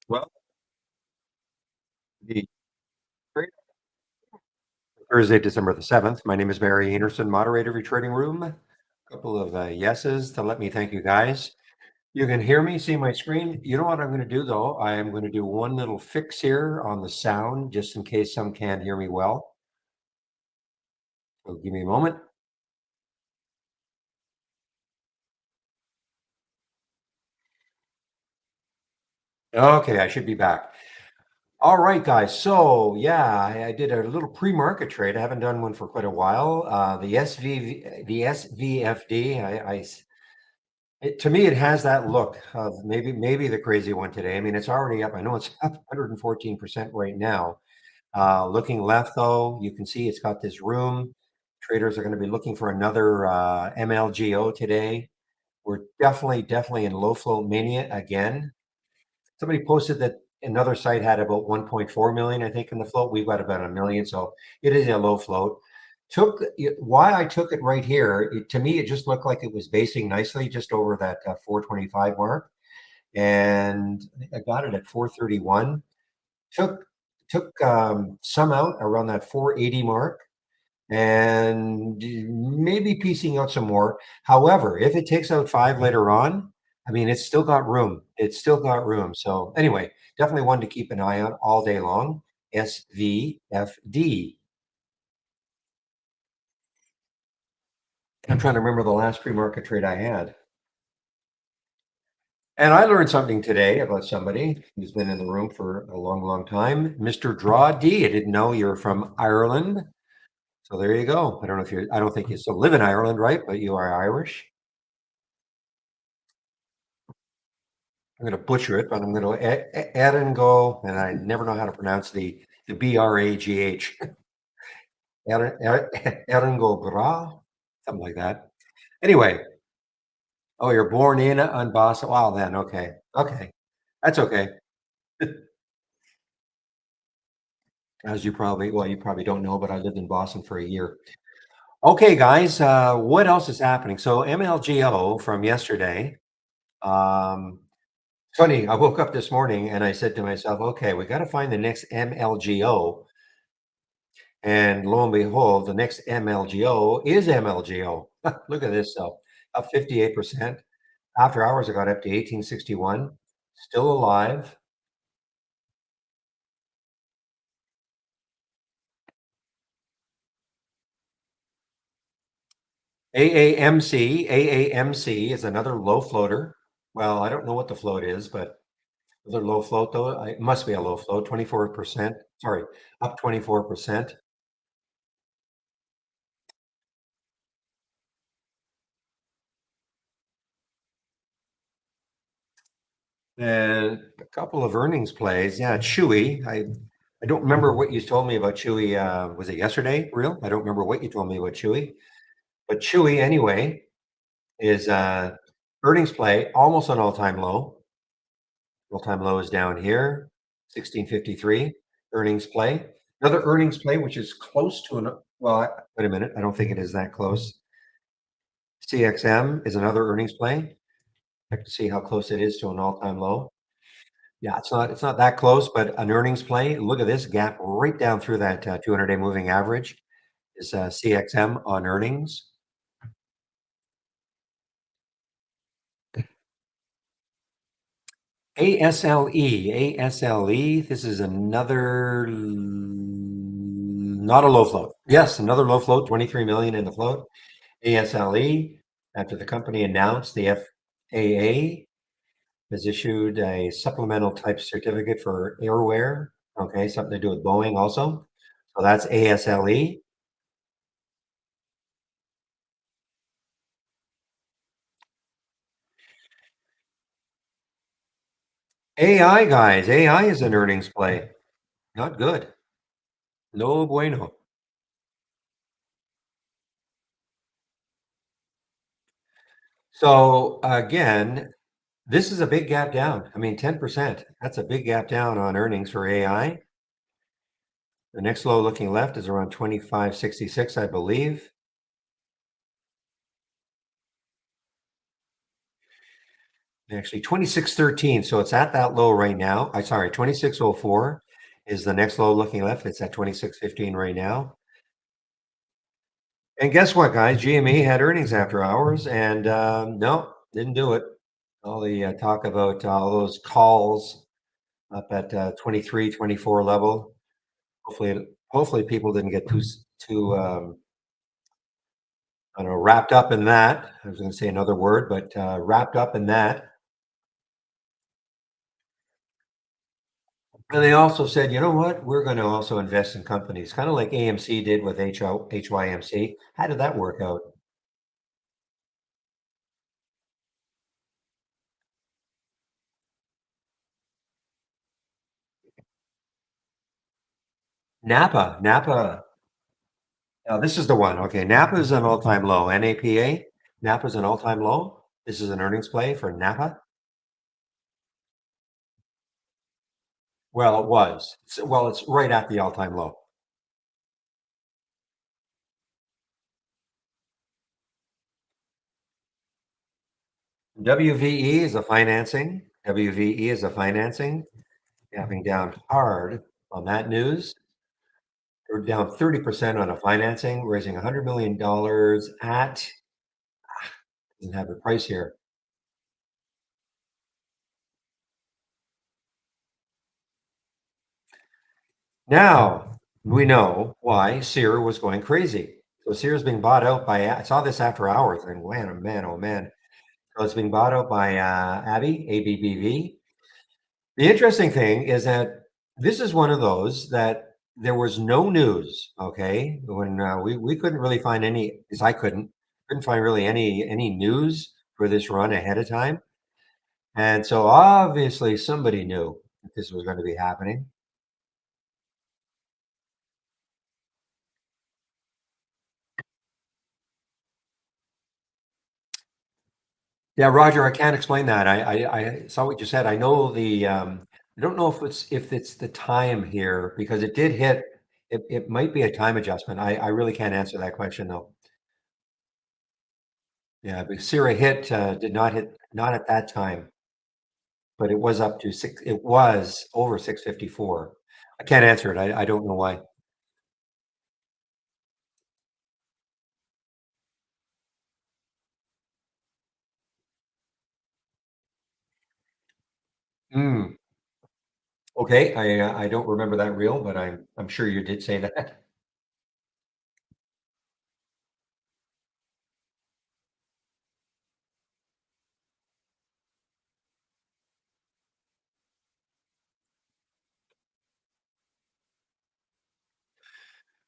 Well, the Thursday, December the 7th. My name is Barry Anderson, moderator of your trading room. A couple of yeses to let me thank you guys. You can hear me, see my screen. You know what I'm going to do though? I am going to do one little fix here on the sound just in case some can't hear me well. So give me a moment. Okay, I should be back. All right, guys. So yeah, I did a little pre-market trade. I haven't done one for quite a while. The SVFD. To me, it has that look of maybe the crazy one today. I mean, it's already up. I know it's up 114% right now. Looking left, though, you can see it's got this room. Traders are going to be looking for another MLGO today. We're definitely in low float mania again. Somebody posted that another site had about 1.4 million, I think, in the float. We've got about a million, so it is a low float. Why I took it right here, to me, it just looked like it was basing nicely just over that 425 mark, and I think I got it at 431. Took some out around that 480 mark, and maybe piecing out some more. However, if it takes out five later on, I mean, it's still got room. It's still got room. So anyway, definitely one to keep an eye on all day long. SVFD. I'm trying to remember the last pre-market trade I had. And I learned something today about somebody who's been in the room for a long time. Mr. Draw D. I didn't know you're from Ireland. So there you go. I don't think you still live in Ireland, right? But you are Irish. I'm going to butcher it, but I'm going to add and go, and I never know how to pronounce the BRAGH. Erengo Bra, something like that. Anyway, oh, you're born in Boston. Wow, then okay, that's okay. As you probably don't know, but I lived in Boston for a year. Okay, guys, what else is happening? So MLGO from yesterday. Um, Funny, I woke up this morning and I said to myself, okay, we got to find the next MLGO. And lo and behold, the next MLGO is MLGO. Look at this stuff, up 58%. After hours, it got up to 1861, still alive. AAMC is another low floater. Well, I don't know what the float is, but another low float, though. It must be a low float, 24%. Sorry, up 24%. And a couple of earnings plays. Yeah, Chewy. I don't remember what you told me about Chewy. Was it yesterday? Real? I don't remember what you told me about Chewy. But Chewy, anyway, is earnings play almost an all-time low. All-time low is down here, 1653. Earnings play. Another earnings play, which is close to an. Wait a minute. I don't think it is that close. CXM is another earnings play. Check to see how close it is to an all-time low. Yeah, it's not that close, but an earnings play. Look at this gap right down through that 200-day moving average is CXM on earnings. ASLE. This is another not a low float. Yes, another low float, 23 million in the float. ASLE, after the company announced the FAA has issued a supplemental type certificate for airwear. Okay, something to do with Boeing also. So that's ASLE. AI guys, AI is an earnings play. Not good. No bueno. So again, this is a big gap down. I mean, 10%. That's a big gap down on earnings for AI. The next low looking left is around 25.66, I believe. Actually, 26.13. So it's at that low right now. I sorry, 26.04 is the next low looking left. It's at 26.15 right now. And guess what, guys? GME had earnings after hours, and no, didn't do it. All the talk about all those calls up at 23, 24 level. Hopefully, people didn't get too I don't know, wrapped up in that. I was going to say another word, but wrapped up in that. And they also said, you know what? We're going to also invest in companies, kind of like AMC did with HYMC. How did that work out? Napa. Now this is the one. Okay, Napa is an all-time low. NAPA. Napa is an all-time low. This is an earnings play for Napa. Well, it was. Well, it's right at the all-time low. WVE is a financing. WVE is a financing. Gapping down hard on that news. They're down 30% on a financing, raising $100 million at, doesn't have the price here. Now we know why Sear was going crazy. So Sears being bought out by, I saw this after hours and man, oh man, oh man. So it's being bought out by ABBV. The interesting thing is that this is one of those that there was no news, okay? When we couldn't really find any, because I couldn't find really any news for this run ahead of time. And so obviously somebody knew that this was going to be happening. Yeah, Roger, I can't explain that. I saw what you said. I know I don't know if it's the time here because it did hit. It might be a time adjustment. I really can't answer that question though. Yeah, but Sierra hit did not hit not at that time, but it was up to six. It was over 654. I can't answer it. I don't know why. Hmm. Okay, I don't remember that reel, but I'm sure you did say that.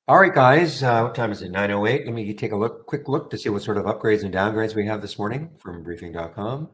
All right, guys. What time is it? 9:08. Let me take a quick look to see what sort of upgrades and downgrades we have this morning from briefing.com.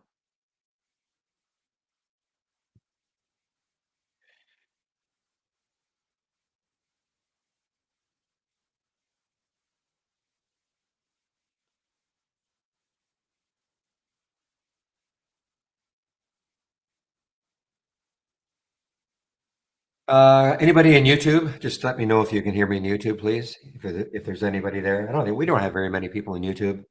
Anybody in YouTube? Just let me know if you can hear me in YouTube, please. If there's anybody there. I don't think we don't have very many people in YouTube.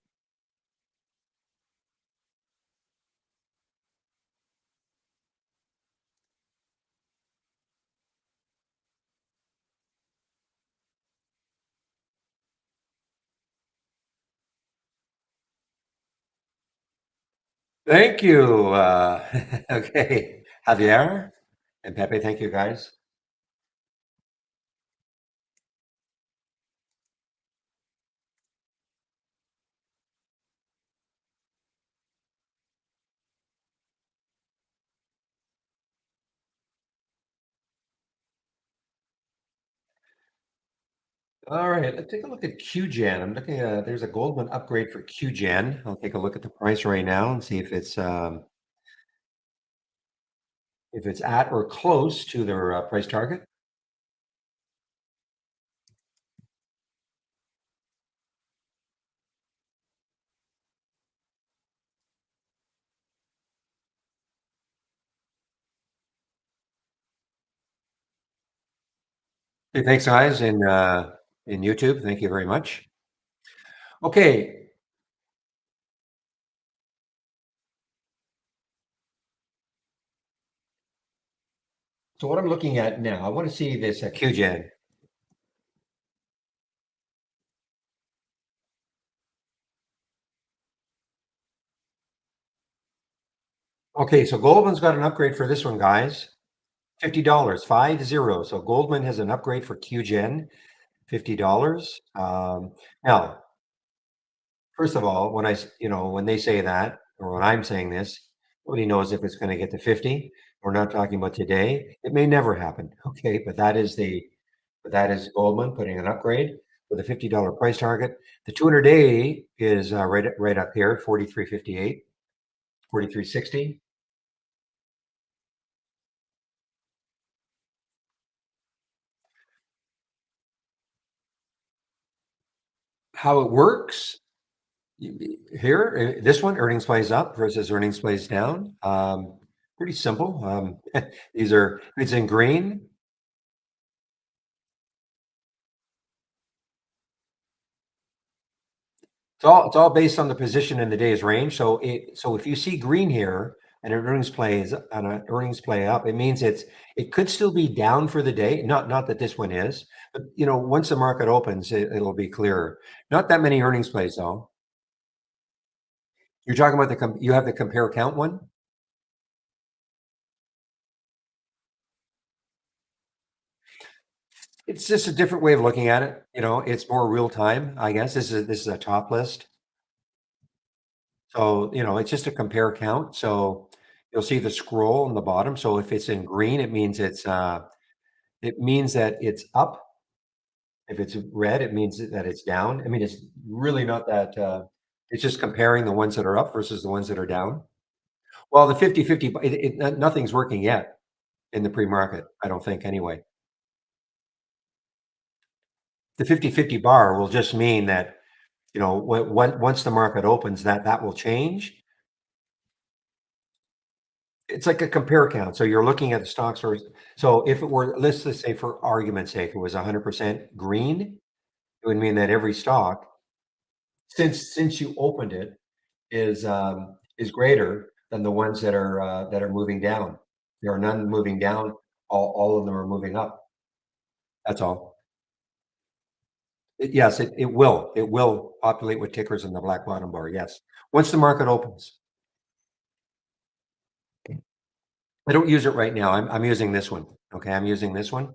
Thank you. Okay. Javier and Pepe, thank you guys. All right, let's take a look at QGen. I'm looking at there's a Goldman upgrade for QGen. I'll take a look at the price right now and see if it's at or close to their price target. Hey, thanks, guys, in YouTube. Thank you very much. Okay, So what I'm looking at now, I want to see this QGen. Okay, so Goldman's got an upgrade for this one, guys. $50, 50. So Goldman has an upgrade for QGen, $50. Now, first of all, when they say that, or when I'm saying this, nobody knows if it's going to get to 50. We're not talking about today. It may never happen. Okay, but that is Goldman putting an upgrade with a $50 price target. The 200-day is right up here, 43.58, 43.60. How it works here, this one, earnings plays up versus earnings plays down. Pretty simple. It's in green. It's all based on the position in the day's range. So if you see green here and an earnings play up, it means it could still be down for the day. Not that this one is, but once the market opens, it'll be clearer. Not that many earnings plays though. You're talking about you have the compare count one. It's just a different way of looking at it. It's more real time, I guess. This is a top list. So, it's just a compare count. So you'll see the scroll on the bottom. So if it's in green, it means that it's up. If it's red, it means that it's down. I mean, it's really not that it's just comparing the ones that are up versus the ones that are down. Well, the 50-50, nothing's working yet in the pre-market, I don't think anyway. The 50-50 bar will just mean that, once the market opens, that will change. It's like a compare count. So you're looking at the stocks so if it were, let's just say for argument's sake, it was 100% green, it would mean that every stock, since you opened it, is greater than the ones that are moving down. There are none moving down. All of them are moving up. That's all. Yes, it will. It will populate with tickers in the black bottom bar. Yes. Once the market opens. I don't use it right now. I'm using this one. Okay, I'm using this one.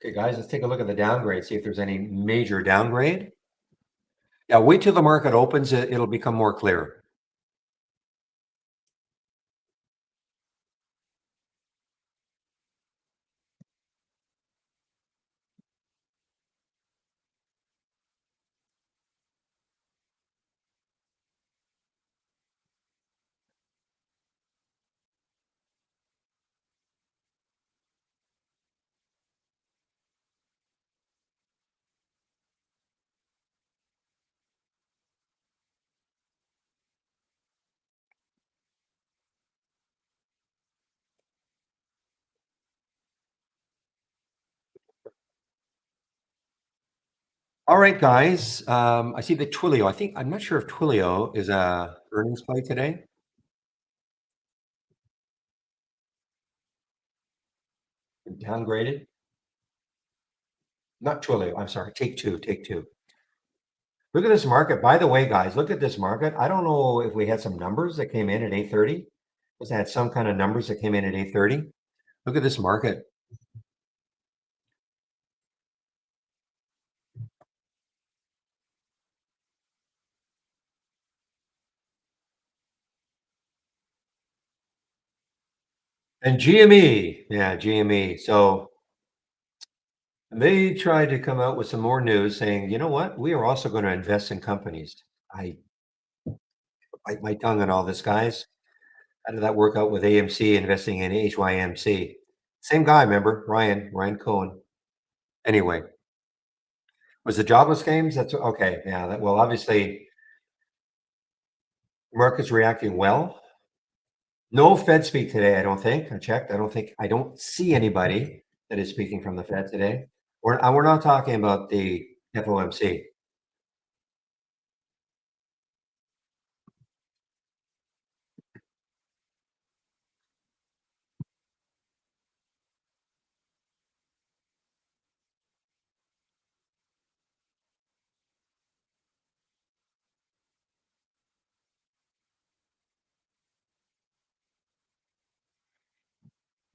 Okay, guys, let's take a look at the downgrade, see if there's any major downgrade. Yeah, wait till the market opens, it'll become more clear. All right, guys. I see the Twilio. I'm not sure if Twilio is a earnings play today. Downgraded. Not Twilio. I'm sorry. Take two. Take two. Look at this market. By the way, guys, look at this market. I don't know if we had some numbers that came in at 8:30. Was that some kind of numbers that came in at 8:30? Look at this market. And GME. Yeah, GME. So they tried to come out with some more news saying, you know what? We are also going to invest in companies. I bite my tongue on all this, guys. How did that work out with AMC investing in HYMC? Same guy, remember? Ryan Cohen. Anyway, was the jobless claims? That's okay. Yeah. Well, obviously, market's reacting well. No Fed speak today, I don't think. I checked. I don't see anybody that is speaking from the Fed today. We're not talking about the FOMC.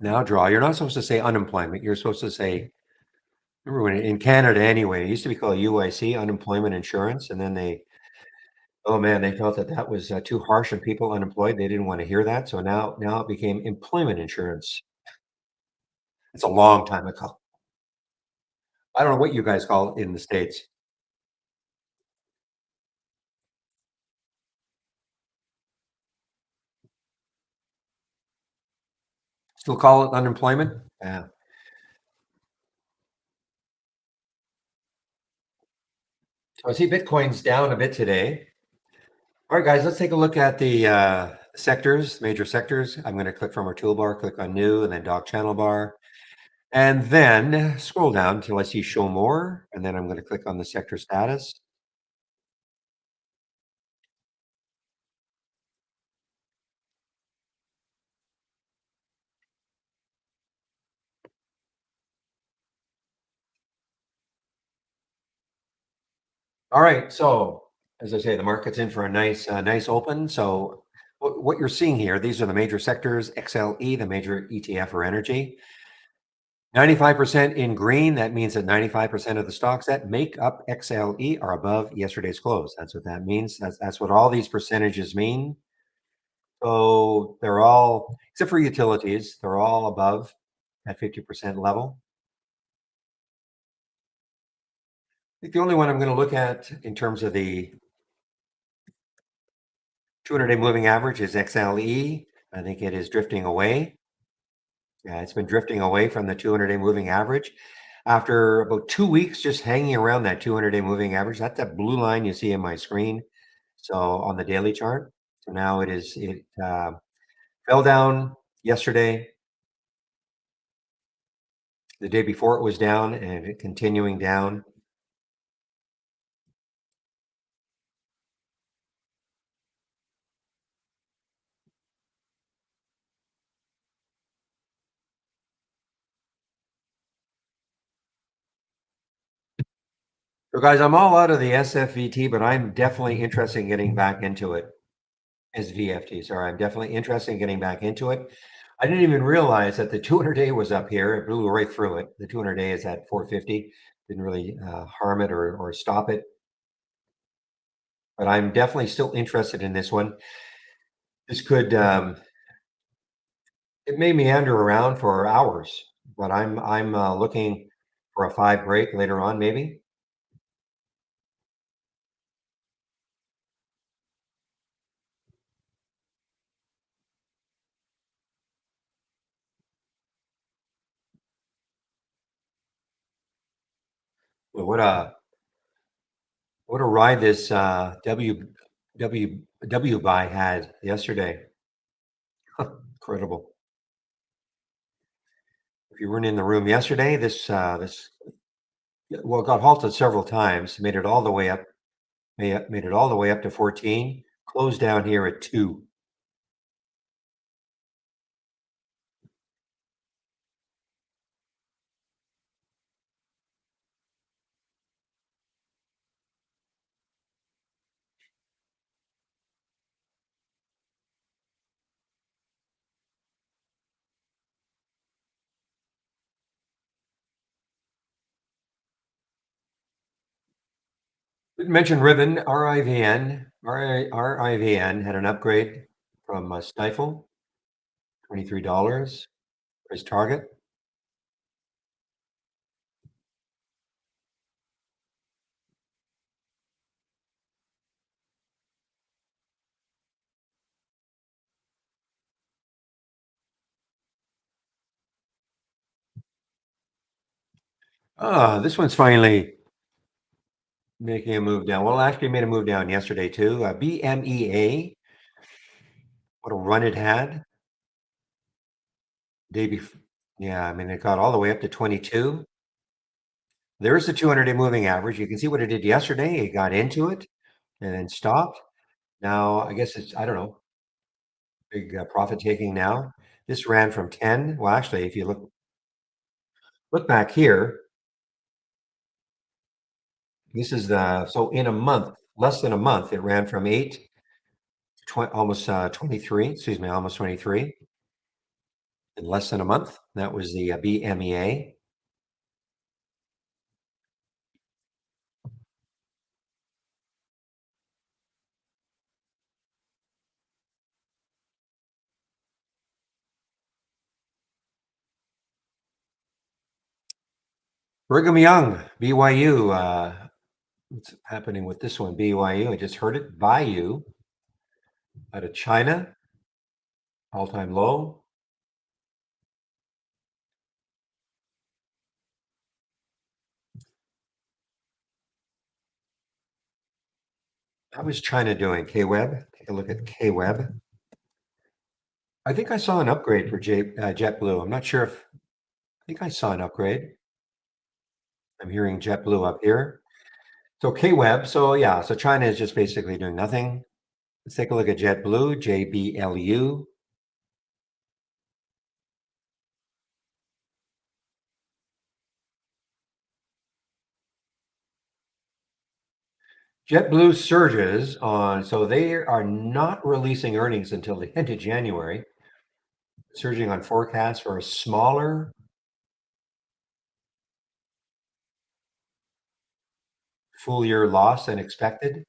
Now draw. You're not supposed to say unemployment. You're supposed to say, remember when in Canada anyway, it used to be called UIC, unemployment insurance, and then oh man, they felt that that was too harsh on people unemployed. They didn't want to hear that, so now it became employment insurance. It's a long time ago. I don't know what you guys call it in the States. Still call it unemployment? Yeah. So I see Bitcoin's down a bit today. All right, guys, let's take a look at the sectors, major sectors. I'm going to click from our toolbar, click on new, and then dock channel bar. And then scroll down until I see show more. And then I'm going to click on the sector status. All right. So as I say, the market's in for a nice open. So what you're seeing here, these are the major sectors, XLE, the major ETF for energy. 95% in green. That means that 95% of the stocks that make up XLE are above yesterday's close. That's what that means. That's what all these percentages mean. So they're all, except for utilities, they're all above that 50% level. I think the only one I'm going to look at in terms of the 200-day moving average is XLE. I think it is drifting away. Yeah, it's been drifting away from the 200-day moving average. After about 2 weeks just hanging around that 200-day moving average, that's that blue line you see in my screen. So on the daily chart. So now it fell down yesterday. The day before it was down and it continuing down. So guys, I'm all out of the SFVT, but I'm definitely interested in getting back into it. SVFT, sorry, I'm definitely interested in getting back into it. I didn't even realize that the 200-day was up here. It blew right through it. The 200-day is at 450. Didn't really harm it or stop it. But I'm definitely still interested in this one. This could it may meander around for hours, but I'm looking for a 5 break later on, maybe. Well, what a ride this W buy had yesterday. Incredible. If you weren't in the room yesterday, this well, it got halted several times, made it all the way up, made it all the way up to 14, closed down here at 2. Didn't mention Ribbon, RIVN had an upgrade from Stifel, $23 price target. This one's finally making a move down. Well, actually made a move down yesterday too. BMEA, what a run it had. Day before. Yeah, I mean, it got all the way up to 22. There's the 200-day moving average. You can see what it did yesterday. It got into it and then stopped. Now, I guess it's, I don't know, big profit taking now. This ran from 10. Well, actually, if you look back here, this is the, so in a month, less than a month, it ran from 8 to almost 23, excuse me, almost 23. in less than a month. That was the BMEA. Brigham Young, BYU. What's happening with this one? BYU. I just heard it. Baiyu out of China, all-time low. How is China doing? KWeb. Take a look at KWeb. I think I saw an upgrade for JetBlue. I'm not sure if I think I saw an upgrade. I'm hearing JetBlue up here. So KWeb. So yeah. So China is just basically doing nothing. Let's take a look at JetBlue. JBLU. JetBlue surges on. So they are not releasing earnings until the end of January. Surging on forecasts for a smaller full year loss than expected.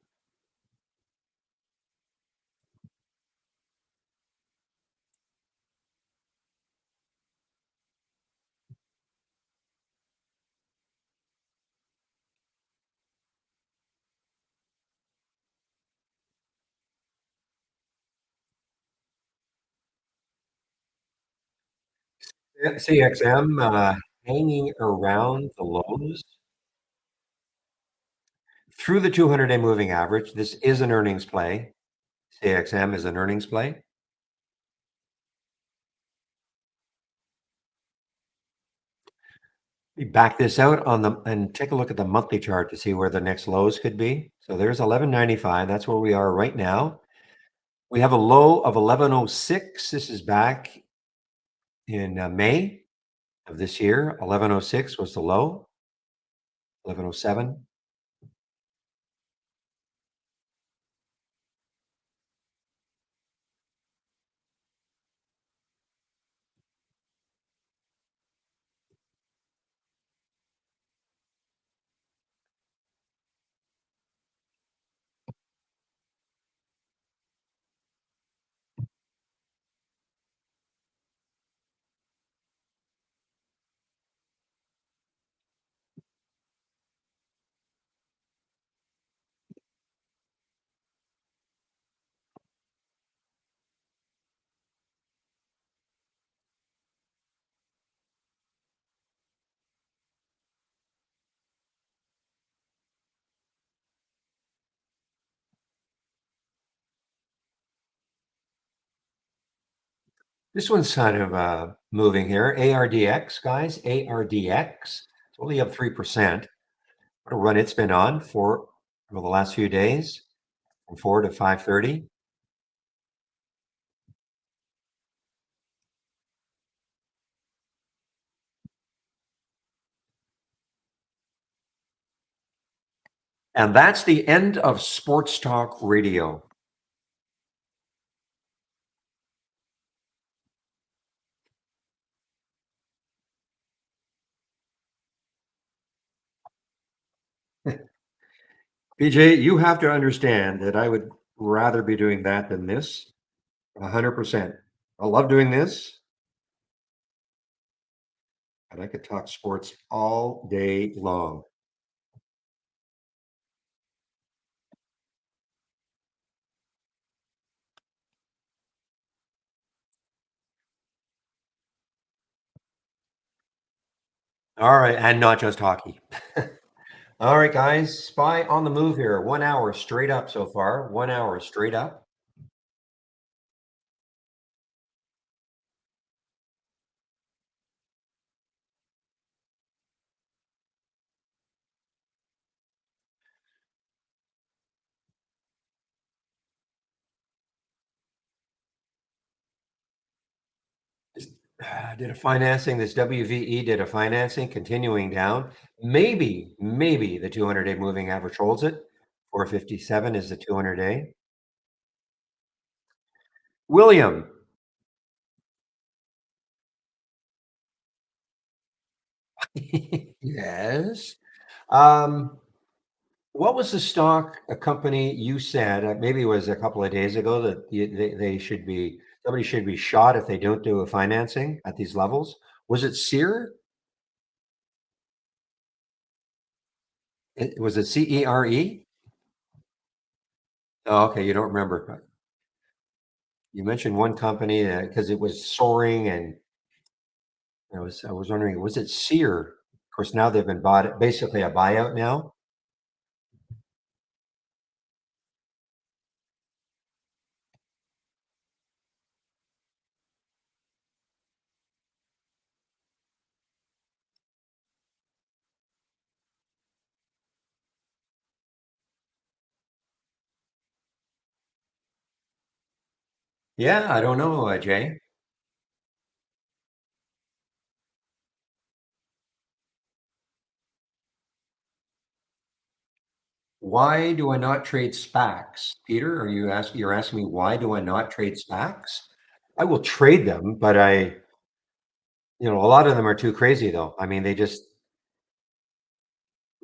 CXM hanging around the lows through the 200-day moving average. This is an earnings play. CXM is an earnings play. We back this out on the and take a look at the monthly chart to see where the next lows could be. So there's 1195. That's where we are right now. We have a low of 1106. This is back in May of this year. 1106 was the low. 1107. This one's kind of moving here. ARDX, guys. ARDX. It's only up 3%. What a run it's been on for over the last few days from 4 to 530. And that's the end of Sports Talk Radio. PJ, you have to understand that I would rather be doing that than this. 100%. I love doing this, and I could talk sports all day long. All right, and not just hockey. All right, guys. Spy on the move here. 1 hour straight up so far. 1 hour straight up. Did a financing. This WVE did a financing, continuing down. Maybe the 200-day moving average holds it. 457 is the 200-day. William, Yes. Um, what was the stock a company you said, maybe it was a couple of days ago that they should be somebody should be shot if they don't do a financing at these levels? Was it Sear? Was it CERE? Oh, okay, you don't remember, but you mentioned one company because it was soaring, and I was wondering, was it Sear? Of course, now they've been bought, basically a buyout now. Yeah, I don't know, Jay. Why do I not trade SPACs? Peter, you're asking me why do I not trade SPACs? I will trade them, but a lot of them are too crazy though. I mean, they just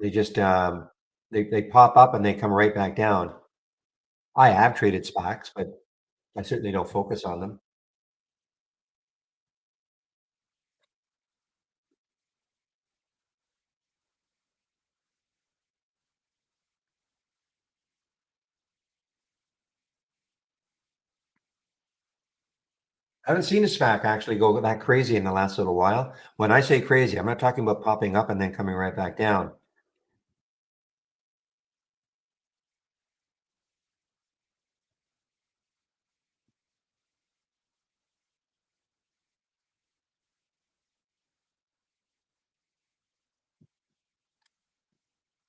they pop up and they come right back down. I have traded SPACs, but I certainly don't focus on them. I haven't seen a SPAC actually go that crazy in the last little while. When I say crazy, I'm not talking about popping up and then coming right back down.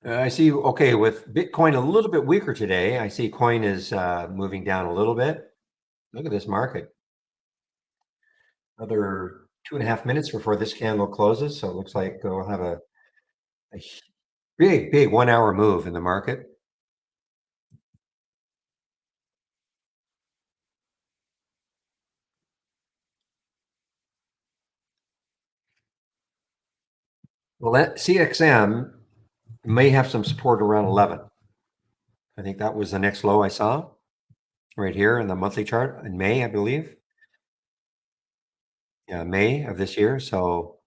I see. Okay, with Bitcoin a little bit weaker today, I see coin is moving down a little bit. Look at this market. Another 2.5 minutes before this candle closes, so it looks like we'll have a big, big 1 hour move in the market. Well, that CXM may have some support around 11. I think that was the next low I saw right here in the monthly chart in May, I believe. Yeah, May of this year. So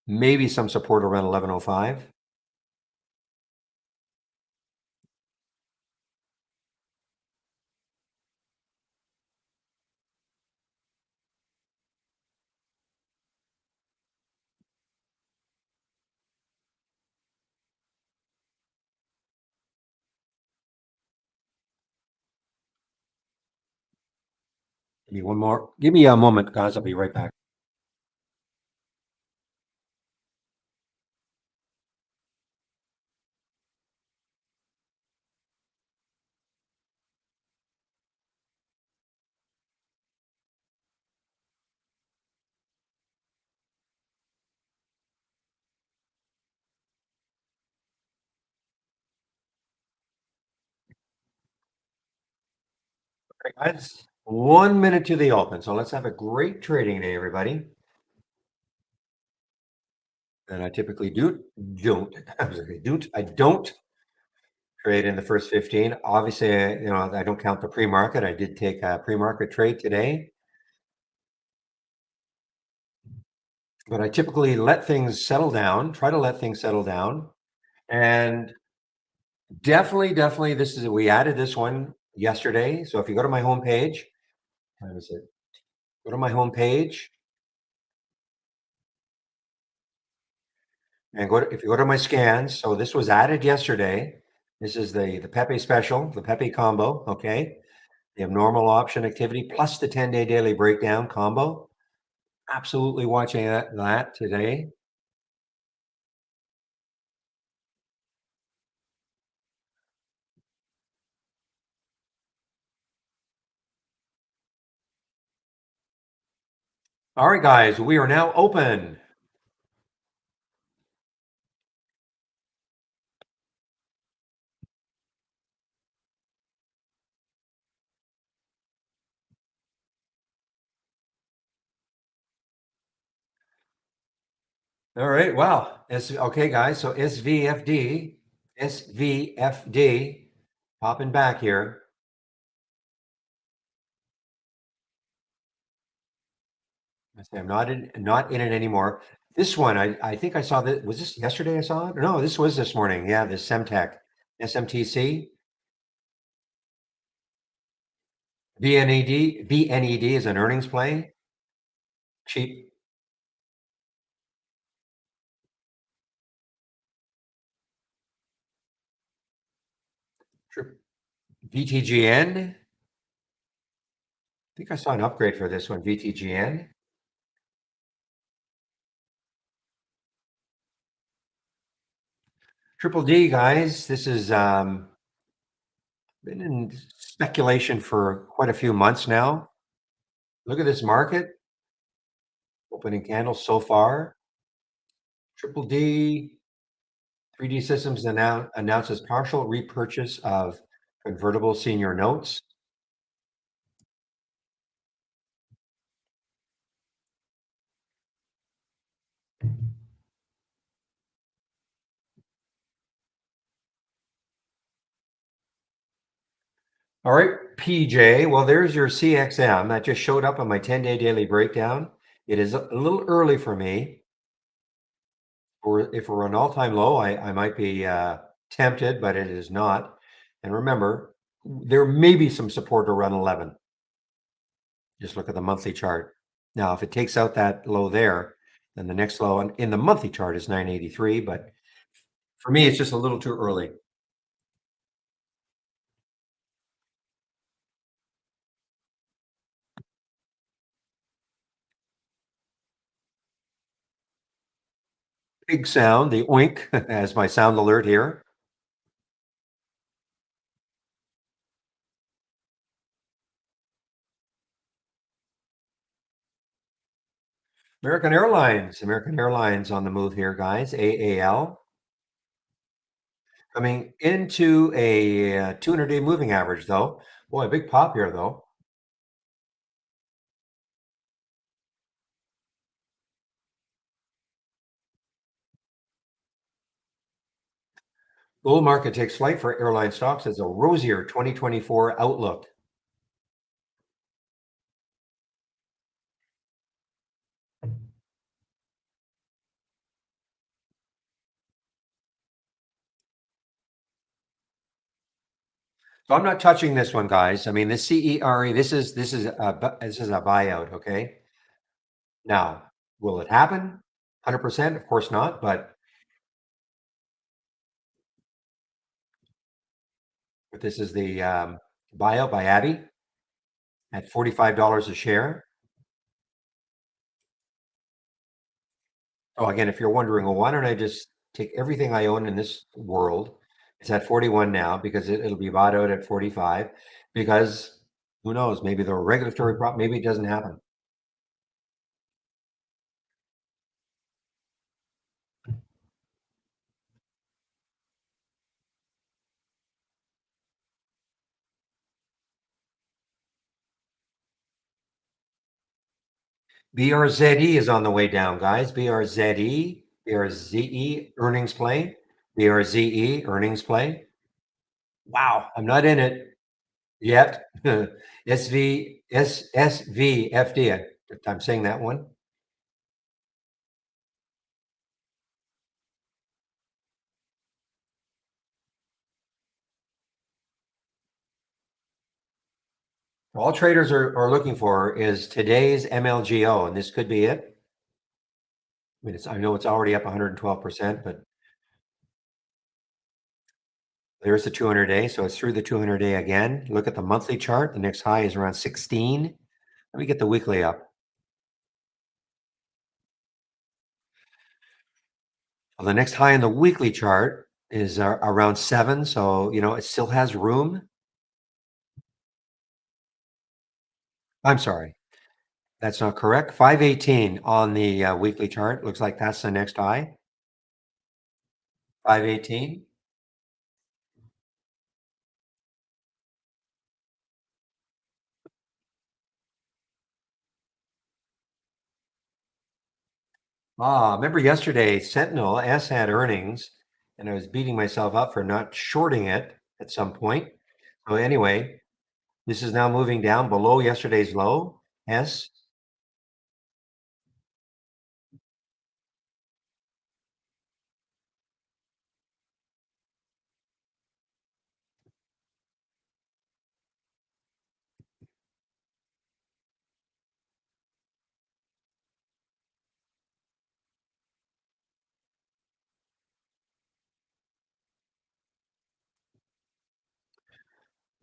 maybe some support around 1105. Give me one more. Give me a moment, guys. I'll be right back. Okay, guys. 1 minute to the open. So let's have a great trading day, everybody. And I typically I don't trade in the first 15. Obviously, I don't count the pre-market. I did take a pre-market trade today, but I typically let things settle down, try to let things settle down. And definitely, we added this one yesterday. So if you go to my homepage, how is it? Go to my homepage and if you go to my scans. So this was added yesterday. This is the Pepe special, the Pepe combo. Okay. The abnormal option activity plus the 10-day daily breakdown combo. Absolutely watching that today. All right, guys, we are now open. All right. Well, okay, guys. So SVFD, popping back here. I say I'm not in it anymore. This one, I think I saw that. Was this yesterday? I saw it. No, this was this morning. Yeah, this Semtech, SMTC, VNED is an earnings play. Cheap. Sure. VTGN. I think I saw an upgrade for this one. VTGN. Triple D, guys. This is been in speculation for quite a few months now. Look at this market, opening candles so far. Triple D, 3D Systems announces partial repurchase of convertible senior notes. All right, PJ. Well, there's your CXM that just showed up on my 10-day daily breakdown. It is a little early for me. Or if we're an all-time low, I might be tempted, but it is not. And remember, there may be some support around 11. Just look at the monthly chart. Now, if it takes out that low there, then the next low in the monthly chart is 983. But for me, it's just a little too early. Big sound, the oink as my sound alert here. American Airlines on the move here, guys. AAL coming into a 200-day moving average, though. Boy, a big pop here, though. Bull market takes flight for airline stocks as a rosier 2024 outlook. So I'm not touching this one, guys. I mean, this CERE, this is a buyout, okay? Now, will it happen? 100%? Of course not, but this is the buyout by Abby at $45 a share. Oh, again, if you're wondering, well, why don't I just take everything I own in this world? It's at 41 now because it'll be bought out at 45 because who knows, maybe the regulatory problem, maybe it doesn't happen. BRZE is on the way down, guys. BRZE earnings play. BRZE earnings play. Wow, I'm not in it yet. SVFD. I'm saying that one. All traders are looking for is today's MLGO, and this could be it. I mean, I know it's already up 112%, but there's the 200-day. So it's through the 200-day again. Look at the monthly chart. The next high is around 16. Let me get the weekly up. Well, the next high in the weekly chart is around 7. So, it still has room. I'm sorry. That's not correct. 518 on the weekly chart. Looks like that's the next high. 518. Remember yesterday, Sentinel S had earnings, and I was beating myself up for not shorting it at some point. So anyway, this is now moving down below yesterday's low. S.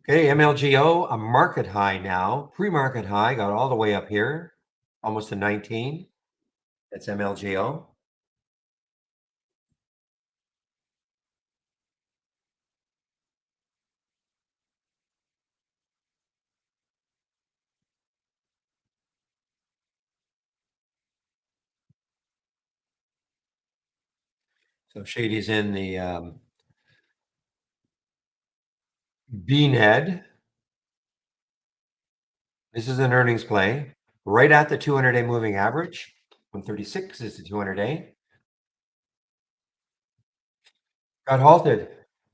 Okay, MLGO, a market high now. Pre-market high got all the way up here, almost to 19. That's MLGO. So Shady's in the BNED. This is an earnings play right at the 200-day moving average. 136 is the 200-day. Got halted.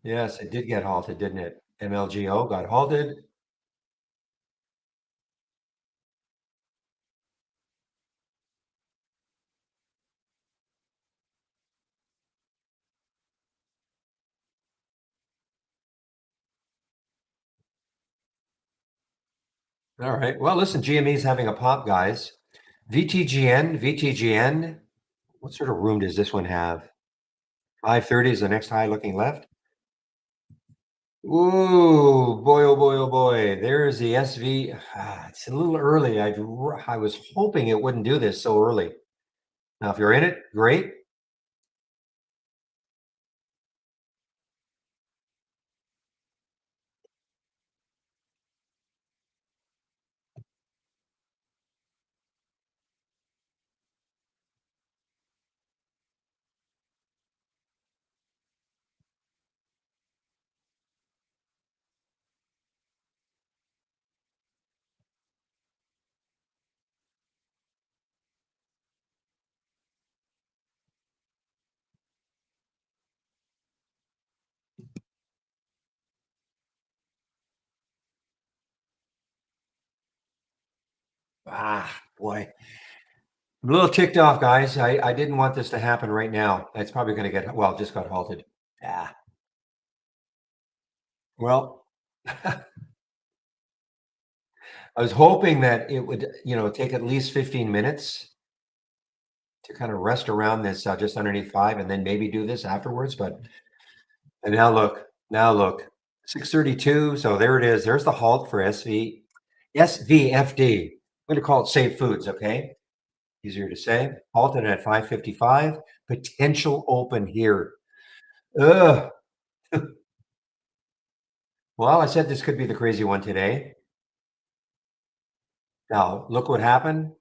Yes, it did get halted, didn't it? MLGO got halted. All right. Well, listen, GME is having a pop, guys. VTGN. What sort of room does this one have? 530 is the next high looking left. Ooh, boy, oh boy, oh boy. There's the SV. It's a little early. I was hoping it wouldn't do this so early. Now, if you're in it, great. Boy. I'm a little ticked off, guys. I didn't want this to happen right now. It's probably going to get, well, just got halted. Yeah. Well, I was hoping that it would, take at least 15 minutes to kind of rest around this just underneath 5 and then maybe do this afterwards. But and now look, 632. So there it is. There's the halt for SVFD. I'm going to call it Safe Foods, okay? Easier to say. Halted at 555. Potential open here. Ugh. Well, I said this could be the crazy one today. Now, look what happened.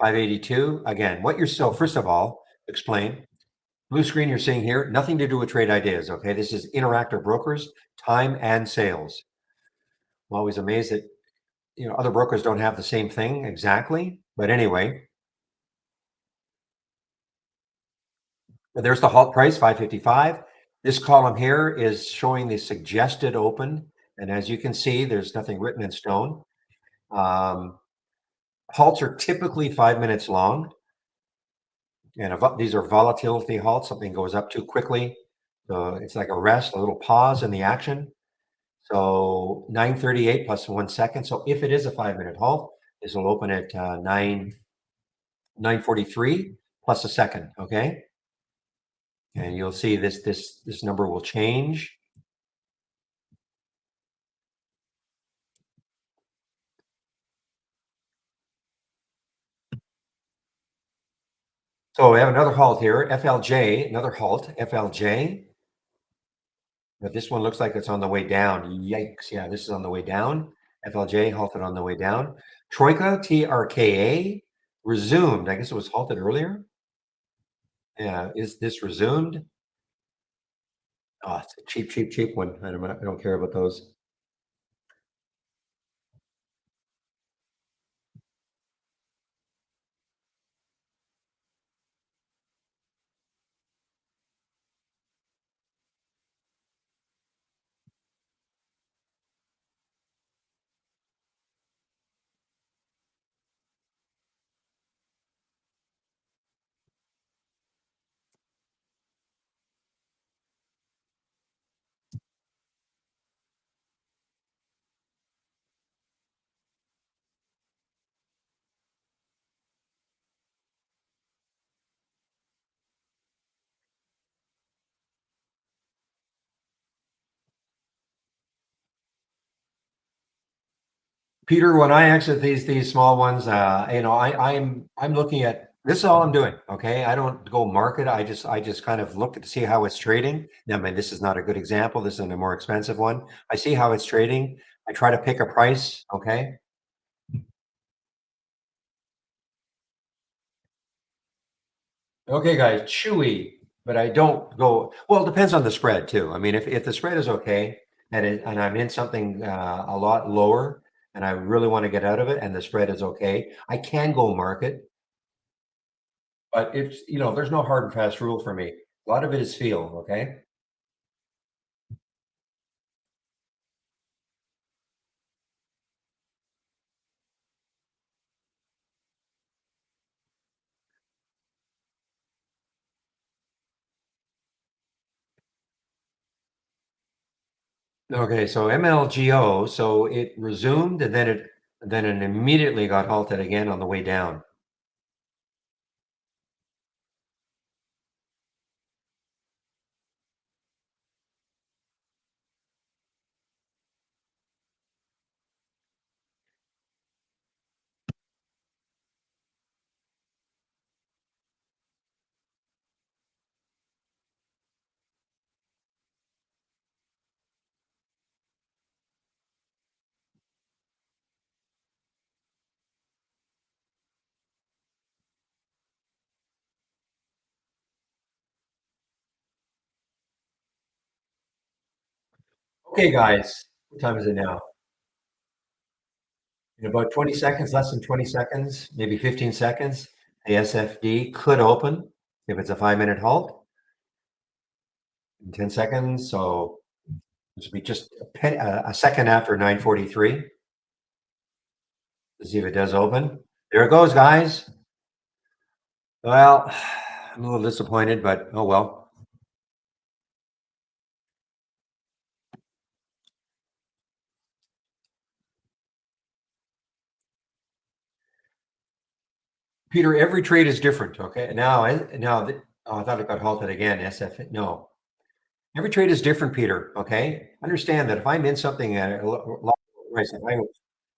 582. Again, what you're so, first of all, explain. Blue screen you're seeing here, nothing to do with trade ideas. Okay. This is Interactive Brokers, time and sales. I'm always amazed that, other brokers don't have the same thing exactly. But anyway, there's the halt price, 555. This column here is showing the suggested open. And as you can see, there's nothing written in stone. Um, Halts are typically 5 minutes long. And these are volatility halts. Something goes up too quickly. So it's like a rest, a little pause in the action. So 9:38 plus 1 second. So if it is a 5 minute halt, this will open at 9:43 plus a second. Okay. And you'll see this number will change. So we have another halt here, FLJ, another halt, FLJ. But this one looks like it's on the way down. Yikes. Yeah, this is on the way down. FLJ halted on the way down. Troika, TRKA, resumed. I guess it was halted earlier. Yeah, is this resumed? Oh, it's a cheap, cheap, cheap one. I don't care about those. Peter, when I exit these small ones, I'm looking at this is all I'm doing. Okay. I don't go market. I just kind of look to see how it's trading. Now, I mean, this is not a good example. This is a more expensive one. I see how it's trading. I try to pick a price. Okay. Okay, guys, chewy, but I don't go. Well, it depends on the spread too. I mean, if the spread is okay and I'm in something a lot lower and I really want to get out of it and the spread is okay, I can go market, but it's there's no hard and fast rule for me. A lot of it is feel. Okay. Okay. So MLGO. So it resumed and then it immediately got halted again on the way down. Okay, guys. What time is it now? In about 20 seconds, less than 20 seconds, maybe 15 seconds, the SFD could open if it's a 5-minute halt in 10 seconds. So this would be just a second after 9:43 to see if it does open. There it goes, guys. Well, I'm a little disappointed, but oh well. Peter, every trade is different. Okay. Oh, I thought it got halted again. SF. No, every trade is different, Peter. Okay. Understand that if I'm in something at a lot of price, if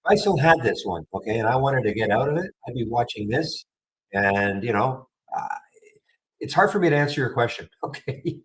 I still had this one, okay, and I wanted to get out of it, I'd be watching this, and it's hard for me to answer your question. Okay.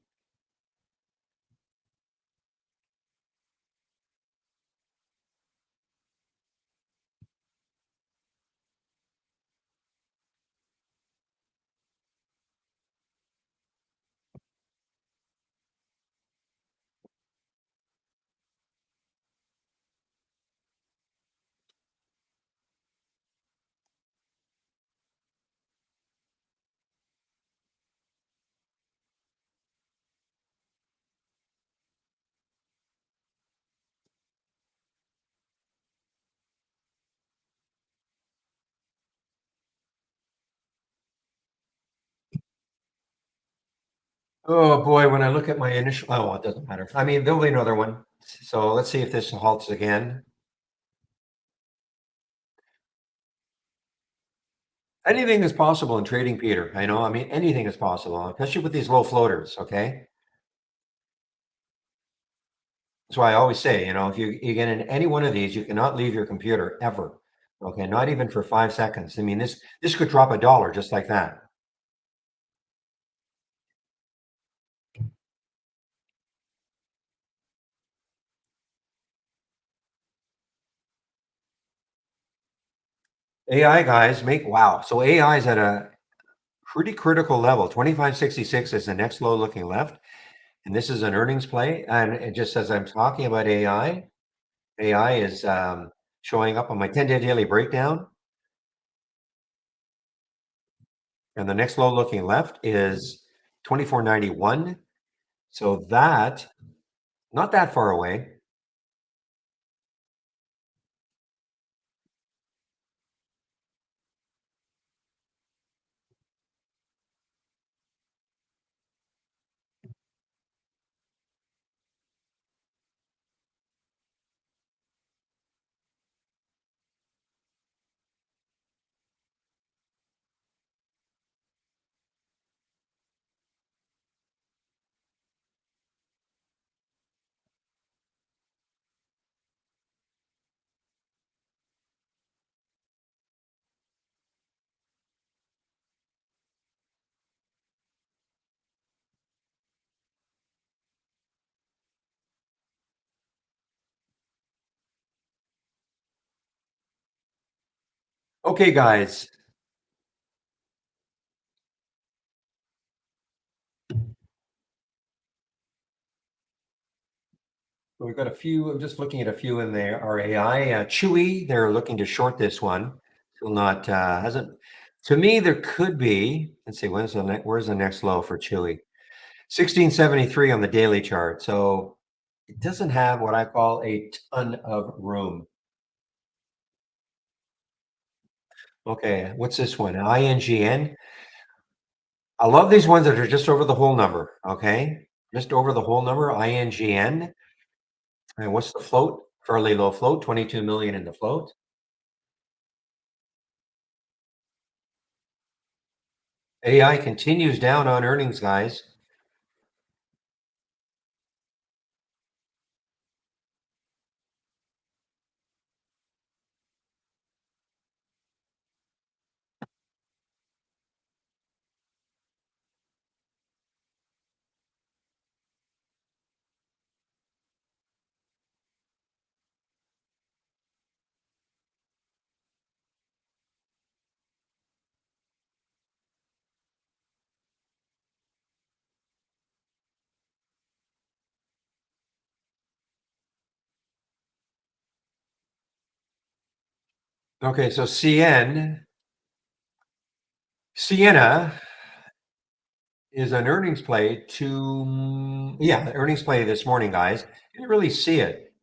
Oh boy, when I look at my initial, oh, well, it doesn't matter. I mean, there'll be another one. So let's see if this halts again. Anything is possible in trading, Peter. I mean, anything is possible, especially with these low floaters. Okay. That's why I always say, if you get in any one of these, you cannot leave your computer ever. Okay. Not even for 5 seconds. I mean, this could drop $1 just like that. AI guys make wow. So AI is at a pretty critical level. 2566 is the next low looking left. And this is an earnings play. And it just as I'm talking about AI is showing up on my 10-day daily breakdown. And the next low looking left is 2491. So that, not that far away. Okay, guys. So we've got a few. I'm just looking at a few in the RAI. Chewy, they're looking to short this one. Still not hasn't. To me, there could be. Let's see. Where's the next low for Chewy? 1673 on the daily chart. So it doesn't have what I call a ton of room. Okay, what's this one? INGN. I love these ones that are just over the whole number. Okay, just over the whole number. INGN. And what's the float? Fairly low float. 22 million in the float. AI continues down on earnings, guys. Okay, so Sienna is an earnings play yeah, earnings play this morning, guys. Didn't really see it.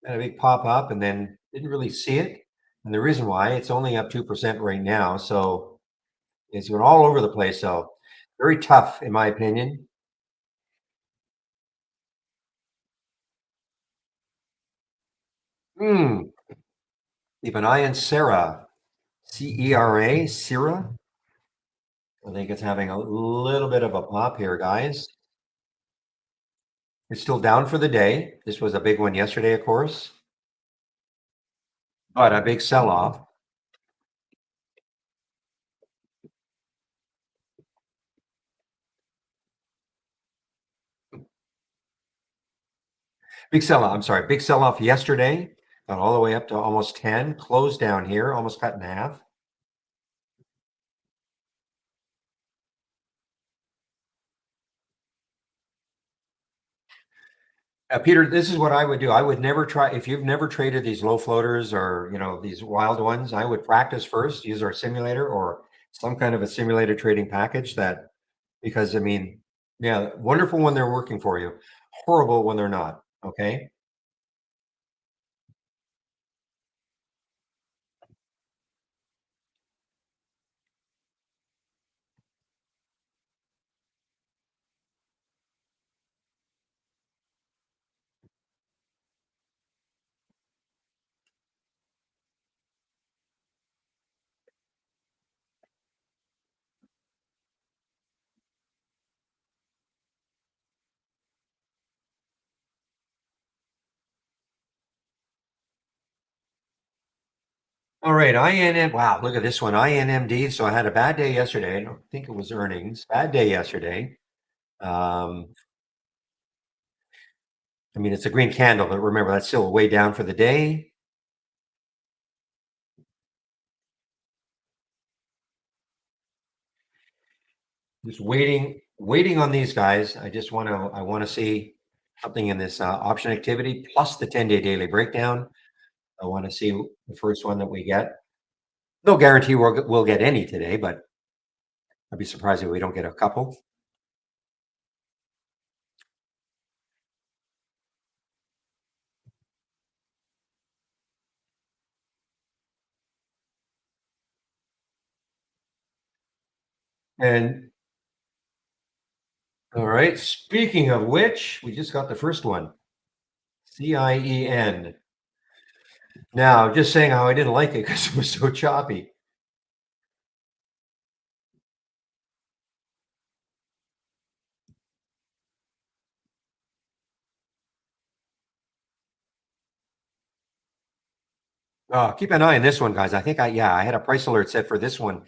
Had a big pop up and then didn't really see it. And the reason why it's only up 2% right now. So it's been all over the place. So very tough, in my opinion. Hmm. Keep an eye on Sarah. CERA, Sierra. I think it's having a little bit of a pop here, guys. It's still down for the day. This was a big one yesterday, of course, but a big sell off. Big sell off. I'm sorry. Big sell off yesterday. Got all the way up to almost 10. Closed down here, almost cut in half. Peter, this is what I would do. I would never try if you've never traded these low floaters or these wild ones. I would practice first, use our simulator or some kind of a simulated trading package that because I mean, yeah, wonderful when they're working for you, horrible when they're not. Okay. All right, INM. Wow, look at this one, INMD. So I had a bad day yesterday. I don't think it was earnings. Bad day yesterday. Um, I mean, it's a green candle, but remember that's still way down for the day. Just waiting on these guys. I want to see something in this option activity plus the 10-day daily breakdown. I want to see the first one that we get. No guarantee we'll get any today, but I'd be surprised if we don't get a couple. And all right, speaking of which, we just got the first one. CIEN. Now, just saying how I didn't like it because it was so choppy. Keep an eye on this one, guys. I had a price alert set for this one.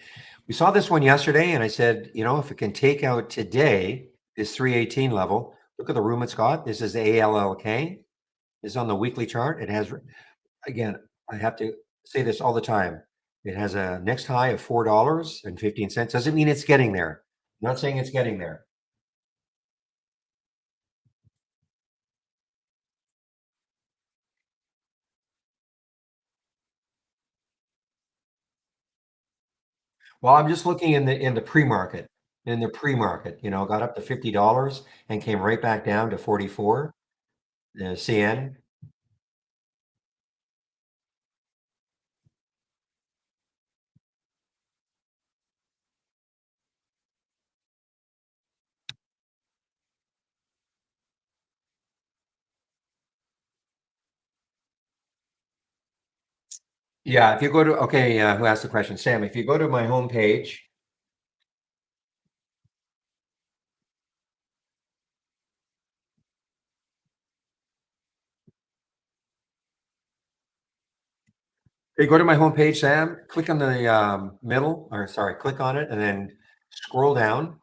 We saw this one yesterday, and I said, if it can take out today this 318 level, look at the room it's got. This is ALLK. This is on the weekly chart. It has, again, I have to say this all the time. It has a next high of $4.15. Doesn't mean it's getting there. I'm not saying it's getting there. Well, I'm just looking in the pre-market. In the pre-market, got up to $50 and came right back down to 44. The CN. Yeah, if you go to okay, who asked the question? Sam, if you go to my homepage, you go to my homepage, Sam, click on the middle, or sorry, click on it and then scroll down.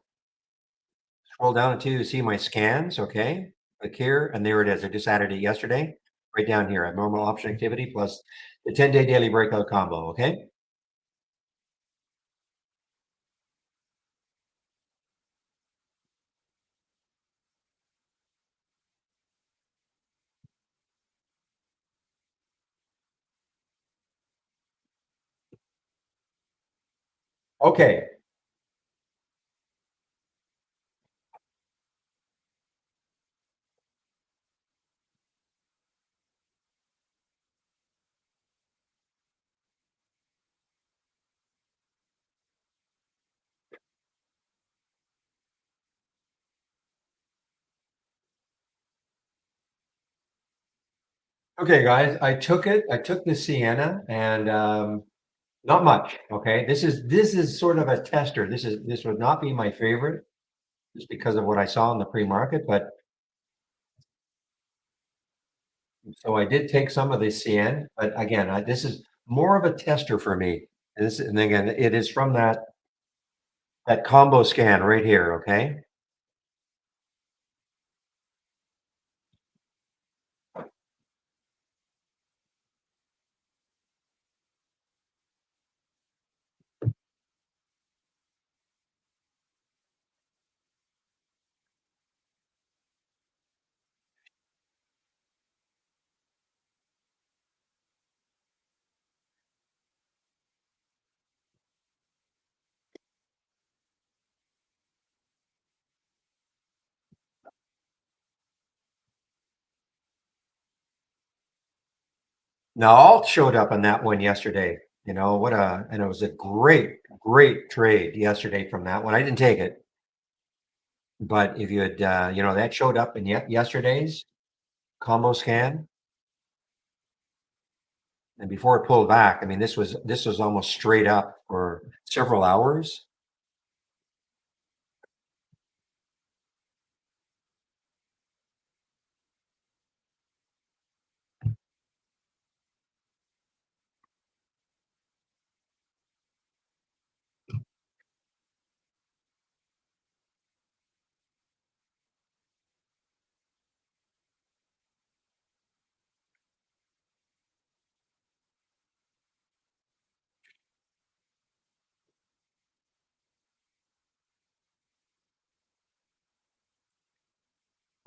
Scroll down until you see my scans, okay? Click here, and there it is. I just added it yesterday. Right down here, abnormal option activity plus the 10-day daily breakout combo, okay? Okay. Okay, guys, I took it. I took the Sienna and not much. Okay. This is sort of a tester. This would not be my favorite just because of what I saw in the pre-market, but so I did take some of the CN, but again, this is more of a tester for me. And again, it is from that combo scan right here. Okay. Now, alt showed up on that one yesterday. And it was a great, great trade yesterday from that one. I didn't take it, but if you had, that showed up in yesterday's combo scan, and before it pulled back, I mean, this was almost straight up for several hours.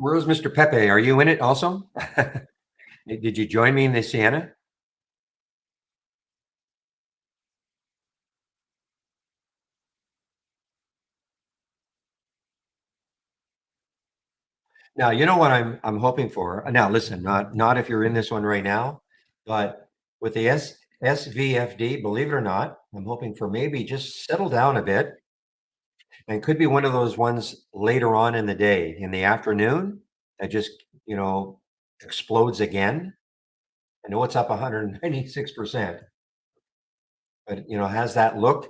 Where's Mr. Pepe? Are you in it also? Did you join me in the Sienna? Now, you know what I'm hoping for. Now, listen, not if you're in this one right now, but with the SVFD, believe it or not, I'm hoping for maybe just settle down a bit, and could be one of those ones later on in the day, in the afternoon, that just you know explodes again. I know it's up 196%, but has that looked?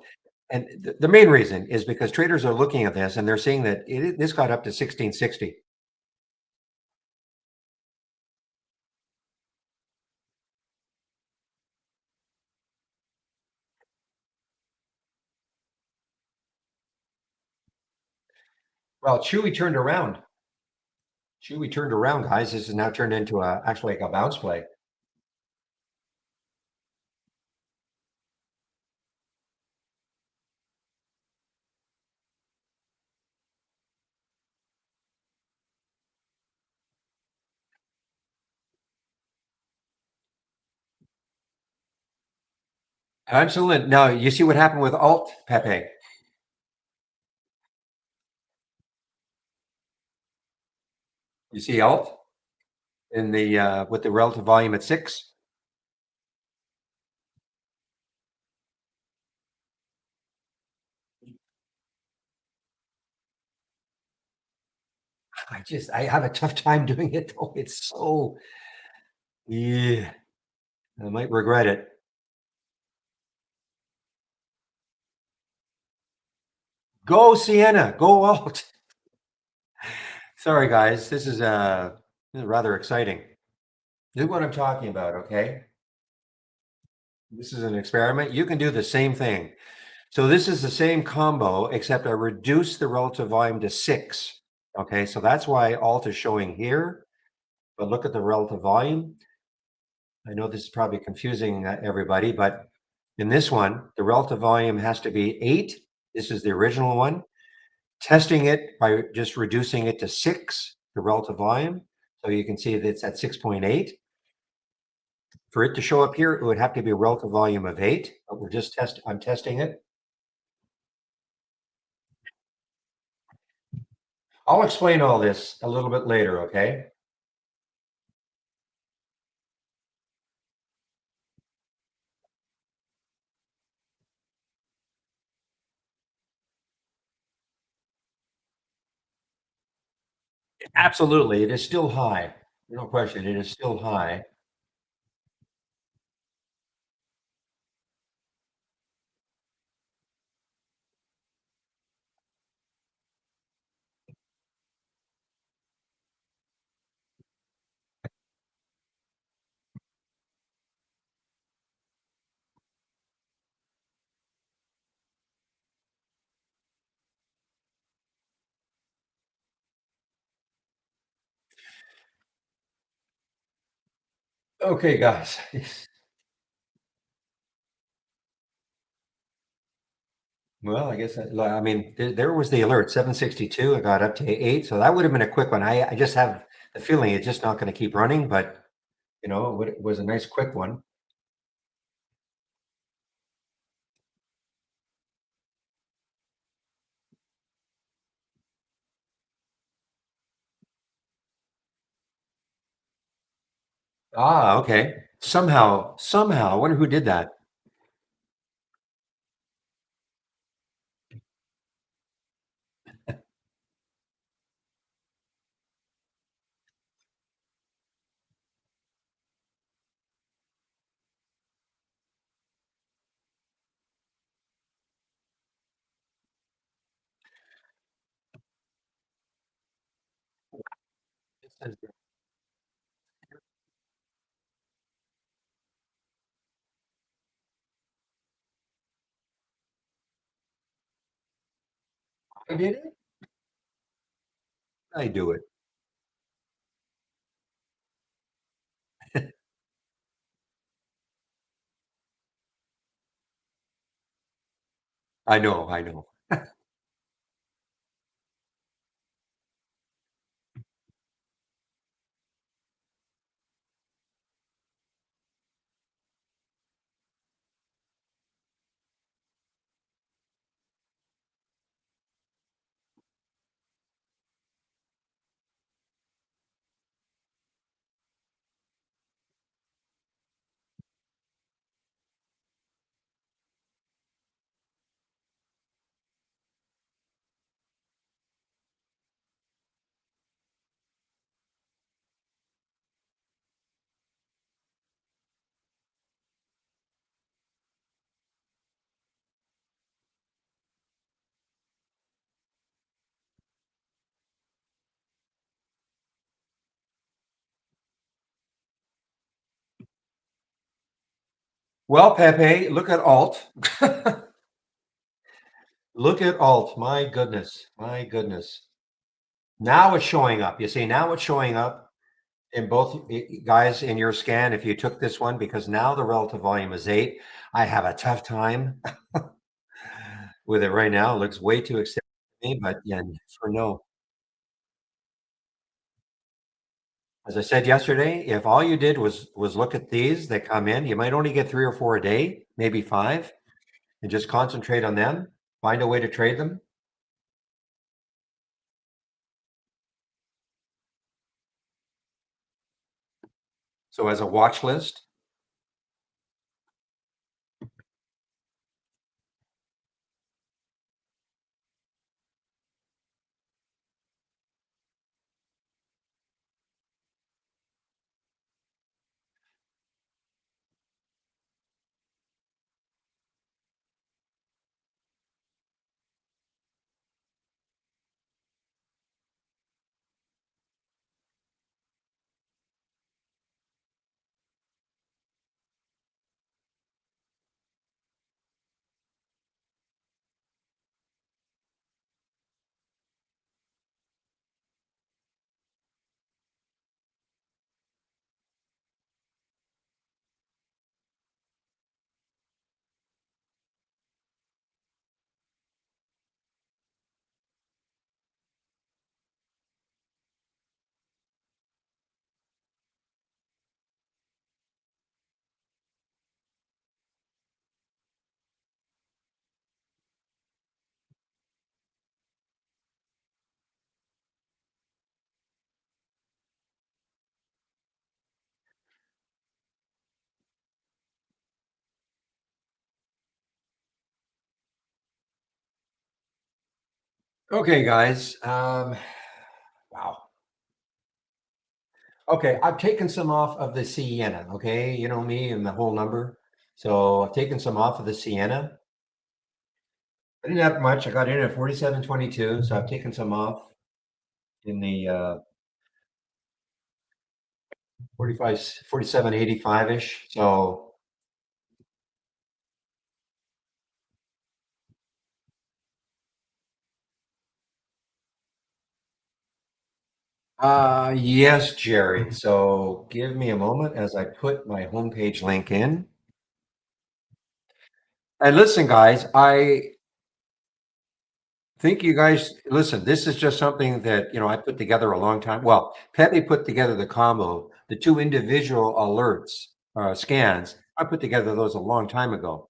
And the main reason is because traders are looking at this and they're seeing that this got up to 1660. Well, Chewy turned around. Chewy turned around, guys. This is now turned into actually like a bounce play. Excellent. Now you see what happened with Alt, Pepe. You see Alt in the with the relative volume at 6. I have a tough time doing it though. It's so yeah. I might regret it. Go Sienna. Go Alt. Sorry guys. This is rather exciting. This is what I'm talking about. Okay. This is an experiment. You can do the same thing. So this is the same combo, except I reduced the relative volume to 6. Okay, so that's why Alt is showing here, but look at the relative volume. I know this is probably confusing everybody, but in this one, the relative volume has to be 8. This is the original one. Testing it by just reducing it to 6, the relative volume. So you can see that it's at 6.8. For it to show up here, it would have to be a relative volume of 8, but I'm testing it. I'll explain all this a little bit later, okay? Absolutely, it is still high. No question, it is still high. Okay, guys. Well, I guess I mean, there was the alert, 762, it got up to 8, so that would have been a quick one. I just have the feeling it's just not gonna keep running, but, it was a nice quick one. Ah, okay. Somehow, I wonder who did that. I did it? I do it. I know. Well, Pepe, look at Alt. Look at Alt, my goodness, my goodness. Now it's showing up. You see, now it's showing up in both guys in your scan. If you took this one, because now the relative volume is 8. I have a tough time with it right now. It looks way too extended to me, but yeah, for no. As I said yesterday, if all you did was look at these that come in, you might only get 3 or 4 a day, maybe 5, and just concentrate on them, find a way to trade them. So as a watch list. Okay, guys. Wow. Okay, I've taken some off of the Sienna. Okay, you know me and the whole number. So I've taken some off of the Sienna. I didn't have much. I got in at 47.22, so I've taken some off in the 45, 47.85 ish. So yes, Jerry. So give me a moment as I put my homepage link in. And listen, guys, I think you guys listen, this is just something that, I put together a long time. Well, Pepe put together the combo, the two individual alerts, scans. I put together those a long time ago.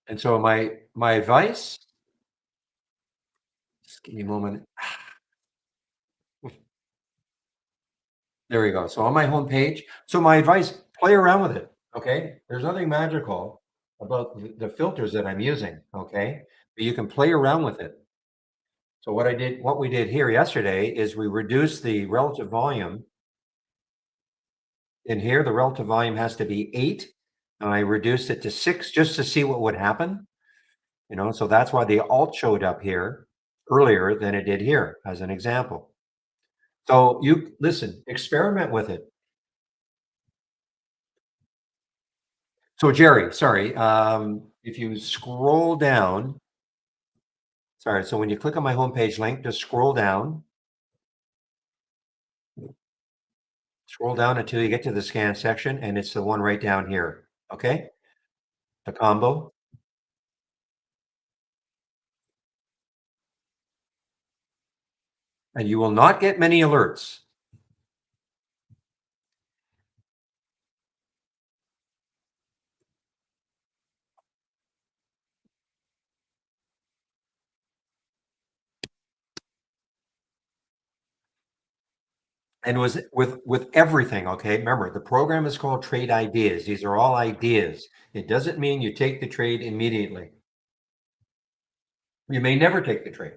And so my advice, just give me a moment. There we go. So on my homepage, so my advice, play around with it. Okay. There's nothing magical about the filters that I'm using. Okay. But you can play around with it. So what we did here yesterday is we reduced the relative volume. In here, the relative volume has to be 8, and I reduced it to 6 just to see what would happen, so that's why the alt showed up here earlier than it did here, as an example. So you listen, experiment with it. So Jerry, sorry, if you scroll down, sorry, so when you click on my homepage link, just scroll down until you get to the scan section, and it's the one right down here, okay? The combo. And you will not get many alerts. And was with everything, okay? Remember, the program is called Trade Ideas. These are all ideas. It doesn't mean you take the trade immediately. You may never take the trade.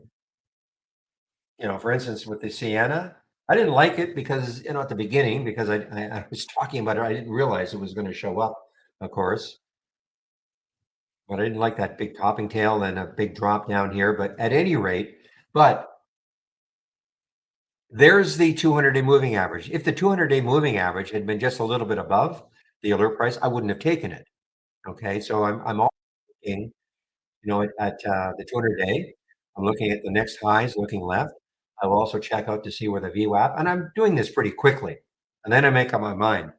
For instance, with the Sienna, I didn't like it because, at the beginning, because I was talking about it, I didn't realize it was going to show up, of course. But I didn't like that big topping tail and a big drop down here. But at any rate, but there's the 200-day moving average. If the 200-day moving average had been just a little bit above the alert price, I wouldn't have taken it. Okay, so I'm also looking, at the 200-day. I'm looking at the next highs, looking left. I will also check out to see where the VWAP, and I'm doing this pretty quickly, and then I make up my mind.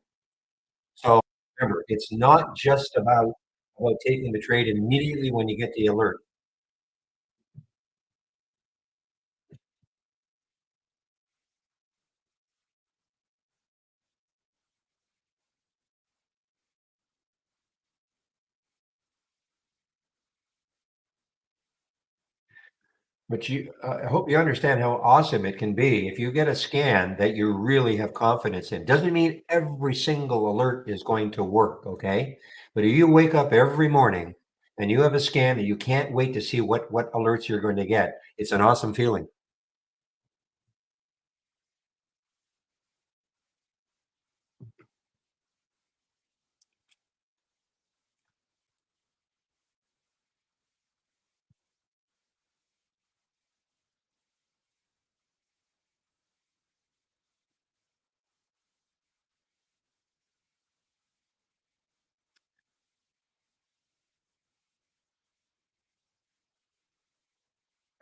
So remember, it's not just about taking the trade immediately when you get the alert. But I hope you understand how awesome it can be if you get a scan that you really have confidence in. Doesn't mean every single alert is going to work, okay? But if you wake up every morning and you have a scan and you can't wait to see what alerts you're going to get, it's an awesome feeling.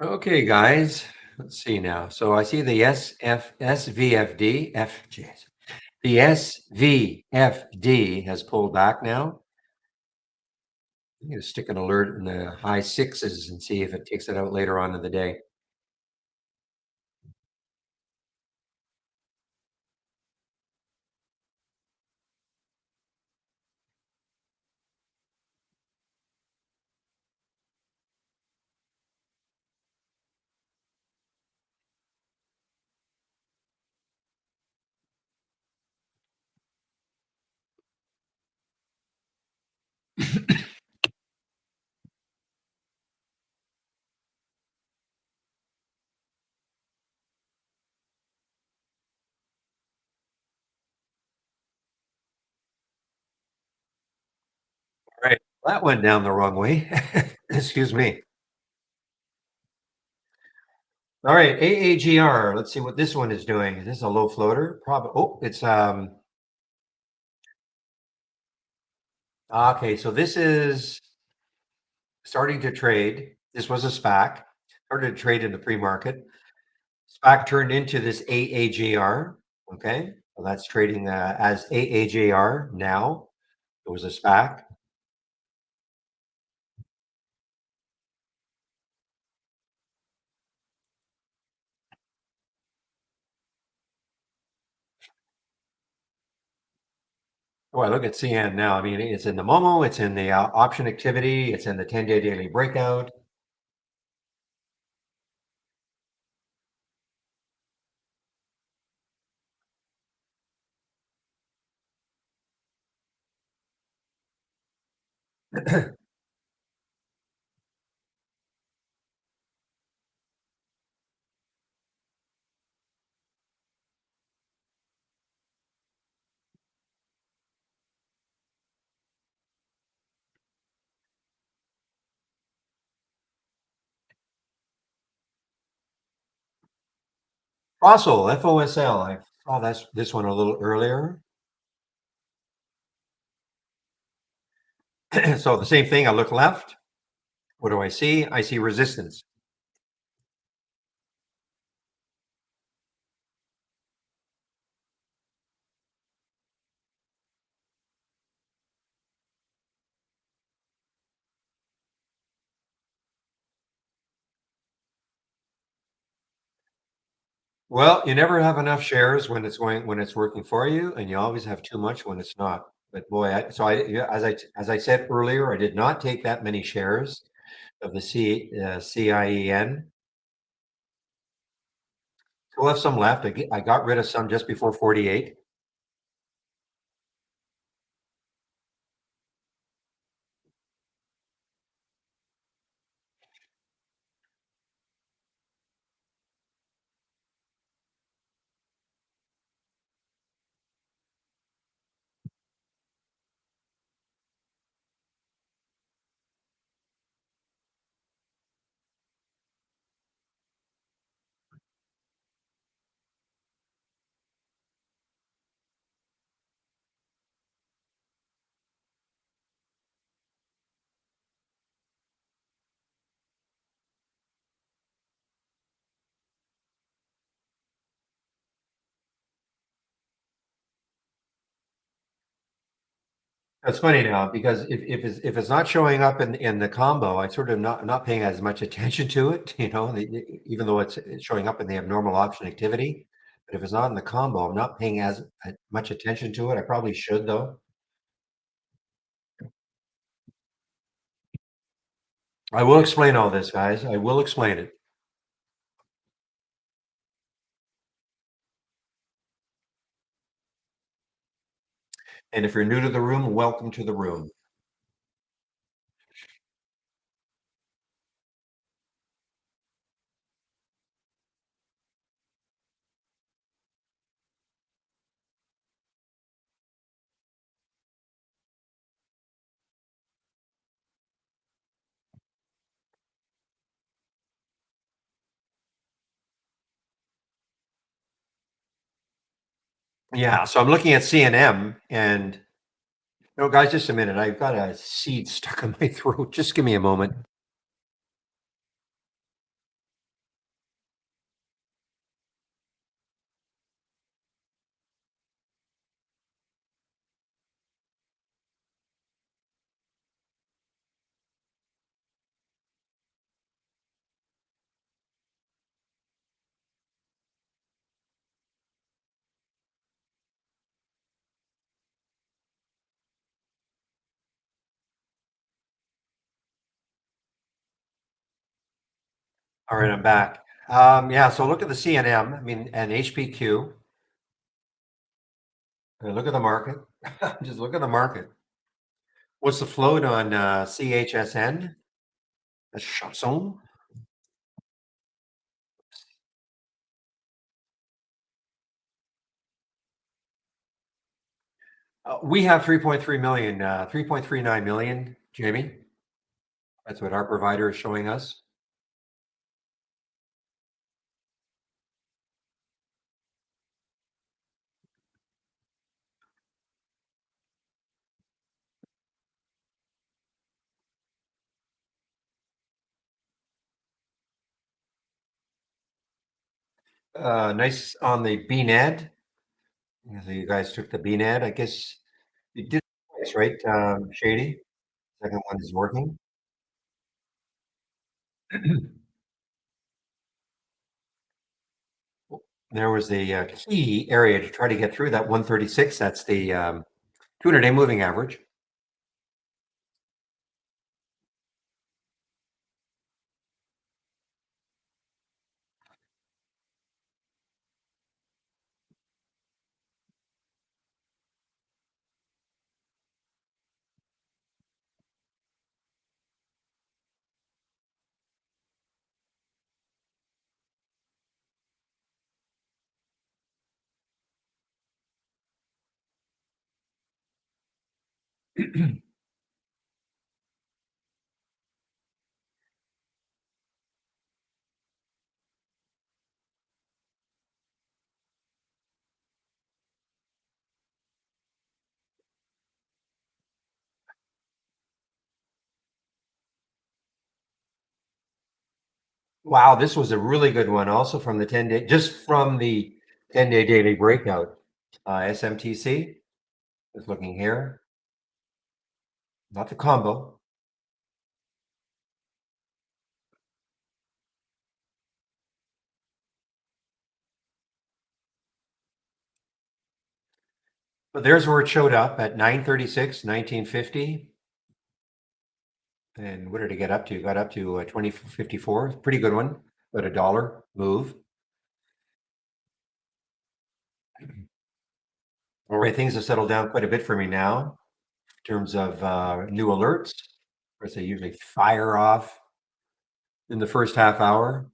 Okay, guys, let's see now. So I see the SVFD, jeez. The SVFD has pulled back now. I'm going to stick an alert in the high sixes and see if it takes it out later on in the day. Right. That went down the wrong way. Excuse me. All right, AAGR. Let's see what this one is doing. Is this a low floater? Probably. Oh, it's okay. So this is starting to trade. This was a SPAC. Started to trade in the pre-market. SPAC turned into this AAGR. Okay, well that's trading as AAGR now. It was a SPAC. Oh, I look at CN now. I mean, it's in the Momo, it's in the option activity, it's in the 10-day daily breakout. Fossil, FOSL. I saw this one a little earlier. So the same thing. I look left. What do I see? I see resistance. Well, you never have enough shares when it's working for you, and you always have too much when it's not. But boy, yeah, as I said earlier, I did not take that many shares of the CIEN. Still have some left. I got rid of some just before 48. That's funny now because if it's not showing up in the combo, I sort of not paying as much attention to it, even though it's showing up in the abnormal option activity. But if it's not in the combo, I'm not paying as much attention to it. I probably should though. I will explain all this, guys. I will explain it. And if you're new to the room, welcome to the room. Yeah, so I'm looking at CNM and no, guys, just a minute. I've got a seed stuck in my throat. Just give me a moment. All right, I'm back. Yeah, so look at the CNM, I mean, and HPQ. Look at the market. Just look at the market. What's the float on CHSN? A chanson? We have 3.3 million, 3.39 million, Jamie. That's what our provider is showing us. Nice on the BNED. So you guys took the BNED. I guess you did twice, right, Shady? Second one is working. There was the key area to try to get through that 136. That's the 200-day moving average. Wow, this was a really good one. Also from the 10-day, just from the 10-day daily breakout. SMTC is looking here, not the combo. But there's where it showed up at 936, 1950. And what did it get up to? Got up to 2054. Pretty good one, but a dollar move. All right, things have settled down quite a bit for me now in terms of new alerts. Of course, they usually fire off in the first half hour.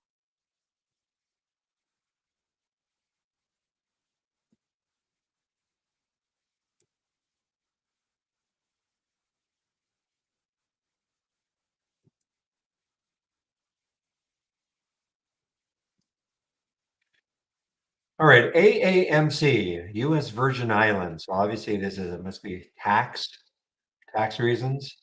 All right, AAMC, U.S. Virgin Islands. So obviously, this is it must be tax reasons.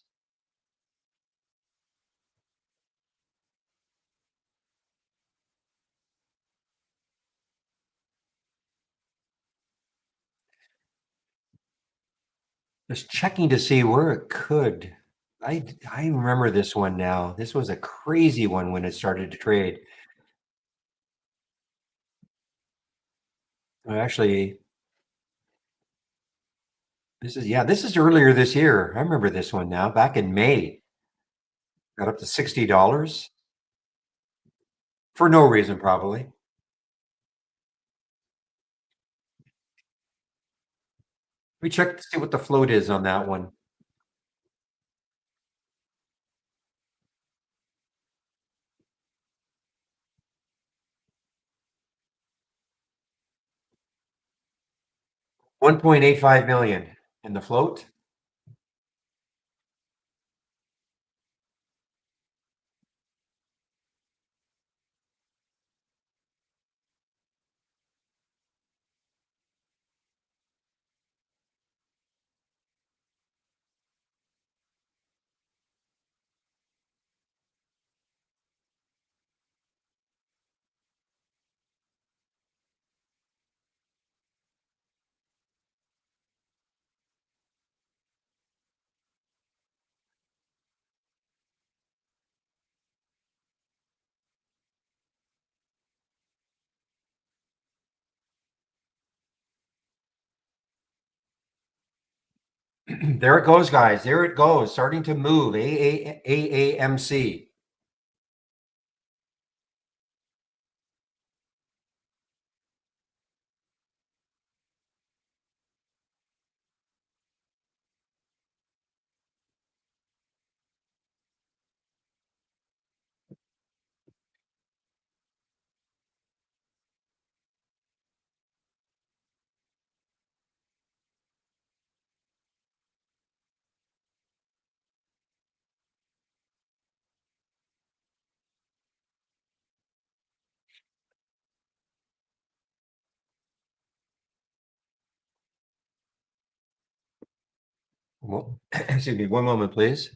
Just checking to see where it could. I remember this one now. This was a crazy one when it started to trade. Actually, this is earlier this year. I remember this one now. Back in May, got up to $60 for no reason, probably. We check to see what the float is on that one. 1.85 million in the float. There it goes, guys. There it goes, starting to move. AAMC. Well, excuse me, one moment, please.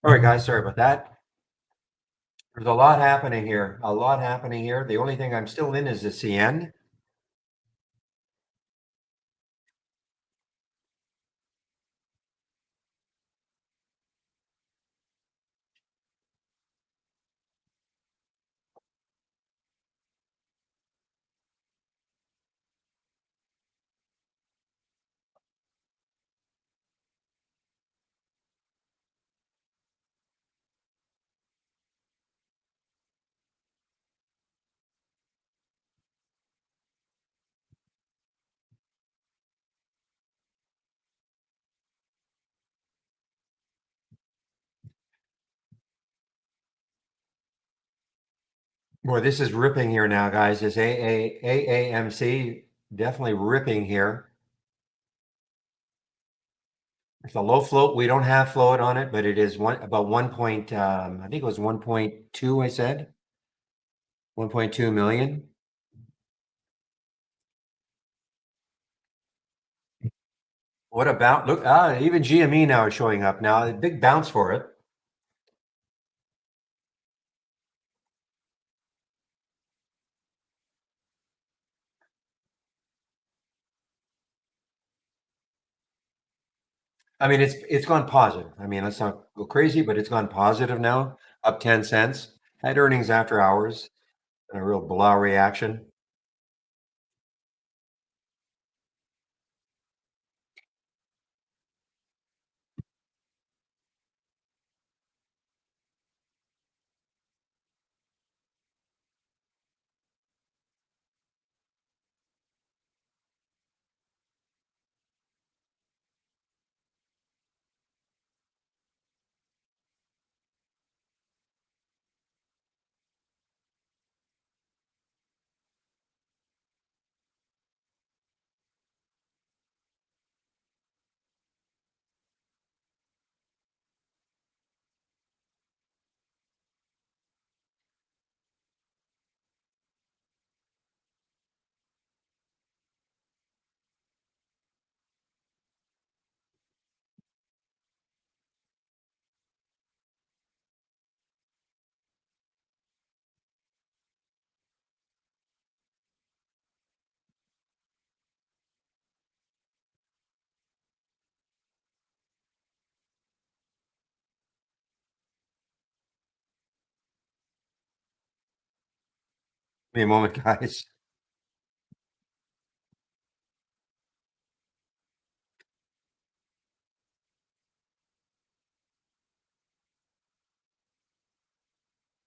All right, guys, sorry about that. There's a lot happening here. A lot happening here. The only thing I'm still in is the CN. Boy, this is ripping here now, guys. This AAMC definitely ripping here. It's a low float. We don't have float on it, but it is about 1 point, I think it was 1.2, I said. 1.2 million. What about, look, even GME now is showing up now. A big bounce for it. I mean, it's gone positive. I mean, let's not go crazy, but it's gone positive now, up 10 cents. Had earnings after hours, and a real blah reaction. Give me a moment, guys.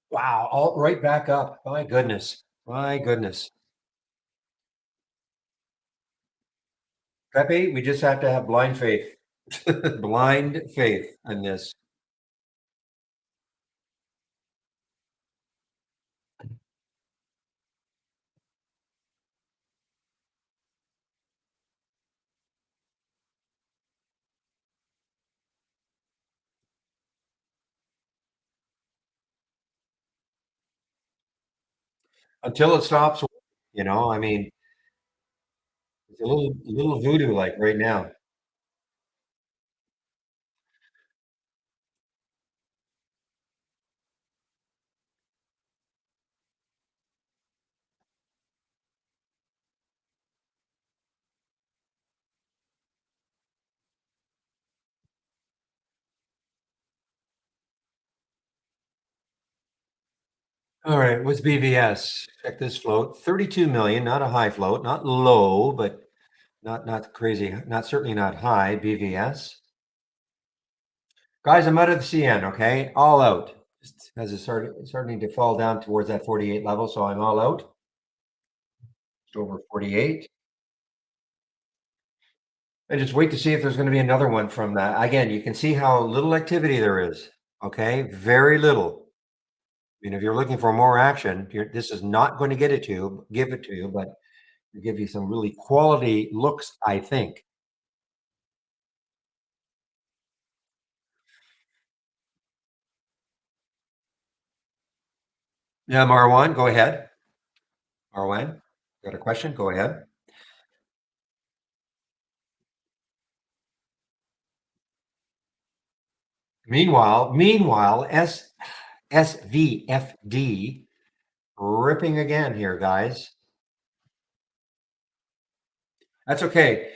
Wow, all right back up. My goodness. My goodness. Pepe, we just have to have blind faith. Blind faith in this. Until it stops, I mean, it's a little voodoo like right now. All right, what's BVS? Check this float. 32 million, not a high float, not low, but not crazy, not certainly not high. BVS. Guys, I'm out of the CN, okay? All out. Just as starting to fall down towards that 48 level, so I'm all out. Just over 48. And just wait to see if there's going to be another one from that. Again, you can see how little activity there is. Okay, very little. I mean, if you're looking for more action, this is not going to give it to you, but give you some really quality looks, I think. Yeah, Marwan, go ahead. Marwan, got a question? Go ahead. Meanwhile, SVFD ripping again here, guys. That's okay.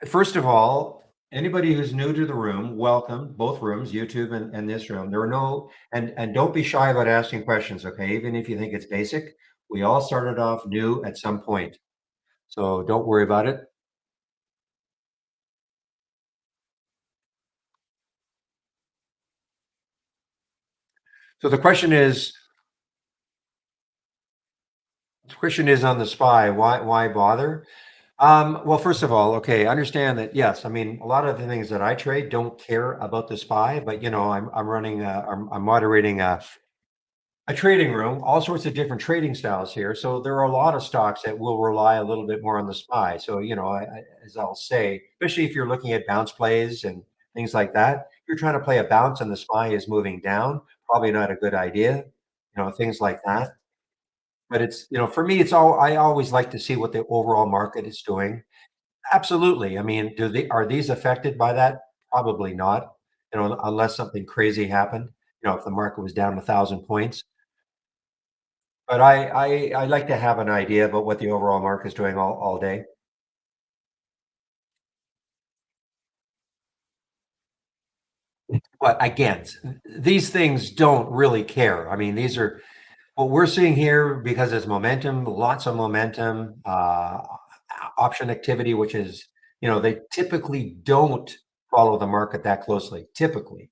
First of all, anybody who's new to the room, welcome, both rooms, YouTube and this room. There are no and don't be shy about asking questions, okay? Even if you think it's basic, we all started off new at some point. So don't worry about it. So the question is on the SPY, why bother? Well, first of all, okay, understand that yes, I mean a lot of the things that I trade don't care about the SPY, but I'm running I'm moderating a trading room, all sorts of different trading styles here. So there are a lot of stocks that will rely a little bit more on the SPY. So, as I'll say, especially if you're looking at bounce plays and things like that, if you're trying to play a bounce and the SPY is moving down, probably not a good idea, things like that. But for me, I always like to see what the overall market is doing. Absolutely. I mean, are these affected by that? Probably not, unless something crazy happened, if the market was down 1,000 points. But I like to have an idea about what the overall market is doing all day. But again, these things don't really care. I mean, these are what we're seeing here because it's momentum, lots of momentum, option activity, which is, they typically don't follow the market that closely, typically.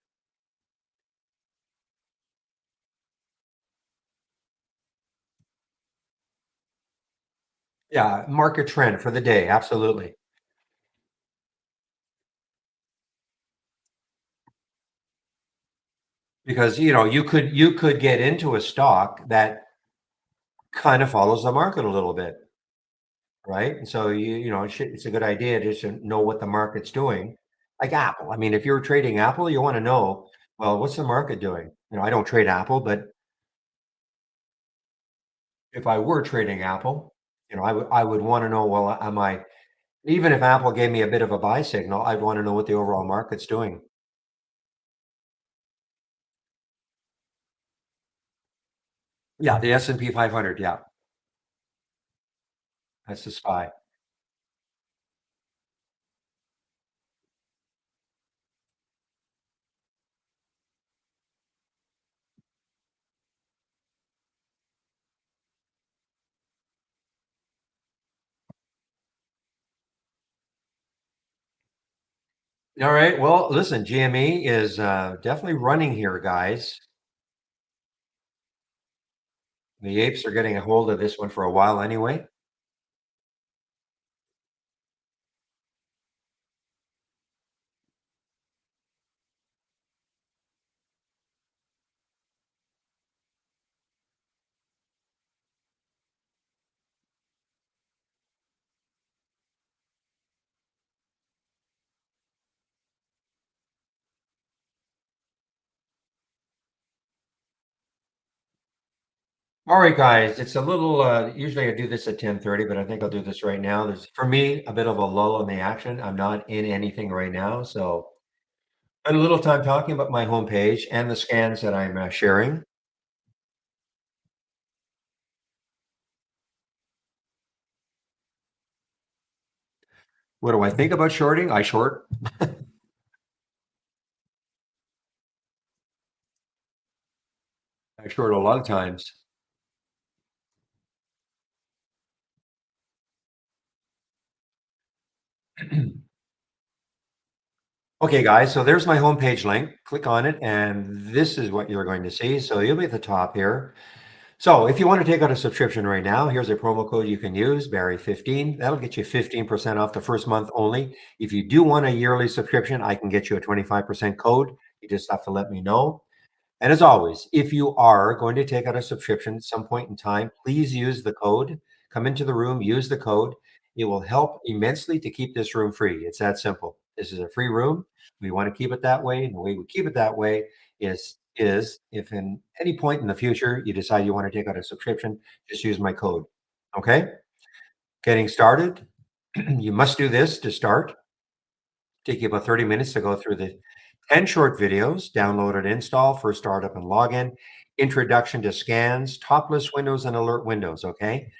Yeah, market trend for the day, absolutely. Because, you could get into a stock that kind of follows the market a little bit. Right? And so it's a good idea just to know what the market's doing. Like Apple. I mean, if you're trading Apple, you want to know, well, what's the market doing? I don't trade Apple, but if I were trading Apple, I would want to know, well, am I even if Apple gave me a bit of a buy signal, I'd want to know what the overall market's doing. Yeah, the S&P 500, yeah. That's the SPY. All right. Well, listen, GME is definitely running here, guys. The apes are getting a hold of this one for a while anyway. All right, guys. It's a little. Usually, I do this at 10:30, but I think I'll do this right now. There's for me a bit of a lull in the action. I'm not in anything right now, so spend a little time talking about my homepage and the scans that I'm sharing. What do I think about shorting? I short. I short a lot of times. Okay, guys, so there's my homepage link. Click on it, and this is what you're going to see. So you'll be at the top here. So if you want to take out a subscription right now, here's a promo code you can use, Barry15. That'll get you 15% off the first month only. If you do want a yearly subscription, I can get you a 25% code. You just have to let me know. And as always, if you are going to take out a subscription at some point in time, please use the code. Come into the room, use the code. It will help immensely to keep this room free. It's that simple. This is a free room. We want to keep it that way. And the way we keep it that way is if in any point in the future you decide you want to take out a subscription, just use my code. Okay? Getting started. You must do this to start. Take you about 30 minutes to go through the 10 short videos, download and install for startup and login, introduction to scans, topless windows and alert windows. Okay.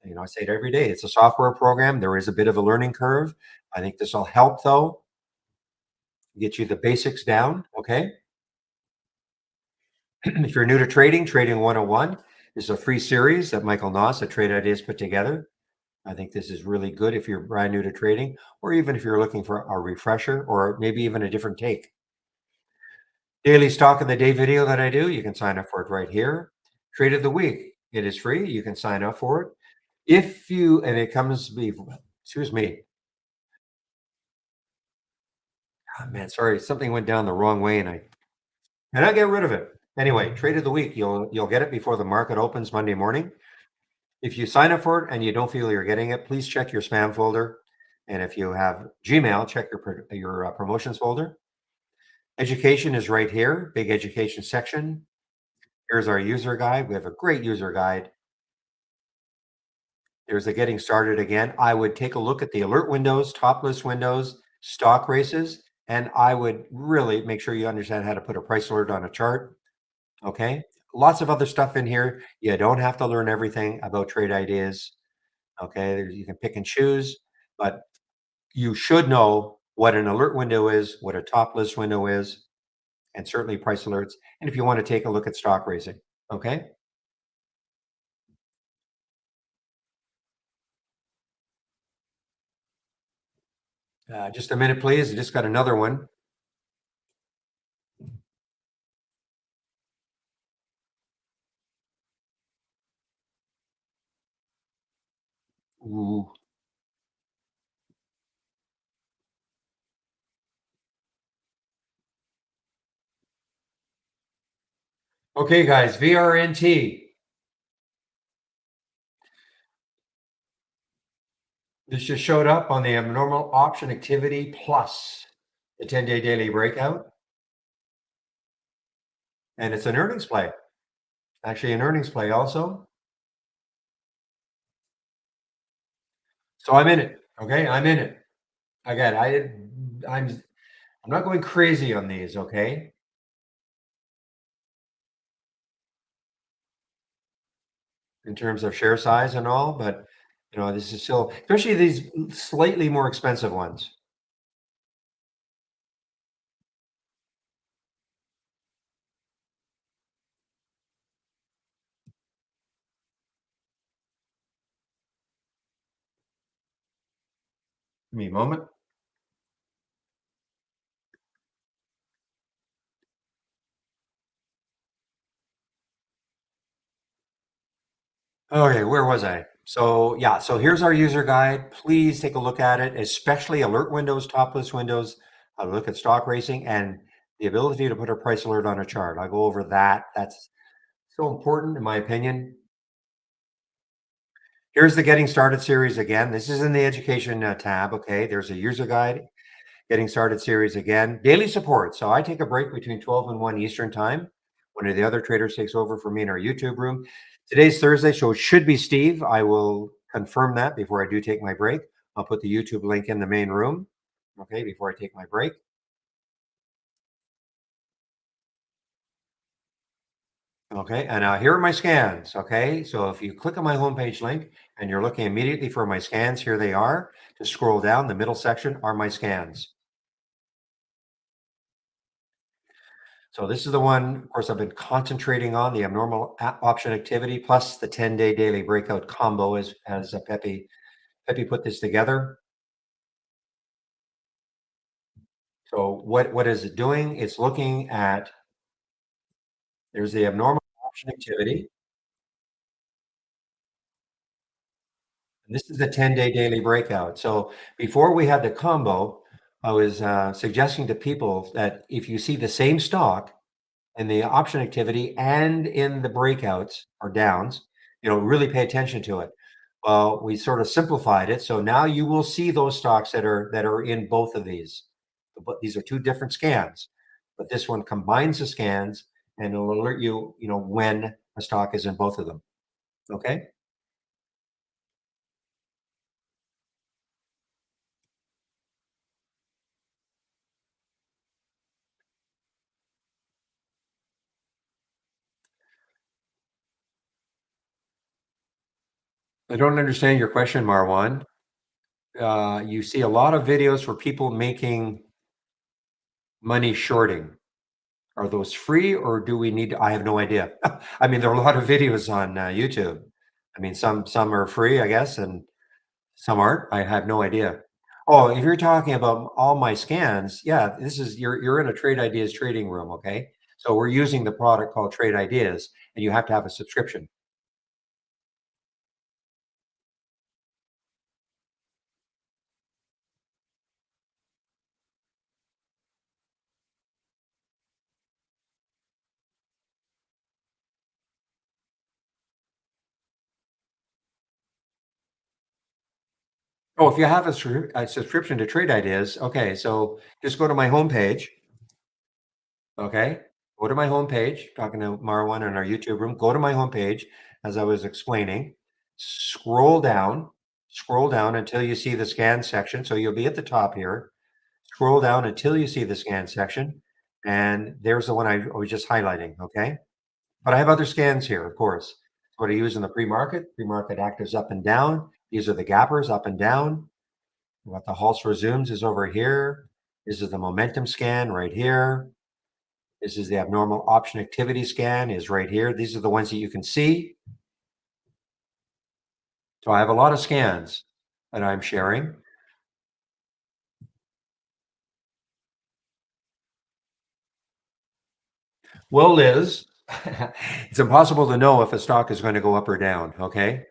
I say it every day. It's a software program. There is a bit of a learning curve. I think this will help though, get you the basics down. Okay. If you're new to trading, Trading 101 is a free series that Michael Noss at Trade Ideas put together. I think this is really good if you're brand new to trading, or even if you're looking for a refresher or maybe even a different take. Daily stock of the day video that I do, you can sign up for it right here. Trade of the week, it is free. You can sign up for it. If you, and it comes, excuse me, oh, man, sorry, something went down the wrong way and I get rid of it. Anyway, trade of the week, you'll get it before the market opens Monday morning. If you sign up for it and you don't feel you're getting it, please check your spam folder. And if you have Gmail, check your promotions folder. Education is right here, big education section. Here's our user guide. We have a great user guide. There's the getting started again. I would take a look at the alert windows, top list windows, stock races, and I would really make sure you understand how to put a price alert on a chart. Okay. Lots of other stuff in here. You don't have to learn everything about trade ideas. Okay. You can pick and choose, but you should know what an alert window is, what a top list window is, and certainly price alerts. And if you want to take a look at stock racing. Okay. Just a minute, please. I just got another one. Ooh. Okay, guys, VRNT. This just showed up on the abnormal option activity plus the 10-day daily breakout, and it's an earnings play. Actually, an earnings play also. So I'm in it. Okay, I'm in it. Again, I'm not going crazy on these. Okay, in terms of share size and all, but this is still, especially these slightly more expensive ones. Give me a moment. Okay, where was I? So yeah, so here's our user guide. Please take a look at it, especially alert windows, top list windows, look at stock racing, and the ability to put a price alert on a chart. I'll go over that. That's so important in my opinion. Here's the Getting Started series again. This is in the education tab. Okay, there's a user guide, Getting Started series again. Daily support. So I take a break between 12 and 1 Eastern time. One of the other traders takes over for me in our YouTube room. Today's Thursday, so it should be Steve. I will confirm that before I do take my break. I'll put the YouTube link in the main room. Okay, before I take my break. Okay, and here are my scans. Okay, so if you click on my homepage link and you're looking immediately for my scans, here they are. Just scroll down, the middle section are my scans. So this is the one, of course, I've been concentrating on the abnormal option activity plus the 10-day daily breakout combo as Pepe put this together. So what is it doing? It's looking at, there's the abnormal option activity. And this is the 10-day daily breakout. So before we had the combo, I was suggesting to people that if you see the same stock in the option activity and in the breakouts or downs, really pay attention to it. Well, we sort of simplified it. So now you will see those stocks that are in both of these. But these are two different scans. But this one combines the scans and it'll alert you, when a stock is in both of them. Okay. I don't understand your question, Marwan. You see a lot of videos for people making money shorting. Are those free or do we need I have no idea. I mean, there are a lot of videos on, YouTube. I mean, some are free, I guess, and some aren't. I have no idea. Oh, if you're talking about all my scans, yeah, this is you're in a Trade Ideas trading room, okay? So we're using the product called Trade Ideas, and you have to have a subscription. Oh, if you have a subscription to Trade Ideas, okay, so just go to my homepage. Okay. Go to my homepage, talking to Marwan in our YouTube room. Go to my homepage as I was explaining. Scroll down, scroll down until you see the scan section. So you'll be at the top here. Scroll down until you see the scan section. And there's the one I was just highlighting. Okay. But I have other scans here, of course. What I use in the pre-market, pre-market actives up and down. These are the gappers up and down. What the Halts resumes is over here. This is the momentum scan right here. This is the abnormal option activity scan is right here. These are the ones that you can see. So I have a lot of scans that I'm sharing. Well, Liz, it's impossible to know if a stock is going to go up or down. Okay.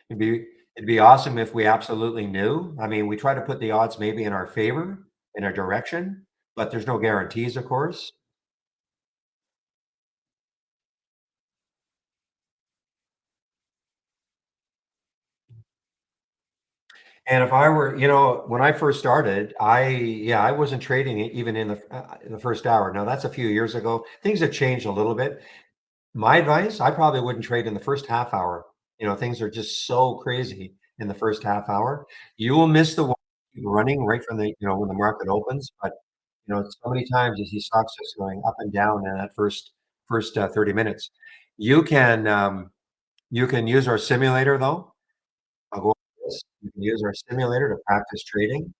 It'd be it'd be awesome if we absolutely knew. I mean, we try to put the odds maybe in our favor, in our direction, but there's no guarantees, of course. And if I were, when I first started, I wasn't trading it even in the first hour. Now that's a few years ago. Things have changed a little bit. My advice, I probably wouldn't trade in the first half hour. Things are just so crazy in the first half hour. You will miss the one running right from when the market opens. But so many times you see stocks just going up and down in that first 30 minutes. You can you can use our simulator though. I'll go over this. You can use our simulator to practice trading.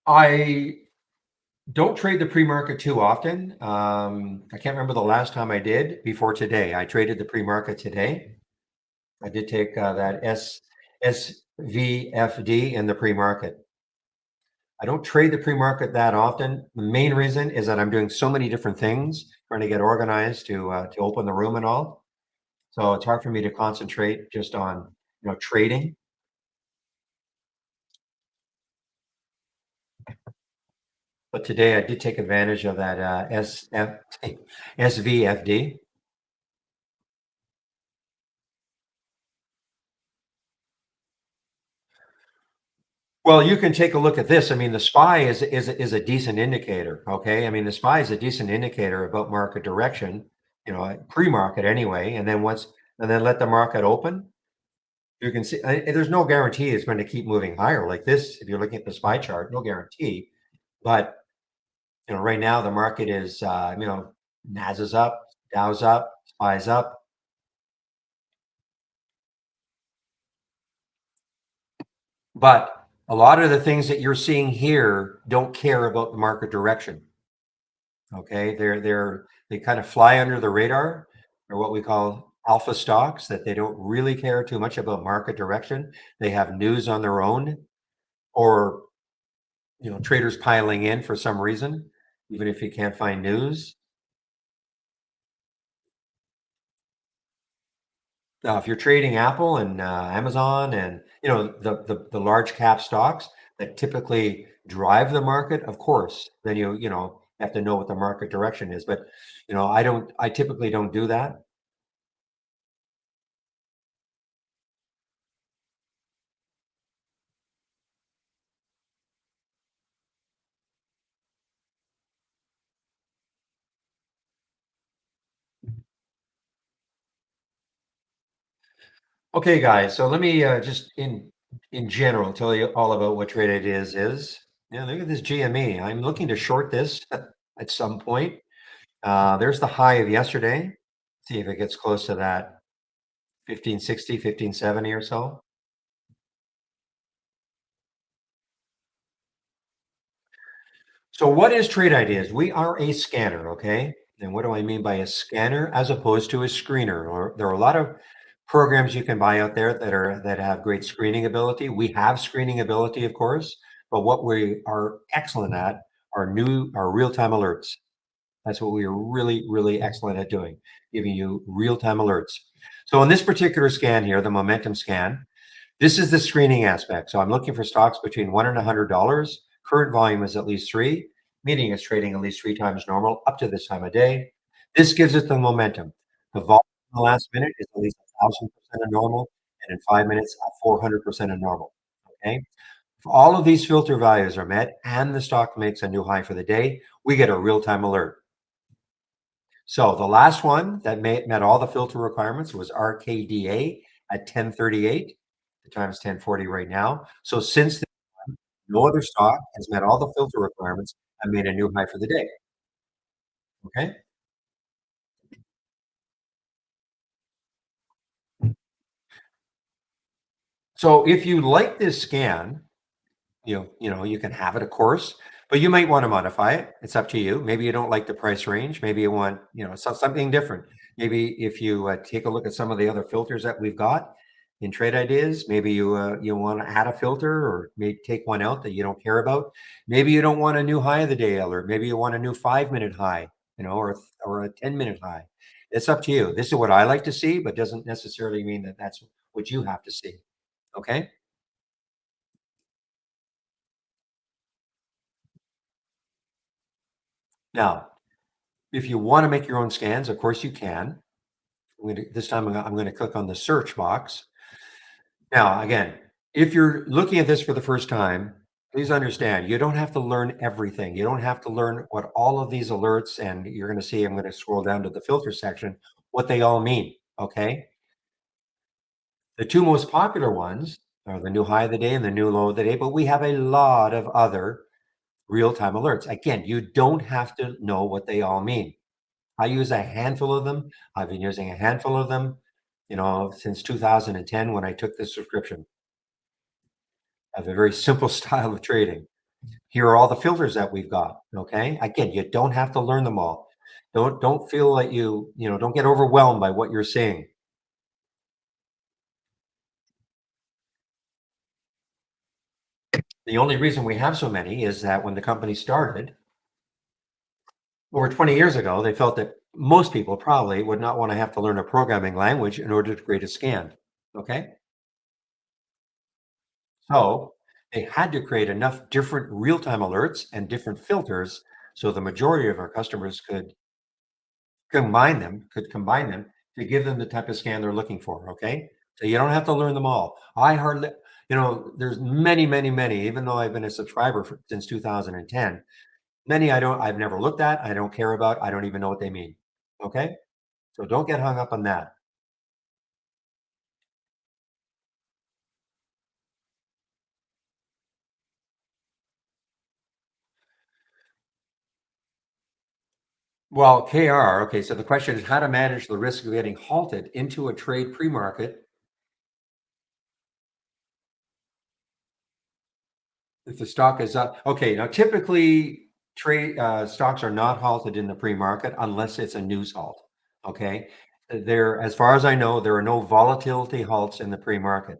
I don't trade the pre-market too often. I can't remember the last time I did before today. I traded the pre-market today. I did take that SVFD in the pre-market. I don't trade the pre-market that often. The main reason is that I'm doing so many different things, trying to get organized to open the room and all. So it's hard for me to concentrate just on, trading. But today I did take advantage of that SVFD. Well, you can take a look at this. I mean, the SPY is a decent indicator. Okay, I mean, the SPY is a decent indicator about market direction. Pre-market anyway, and then let the market open. You can see there's no guarantee it's going to keep moving higher like this. If you're looking at the SPY chart, no guarantee. But right now the market is NAS is up, Dow's up, SPY's up. But a lot of the things that you're seeing here don't care about the market direction. Okay, they kind of fly under the radar, or what we call alpha stocks, that they don't really care too much about market direction. They have news on their own, or traders piling in for some reason, even if you can't find news. Now, if you're trading Apple and Amazon and the large cap stocks that typically drive the market, of course, then you have to know what the market direction is. But I typically don't do that. Okay, guys. So let me just in general tell you all about what trade ideas is. Yeah, look at this GME. I'm looking to short this at some point. There's the high of yesterday. See if it gets close to that 1560, 1570 or so. So what is Trade Ideas? We are a scanner, okay? And what do I mean by a scanner as opposed to a screener? Or there are a lot of programs you can buy out there that have great screening ability. We have screening ability, of course, but what we are excellent at are real-time alerts. That's what we are really, really excellent at doing, giving you real-time alerts. So in this particular scan here, the momentum scan, this is the screening aspect. So I'm looking for stocks between $1 and $100. Current volume is at least three, meaning it's trading at least three times normal up to this time of day. This gives it the momentum. The volume in the last minute is at least 1,000% of normal, and in 5 minutes, 400% of normal. Okay. If all of these filter values are met and the stock makes a new high for the day, we get a real-time alert. So the last one that met all the filter requirements was RKDA at 1038. The time is 1040 right now. So since then, no other stock has met all the filter requirements and made a new high for the day. Okay. So if you like this scan, you can have it, of course, but you might want to modify it. It's up to you. Maybe you don't like the price range. Maybe you want, something different. Maybe if you take a look at some of the other filters that we've got in Trade Ideas, maybe you want to add a filter or maybe take one out that you don't care about. Maybe you don't want a new high of the day alert. Maybe you want a new 5 minute high, or a 10 minute high. It's up to you. This is what I like to see, but doesn't necessarily mean that that's what you have to see. Okay. Now, if you want to make your own scans, of course you can. This time I'm going to click on the search box. Now, again, if you're looking at this for the first time, please understand you don't have to learn everything. You don't have to learn what all of these alerts, and you're going to see, I'm going to scroll down to the filter section, what they all mean. Okay. The two most popular ones are the new high of the day and the new low of the day, but we have a lot of other real-time alerts. Again, you don't have to know what they all mean. I use a handful of them. I've been using a handful of them, since 2010 when I took this subscription. I have a very simple style of trading. Here are all the filters that we've got. Okay. Again, you don't have to learn them all. Don't feel like don't get overwhelmed by what you're seeing. The only reason we have so many is that when the company started over 20 years ago, they felt that most people probably would not want to have to learn a programming language in order to create a scan. Okay. So they had to create enough different real time alerts and different filters so the majority of our customers could combine them to give them the type of scan they're looking for. Okay. So you don't have to learn them all. There's many, many, many, even though I've been a subscriber since 2010, many I've never looked at, I don't care about, I don't even know what they mean. Okay? So don't get hung up on that. Well, KR, okay, so the question is how to manage the risk of getting halted into a trade pre-market if the stock is up. Okay, now typically trade stocks are not halted in the pre-market unless it's a news halt. Okay, as far as I know, there are no volatility halts in the pre-market.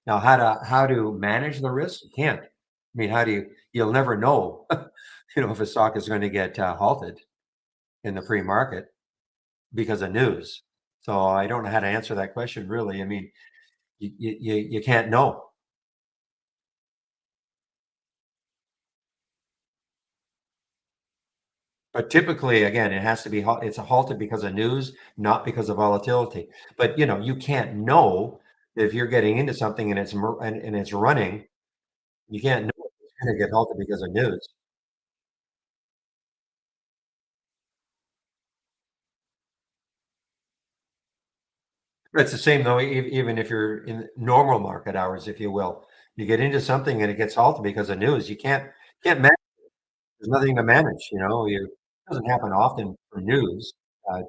Now, how to manage the risk? You can't. I mean, how do you? You'll never know, if a stock is going to get halted in the pre-market because of news. So I don't know how to answer that question really. I mean, you can't know. But typically, again, it has to be it's a halted because of news, not because of volatility. But, you can't know if you're getting into something and it's running, you can't know if it's gonna get halted because of news. But it's the same though, even if you're in normal market hours, if you will. You get into something and it gets halted because of news, you can't manage. There's nothing to manage, it doesn't happen often for news,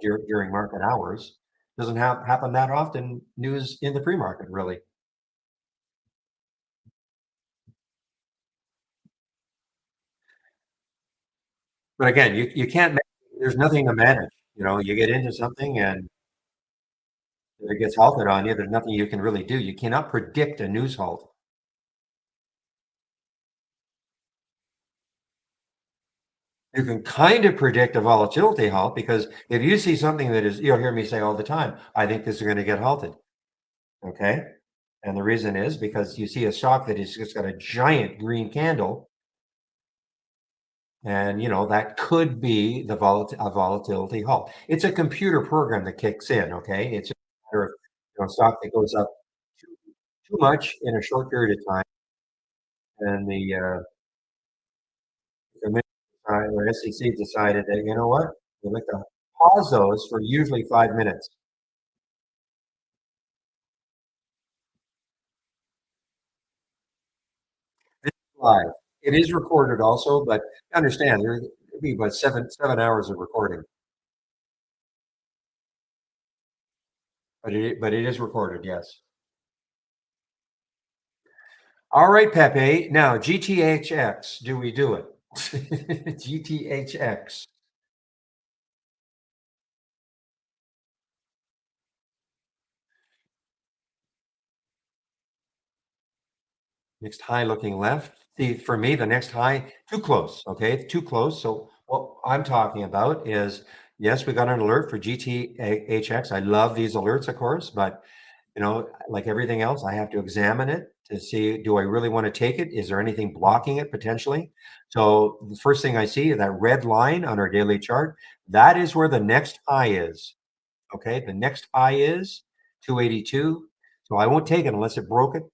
during market hours. Doesn't happen that often, news in the pre-market, really. But again, you can't ma there's nothing to manage, you get into something and if it gets halted on you, there's nothing you can really do. You cannot predict a news halt. You can kind of predict a volatility halt because if you see something that is you'll hear me say all the time, "I think this is gonna get halted." Okay? And the reason is because you see a stock that is just got a giant green candle, and that could be a volatility halt. It's a computer program that kicks in, okay? It's just a matter of stock that goes up too, too much in a short period of time, and the or SEC decided that we like to pause those for usually 5 minutes. It's live. It is recorded also, but understand there could be about 7 hours of recording, but it is recorded. Yes. All right, Pepe. Now, GTHX, do we do it? GTHX. Next high looking left. See, for me, the next high, too close. Okay, too close. So, what I'm talking about is yes, we got an alert for GTHX. I love these alerts, of course, but like everything else, I have to examine it to see, do I really want to take it? Is there anything blocking it potentially? So the first thing I see is that red line on our daily chart. That is where the next high is. Okay. The next high is 282. So I won't take it unless it broke it.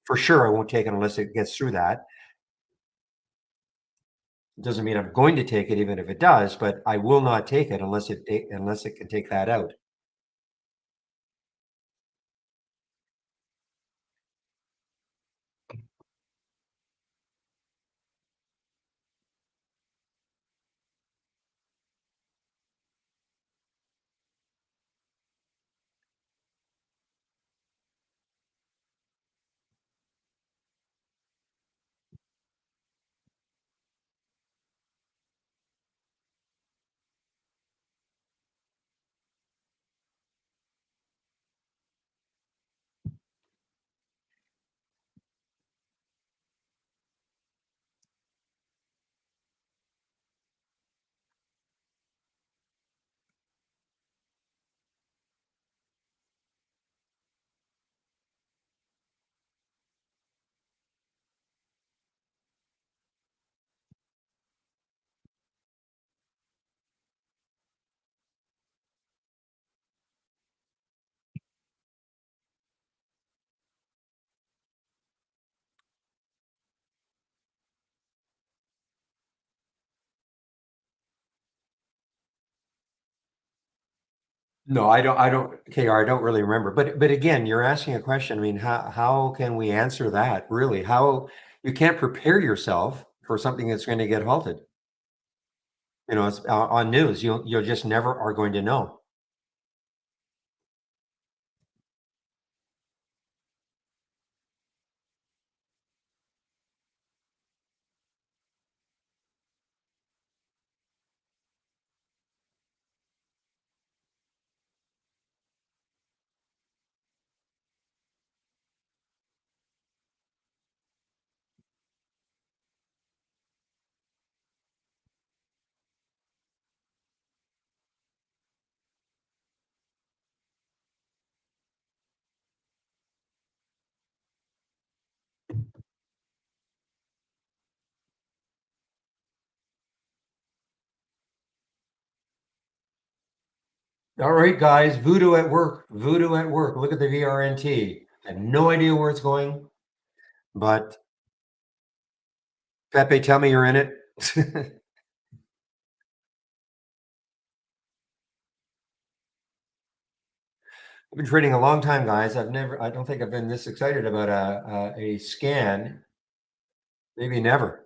For sure, I won't take it unless it gets through that. It doesn't mean I'm going to take it, even if it does, but I will not take it unless it can take that out. No, I don't KR, I don't really remember. But again, you're asking a question. I mean, how can we answer that really? How you can't prepare yourself for something that's going to get halted. You know, it's on news. You'll just never are going to know. All right, guys, voodoo at work. Voodoo at work. Look at the VRNT. I have no idea where it's going, but Pepe, tell me you're in it. I've been trading a long time, guys. I don't think I've been this excited about a scan. Maybe never.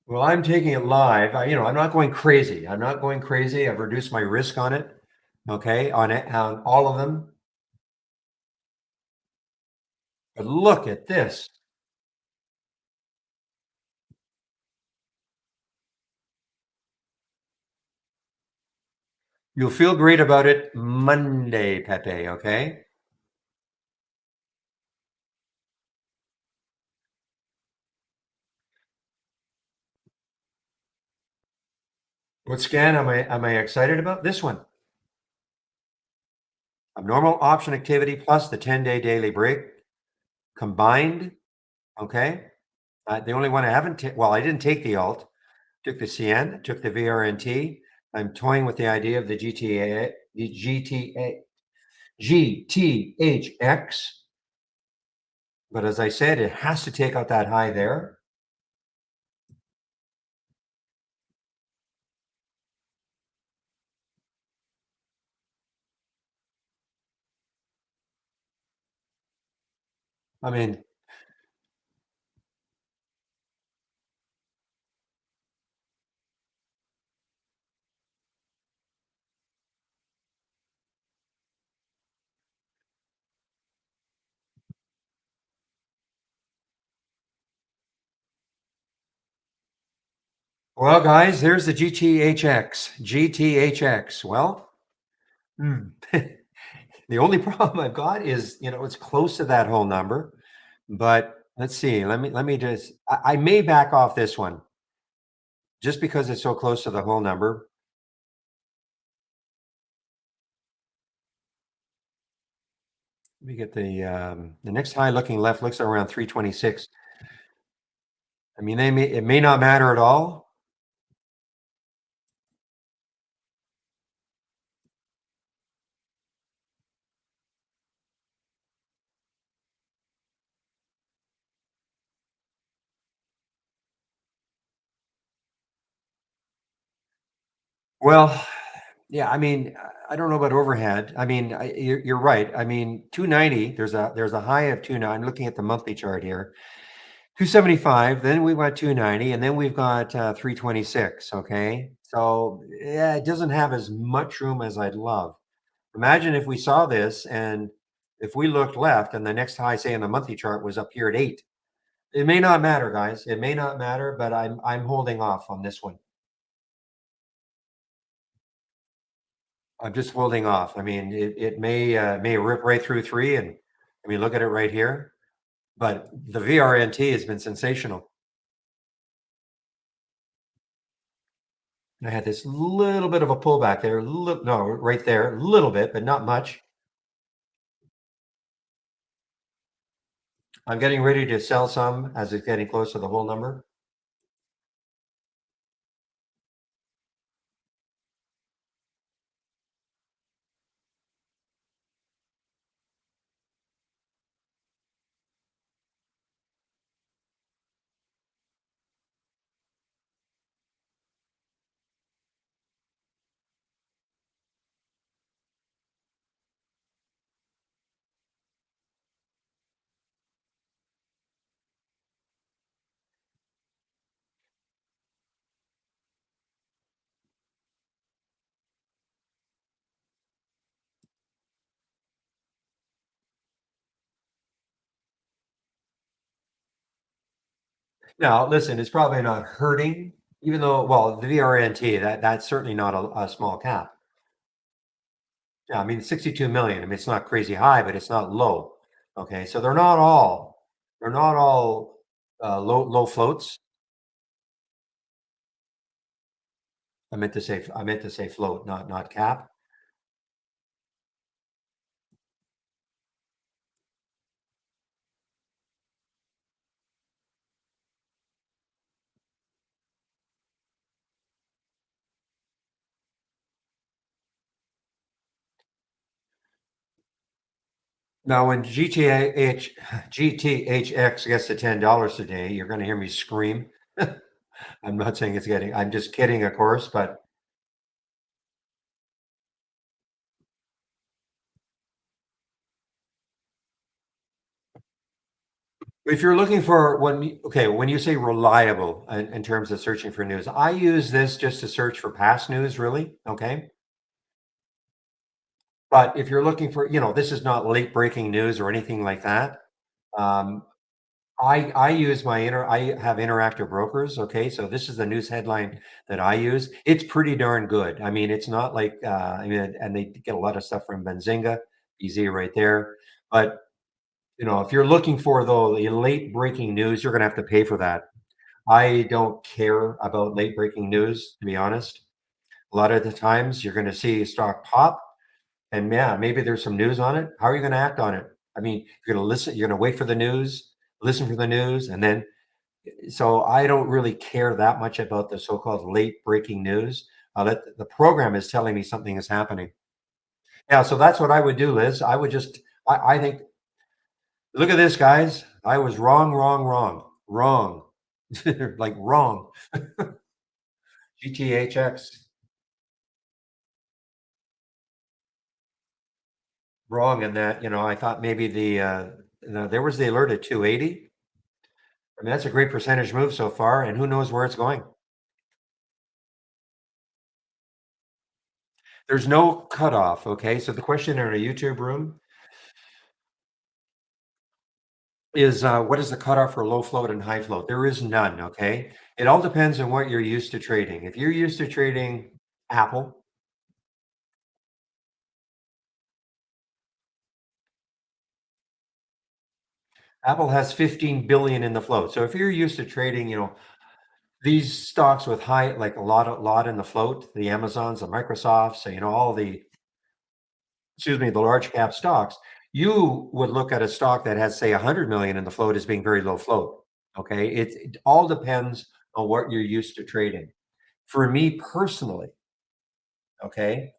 Well, I'm taking it live. I'm not going crazy. I'm not going crazy. I've reduced my risk on it. Okay, on it, on all of them. But look at this. You'll feel great about it Monday, Pepe. Okay. What scan am I excited about? This one. Abnormal option activity plus the 10-day daily break combined. Okay. The only one I haven't, well, I didn't take the alt, took the CN, took the VRNT. I'm toying with the idea of the GTHX. But as I said, it has to take out that high there. I mean, well, guys, there's the GTHX. GTHX. Well, hmm. The only problem I've got is, it's close to that whole number. But let's see. Let me just. I may back off this one just because it's so close to the whole number. We get the next high looking left looks around 326. I mean, it may not matter at all. Well, yeah, I mean, I don't know about overhead. I mean, you're right. I mean, 290. There's a high of 29. I'm looking at the monthly chart here. 275. Then we've got 290, and then we've got 326. Okay, so yeah, it doesn't have as much room as I'd love. Imagine if we saw this, and if we looked left, and the next high, say in the monthly chart, was up here at 8. It may not matter, guys. It may not matter, but I'm holding off on this one. I'm just holding off. I mean, it may rip right through 3, and I mean, look at it right here. But the VRNT has been sensational. I had this little bit of a pullback there. No, right there, a little bit, but not much. I'm getting ready to sell some as it's getting close to the whole number. Now, listen, it's probably not hurting, even though, well, the VRNT, that's certainly not a small cap. Yeah, I mean, 62 million. I mean, it's not crazy high, but it's not low. Okay, so they're not all low floats. I meant to say float, not cap. Now, when GTHX gets to $10 today, you're going to hear me scream. I'm not saying it's getting. I'm just kidding, of course. But if you're looking for when you say reliable in terms of searching for news, I use this just to search for past news, really. Okay. But if you're looking for, this is not late breaking news or anything like that. Um, I use I have interactive brokers. Okay, so this is the news headline that I use. It's pretty darn good. I mean, it's not like I mean, and they get a lot of stuff from Benzinga, easy right there. But if you're looking for the late breaking news, you're going to have to pay for that. I don't care about late breaking news, to be honest. A lot of the times, you're going to see a stock pop, and yeah, maybe there's some news on it. How are you going to act on it? I mean, you're going to listen. You're going to wait for the news, listen for the news, and then so I don't really care that much about the so-called late breaking news. Let the program is telling me something is happening. Yeah, so that's what I would do, Liz. I think, look at this, guys. I was wrong, wrong, wrong, wrong, like wrong. GTHX wrong in that. I thought maybe there was the alert at 280. I mean, that's a great percentage move so far, and who knows where it's going. There's no cutoff. Okay, so the question in our YouTube room is what is the cutoff for low float and high float? There is none. Okay, it all depends on what you're used to trading. If you're used to trading Apple, Apple has 15 billion in the float. So if you're used to trading, these stocks with high, like a lot in the float, the Amazons, the Microsofts, so, all the, excuse me, the large cap stocks, you would look at a stock that has, say, 100 million in the float as being very low float. Okay, it all depends on what you're used to trading. For me personally, okay,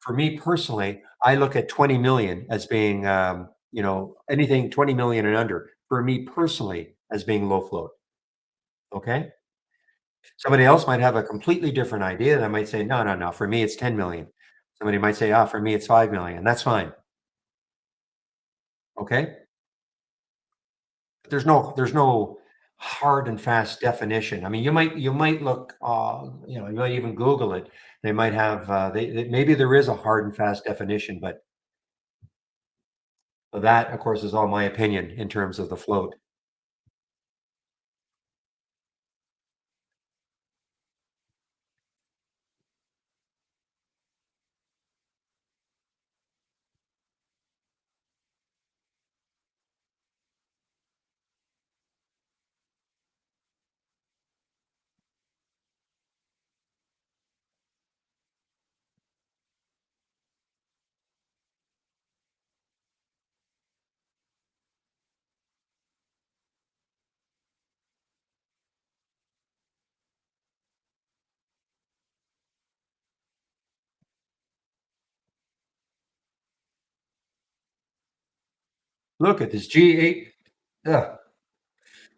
for me personally, I look at 20 million as being, anything 20 million and under, for me personally, as being low float. Okay. Somebody else might have a completely different idea that might say, no, no, no, for me, it's 10 million. Somebody might say, ah, for me, it's 5 million. That's fine. Okay. There's no hard and fast definition. I mean, you might look, you might even Google it. They might have, maybe there is a hard and fast definition, but that, of course, is all my opinion in terms of the float. Look at this G8,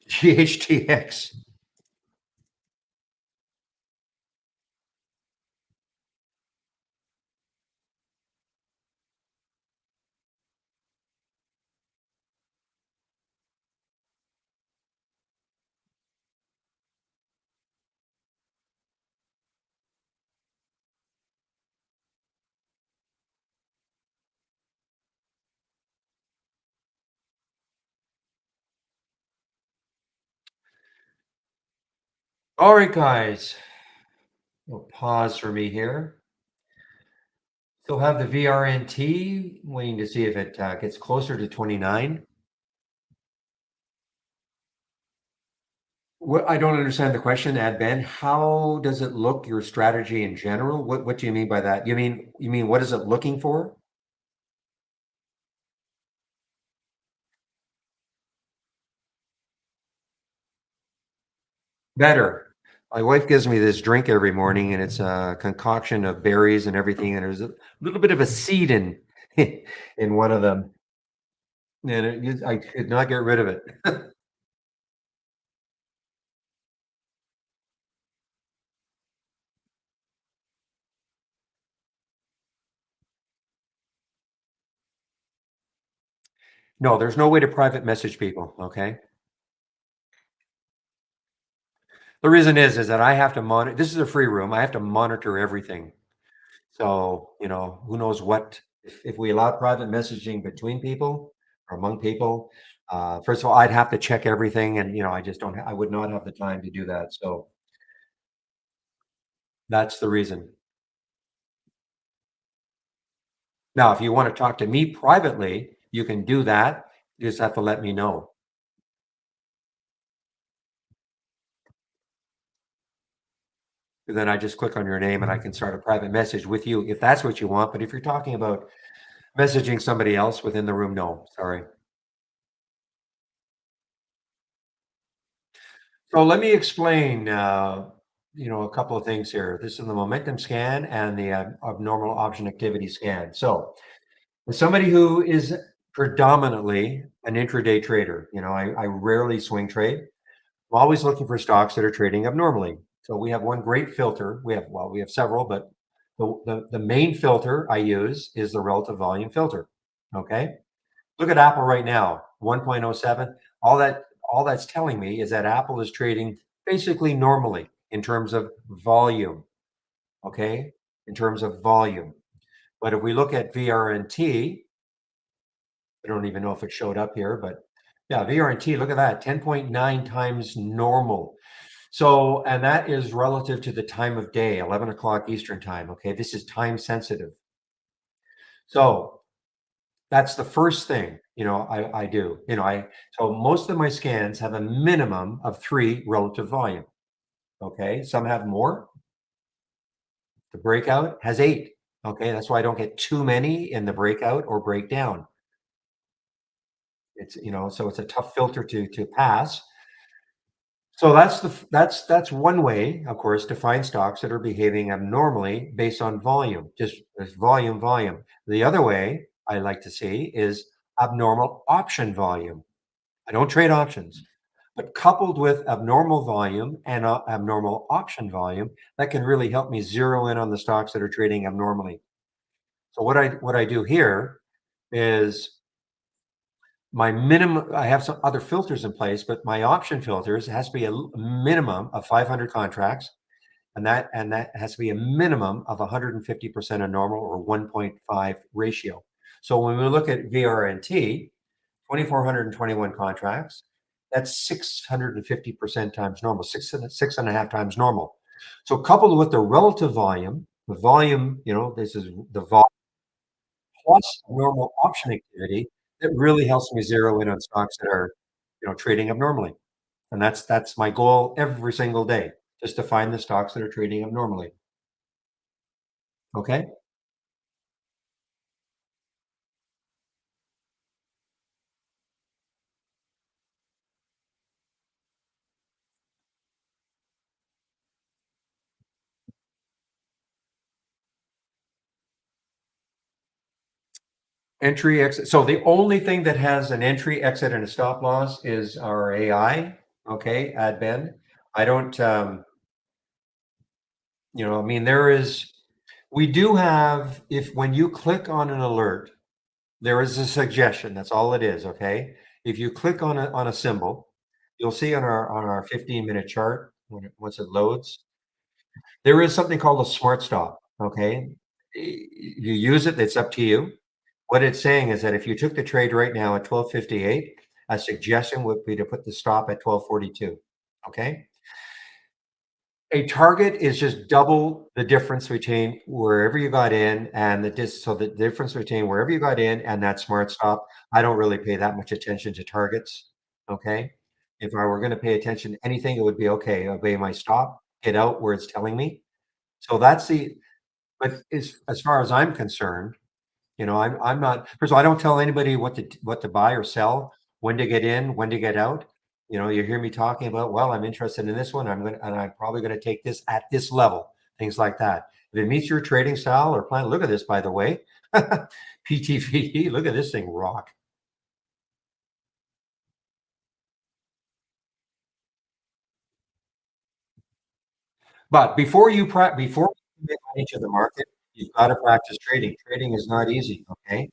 GHTX. All right, guys. We'll pause for me here. Still have the VRNT, waiting to see if it gets closer to 29. What I don't understand the question, Ad Ben. How does it look, your strategy in general? What do you mean by that? You mean what is it looking for? Better. My wife gives me this drink every morning, and it's a concoction of berries and everything, and there's a little bit of a seed in in one of them, and I could not get rid of it. No, there's no way to private message people, okay? The reason is that I have to monitor. This is a free room. I have to monitor everything. So, who knows what if we allow private messaging between people or among people, first of all, I'd have to check everything and, I just don't I would not have the time to do that. So, that's the reason. Now, if you want to talk to me privately, you can do that. You just have to let me know. Then I just click on your name and I can start a private message with you if that's what you want. But if you're talking about messaging somebody else within the room, no, sorry. So let me explain, a couple of things here. This is the momentum scan and the abnormal option activity scan. So, as somebody who is predominantly an intraday trader, I rarely swing trade. I'm always looking for stocks that are trading abnormally. So we have one great filter. We have several, but the main filter I use is the relative volume filter. Okay. Look at Apple right now, 1.07. All that's telling me is that Apple is trading basically normally in terms of volume, okay? In terms of volume. But if we look at VRNT, I don't even know if it showed up here, but yeah, VRNT, look at that, 10.9 times normal. So, and that is relative to the time of day, 11 o'clock Eastern time, okay? This is time sensitive. So that's the first thing, I do. So most of my scans have a minimum of 3 relative volume, okay? Some have more. The breakout has 8, okay? That's why I don't get too many in the breakout or breakdown. So it's a tough filter to pass. So that's one way, of course, to find stocks that are behaving abnormally based on volume, just volume, volume. The other way I like to see is abnormal option volume. I don't trade options, but coupled with abnormal volume and abnormal option volume, that can really help me zero in on the stocks that are trading abnormally. So what I do here is my minimum. I have some other filters in place, but my option filters has to be a minimum of 500 contracts, and that has to be a minimum of 150% of normal or 1.5 ratio. So when we look at VRNT, 2,421 contracts. That's 650% times normal, six and a half times normal. So coupled with the relative volume, this is the volume plus normal option activity, that really helps me zero in on stocks that are, trading abnormally. And that's my goal every single day, just to find the stocks that are trading abnormally. Okay. Entry, exit. So the only thing that has an entry, exit, and a stop loss is our AI. Okay, Ad Ben. I don't, I mean, we do have, if when you click on an alert, there is a suggestion. That's all it is. Okay. If you click on a symbol, you'll see on our 15-minute chart once it loads, there is something called a smart stop. Okay. You use it, it's up to you. What it's saying is that if you took the trade right now at 12:58, a suggestion would be to put the stop at 12:42. Okay. A target is just double the difference between wherever you got in and so the difference between wherever you got in and that smart stop. I don't really pay that much attention to targets, okay? If I were gonna pay attention to anything, it would be, okay, obey my stop, get out where it's telling me. So that's the but as far as I'm concerned, I'm not first of all, I don't tell anybody what to buy or sell, when to get in, when to get out. You hear me talking about, well, I'm interested in this one. I'm probably gonna take this at this level, things like that. If it meets your trading style or plan, look at this, by the way. PTVD, look at this thing rock. But before you make money to the market, you've got to practice trading. Trading is not easy, okay?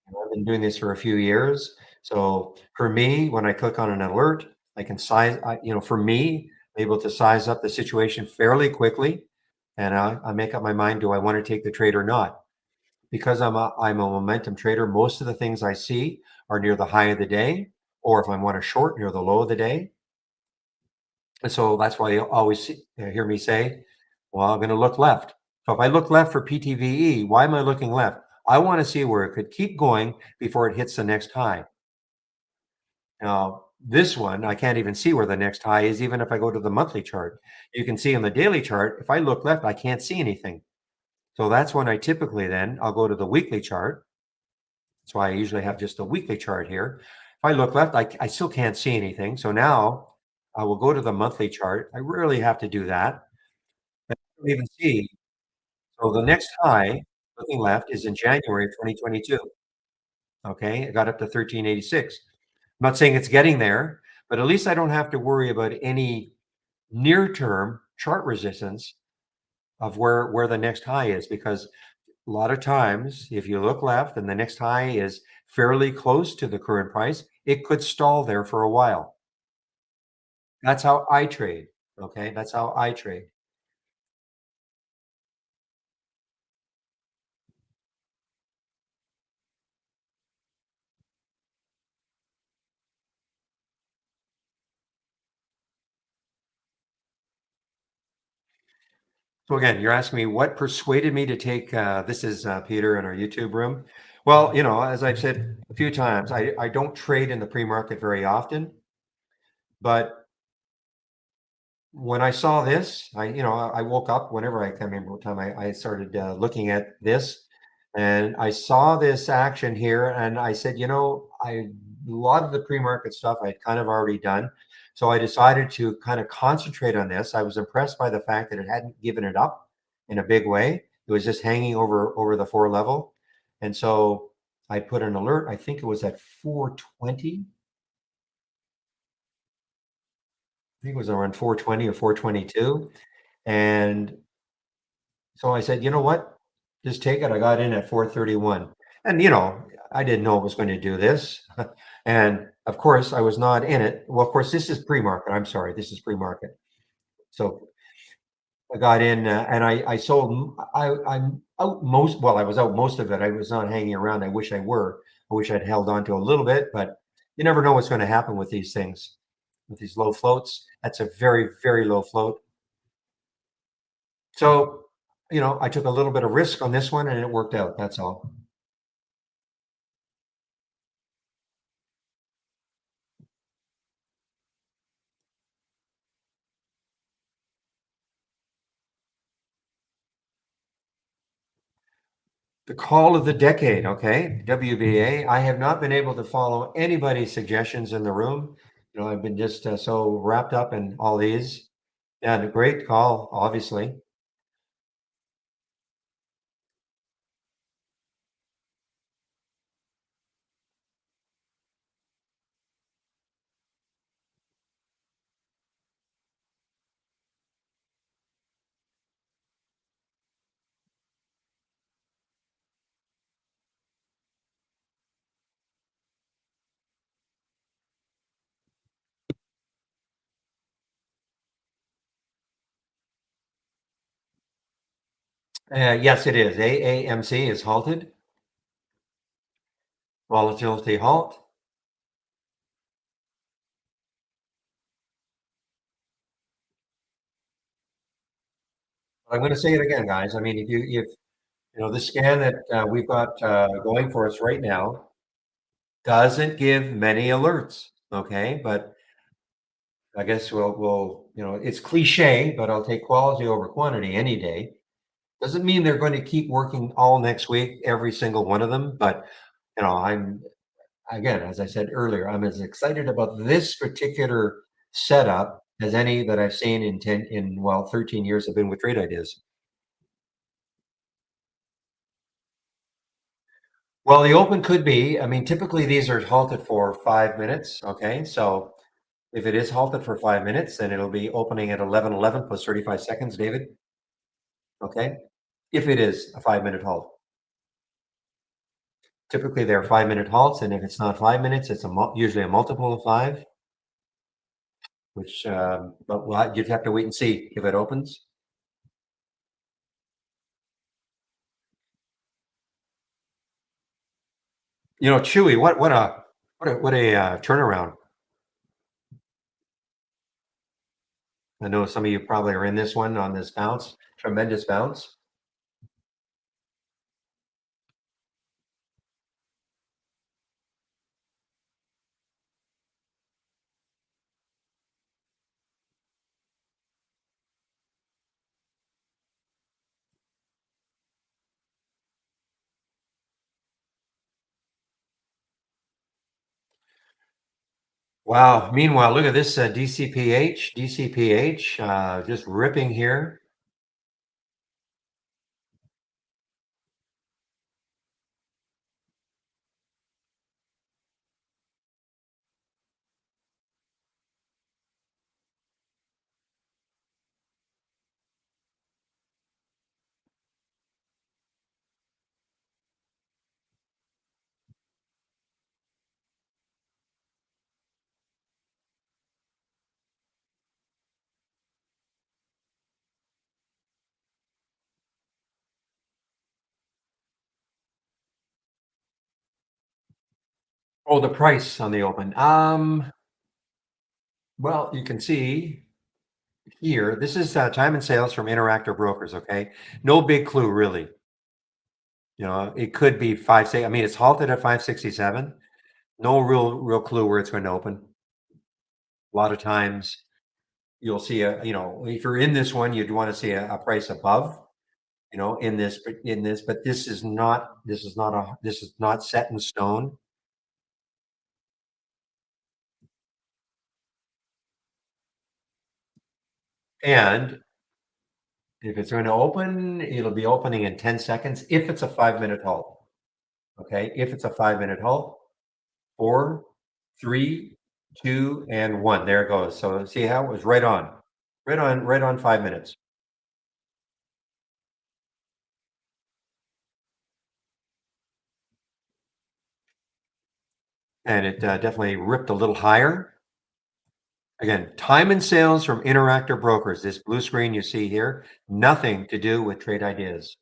I've been doing this for a few years. So for me, when I click on an alert, I can for me, I'm able to size up the situation fairly quickly. And I make up my mind, do I want to take the trade or not? Because I'm a momentum trader, most of the things I see are near the high of the day, or if I want to short, near the low of the day. And so that's why you always hear me say, well, I'm going to look left. So if I look left for PTVE, why am I looking left? I want to see where it could keep going before it hits the next high. Now, this one, I can't even see where the next high is, even if I go to the monthly chart. You can see on the daily chart, if I look left, I can't see anything. So that's when I'll go to the weekly chart. That's why I usually have just a weekly chart here. If I look left, I still can't see anything. So now I will go to the monthly chart. I rarely have to do that. I don't even see. So the next high, looking left, is in January of 2022. Okay, it got up to 1386. I'm not saying it's getting there, but at least I don't have to worry about any near-term chart resistance of where the next high is, because a lot of times, if you look left and the next high is fairly close to the current price, it could stall there for a while. That's how I trade. Okay, that's how I trade. So again, you're asking me what persuaded me to take. This is Peter in our YouTube room. Well, as I've said a few times, I don't trade in the pre-market very often, but when I saw this, I woke up whenever I can't remember what time I started looking at this, and I saw this action here, and I said, a lot of the pre-market stuff I had kind of already done, so I decided to kind of concentrate on this. I was impressed by the fact that it hadn't given it up in a big way. It was just hanging over the four level, and so I put an alert. I think it was at 420. I think it was around 420 or 422, and so I said, "You know what? Just take it." I got in at 431. And, I didn't know it was going to do this. And of course, I was not in it. Well, of course, this is pre-market. I'm sorry, this is pre-market. So I got in and I sold. I'm out well, I was out most of it. I was not hanging around. I wish I were. I wish I'd held on to a little bit, but you never know what's going to happen with these things, with these low floats. That's a very, very low float. So, I took a little bit of risk on this one and it worked out. That's all. The call of the decade, okay, WBA. I have not been able to follow anybody's suggestions in the room. I've been just so wrapped up in all these. Yeah, the great call, obviously. Yes, it is. AAMC is halted. Volatility halt. I'm going to say it again, guys. I mean, if you know the scan that we've got going for us right now doesn't give many alerts, okay? But I guess we'll you know it's cliche, but I'll take quality over quantity any day. Doesn't mean they're going to keep working all next week, every single one of them. But you know, I'm again, as I said earlier, I'm as excited about this particular setup as any that I've seen in 10 in well 13 years I've been with Trade Ideas. Well, the open could be. I mean, typically these are halted for 5 minutes. Okay, so if it is halted for 5 minutes, then it'll be opening at 11:11 plus 35 seconds, David. Okay, if it is a 5 minute halt. Typically, they're 5 minute halts, and if it's not 5 minutes, it's usually a multiple of five. Which, but you'd have to wait and see if it opens. You know, Chewy, what a turnaround. I know some of you probably are in this one on this bounce, tremendous bounce. Wow. Meanwhile, look at this DCPH, just ripping here. Oh, the price on the open. Well, you can see here, this is time and sales from Interactive Brokers. Okay, no big clue really. You know, it could be five. Say, I mean, it's halted at 567. No real clue where it's going to open. A lot of times you'll see a, you know, if you're in this one, you'd want to see a price above, you know, but this is not set in stone. And if it's going to open, it'll be opening in 10 seconds if it's a 5 minute halt. Okay. If it's a 5 minute halt, four, three, two, and one. There it goes. So see how it was right on 5 minutes. And it definitely ripped a little higher. Again, time and sales from Interactive Brokers. This blue screen you see here, nothing to do with Trade Ideas.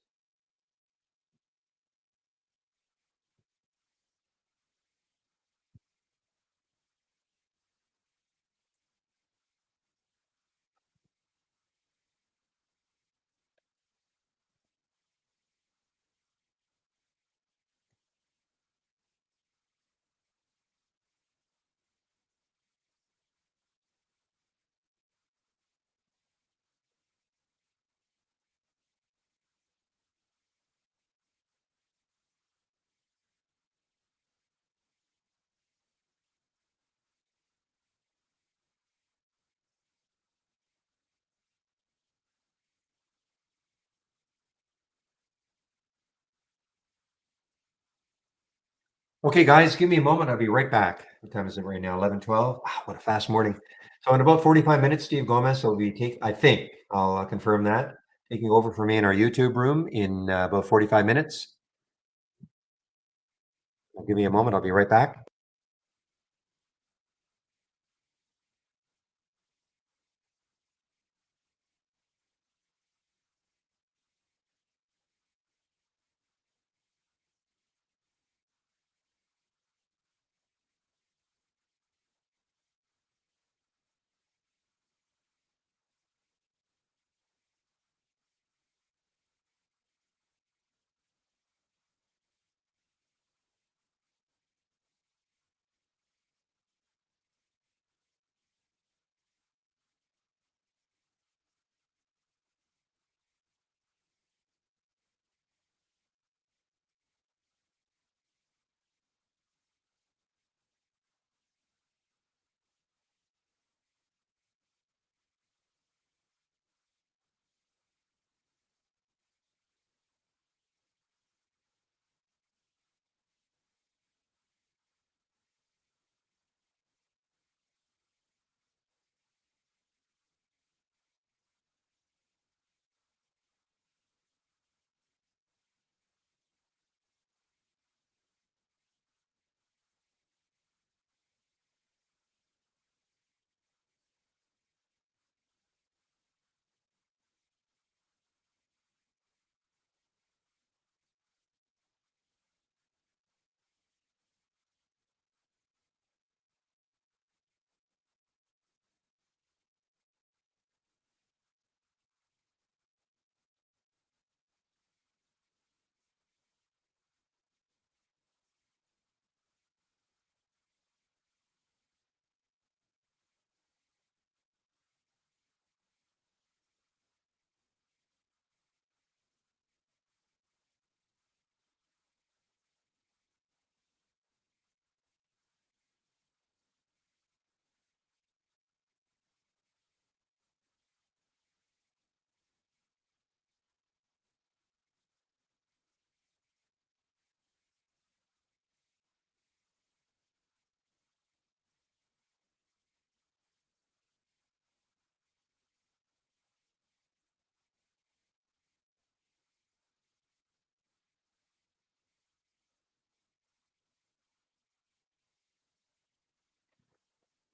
Okay, guys, give me a moment. I'll be right back. What time is it right now? 11:12. Ah, what a fast morning. So in about 45 minutes, Steve Gomez will be I think I'll confirm that, taking over for me in our YouTube room in about 45 minutes. Give me a moment. I'll be right back.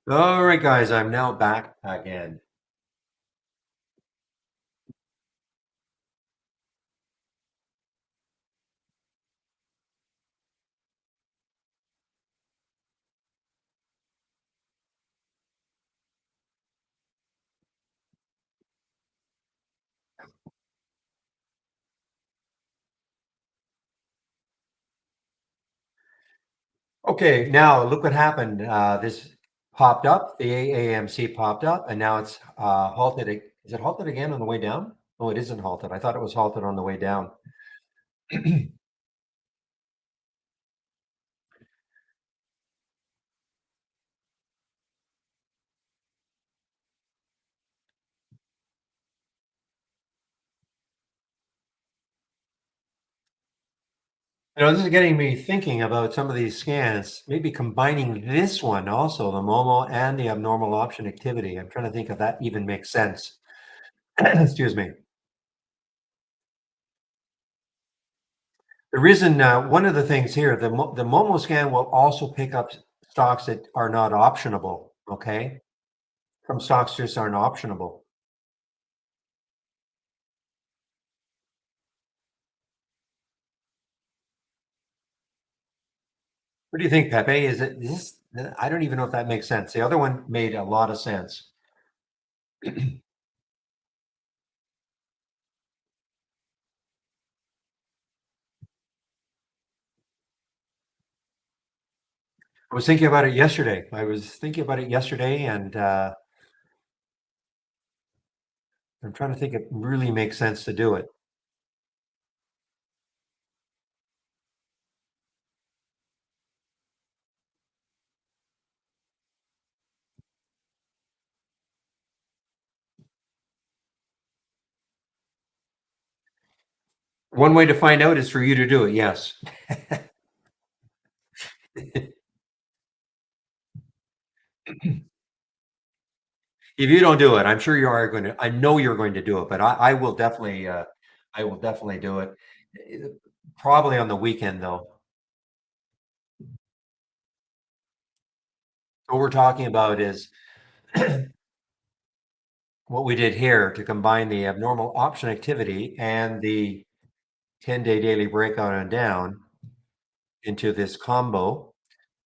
All right, guys, I'm now back again. Okay, now look what happened. This popped up, the AAMC popped up, and now it's halted. Is it halted again on the way down? Oh, it isn't halted. I thought it was halted on the way down. This is getting me thinking about some of these scans, maybe combining this one also, the Momo and the abnormal option activity. I'm trying to think if that even makes sense. Excuse me. The reason, one of the things here, the Momo scan will also pick up stocks that are not optionable. Okay, some stocks just aren't optionable. What do you think, Pepe? Is this? I don't even know if that makes sense. The other one made a lot of sense. I was thinking about it yesterday. And I'm trying to think it really makes sense to do it. One way to find out is for you to do it. Yes. If you don't do it, I'm sure you are going to. I know you're going to do it, but I will definitely. I will definitely do it. Eh, Probably on the weekend, though. What we're talking about is what we did here to combine the abnormal option activity and the 10-day daily breakout and down into this combo.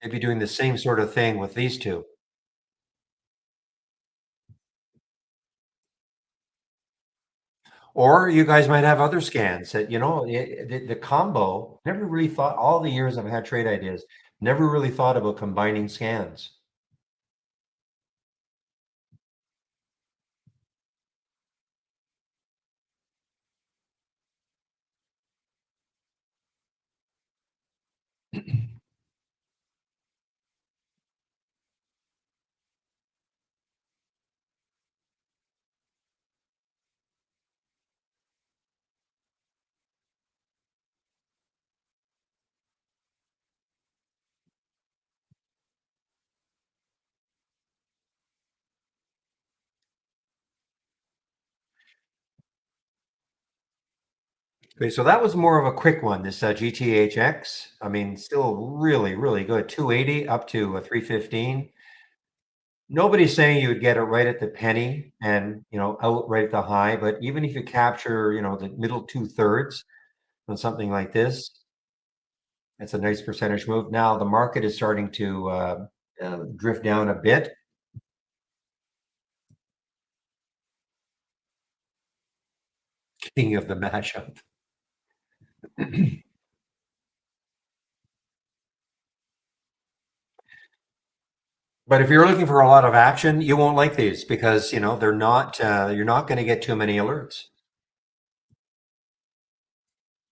Maybe doing the same sort of thing with these two. Or you guys might have other scans that, the combo, never really thought all the years I've had trade ideas, never really thought about combining scans. Okay, so that was more of a quick one, this GTHX. I mean, still really, really good. 280 up to 315. Nobody's saying you would get it right at the penny and, out right at the high, but even if you capture, the middle two thirds on something like this, that's a nice percentage move. Now the market is starting to drift down a bit. King of the mashup. But if you're looking for a lot of action, you won't like these because they're not. You're not going to get too many alerts.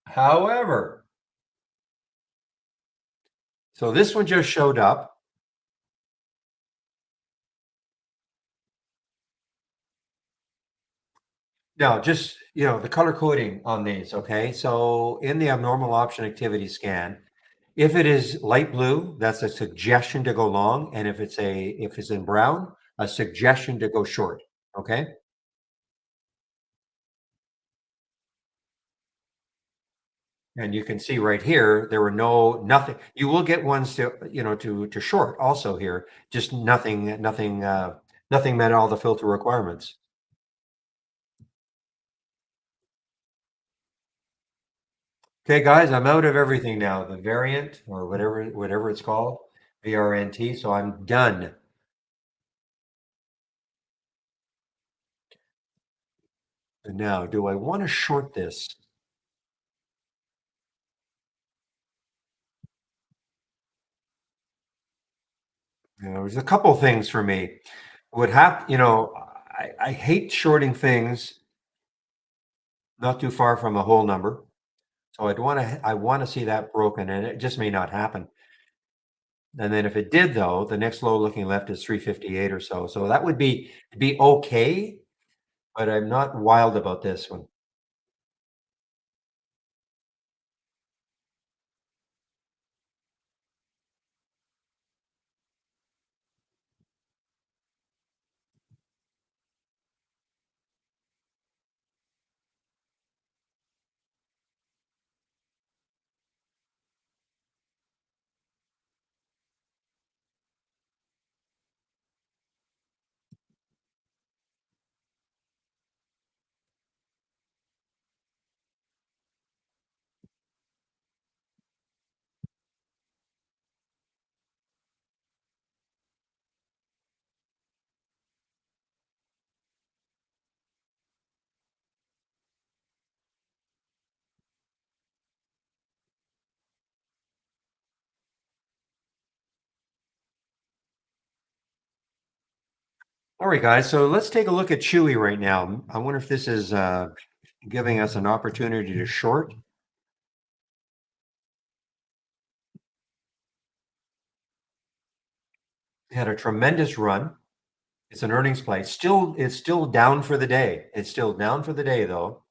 However, so this one just showed up. Now, just the color coding on these. Okay, so in the abnormal option activity scan, if it is light blue, that's a suggestion to go long, and if it's in brown, a suggestion to go short. Okay. And you can see right here, there were nothing. You will get ones to, to short also here, just nothing met all the filter requirements. Okay, guys, I'm out of everything now. The variant or whatever it's called, VRNT. So I'm done. And now, do I want to short this? There's a couple things for me. Would have, I hate shorting things not too far from a whole number. So I want to see that broken, and it just may not happen. And then if it did, though, the next low looking left is 358 or so. So that would be okay, but I'm not wild about this one. All right, guys. So let's take a look at Chewy right now. I wonder if this is giving us an opportunity to short. It had a tremendous run. It's an earnings play. It's still down for the day. It's still down for the day, though.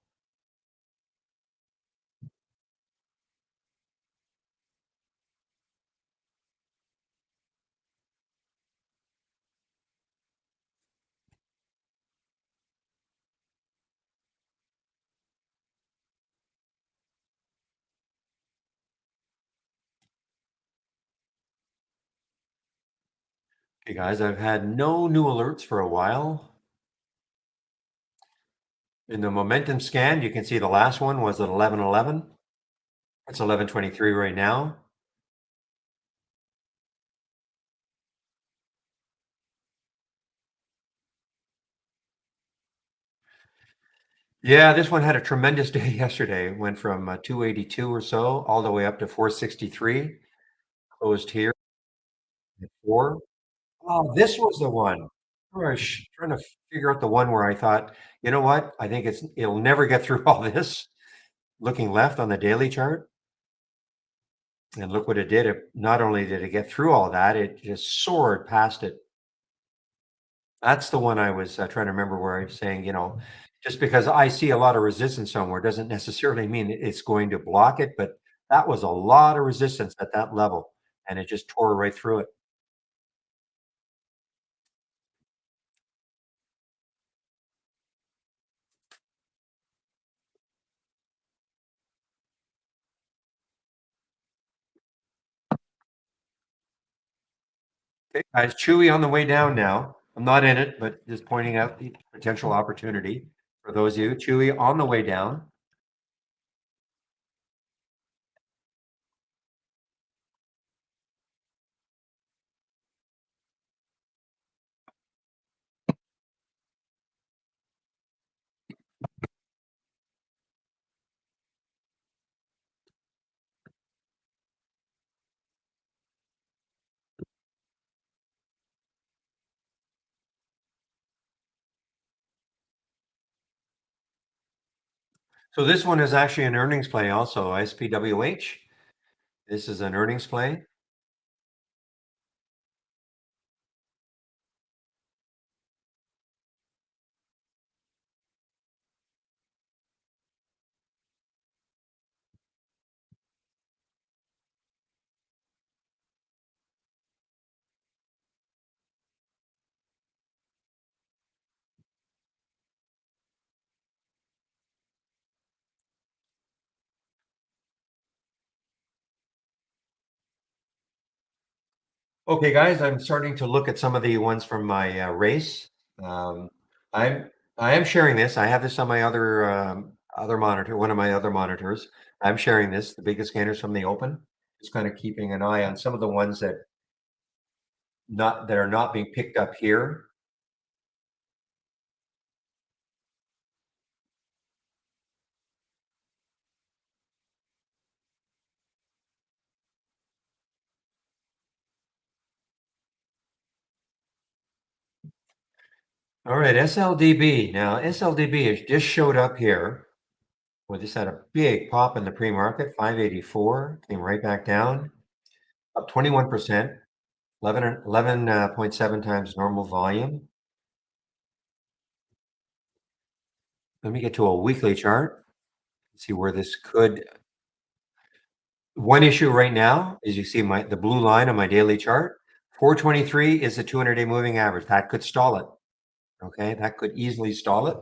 Okay, guys, I've had no new alerts for a while. In the momentum scan, you can see the last one was at 11:11. It's 11:23 right now. Yeah, this one had a tremendous day yesterday. It went from 282 or so all the way up to 463. Closed here at 4. Oh, this was the one. I was trying to figure out the one where I thought, you know what? I think it'll never get through all this. Looking left on the daily chart, and look what it did. It not only did it get through all that, it just soared past it. That's the one I was trying to remember where I was saying, just because I see a lot of resistance somewhere doesn't necessarily mean it's going to block it, but that was a lot of resistance at that level, and it just tore right through it. Okay, guys, Chewy on the way down now. I'm not in it, but just pointing out the potential opportunity for those of you. Chewy on the way down. So this one is actually an earnings play also, SPWH. This is an earnings play. Okay, guys, I'm starting to look at some of the ones from my race. Um, I'm I am sharing this. I have this on my other monitor, one of my other monitors. I'm sharing this, the biggest scanners from the Open. Just kind of keeping an eye on some of the ones that are not being picked up here. All right, SLDB. Now, SLDB has just showed up here. We just had a big pop in the pre-market, 584, came right back down, up 21%, 11.7 times normal volume. Let me get to a weekly chart, see where this could. One issue right now is you see the blue line on my daily chart. 423 is the 200-day moving average. That could stall it. Okay, that could easily stall it.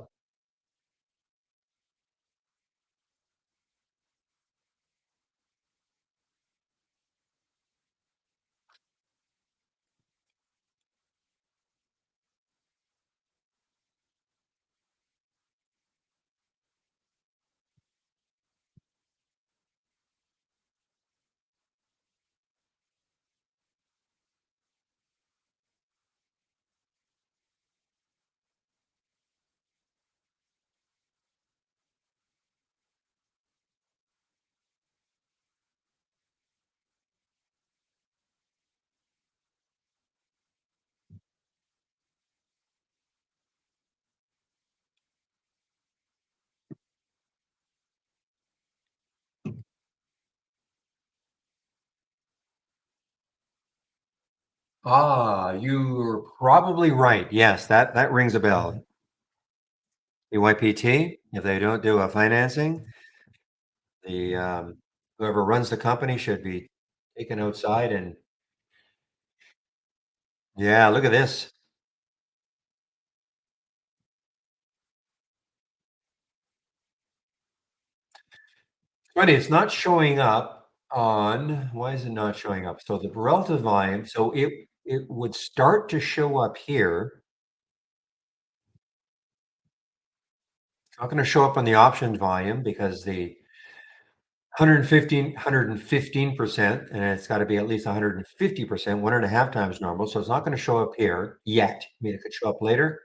You're probably right. Yes, that rings a bell. EYPT, if they don't do a financing, the whoever runs the company should be taken outside and yeah, look at this. Funny, it's not showing up on why is it not showing up? So the relative volume, so it would start to show up here. It's not going to show up on the options volume because the 115% and it's got to be at least 150%, 1.5 times normal. So it's not going to show up here yet. I mean, it could show up later,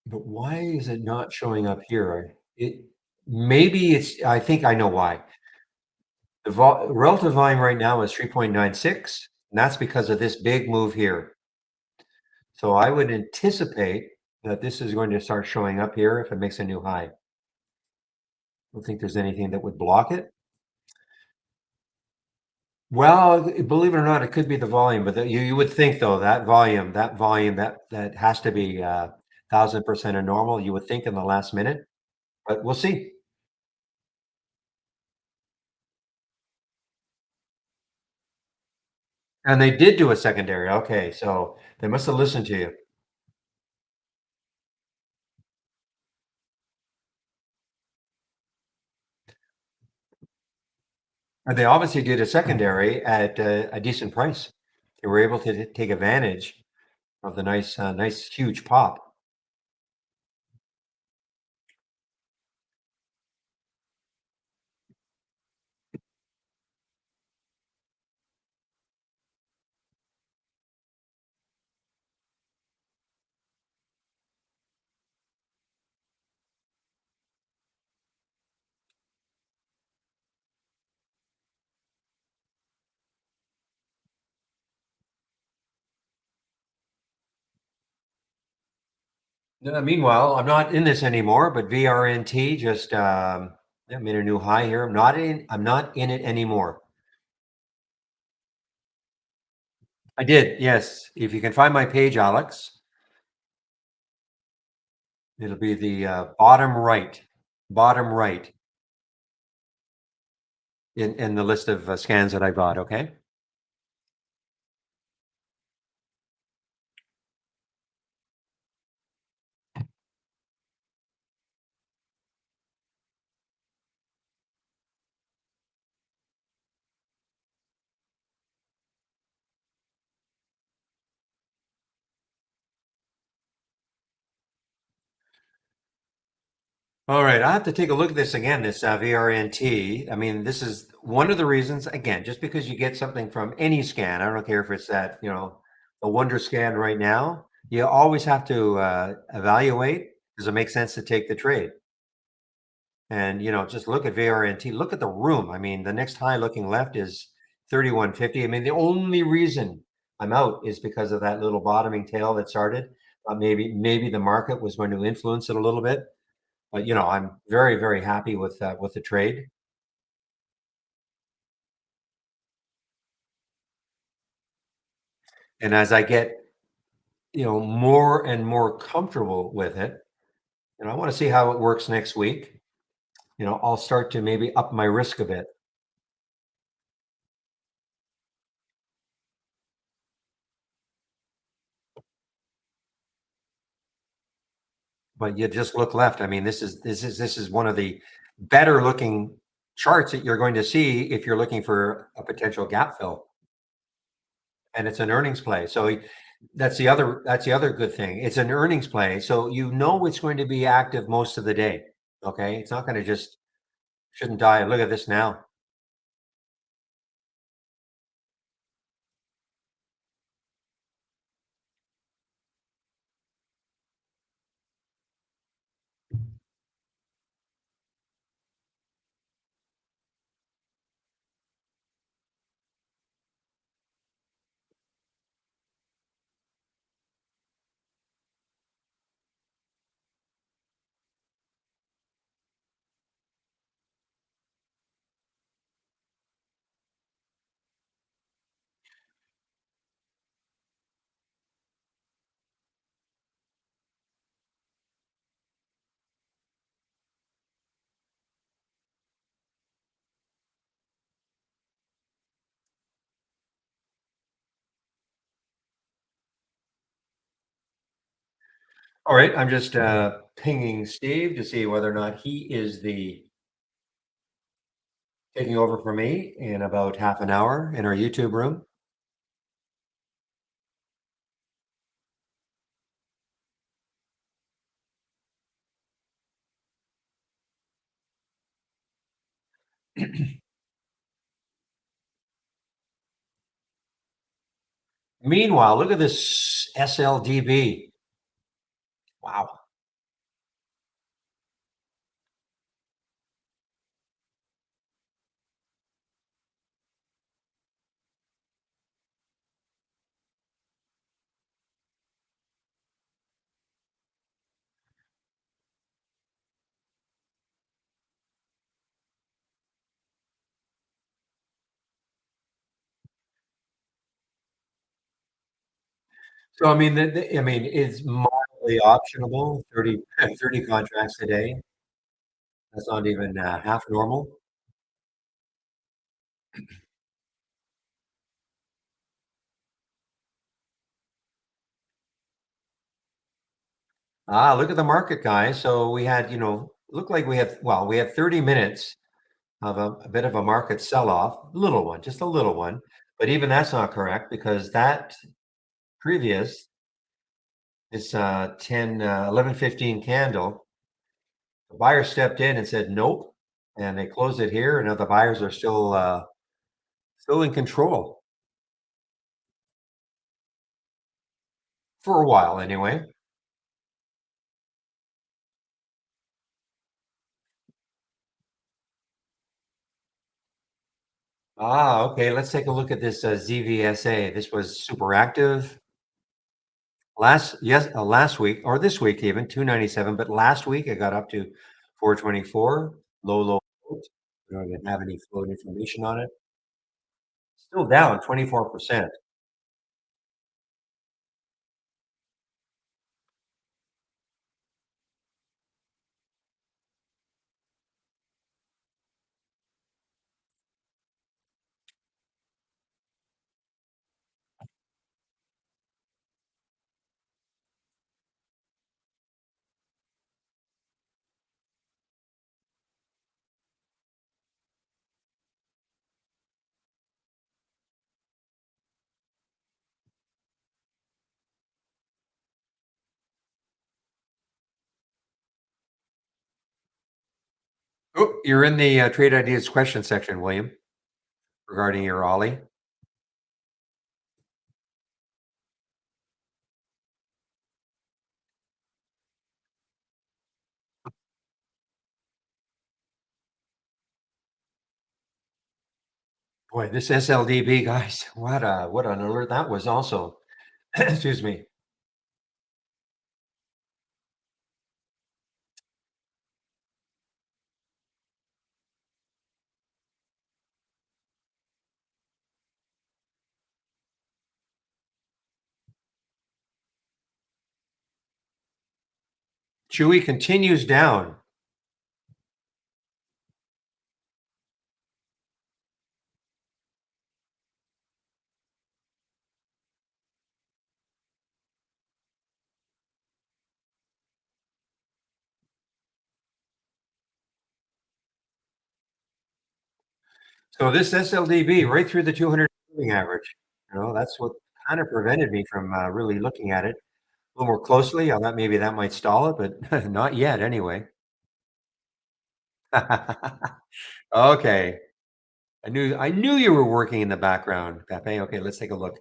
but why is it not showing up here? It maybe it's I think I know why. The relative volume right now is 3.96, and that's because of this big move here. So I would anticipate that this is going to start showing up here if it makes a new high. I don't think there's anything that would block it. Well, believe it or not, it could be the volume, but you would think though that volume that has to be 1,000% of normal. You would think in the last minute, but we'll see. And they did do a secondary. Okay, so they must have listened to you. And they obviously did a secondary at a decent price. They were able to take advantage of the nice huge pop. Meanwhile, I'm not in this anymore, but VRNT just yeah, made a new high here. I'm not in it anymore. I did, yes. If you can find my page, Alex, it'll be the bottom right in the list of scans that I bought. Okay. All right, I have to take a look at this again, this VRNT. I mean, this is one of the reasons, again, just because you get something from any scan, I don't care if it's that, the Wonder scan right now, you always have to evaluate, does it make sense to take the trade? And, just look at VRNT, look at the room. I mean, the next high looking left is 3150. I mean, the only reason I'm out is because of that little bottoming tail that started. Maybe the market was going to influence it a little bit, but I'm very, very happy with the trade. And as I get, more and more comfortable with it, I want to see how it works next week. I'll start to maybe up my risk a bit. But you just look left. I mean, this is one of the better looking charts that you're going to see if you're looking for a potential gap fill, and it's an earnings play. So that's the other good thing. It's an earnings play, so it's going to be active most of the day. Okay, it's not going to just shouldn't die. Look at this now. All right, I'm just pinging Steve to see whether or not he is the taking over for me in about half an hour in our YouTube room. Meanwhile, look at this SLDB. Wow. So I mean, it's mildly optionable, 30 contracts a day. That's not even half normal. Look at the market, guys. So we had, looked like we had 30 minutes of a bit of a market sell-off, little one, just a little one. But even that's not correct because that previous, this 11:15 candle, the buyer stepped in and said nope, and they closed it here. And now the buyers are still in control for a while anyway. Okay. Let's take a look at this ZVSA. This was super active last week or this week even 297, but last week it got up to 424. Low. We don't even have any float information on it. Still down 24%. Oh, you're in the trade ideas question section, William, regarding your Ollie. Boy, this SLDB, guys, what an alert that was also. Excuse me. Chewy continues down. So this SLDB right through the 200 moving average. That's what kind of prevented me from really looking at it a little more closely. I thought maybe that might stall it, but not yet anyway. Okay. I knew you were working in the background, Pepe. Okay, let's take a look.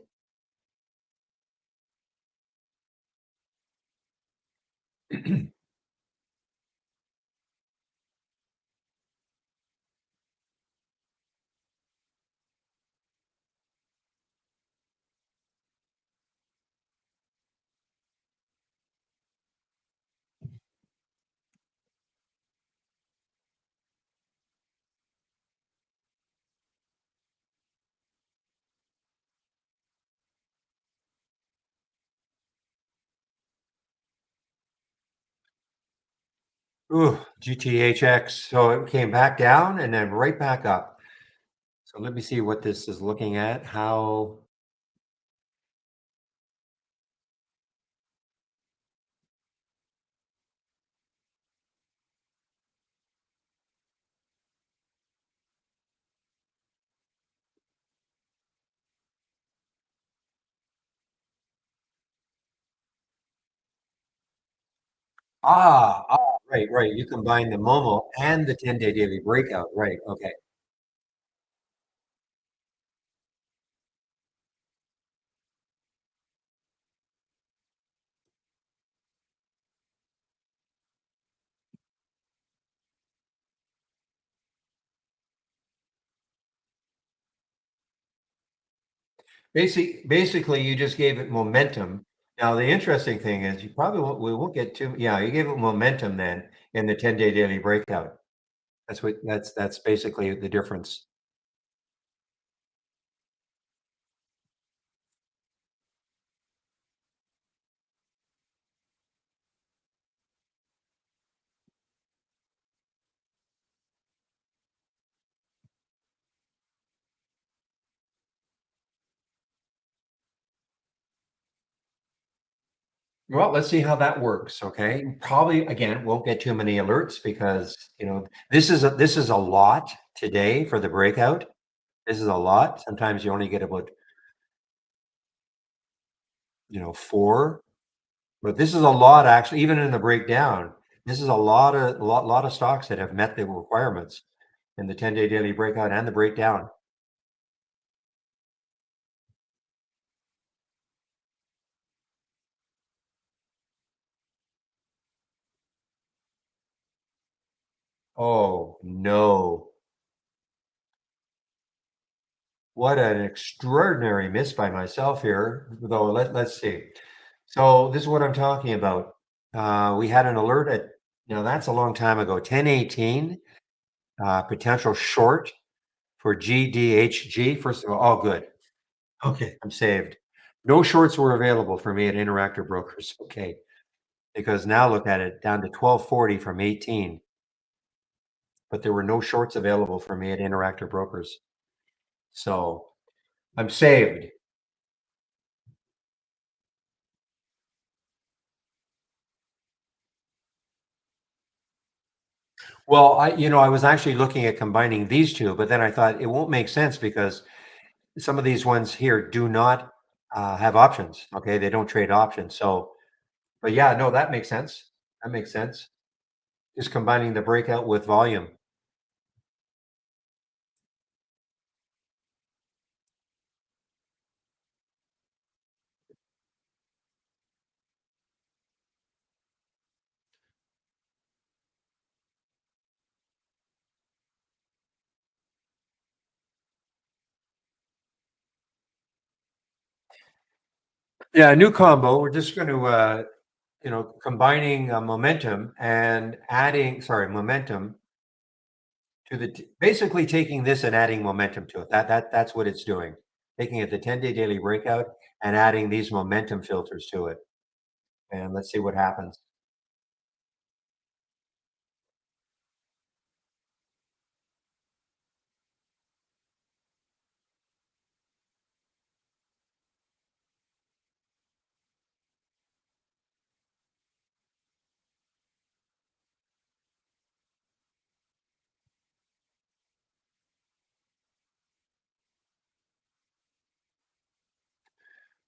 Ooh, GTHX. So it came back down and then right back up. So let me see what this is looking at. How right, right. You combine the Momo and the 10-day daily breakout. Right. Okay. Basically, you just gave it momentum. Now, the interesting thing is you probably we won't get too, yeah, you gave it momentum then in the 10-day daily breakout. That's basically the difference. Well, let's see how that works. Okay. Probably again, won't get too many alerts because this is a lot today for the breakout. This is a lot. Sometimes you only get about, four. But this is a lot actually, even in the breakdown. This is a lot of stocks that have met the requirements in the 10-day daily breakout and the breakdown. Oh, no. What an extraordinary miss by myself here, though. Let's see. So this is what I'm talking about. We had an alert at, that's a long time ago, 10:18, potential short for GDHG. First of all, good. Okay, I'm saved. No shorts were available for me at Interactive Brokers. Okay, because now look at it, down to 1240 from 18, but there were no shorts available for me at Interactive Brokers. So I'm saved. Well, I was actually looking at combining these two, but then I thought it won't make sense because some of these ones here do not have options. Okay, they don't trade options. So, but yeah, no, that makes sense. That makes sense. Just combining the breakout with volume. Yeah, new combo. We're just going to, combining momentum and adding, sorry, momentum to basically taking this and adding momentum to it. That's what it's doing. Taking it the 10-day daily breakout and adding these momentum filters to it. And let's see what happens.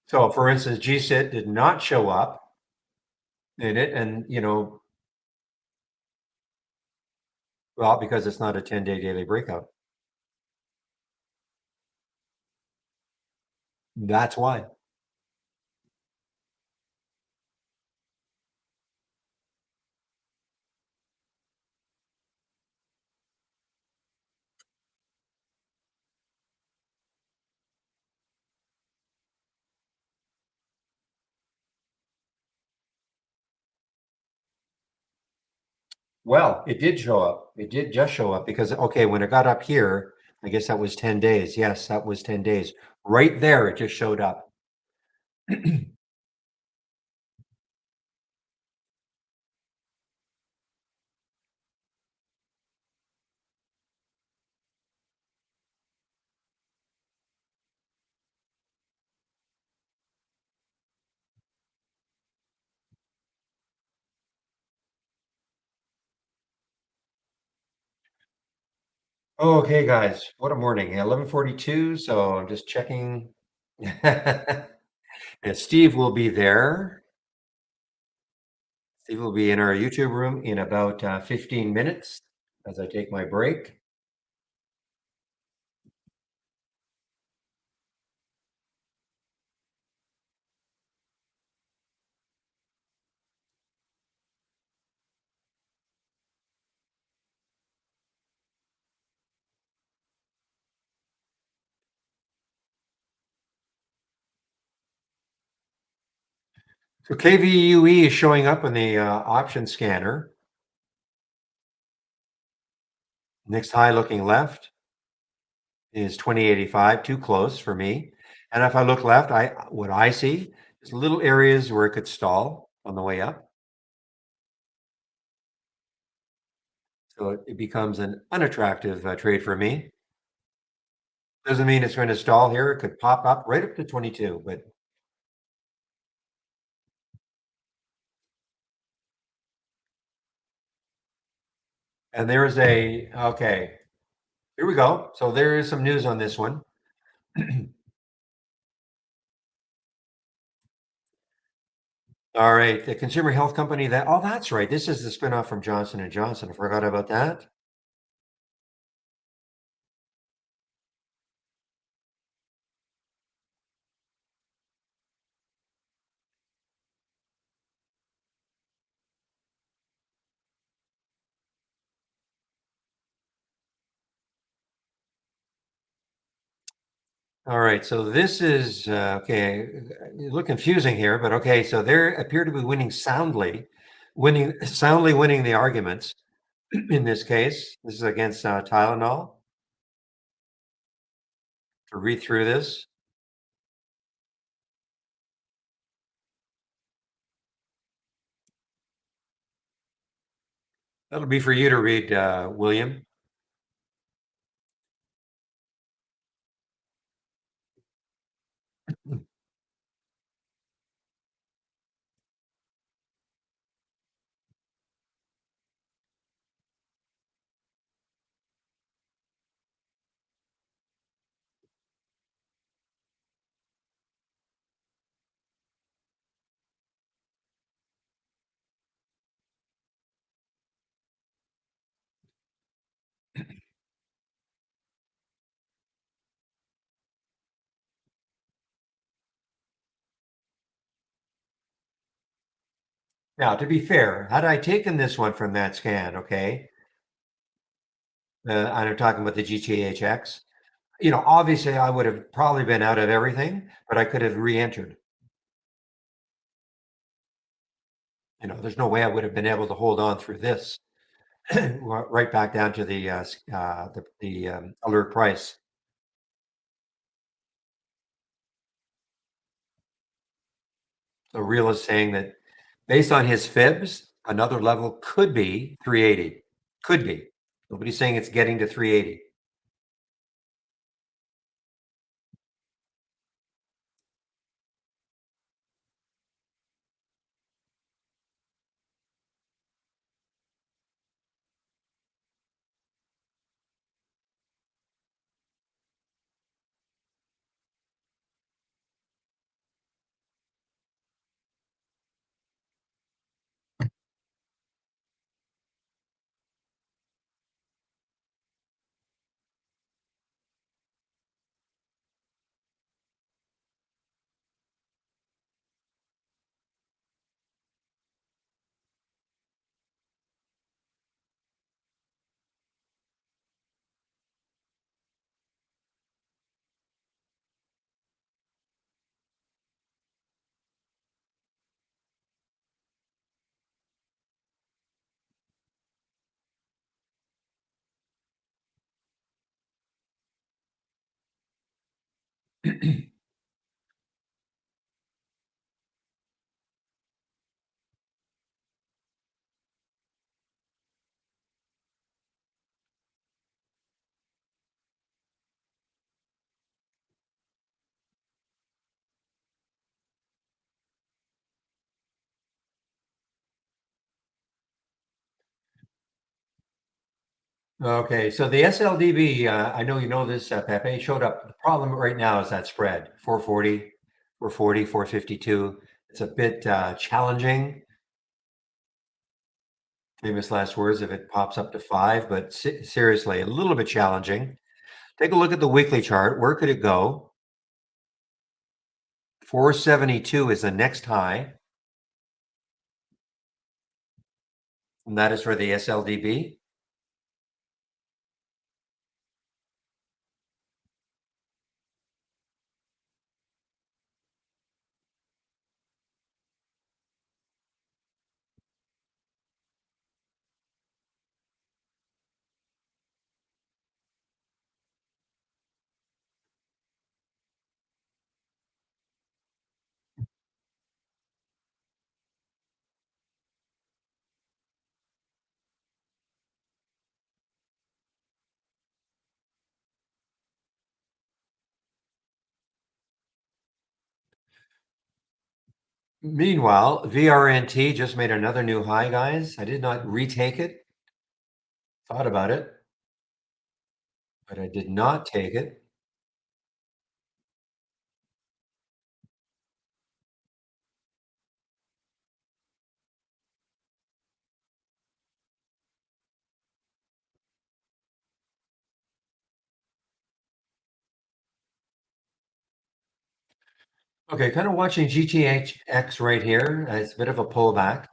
So, for instance, GSIT did not show up in it, and well, because it's not a 10-day daily breakout. That's why. Well, it did show up. It did just show up because, okay, when it got up here, I guess that was 10 days. Yes, that was 10 days. Right there, it just showed up. Oh, okay, guys, what a morning. 11:42, so I'm just checking. And Steve will be there. Steve will be in our YouTube room in about 15 minutes as I take my break. So KVUE is showing up on the option scanner. Next high looking left is 2085, too close for me. And if I look left, what I see is little areas where it could stall on the way up. So it becomes an unattractive trade for me. Doesn't mean it's going to stall here. It could pop up right up to 22, but and there's okay, here we go. So there is some news on this one. All right, the consumer health company that's right. This is the spinoff from Johnson and Johnson. I forgot about that. All right, so this is okay. A little confusing here, but okay. So they appear to be winning the arguments in this case. This is against Tylenol. To read through this, that'll be for you to read, William. Now, to be fair, had I taken this one from that scan, okay, and I'm talking about the GTHX, obviously I would have probably been out of everything, but I could have re-entered. there's no way I would have been able to hold on through this right back down to the alert price. So Real is saying that based on his fibs, another level could be 380. Could be. Nobody's saying it's getting to 380. Okay, so the SLDB, I know you know this, Pepe, showed up. The problem right now is that spread 440, 440, 452. It's a bit challenging. Famous last words if it pops up to five, but seriously, a little bit challenging. Take a look at the weekly chart. Where could it go? 472 is the next high, and that is for the SLDB. Meanwhile, VRNT just made another new high, guys. I did not retake it. Thought about it, but I did not take it. Okay, kind of watching GTHX right here. It's a bit of a pullback.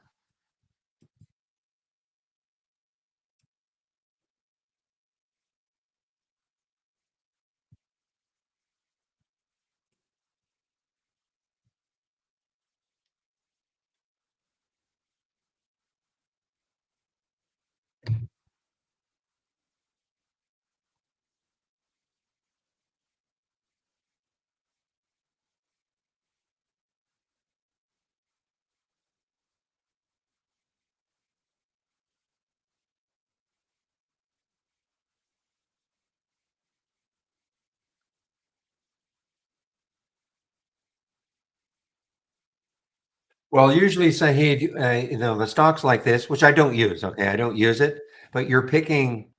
Well, usually, Sahid, the stocks like this, which I don't use, okay, I don't use it, but you're picking.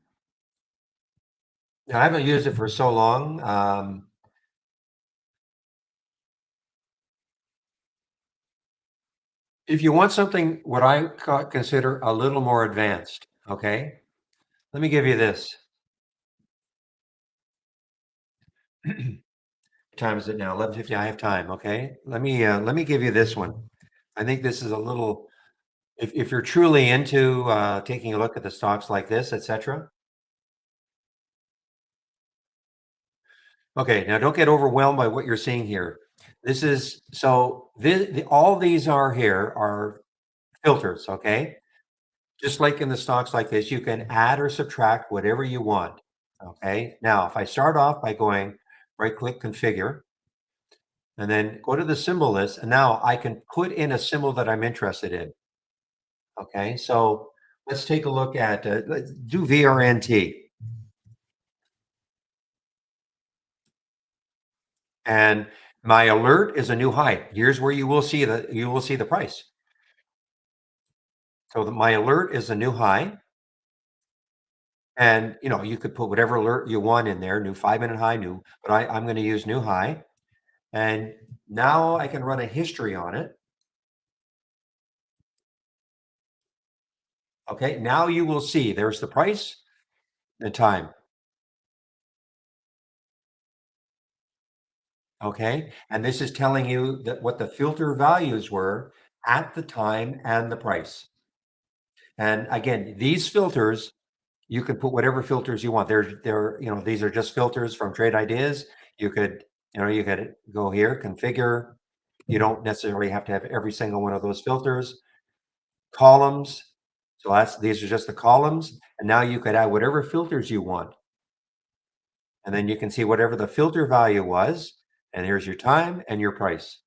I haven't used it for so long. If you want something, what I consider a little more advanced, okay, let me give you this. Time is it now? 11:50. I have time. Okay, let me give you this one. I think this is a little. If you're truly into taking a look at the stocks like this, etc. Okay, now don't get overwhelmed by what you're seeing here. This is so. All these are here are filters, okay? Just like in the stocks like this, you can add or subtract whatever you want, okay? Now, if I start off by going right click configure and then go to the symbol list, and now I can put in a symbol that I'm interested in, okay? So let's take a look at, let's do VRNT. And my alert is a new high. Here's where you will see the price. So my alert is a new high, and you could put whatever alert you want in there, new 5-minute high, new, but I'm going to use new high. And now I can run a history on it. Okay, now you will see there's the price, the time. Okay, and this is telling you that what the filter values were at the time and the price. And again, these filters, you could put whatever filters you want. These are just filters from Trade Ideas. You could go here, configure. You don't necessarily have to have every single one of those filters. Columns. So these are just the columns. And now you could add whatever filters you want. And then you can see whatever the filter value was. And here's your time and your price.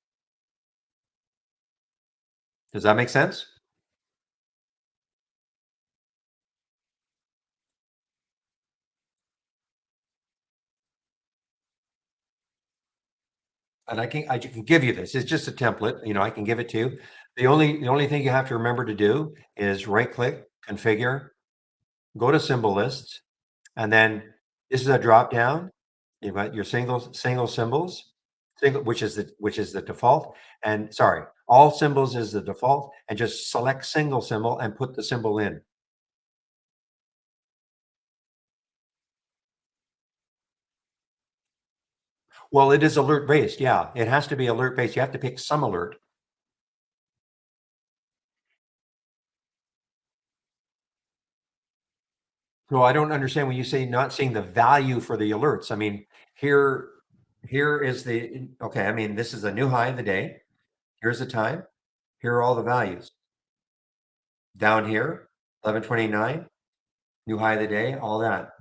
Does that make sense? And I can give you this. It's just a template. I can give it to you. The only thing you have to remember to do is right click, configure, go to symbol lists, and then this is a drop down. You've got your single symbols, which is the default. And sorry, all symbols is the default, and just select single symbol and put the symbol in. Well, it is alert based. Yeah, it has to be alert based. You have to pick some alert. So I don't understand when you say not seeing the value for the alerts. I mean, here, here is the okay. I mean, this is a new high of the day. Here's the time. Here are all the values. Down here, 11:29, new high of the day, all that.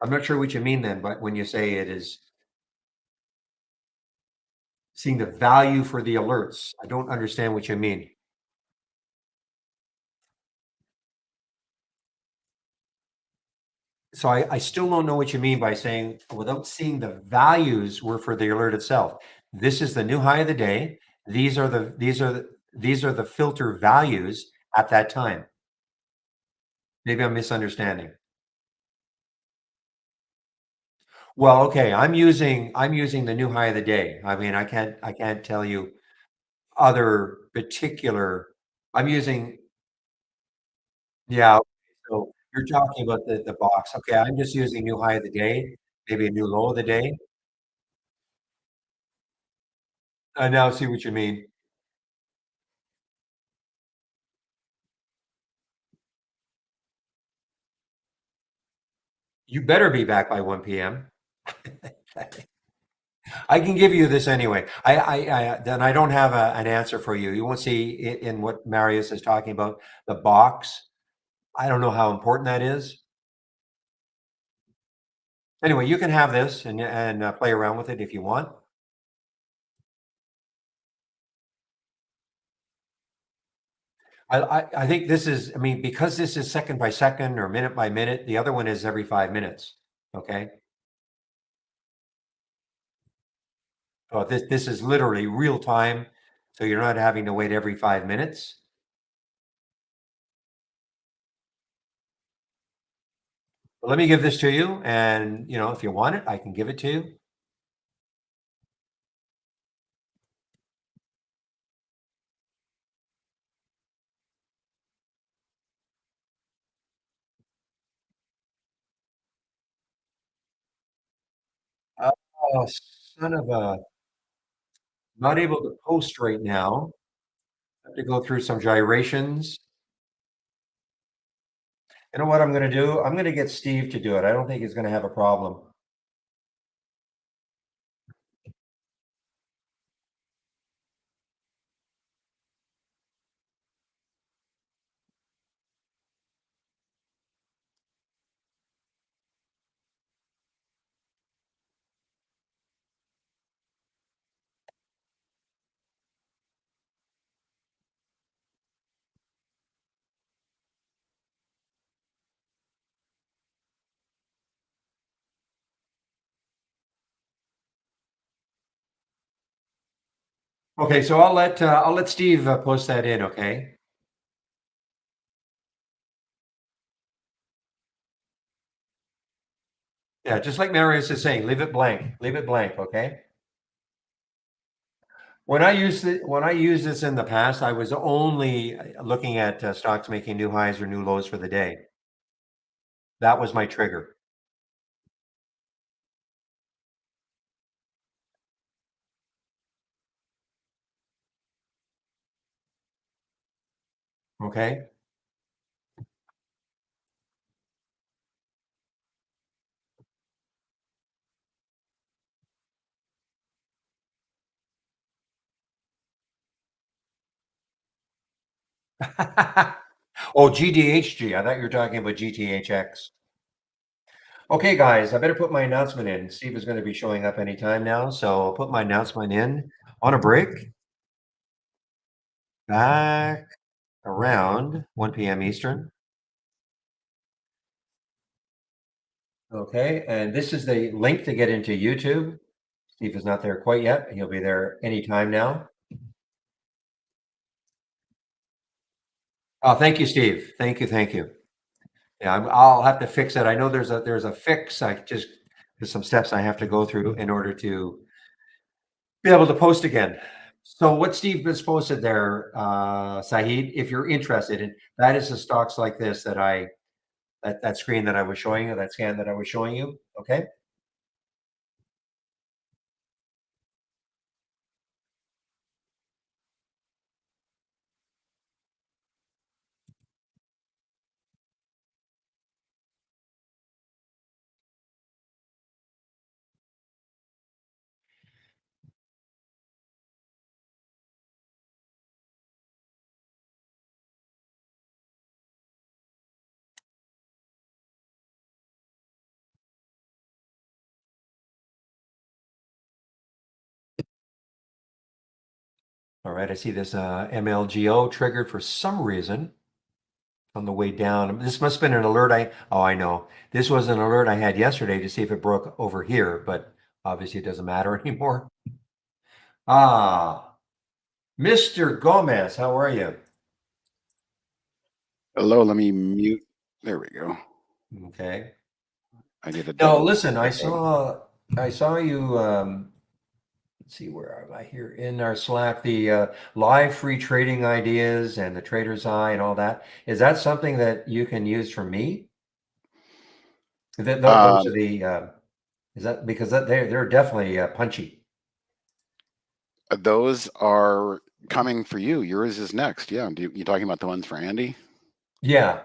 I'm not sure what you mean then, but when you say it is seeing the value for the alerts, I don't understand what you mean. So I still don't know what you mean by saying without seeing the values were for the alert itself. This is the new high of the day. These are the filter values at that time. Maybe I'm misunderstanding. Well, okay, I'm using the new high of the day. I mean, I can't tell you other particular. I'm using Yeah. Okay, so you're talking about the box. Okay, I'm just using new high of the day, maybe a new low of the day. I now see what you mean. You better be back by 1 PM. I can give you this anyway. Then I don't have an answer for you. You won't see in what Marius is talking about, the box. I don't know how important that is. Anyway, you can have this and play around with it if you want. I think this is, I mean, because this is second by second or minute by minute, the other one is every 5 minutes. Okay. So this is literally real time. So you're not having to wait every 5 minutes. But let me give this to you. And, if you want it, I can give it to you. Oh, son of a, not able to post right now. Have to go through some gyrations. You know what I'm going to do? I'm going to get Steve to do it. I don't think he's going to have a problem. Okay, so I'll let Steve post that in. Okay. Yeah, just like Marius is saying, leave it blank. Leave it blank. Okay. When I used this in the past, I was only looking at stocks making new highs or new lows for the day. That was my trigger. Okay. Oh, GDHG. I thought you were talking about GTHX. Okay, guys, I better put my announcement in. Steve is going to be showing up anytime now, so I'll put my announcement in on a break. Back around 1 p.m. Eastern. Okay, and this is the link to get into YouTube. Steve is not there quite yet. He'll be there anytime now. Oh, thank you, Steve. Thank you, thank you. Yeah, I'll have to fix it. I know there's a fix. There's some steps I have to go through in order to be able to post again. So what Steve has posted there, Saeed, if you're interested in that is the stocks like this that screen that I was showing you, that scan that I was showing you. Okay. All right. I see this MLGO triggered for some reason on the way down. This must have been an alert. I know. This was an alert I had yesterday to see if it broke over here, but obviously it doesn't matter anymore. Ah, Mr. Gomez, how are you? Hello, let me mute. There we go. Okay. I did a Now, double. listen, I saw you. Let's see, where am I here in our Slack? The live free trading ideas and the Trader's Eye and all that. Is that something that you can use for me? Those Uh, are the. Is that because they're definitely punchy? those are coming for you. Yours is next. Yeah. You talking about the ones for Andy? Yeah.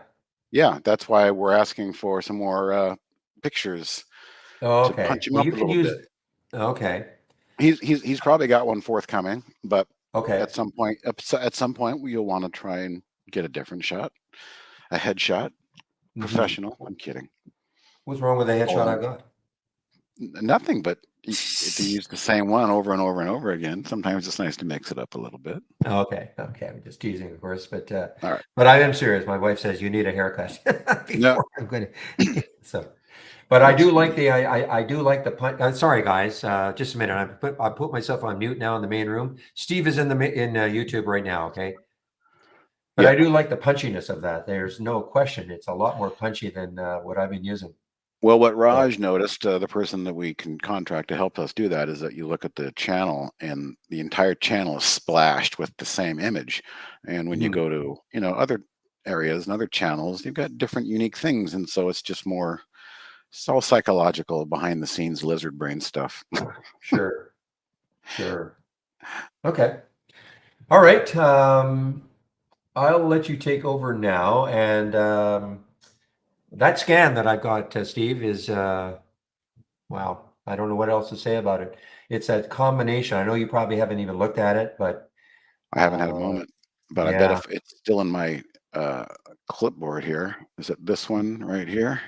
Yeah, that's why we're asking for some more pictures Oh, to okay. punch him Well, up you a can little bit. use. Okay. He's probably got one forthcoming, but Okay. at some point you'll want to try and get a different shot, a headshot. Hmm. Professional. I'm kidding. What's wrong with the headshot Oh, I got? nothing, but if you use the same one over and over and over again, sometimes it's nice to mix it up a little bit. Okay. Okay. I'm just teasing, of course, but All right. but I am serious. My wife says you need a haircut No, before I'm going to. So. But I that's do like funny. the I do like the punt. Sorry, guys. Just a minute. I put myself on mute now in the main room. Steve is in YouTube right now. Okay, but Yeah. I do like the punchiness of that. There's no question. It's a lot more punchy than what I've been using. Well, what So, Raj noticed, the person that we can contract to help us do that, is that you look at the channel and the entire channel is splashed with the same image. And when you mhm, go to, other areas and other channels, you've got different unique things. And so it's just more, it's all psychological behind the scenes lizard brain stuff. sure, sure. Okay, all right. I'll let you take over now, and that scan that I've got, Steve, is wow. I don't know what else to say about it. It's a combination. I know you probably haven't even looked at it, but I haven't had a uh, moment, but I bet yeah. if it's still in my uh, clipboard here, is it this one right here?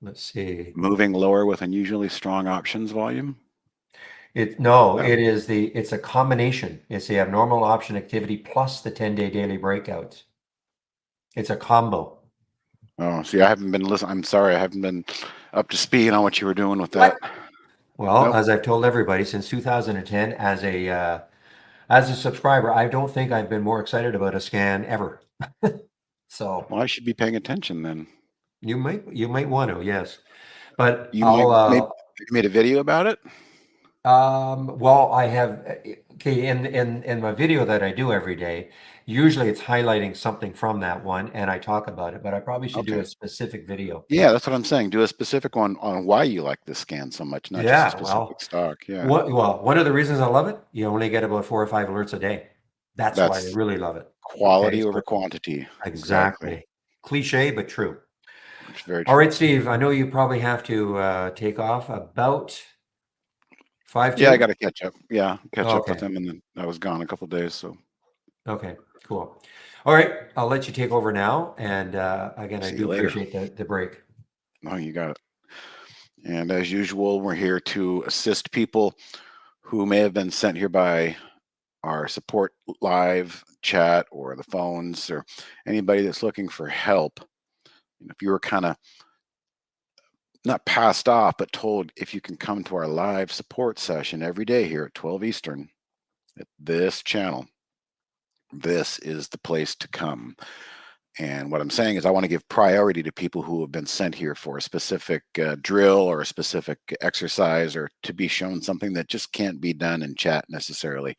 Let's see. Moving lower with unusually strong options volume. No, That it's a combination. It's the abnormal option activity plus the 10-day daily breakouts. It's a combo. Oh, see, I haven't been listening. I'm sorry, I haven't been up to speed on what you were doing with What? that. Well, Nope. as I've told everybody since 2010, as a as a subscriber, I don't think I've been more excited about a scan ever. So Well, I should be paying attention then. you might want to, yes. But You might I'll maybe you made a video about it? well, I have okay in my video that I do every day. Usually, it's highlighting something from that one, and I talk about it. But I probably should do Okay. a specific video. Yeah, that's what I'm saying. Do a specific one on why you like this scan so much, not just a Yeah, specific well, stock. Yeah. one of the reasons I love it, you only get about 4 or 5 alerts a day. That's why I That's really love it. Okay, quality over so quantity. Exactly. exactly. Cliche, but true. It's very All true. right, Steve, I know you probably have to take off about 5 Yeah, I 2. got to catch up. Yeah, catch up with Okay. him, and then I was gone a couple days, so Okay, cool. All right, I'll let you take over now. And again, I see do you later. appreciate the break. No, you got it. And as usual, we're here to assist people who may have been sent here by our support live chat or the phones or anybody that's looking for help. If you were kind of not passed off, but told if you can come to our live support session every day here at 12 Eastern at this channel, this is the place to come. And what I'm saying is I want to give priority to people who have been sent here for a specific drill or a specific exercise or to be shown something that just can't be done in chat necessarily.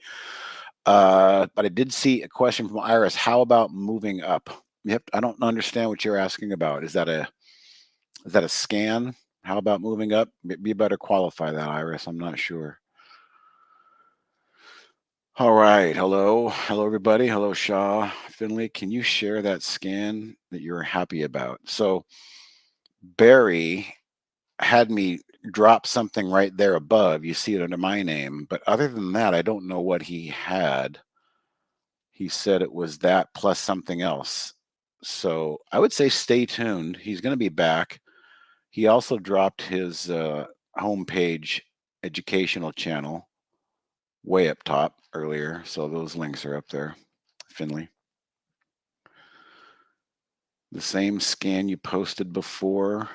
But I did see a question from Iris. How about moving up? Yep, I don't understand what you're asking about. Is that a scan? How about moving up? You better qualify that, Iris. I'm not sure. All right. Hello. Hello, everybody. Hello, Shaw. Finley, can you share that scan that you're happy about? So Barry had me drop something right there above. You see it under my name. But other than that, I don't know what he had. He said it was that plus something else. So I would say stay tuned. He's going to be back. He also dropped his homepage educational channel way up top earlier. So those links are up there, Finley. The same scan you posted before.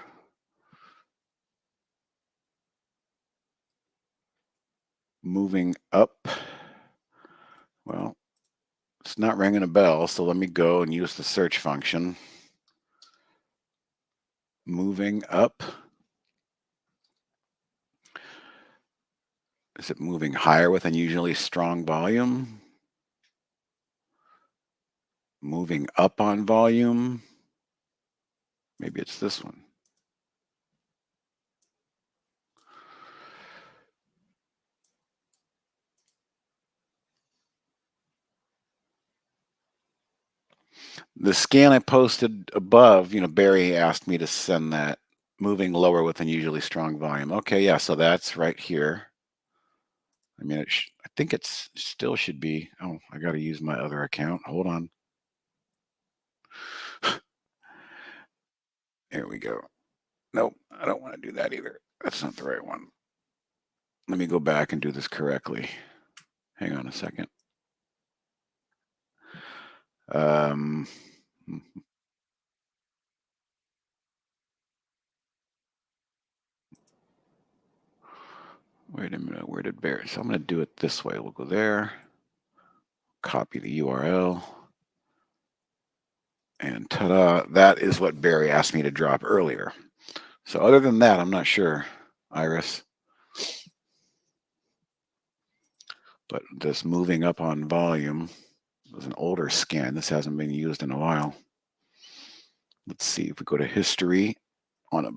Moving up. Well, it's not ringing a bell, so let me go and use the search function. Moving up. Is it moving higher with unusually strong volume? Moving up on volume? Maybe it's this one. The scan I posted above, Barry asked me to send that moving lower with unusually strong volume. Okay, yeah, so that's right here. I mean, I think it's still should be. Oh, I got to use my other account. Hold on. There we go. Nope, I don't want to do that either. That's not the right one. Let me go back and do this correctly. Hang on a second. Wait a minute, where did Barry? So I'm going to do it this way. We'll go there, copy the URL, and ta-da, that is what Barry asked me to drop earlier. So other than that, I'm not sure, Iris. But this moving up on volume was an older scan. This hasn't been used in a while. Let's see if we go to history on a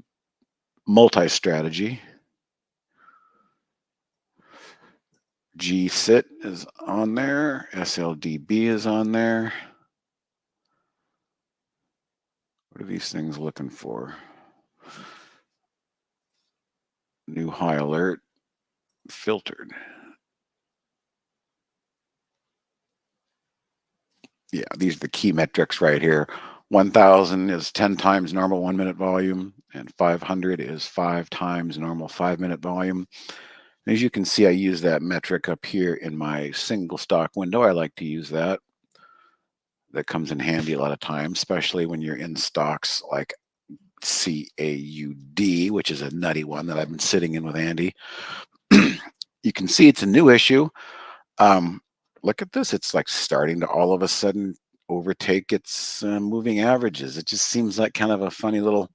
multi-strategy. GSIT is on there. SLDB is on there. What are these things looking for? New high alert, filtered. Yeah, these are the key metrics right here. 1000 is 10 times normal 1 minute volume, and 500 is 5 times normal 5 minute volume. As you can see, I use that metric up here in my single stock window. I like to use that. That comes in handy a lot of times, especially when you're in stocks like CAUD, which is a nutty one that I've been sitting in with Andy. You can see it's a new issue. look at this. It's like starting to all of a sudden overtake its moving averages. It just seems like kind of a funny little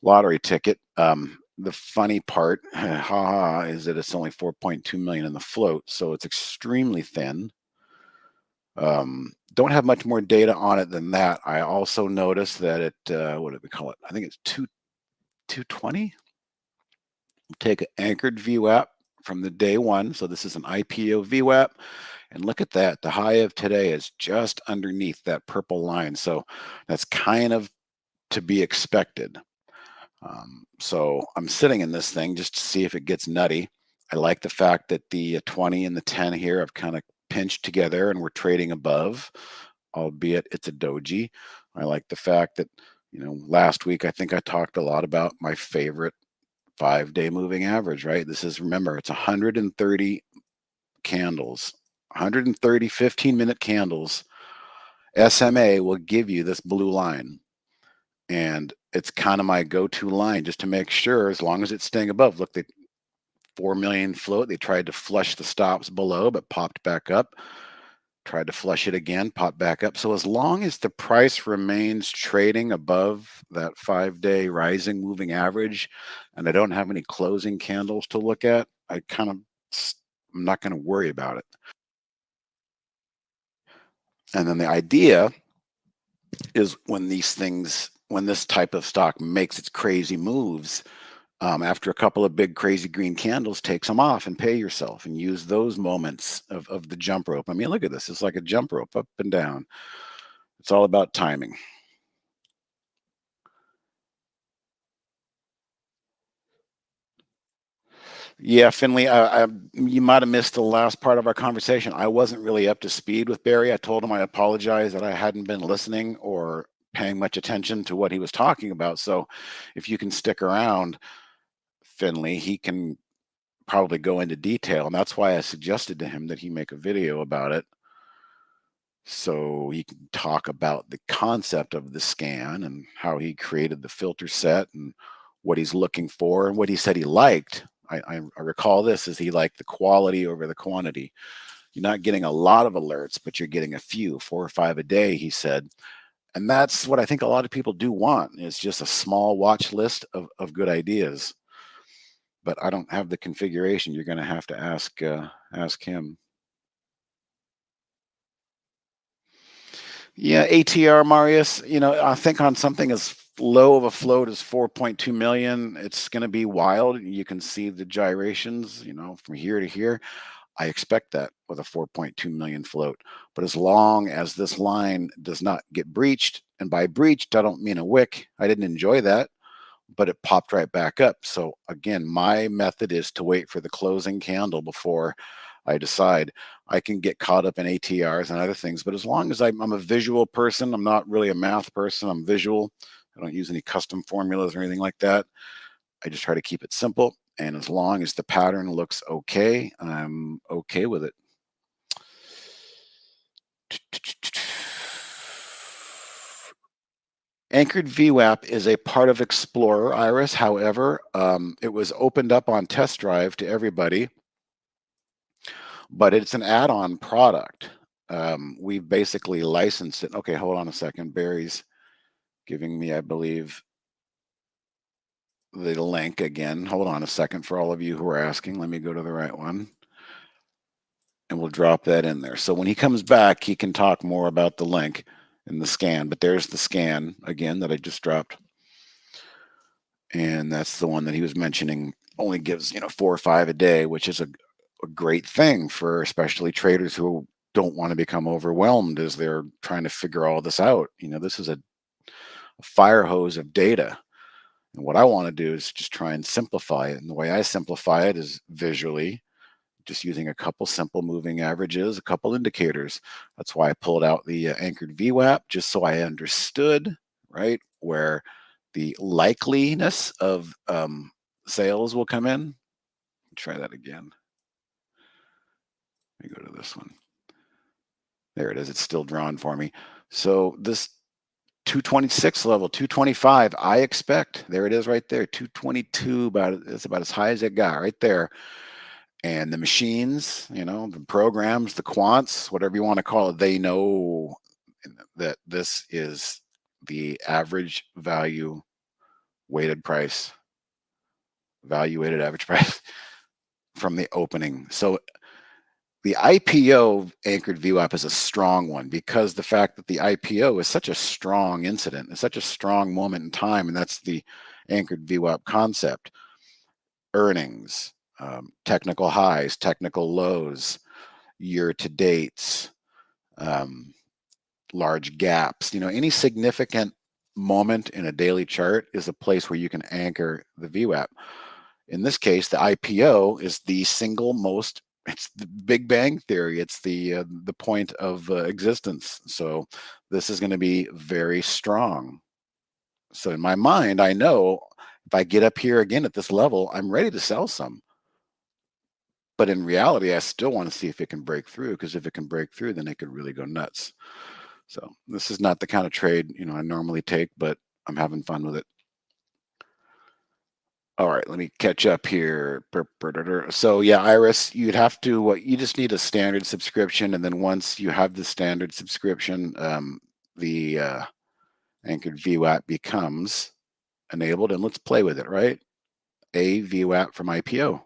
lottery ticket. The funny part, haha, is that it's only 4.2 million in the float, so it's extremely thin. Don't have much more data on it than that. I also noticed that it, what do we call it? I think it's 220. Take an anchored VWAP from the day one. So this is an IPO VWAP. And look at that. The high of today is just underneath that purple line. So that's kind of to be expected. So I'm sitting in this thing just to see if it gets nutty. I like the fact that the 20 and the 10 here have kind of pinched together and we're trading above, albeit it's a doji. I like the fact that, last week I think I talked a lot about my favorite 5-day moving average, right? This is, remember, it's 130 candles, 130 15-minute candles. SMA will give you this blue line. And it's kind of my go-to line just to make sure, as long as it's staying above. Look, they 4 million float. They tried to flush the stops below, but popped back up. Tried to flush it again, popped back up. So as long as the price remains trading above that 5-day rising moving average, and I don't have any closing candles to look at, I'm not going to worry about it. And then the idea is when this type of stock makes its crazy moves, after a couple of big crazy green candles, take some off and pay yourself and use those moments of the jump rope. I mean, look at this. It's like a jump rope up and down. It's all about timing. Yeah, Finley, you might have missed the last part of our conversation. I wasn't really up to speed with Barry. I told him I apologize that I hadn't been listening or paying much attention to what he was talking about. So if you can stick around, Finley, he can probably go into detail. And that's why I suggested to him that he make a video about it, so he can talk about the concept of the scan and how he created the filter set and what he's looking for and what he said he liked. I recall this, is he liked the quality over the quantity. You're not getting a lot of alerts, but you're getting a few, 4 or 5 a day, he said. And that's what I think a lot of people do want, is just a small watch list of good ideas. But I don't have the configuration. You're going to have to ask him. Yeah, ATR, Marius, I think on something as low of a float as 4.2 million, it's going to be wild. You can see the gyrations, from here to here. I expect that with a 4.2 million float. But as long as this line does not get breached, and by breached, I don't mean a wick. I didn't enjoy that, but it popped right back up. So again, my method is to wait for the closing candle before I decide. I can get caught up in ATRs and other things, but as long as I'm a visual person, I'm not really a math person, I'm visual. I don't use any custom formulas or anything like that. I just try to keep it simple. And as long as the pattern looks okay, I'm okay with it. Anchored VWAP is a part of Explorer, Iris. However, it was opened up on test drive to everybody, but it's an add-on product. We basically licensed it. Okay, hold on a second. Barry's giving me, I believe, the link again. Hold on a second for all of you who are asking. Let me go to the right one. And we'll drop that in there. So when he comes back, he can talk more about the link and the scan. But there's the scan again that I just dropped. And that's the one that he was mentioning, only gives 4 or 5 a day, which is a great thing for especially traders who don't want to become overwhelmed as they're trying to figure all this out. This is a fire hose of data. And what I want to do is just try and simplify it. And the way I simplify it is visually, just using a couple simple moving averages, a couple indicators. That's why I pulled out the anchored VWAP, just so I understood, right, where the likeliness of sales will come in. Try that again. Let me go to this one. There it is. It's still drawn for me. So this 226 level, 225, I expect. There it is right there. 222, it's about as high as it got right there. And the machines, the programs, the quants, whatever you want to call it, they know that this is the average value weighted price, value weighted average price from the opening. So the IPO anchored VWAP is a strong one because the fact that the IPO is such a strong incident, it's such a strong moment in time, and that's the anchored VWAP concept. Earnings, technical highs, technical lows, year to dates, large gaps. Any significant moment in a daily chart is a place where you can anchor the VWAP. In this case, the IPO is the single most. It's the Big Bang Theory. It's the point of existence. So this is going to be very strong. So in my mind, I know if I get up here again at this level, I'm ready to sell some. But in reality, I still want to see if it can break through, because if it can break through, then it could really go nuts. So this is not the kind of trade, I normally take, but I'm having fun with it. All right, let me catch up here. So yeah, Iris, you'd have to, you just need a standard subscription. And then once you have the standard subscription, the anchored VWAP becomes enabled, and let's play with it, right? A VWAP from IPO,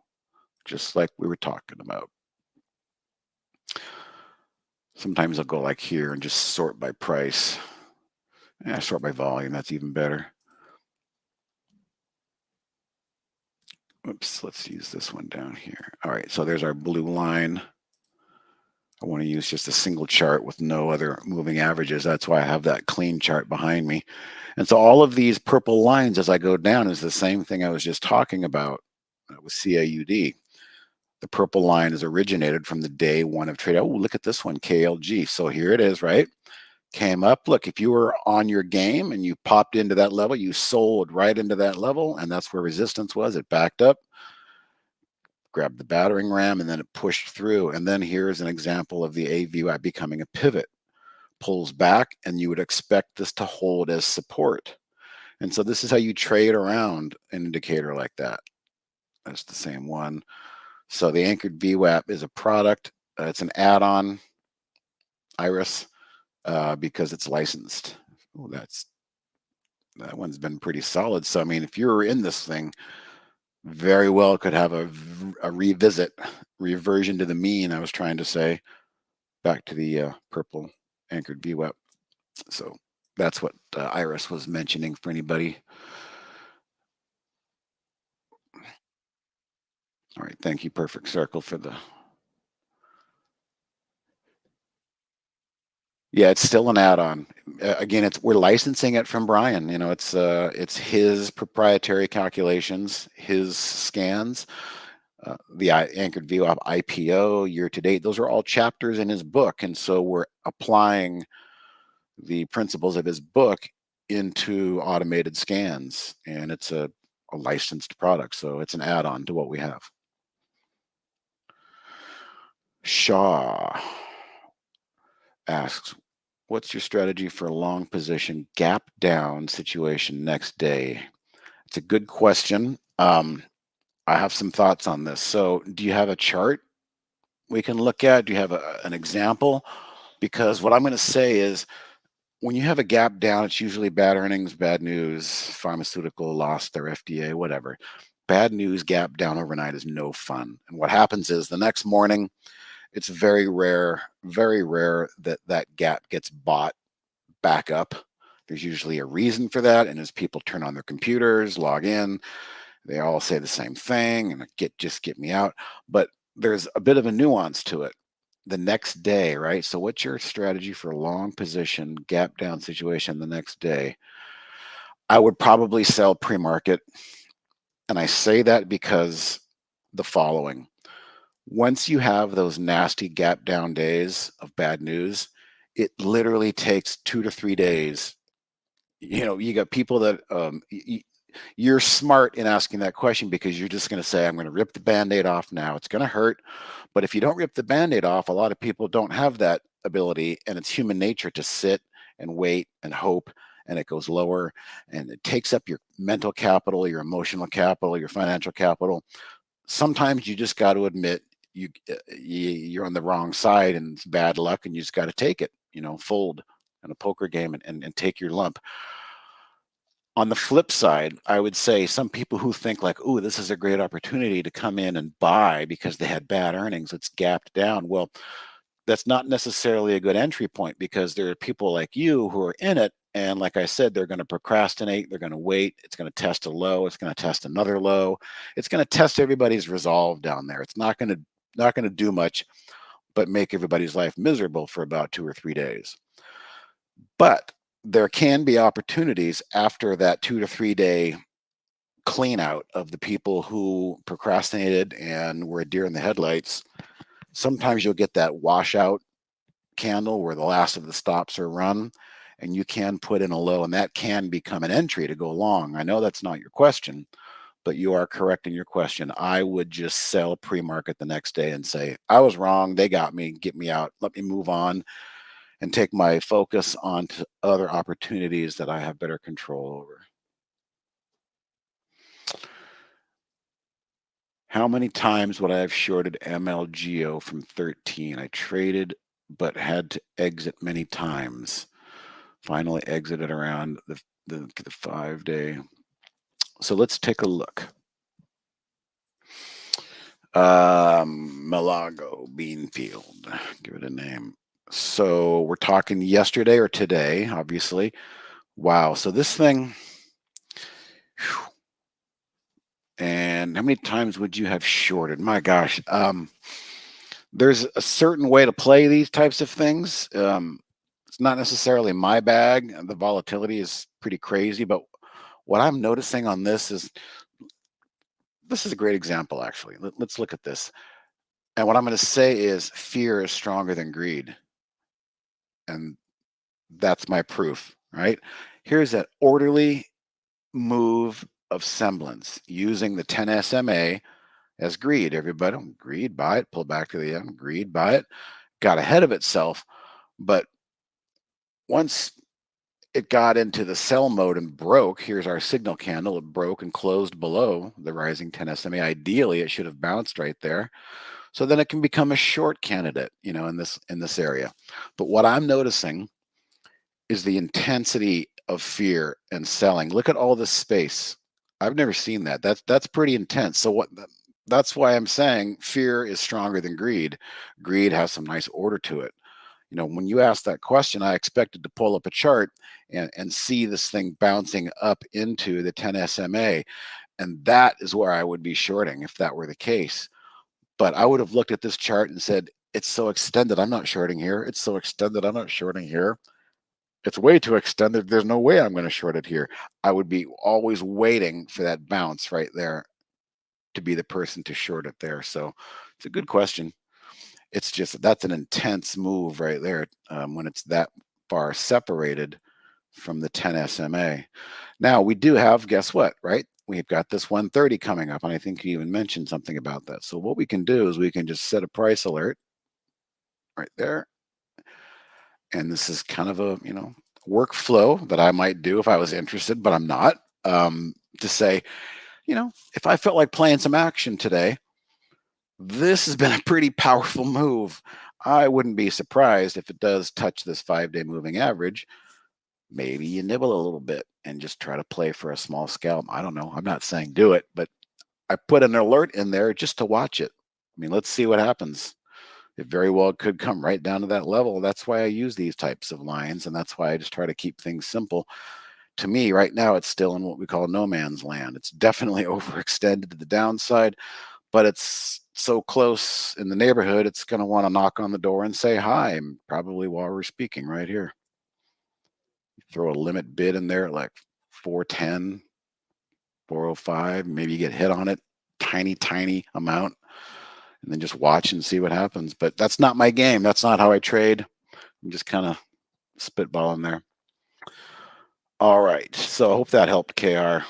just like we were talking about. Sometimes I'll go like here and just sort by price. Yeah, sort by volume, that's even better. Oops, let's use this one down here. All right, so there's our blue line. I want to use just a single chart with no other moving averages. That's why I have that clean chart behind me. And so all of these purple lines as I go down is the same thing I was just talking about with CAUD. The purple line is originated from the day one of trade. Oh, look at this one, KLG. So here it is, right? Came up. Look, if you were on your game and you popped into that level, you sold right into that level, and that's where resistance was. It backed up, grabbed the battering ram, and then it pushed through. And then here's an example of the AVWAP becoming a pivot. Pulls back, and you would expect this to hold as support. And so this is how you trade around an indicator like that. That's the same one. So the anchored VWAP is a product. It's an add-on, Iris, because it's licensed. Oh, that one's been pretty solid. So I mean, if you're in this thing, very well could have a reversion to the mean. I was trying to say, back to the purple anchored VWAP. So that's what Iris was mentioning for anybody. All right, thank you, Perfect Circle, for the. Yeah, it's still an add-on. Again, we're licensing it from Brian. It's his proprietary calculations, his scans. The anchored VWAP IPO year to date, those are all chapters in his book, and so we're applying the principles of his book into automated scans, and it's a licensed product, so it's an add-on to what we have. Shaw asks, what's your strategy for a long position gap down situation next day? It's a good question. I have some thoughts on this. So do you have a chart we can look at? Do you have an example? Because what I'm going to say is, when you have a gap down, it's usually bad earnings, bad news, pharmaceutical lost their FDA, whatever. Bad news gap down overnight is no fun. And what happens is the next morning, it's very rare that that gap gets bought back up. There's usually a reason for that. And as people turn on their computers, log in, they all say the same thing and just get me out. But there's a bit of a nuance to it. The next day, right? So what's your strategy for a long position gap down situation the next day? I would probably sell pre-market. And I say that because the following. Once you have those nasty gap down days of bad news, it literally takes 2 to 3 days. You got people that you're smart in asking that question, because you're just going to say, I'm going to rip the Band-Aid off now. It's going to hurt. But if you don't rip the Band-Aid off, a lot of people don't have that ability, and it's human nature to sit and wait and hope, and it goes lower, and it takes up your mental capital, your emotional capital, your financial capital. sometimes you just got to admit you're on the wrong side and it's bad luck, and you just got to take it, fold in a poker game and take your lump. On the flip side, I would say some people who think like, oh, this is a great opportunity to come in and buy because they had bad earnings, it's gapped down. Well, that's not necessarily a good entry point, because there are people like you who are in it. And like I said, they're going to procrastinate. They're going to wait. It's going to test a low. It's going to test another low. It's going to test everybody's resolve down there. It's not going to do much but make everybody's life miserable for about 2 or 3 days. But there can be opportunities after that 2 to 3 day clean out of the people who procrastinated and were a deer in the headlights. Sometimes you'll get that washout candle where the last of the stops are run, and you can put in a low, and that can become an entry to go long. I know that's not your question, but you are correct in your question. I would just sell pre-market the next day and say, I was wrong. They got me. Get me out. Let me move on and take my focus on to other opportunities that I have better control over. How many times would I have shorted MLGO from 13? I traded but had to exit many times. Finally exited around the 5 day. So let's take a look. Malago Beanfield, give it a name. So we're talking yesterday or today, obviously. Wow. So this thing, whew. And how many times would you have shorted? My gosh. There's a certain way to play these types of things. It's not necessarily my bag. The volatility is pretty crazy, but what I'm noticing on this is a great example, actually. Let's look at this. And what I'm going to say is fear is stronger than greed. And that's my proof, right? Here's an orderly move of semblance using the 10 SMA as greed. Everybody, greed, buy it, pull back to the end, greed, buy it. Got ahead of itself. But once it got into the sell mode and broke, here's our signal candle. It broke and closed below the rising 10 SMA. Ideally, it should have bounced right there. So then it can become a short candidate, in this area. But what I'm noticing is the intensity of fear and selling. Look at all this space. I've never seen that. That's pretty intense. So that's why I'm saying fear is stronger than greed. Greed has some nice order to it. When you asked that question, I expected to pull up a chart and see this thing bouncing up into the 10 SMA. And that is where I would be shorting if that were the case. But I would have looked at this chart and said, it's so extended, I'm not shorting here. It's so extended, I'm not shorting here. It's way too extended. There's no way I'm going to short it here. I would be always waiting for that bounce right there to be the person to short it there. So it's a good question. It's just that's an intense move right there when it's that far separated from the 10 SMA. Now we do have, guess what, right? We've got this 130 coming up, and I think you even mentioned something about that. So what we can do is we can just set a price alert right there. And this is kind of a, workflow that I might do if I was interested, but I'm not, to say, if I felt like playing some action today, this has been a pretty powerful move. I wouldn't be surprised if it does touch this 5-day moving average. Maybe you nibble a little bit and just try to play for a small scalp. I don't know. I'm not saying do it, but I put an alert in there just to watch it. I mean, let's see what happens. It very well could come right down to that level. That's why I use these types of lines, and that's why I just try to keep things simple. To me, right now, it's still in what we call no man's land. It's definitely overextended to the downside, but it's so close in the neighborhood, it's going to want to knock on the door and say hi, probably while we're speaking right here. Throw a limit bid in there like 410, 405, maybe you get hit on it, tiny amount, and then just watch and see what happens. But that's not my game. That's not how I trade. I'm just kind of spitballing there. All right. So I hope that helped, KR.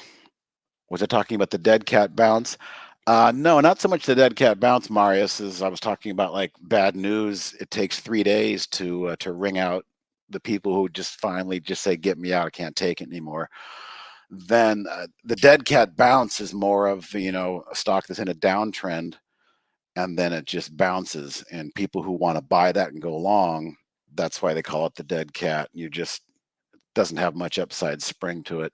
Was I talking about the dead cat bounce? No, not so much the dead cat bounce, Marius, as I was talking about like bad news. It takes 3 days to ring out the people who just finally just say, get me out. I can't take it anymore. then the dead cat bounce is more of, you know, a stock that's in a downtrend, and then it just bounces. And people who want to buy that and go long, that's why they call it the dead cat. You just, doesn't have much upside spring to it.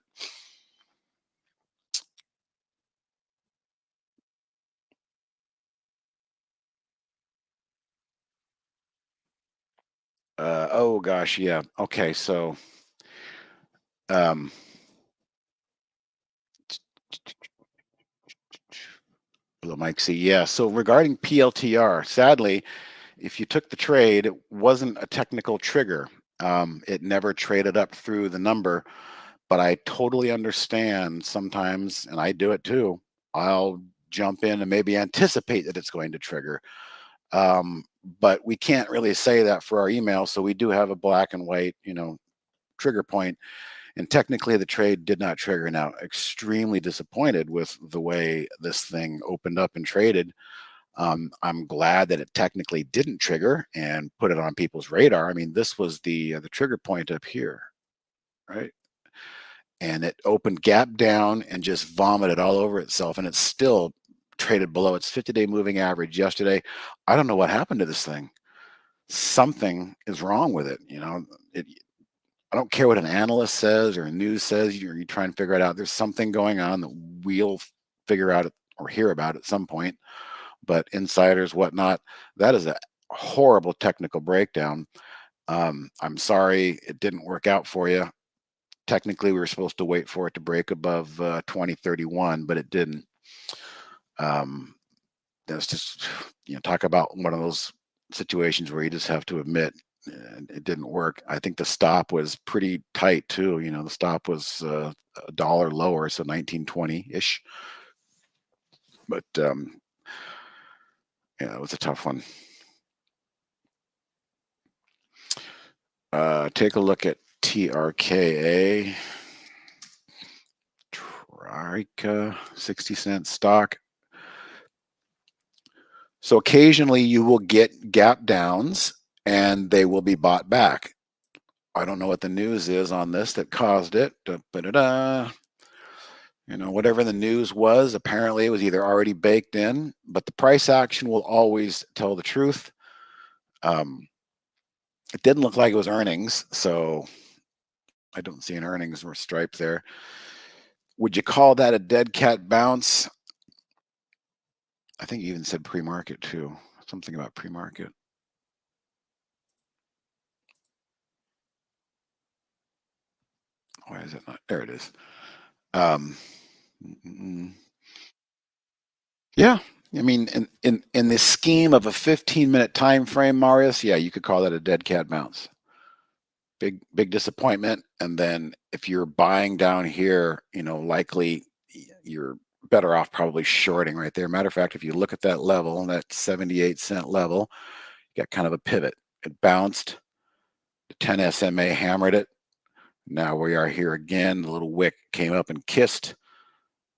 Oh gosh, yeah. Okay, so um, Mike C. Yeah. So regarding PLTR, sadly, if you took the trade, it wasn't a technical trigger. It never traded up through the number, but I totally understand sometimes, and I do it too. I'll jump in and maybe anticipate that it's going to trigger. But we can't really say that for our email. So we do have a black and white, you know, trigger point. And technically the trade did not trigger. Now, extremely disappointed with the way this thing opened up and traded. I'm glad that it technically didn't trigger and put it on people's radar. I mean, this was the trigger point up here, right? And it opened gap down and just vomited all over itself, and it's still traded below its 50-day moving average yesterday. I don't know what happened to this thing. Something is wrong with it. You know, I don't care what an analyst says or news says. You try and figure it out. There's something going on that we'll figure out or hear about at some point. But insiders, whatnot, that is a horrible technical breakdown. I'm sorry it didn't work out for you. Technically, we were supposed to wait for it to break above 2031, but it didn't. That's just, you know, talk about one of those situations where you just have to admit it didn't work. I think the stop was pretty tight too. You know, the stop was $1 lower, so 1920-ish. But yeah, it was a tough one. Take a look at TRKA. Trika, 60-cent stock. So occasionally you will get gap downs and they will be bought back. I don't know what the news is on this that caused it. Da-ba-da-da. You know, whatever the news was, apparently it was either already baked in, but the price action will always tell the truth. It didn't look like it was earnings, so I don't see an earnings or stripe there. Would you call that a dead cat bounce? I think you even said pre-market too. Something about pre-market. Why is it not? There it is. Yeah, I mean, in the scheme of a 15-minute time frame, Marius, yeah, you could call that a dead cat bounce. Big disappointment. And then if you're buying down here, you know, likely you're better off probably shorting right there. Matter of fact, if you look at that level, that 78-cent level, you got kind of a pivot. It bounced. The 10 SMA hammered it. Now we are here again. The little wick came up and kissed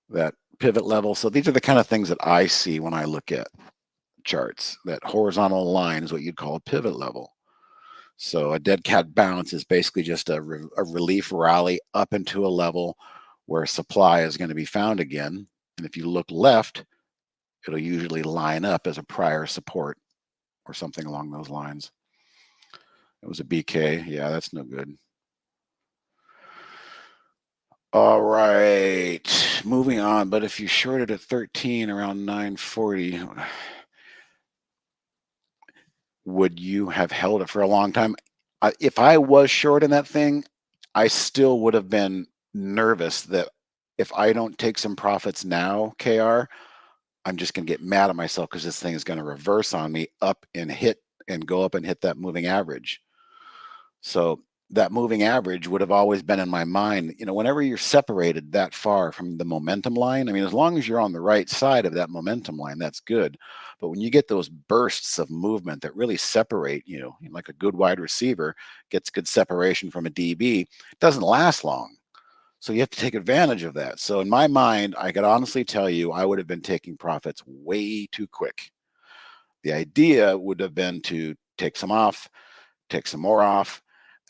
that pivot level. So these are the kind of things that I see when I look at charts. That horizontal line is what you'd call a pivot level. So a dead cat bounce is basically just a relief rally up into a level where supply is going to be found again. And if you look left, it'll usually line up as a prior support or something along those lines. It was a BK. Yeah, that's no good. All right, moving on. But if you shorted at 13 around 940, would you have held it for a long time? If I was short in that thing, I still would have been nervous that if I don't take some profits now, KR, I'm just going to get mad at myself because this thing is going to reverse on me up and hit and go up and hit that moving average. So that moving average would have always been in my mind. You know, whenever you're separated that far from the momentum line, I mean, as long as you're on the right side of that momentum line, that's good. But when you get those bursts of movement that really separate you, like a good wide receiver gets good separation from a DB, it doesn't last long. So you have to take advantage of that. So in my mind, I could honestly tell you I would have been taking profits way too quick. The idea would have been to take some off, take some more off,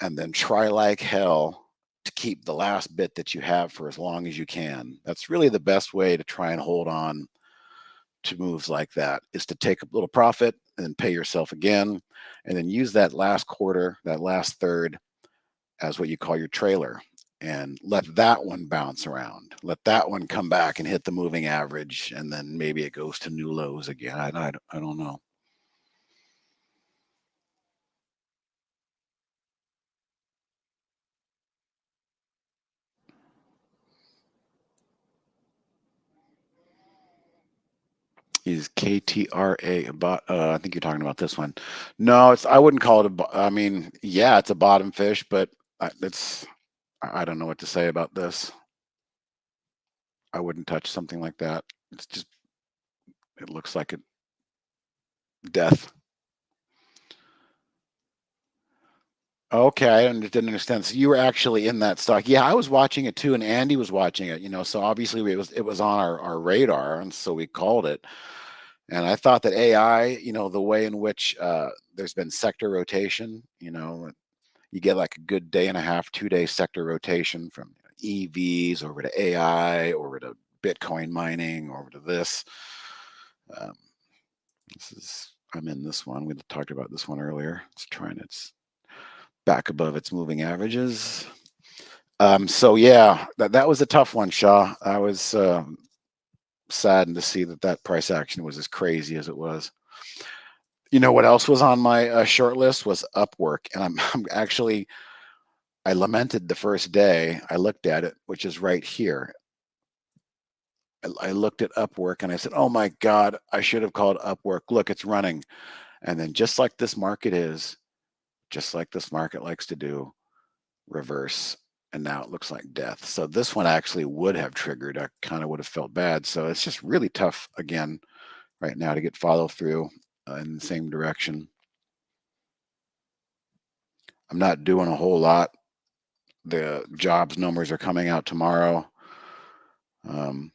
and then try like hell to keep the last bit that you have for as long as you can. That's really the best way to try and hold on to moves like that, is to take a little profit and then pay yourself again, and then use that last quarter, that last third, as what you call your trailer, and let that one bounce around. Let that one come back and hit the moving average, and then maybe it goes to new lows again. I don't know. Is KTRA about? I think you're talking about this one. No, I wouldn't call it I mean, yeah, it's a bottom fish, but it's. I don't know what to say about this. I wouldn't touch something like that. It's just. It looks like a death. Okay, I didn't understand. So you were actually in that stock. Yeah, I was watching it too, and Andy was watching it. So obviously it was on our radar, and so we called it. And I thought that AI, the way in which there's been sector rotation, you get like a good day and a half, 2 day sector rotation from EVs over to AI, over to Bitcoin mining, over to this. Um, I'm in this one. We talked about this one earlier. It's back above its moving averages. So yeah, that was a tough one, Shaw. I was saddened to see that price action was as crazy as it was. You know what else was on my short list was Upwork, and I'm actually, I lamented the first day I looked at it, which is right here. I looked at Upwork and I said, "Oh my God, I should have called Upwork. Look, it's running." And then just like this market likes to do, reverse, and now it looks like death. So this one actually would have triggered. I kind of would have felt bad. So it's just really tough again right now to get follow through in the same direction. I'm not doing a whole lot. The jobs numbers are coming out tomorrow. Um,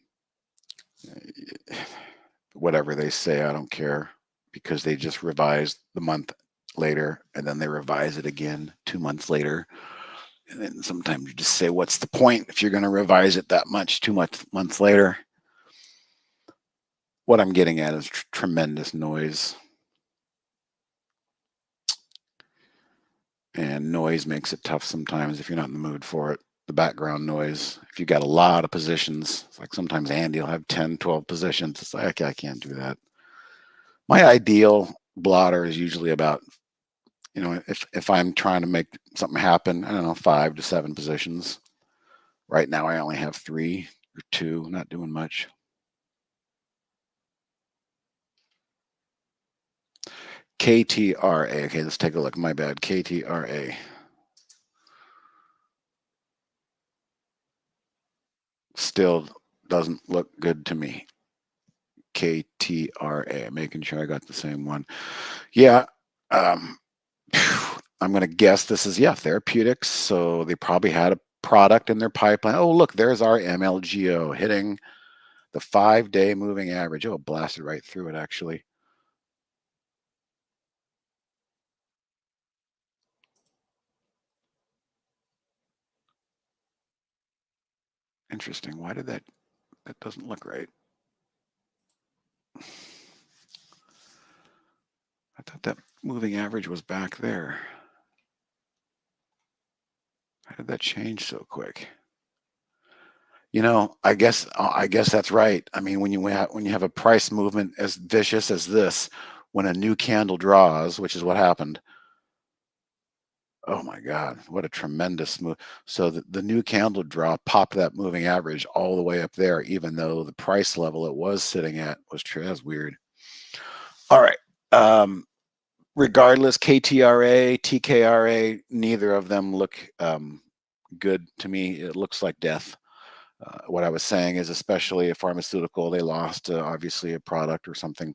whatever they say, I don't care, because they just revised the month later and then they revise it again 2 months later. And then sometimes you just say, what's the point if you're going to revise it that much 2 months later? What I'm getting at is tremendous noise. And noise makes it tough sometimes if you're not in the mood for it. The background noise, if you've got a lot of positions, it's like sometimes Andy will have 10, 12 positions. It's like, I can't do that. My ideal blotter is usually about, if I'm trying to make something happen, I don't know, 5 to 7 positions. Right now, I only have 3 or 2, not doing much. KTRA. Okay, let's take a look. My bad. KTRA. Still doesn't look good to me. KTRA. Making sure I got the same one. Yeah. I'm going to guess this is, therapeutics. So they probably had a product in their pipeline. Oh, look, there's our MLGO hitting the 5-day moving average. Oh, it blasted right through it, actually. Interesting. Why did that doesn't look right? I thought that moving average was back there. How did that change so quick? I guess that's right. I mean, when you have a price movement as vicious as this, when a new candle draws, which is what happened. Oh my God, what a tremendous move. So the new candle draw popped that moving average all the way up there, even though the price level it was sitting at was true. That's weird. All right. Regardless, KTRA, TKRA, neither of them look good to me. It looks like death. What I was saying is, especially a pharmaceutical, they lost obviously a product or something,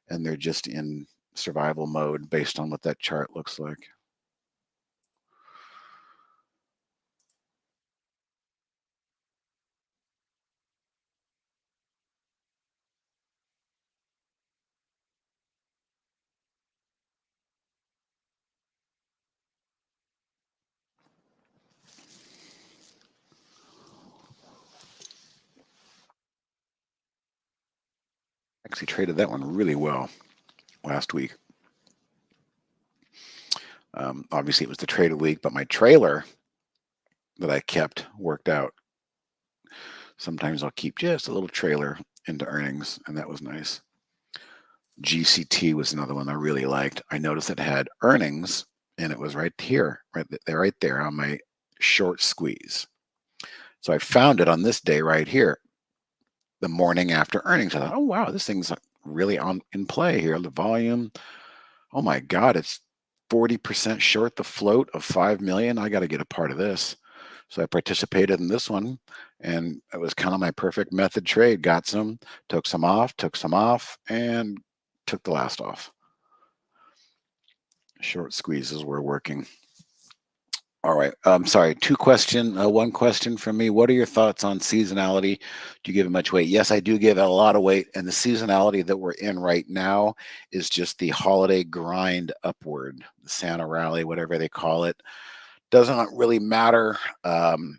and they're just in survival mode based on what that chart looks like. Actually traded that one really well last week. Obviously, it was the trade of the week, but my trailer that I kept worked out. Sometimes I'll keep just a little trailer into earnings, and that was nice. GCT was another one I really liked. I noticed it had earnings, and it was right here, right there on my short squeeze. So I found it on this day right here, the morning after earnings. I thought, oh wow, this thing's really in play here. The volume, oh my God, it's 40% short the float of 5 million. I got to get a part of this. So I participated in this one, and it was kind of my perfect method trade. Got some, took some off, and took the last off. Short squeezes were working. All right. Sorry. One question from me. What are your thoughts on seasonality? Do you give it much weight? Yes, I do give it a lot of weight. And the seasonality that we're in right now is just the holiday grind upward, the Santa rally, whatever they call it. Doesn't really matter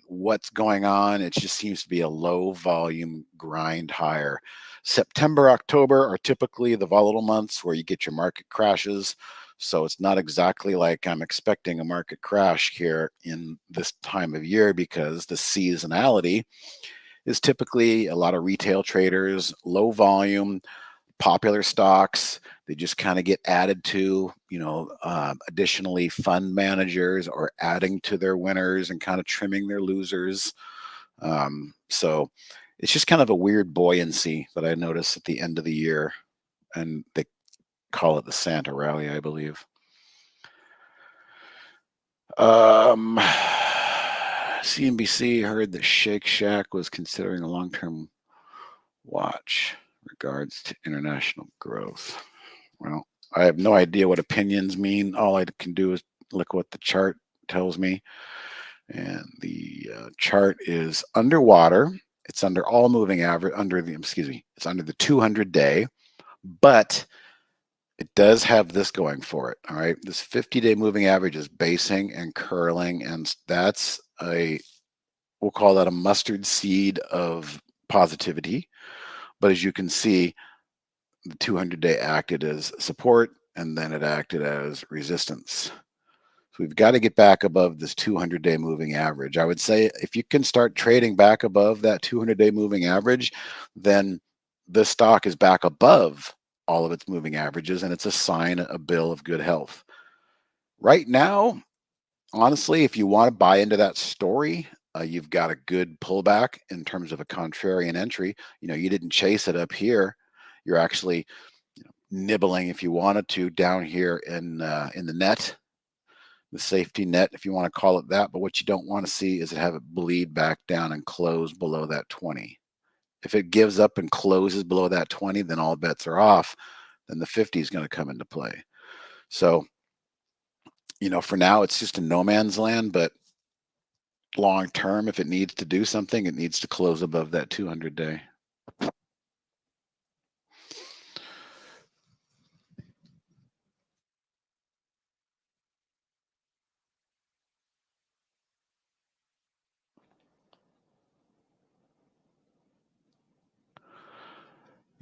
what's going on. It just seems to be a low volume grind higher. September, October are typically the volatile months where you get your market crashes. So it's not exactly like I'm expecting a market crash here in this time of year, because the seasonality is typically a lot of retail traders, low volume, popular stocks. They just kind of get added to, additionally fund managers are adding to their winners and kind of trimming their losers. So it's just kind of a weird buoyancy that I notice at the end of the year, and they call it the Santa rally, I believe. CNBC heard that Shake Shack was considering a long-term watch regards to international growth. Well, I have no idea what opinions mean. All I can do is look what the chart tells me. And the chart is underwater. It's under all moving average, it's under the 200-day, but it does have this going for it. All right. This 50-day moving average is basing and curling, and we'll call that a mustard seed of positivity. But as you can see, the 200-day acted as support, and then it acted as resistance. So we've got to get back above this 200-day moving average. I would say if you can start trading back above that 200-day moving average, then the stock is back above all of its moving averages, and it's a sign, a bill of good health. Right now, honestly, if you want to buy into that story, you've got a good pullback in terms of a contrarian entry. You didn't chase it up here. You're actually nibbling, if you wanted to, down here in the net, the safety net, if you want to call it that. But what you don't want to see is have it bleed back down and close below that 20. If it gives up and closes below that 20, then all bets are off. Then the 50 is going to come into play. So, for now, it's just a no man's land. But long term, if it needs to do something, it needs to close above that 200-day.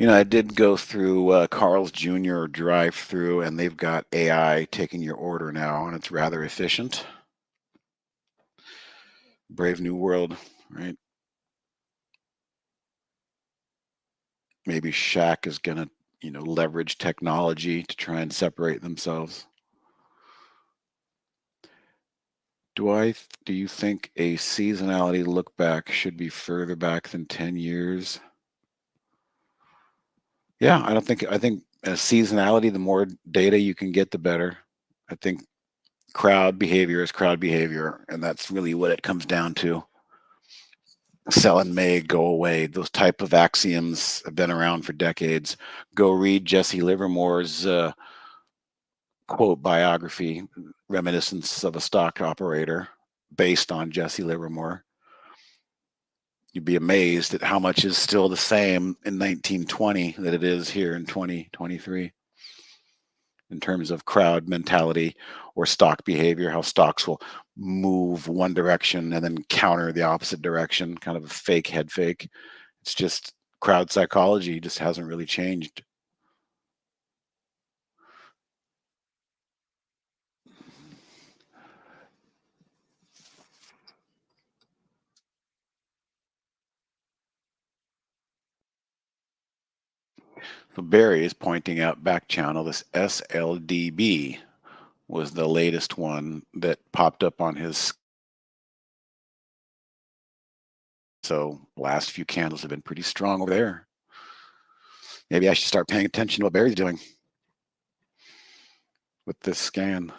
I did go through Carl's Jr. drive-through, and they've got AI taking your order now, and it's rather efficient. Brave new world, right? Maybe Shack is going to, leverage technology to try and separate themselves. Do you think a seasonality look back should be further back than 10 years? Yeah, I think a seasonality, the more data you can get, the better. I think crowd behavior is crowd behavior, and that's really what it comes down to. Sell in May, go away. Those type of axioms have been around for decades. Go read Jesse Livermore's quote biography, Reminiscence of a Stock Operator, based on Jesse Livermore. You'd be amazed at how much is still the same in 1920 that it is here in 2023 in terms of crowd mentality or stock behavior, how stocks will move one direction and then counter the opposite direction, kind of a fake head fake. It's just crowd psychology just hasn't really changed. So Barry is pointing out back channel, this SLDB was the latest one that popped up on his. So last few candles have been pretty strong over there. Maybe I should start paying attention to what Barry's doing with this scan.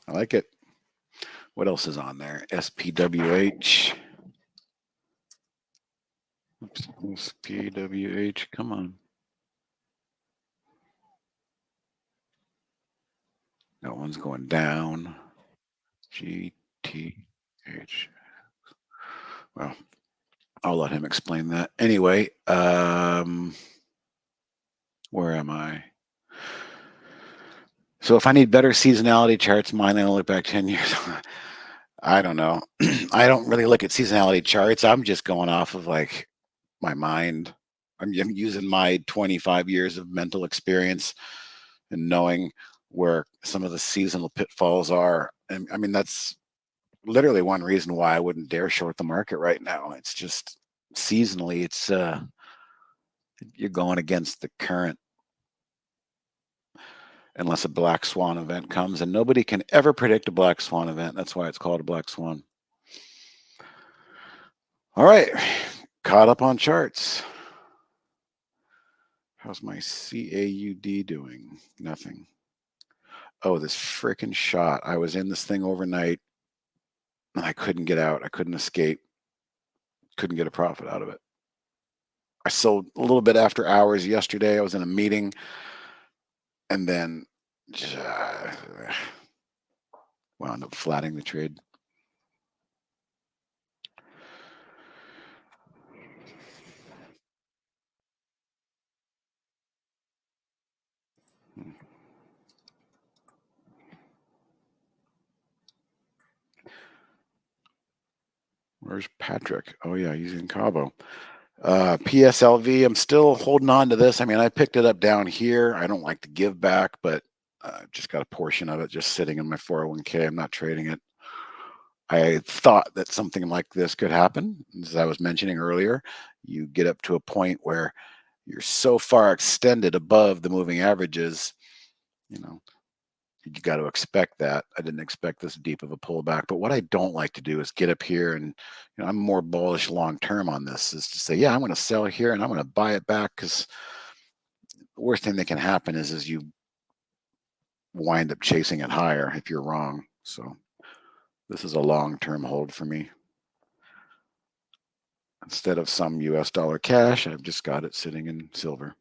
I like it. What else is on there? SPWH. Oops, SPWH, come on. That one's going down. GTH. Well, I'll let him explain that. Anyway, where am I? So if I need better seasonality charts, mine only look back 10 years. I don't know. I don't really look at seasonality charts. I'm just going off of like my mind. I'm using my 25 years of mental experience and knowing where some of the seasonal pitfalls are. And I mean, that's literally one reason why I wouldn't dare short the market right now. It's just seasonally, it's you're going against the current unless a black swan event comes, and nobody can ever predict a black swan event. That's why it's called a black swan. All right, caught up on charts. How's my CAUD doing? Nothing. Oh, this freaking shot. I was in this thing overnight and I couldn't get out. I couldn't escape. Couldn't get a profit out of it. I sold a little bit after hours yesterday. I was in a meeting and then wound up flattening the trade. Where's Patrick? Oh yeah, he's in Cabo. PSLV, I'm still holding on to this. I mean, I picked it up down here. I don't like to give back, but just got a portion of it just sitting in my 401k. I'm not trading it. I thought that something like this could happen. As I was mentioning earlier, you get up to a point where you're so far extended above the moving averages, you know, you got to expect that. I didn't expect this deep of a pullback. But what I don't like to do is get up here and, I'm more bullish long term on this, is to say, yeah, I'm going to sell here and I'm going to buy it back, because the worst thing that can happen is you wind up chasing it higher if you're wrong. So this is a long term hold for me. Instead of some US dollar cash, I've just got it sitting in silver.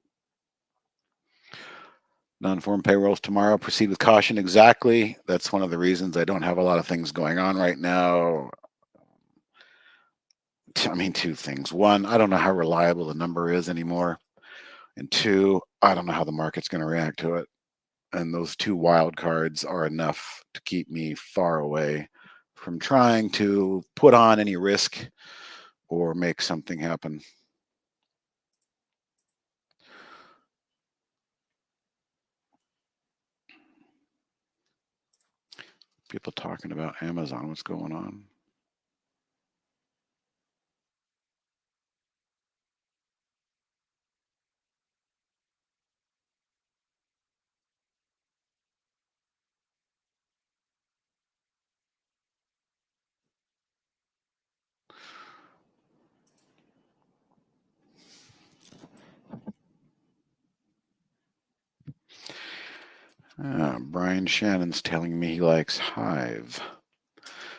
Non-farm payrolls tomorrow. Proceed with caution. Exactly. That's one of the reasons I don't have a lot of things going on right now. I mean, two things. One, I don't know how reliable the number is anymore. And two, I don't know how the market's going to react to it. And those two wild cards are enough to keep me far away from trying to put on any risk or make something happen. People talking about Amazon. What's going on? Brian Shannon's telling me he likes Hive.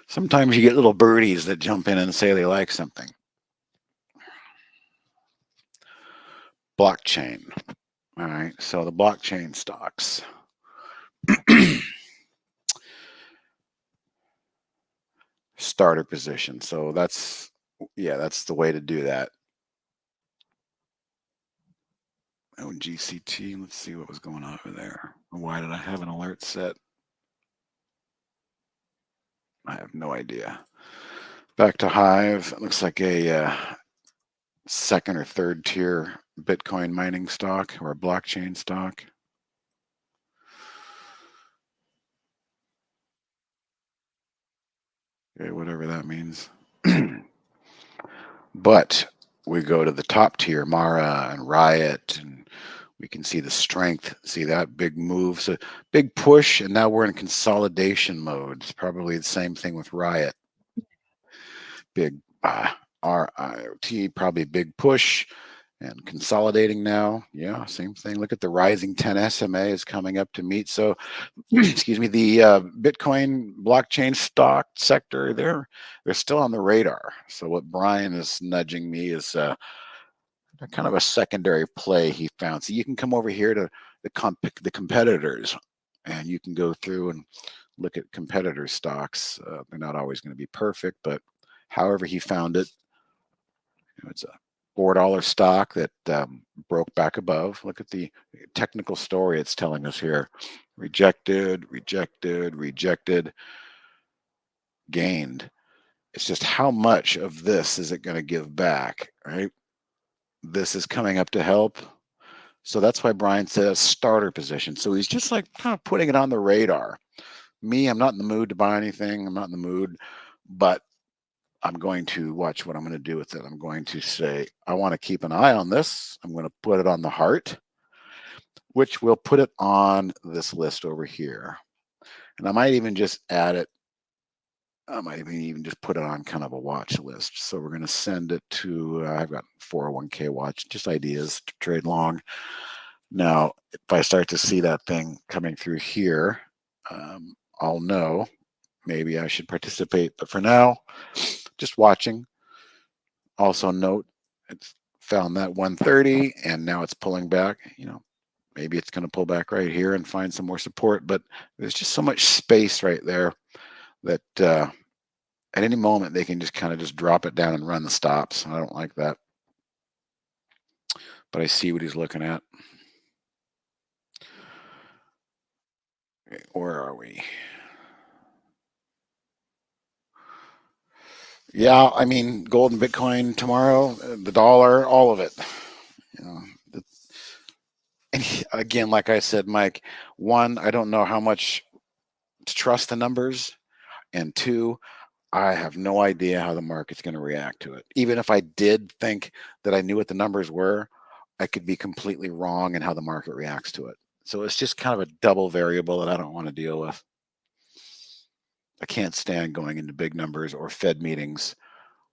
Sometimes you get little birdies that jump in and say they like something. Blockchain. All right, so the blockchain stocks. Starter position. So that's the way to do that. Oh, GCT. Let's see what was going on over there. Why did I have an alert set? I have no idea. Back to Hive. It looks like a second or third tier Bitcoin mining stock or a blockchain stock. Okay, whatever that means. But we go to the top tier, Mara and Riot, and we can see the strength. See that big move, so big push, and now we're in consolidation mode. It's probably the same thing with Riot. Big RIOT, probably big push and consolidating now. Yeah, same thing. Look at the rising 10 SMA is coming up to meet. So, excuse me, the Bitcoin blockchain stock sector, they're still on the radar. So what Brian is nudging me is kind of a secondary play he found. So you can come over here to the competitors, and you can go through and look at competitor stocks. They're not always going to be perfect, but however he found it, it's a $4 stock that broke back above. Look at the technical story it's telling us here. Rejected, rejected, rejected, gained. It's just how much of this is it going to give back, right? This is coming up to help. So that's why Brian says starter position. So he's just like kind of putting it on the radar. Me, I'm not in the mood to buy anything. I'm not in the mood, but I'm going to watch what I'm going to do with it. I'm going to say, I want to keep an eye on this. I'm going to put it on the heart, which will put it on this list over here. And I might even just add it. I might even just put it on kind of a watch list. So we're going to send it to, I've got 401k watch, just ideas to trade long. Now, if I start to see that thing coming through here, I'll know maybe I should participate. But for now, just watching. Also note, it's found that 130 and now it's pulling back. You know, maybe it's going to pull back right here and find some more support. But there's just so much space right there that at any moment they can just kind of just drop it down and run the stops. I don't like that. But I see what he's looking at. Okay, where are we? Yeah, I mean, gold and Bitcoin tomorrow, the dollar, all of it. You know, and again, like I said, Mike, one, I don't know how much to trust the numbers, and two, I have no idea how the market's going to react to it. Even if I did think that I knew what the numbers were, I could be completely wrong in how the market reacts to it. So it's just kind of a double variable that I don't want to deal with. I can't stand going into big numbers or Fed meetings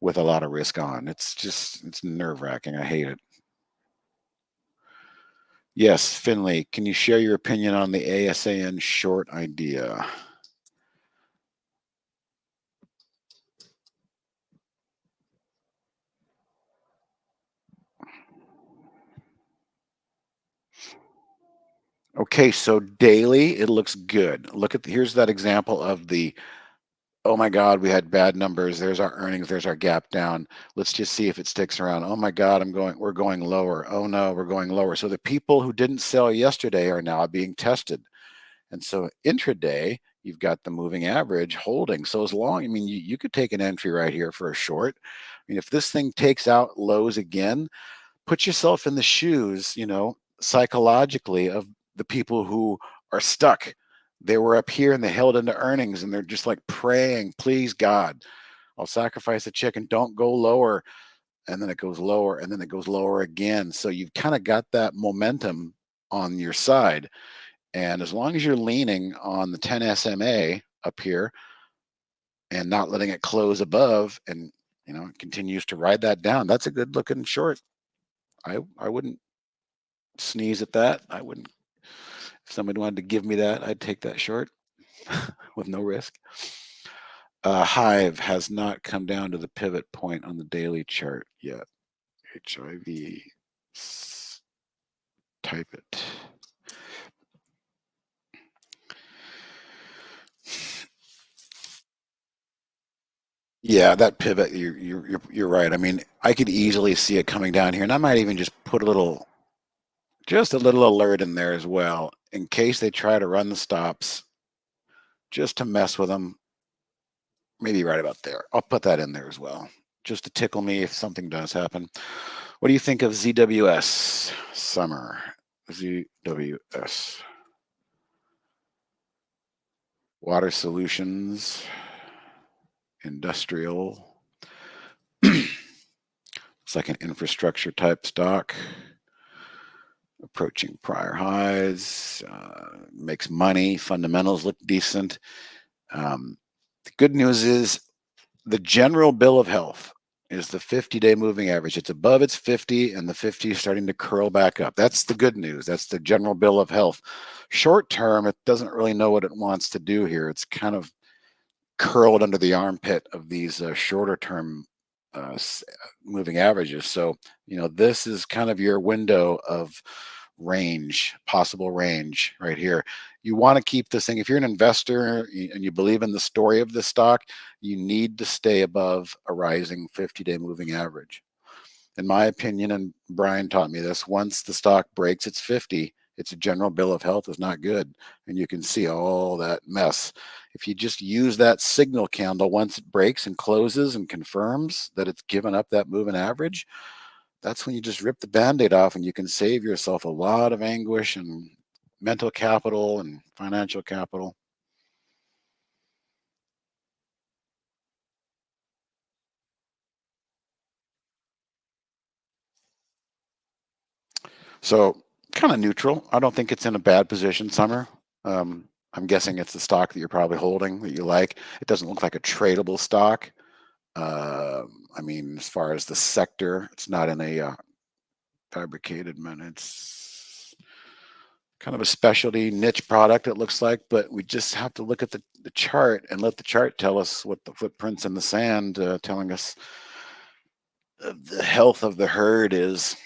with a lot of risk on. It's nerve wracking. I hate it. Yes, Finley, can you share your opinion on the ASAN short idea? Okay, so daily, it looks good. Look at here's that example of the, oh my God, we had bad numbers. There's our earnings. There's our gap down. Let's just see if it sticks around. Oh my God, we're going lower. Oh no, we're going lower. So the people who didn't sell yesterday are now being tested. And so intraday, you've got the moving average holding. So as long, I mean, you could take an entry right here for a short. I mean, if this thing takes out lows again, put yourself in the shoes, you know, psychologically of the people who are stuck. They were up here and they held into earnings and they're just like praying, please God, I'll sacrifice a chicken. Don't go lower. And then it goes lower and then it goes lower again. So you've kind of got that momentum on your side. And as long as you're leaning on the 10 SMA up here and not letting it close above and, you know, it continues to ride that down, that's a good looking short. I wouldn't sneeze at that. I wouldn't. If somebody wanted to give me that, I'd take that short with no risk. Hive has not come down to the pivot point on the daily chart yet. HIV, type it. Yeah, that pivot. You're right. I mean, I could easily see it coming down here, and I might even just put just a little alert in there as well, in case they try to run the stops, just to mess with them. maybe right about there. I'll put that in there as well, just to tickle me if something does happen. What do you think of ZWS, Summer? ZWS. Water Solutions, industrial. It's like an infrastructure type stock. Approaching prior highs, makes money, fundamentals look decent. The good news is the general bill of health is the 50-day moving average. It's above its 50, and the 50 is starting to curl back up. That's the good news. That's the general bill of health. Short term, it doesn't really know what it wants to do here. It's kind of curled under the armpit of these shorter term moving averages. So, this is kind of your window of range, possible range right here. You want to keep this thing. If you're an investor and you believe in the story of the stock, you need to stay above a rising 50-day moving average. In my opinion, and Brian taught me this, once the stock breaks its 50, its general bill of health is not good. And you can see all that mess. If you just use that signal candle once it breaks and closes and confirms that it's given up that moving average, that's when you just rip the Band-Aid off, and you can save yourself a lot of anguish and mental capital and financial capital. So kind of neutral. I don't think it's in a bad position, Summer. I'm guessing it's the stock that you're probably holding that you like. It doesn't look like a tradable stock. I mean, as far as the sector, it's not in a fabricated it's kind of a specialty niche product, it looks like, but we just have to look at the chart and let the chart tell us what the footprints in the sand telling us the health of the herd is.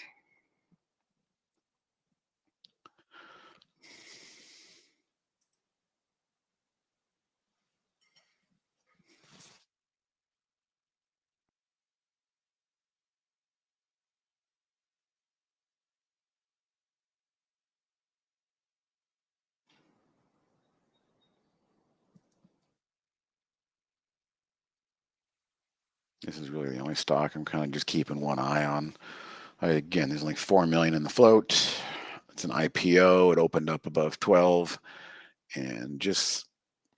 This is really the only stock I'm kind of just keeping one eye on. Again, there's only 4 million in the float. It's an IPO. It opened up above 12 and just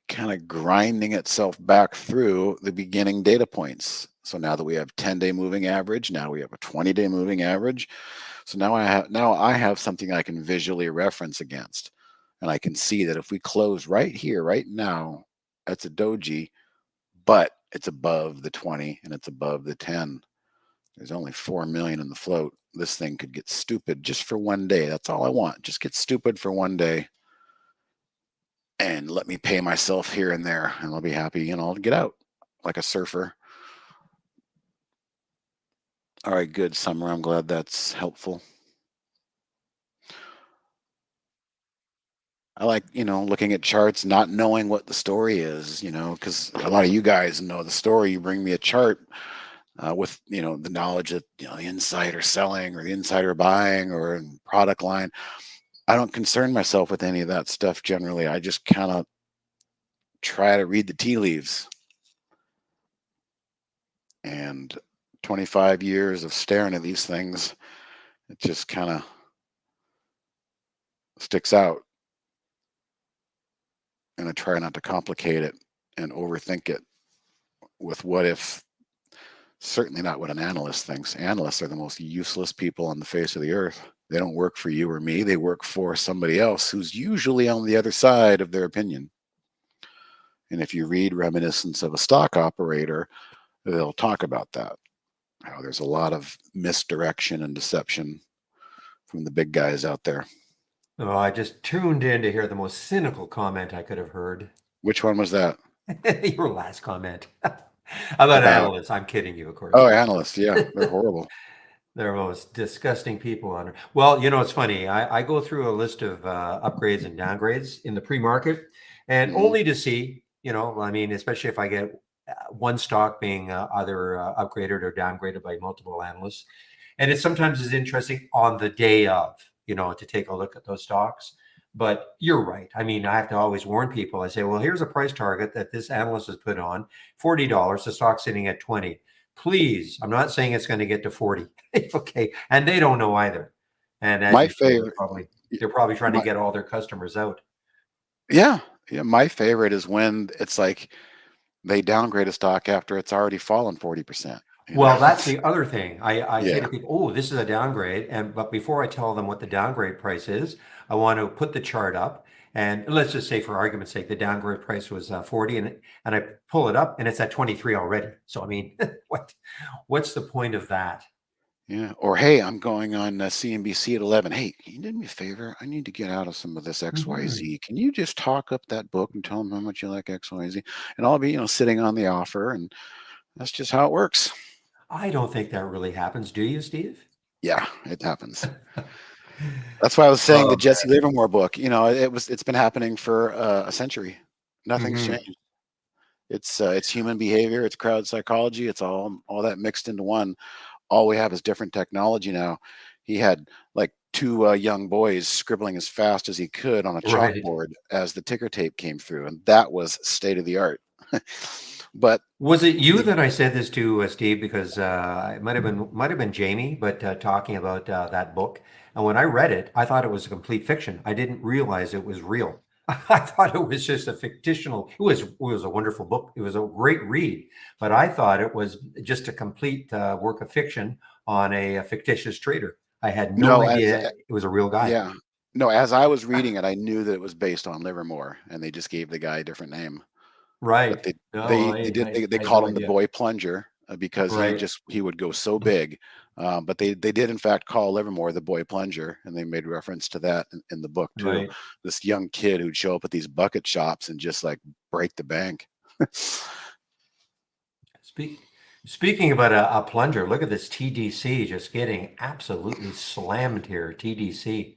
kind of grinding itself back through the beginning data points. So now that we have 10-day moving average, now we have a 20-day moving average. So now I have something I can visually reference against. And I can see that if we close right here, right now, that's a doji, but it's above the 20 and it's above the 10. There's only 4 million in the float. This thing could get stupid just for one day. That's all I want. Just get stupid for one day and let me pay myself here and there, and I'll be happy, I'll get out like a surfer. All right, good, Summer. I'm glad that's helpful. I like, looking at charts, not knowing what the story is, because a lot of you guys know the story. You bring me a chart with, the knowledge that, the insider selling or the insider buying or product line. I don't concern myself with any of that stuff generally. I just kind of try to read the tea leaves. And 25 years of staring at these things, it just kind of sticks out. And I try not to complicate it and overthink it with what if. Certainly not what an analyst thinks. Analysts are the most useless people on the face of the earth. They don't work for you or me. They work for somebody else who's usually on the other side of their opinion. And if you read Reminiscence of a Stock Operator, they'll talk about that. How there's a lot of misdirection and deception from the big guys out there. Oh, I just tuned in to hear the most cynical comment I could have heard. Which one was that? Your last comment. About analysts. I'm kidding you, of course. Oh, analysts. Yeah, they're horrible. They're most disgusting people on. Well, it's funny. I go through a list of upgrades and downgrades in the pre-market, and only to see, especially if I get one stock being either upgraded or downgraded by multiple analysts, and it sometimes is interesting on the day of, to take a look at those stocks. But you're right. I mean, I have to always warn people. I say, well, here's a price target that this analyst has put on, $40. The stock's sitting at 20. Please, I'm not saying it's going to get to 40. Okay. And they don't know either. And as My you say, favorite, they're probably trying to my, get all their customers out. yeah, yeah, my favorite is when it's like they downgrade a stock after it's already fallen 40%. Well, that's the other thing. I say Yeah. to people, oh, this is a downgrade. But before I tell them what the downgrade price is, I want to put the chart up. And let's just say, for argument's sake, the downgrade price was 40, and I pull it up and it's at 23 already. So I mean, what's the point of that? Yeah. Or, hey, I'm going on CNBC at 11. Hey, can you do me a favor? I need to get out of some of this Mhm. XYZ. Can you just talk up that book and tell them how much you like XYZ? And I'll be, sitting on the offer. And that's just how it works. I don't think that really happens. Do you, Steve? Yeah, it happens. That's why I was saying the Oh, Jesse Livermore book, it's been happening for a century. Nothing's mhm. changed. It's human behavior, it's crowd psychology, it's all that mixed into one. All we have is different technology now. He had like two young boys scribbling as fast as he could on a Right. chalkboard as the ticker tape came through, and that was state of the art. But Was it you the that I said this to, Steve? Because it might have been Jamie, but talking about that book. And when I read it, I thought it was a complete fiction. I didn't realize it was real. I thought it was just a fictional. It was a wonderful book. It was a great read, but I thought it was just a complete work of fiction on a fictitious trader. I had no no, as idea it was a real guy. yeah, no, as I was reading it, I knew that it was based on Livermore, and they just gave the guy a different name. But Right. they No, they they I, did I, they I had called no him the idea. boy plunger because Right. he would go so big. But they did in fact call Livermore the boy plunger, and they made reference to that in the book too. Right. This young kid who'd show up at these bucket shops and just like break the bank. Speaking about a plunger, look at this TDC just getting absolutely slammed here. TDC.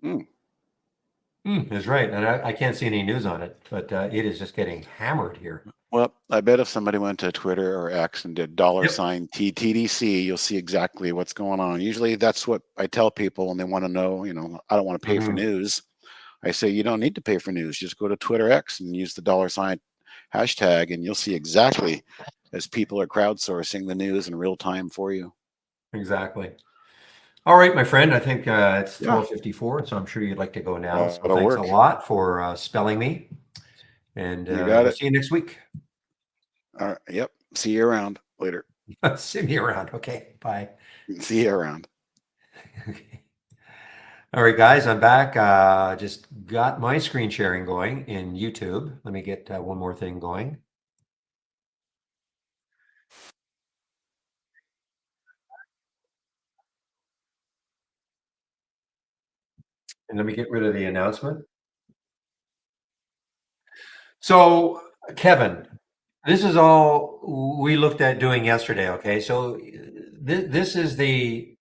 Mm. Is right. And I can't see any news on it, but it is just getting hammered here. Well, I bet if somebody went to Twitter or X and did Yep. $ TDC, you'll see exactly what's going on. Usually that's what I tell people when they want to know, I don't want to pay for Mhm. news. I say you don't need to pay for news. Just go to Twitter X and use the $ hashtag, and you'll see exactly as people are crowdsourcing the news in real time for you. Exactly. All right, my friend. I think it's Yeah, 12:54, so I'm sure you'd like to go now. So that'll thanks a work. lot for spelling me, and You got we'll it. see you next week. All right. Yep. See you around later. See me around. Okay. Bye. See you around. Okay. All right, guys, I'm back. Just got my screen sharing going in YouTube. Let me get one more thing going. And let me get rid of the announcement. So, Kevin, this is all we looked at doing yesterday. Okay, so this is the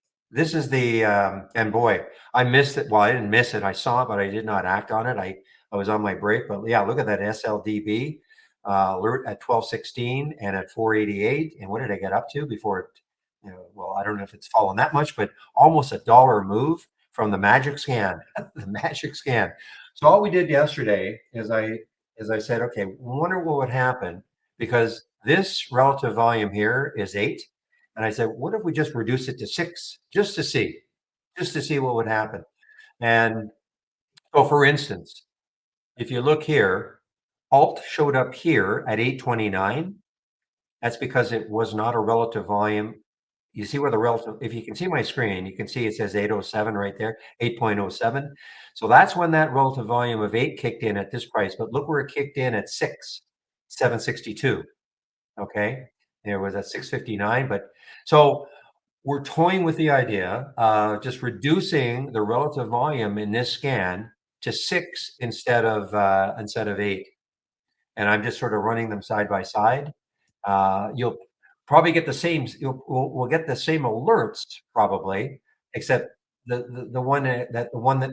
and boy, I missed it. Well, I didn't miss it. I saw it, but I did not act on it. I was on my break. But yeah, look at that SLDB alert at 12:16 and at 488. And what did I get up to before it? Well, I don't know if it's fallen that much, but almost a dollar move from the magic scan. The magic scan. So all we did yesterday is I said, okay, wonder what would happen because this relative volume here is 8. And I said, what if we just reduce it to 6 just to see what would happen? And so, for instance, if you look here, alt showed up here at 829. That's because it was not a relative volume. You see where the relative, if you can see my screen, you can see it says 807 right there, 8.07. So that's when that relative volume of 8 kicked in at this price. But look where it kicked in at 6, 762. Okay. There was at 659. But so we're toying with the idea of just reducing the relative volume in this scan to 6 instead of 8. And I'm just sort of running them side by side. You'll probably get the same. We'll get the same alerts probably, except the one that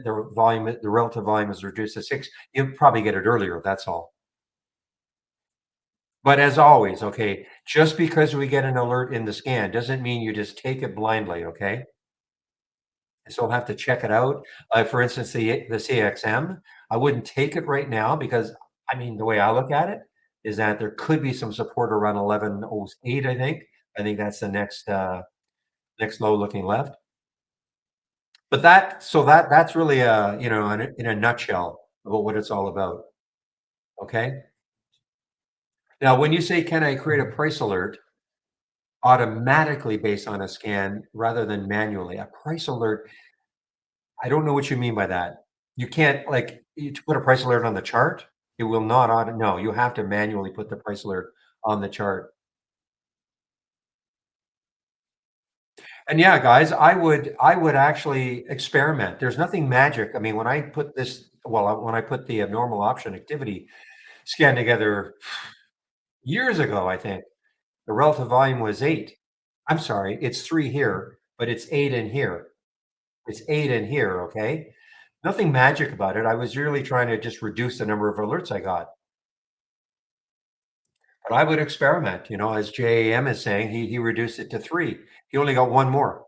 the relative volume is reduced to 6. You'll probably get it earlier. That's all. But as always, okay, just because we get an alert in the scan doesn't mean you just take it blindly, okay? So we'll have to check it out. For instance, the CXM, I wouldn't take it right now because, I mean, the way I look at it is that there could be some support around 1108, I think. I think that's the next low looking left. But that's really in a nutshell about what it's all about. Okay. Now, when you say, can I create a price alert automatically based on a scan rather than manually? A price alert, I don't know what you mean by that. You can't like to put a price alert on the chart. It will not auto. No, you have to manually put the price alert on the chart. And yeah, guys, I would actually experiment. There's nothing magic. I mean, when I put when I put the normal option activity scan together years ago, I think the relative volume was 8. I'm sorry, it's 3 here, but it's 8 in here. It's 8 in here, okay? Nothing magic about it. I was really trying to just reduce the number of alerts I got. But I would experiment, as JAM is saying, he reduced it to 3. He only got 1 more.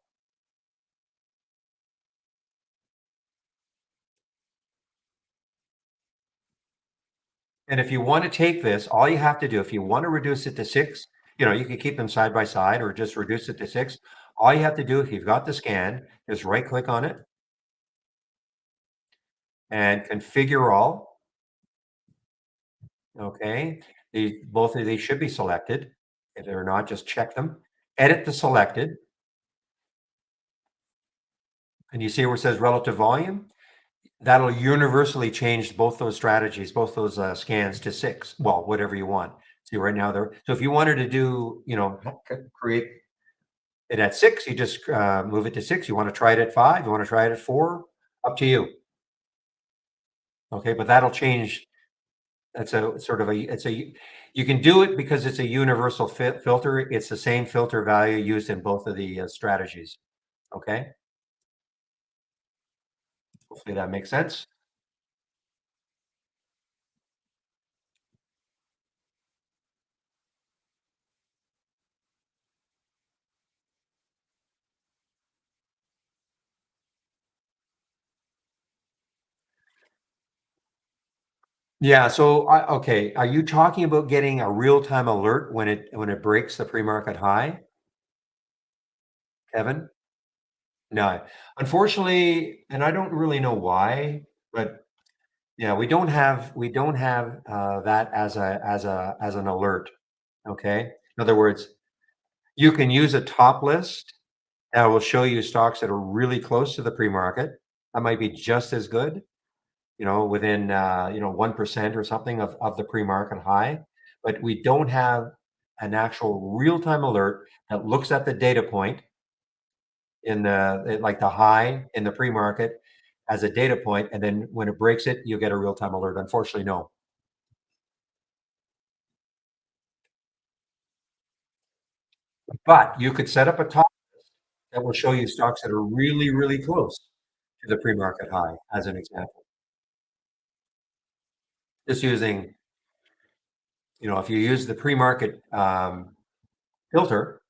And if you want to take this, all you have to do, if you want to reduce it to 6, you can keep them side by side or just reduce it to 6. All you have to do if you've got the scan is right click on it and configure all. Okay. Both of these should be selected. If they're not, just check them. Edit the selected. And you see where it says relative volume? That'll universally change both those strategies, both those scans to 6. Well, whatever you want. See, right now they're so if you wanted to do, create it at 6, you just move it to 6. You want to try it at 5, you want to try it at 4, up to you. Okay, but that'll change. That's a sort of a it's a you can do it because it's a universal filter. It's the same filter value used in both of the strategies. Okay, hopefully that makes sense. Yeah. So, okay, are you talking about getting a real time alert when it breaks the pre market high, Kevin? No, unfortunately, and I don't really know why, but yeah, we don't have that as an alert. Okay. In other words, you can use a top list that will show you stocks that are really close to the pre-market. That might be just as good, within 1% or something of the pre-market high. But we don't have an actual real-time alert that looks at the data point like the high in the pre-market as a data point, and then when it breaks it, you get a real-time alert. Unfortunately, no. But you could set up a top that will show you stocks that are really, really close to the pre-market high, as an example. Just using, if you use the pre-market filter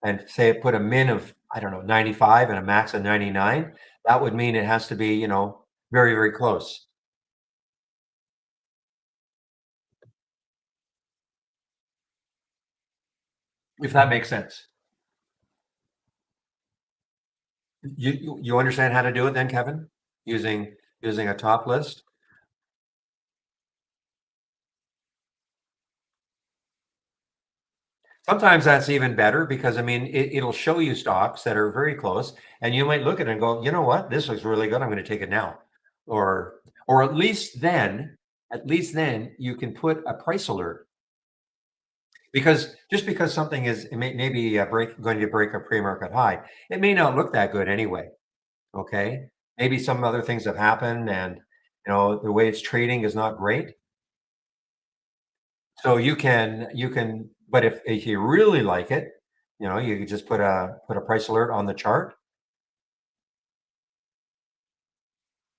and say it put a min of, I don't know, 95 and a max of 99, that would mean it has to be, very, very close. If that makes sense. You understand how to do it then, Kevin? Using a top list? Sometimes that's even better because I mean it'll show you stocks that are very close, and you might look at it and go, you know what, this looks really good. I'm going to take it now, or at least then you can put a price alert because just because something is maybe going to break a pre-market high, it may not look that good anyway. Okay, maybe some other things have happened, and the way it's trading is not great. So you can, but if you really like it, you could just put a price alert on the chart,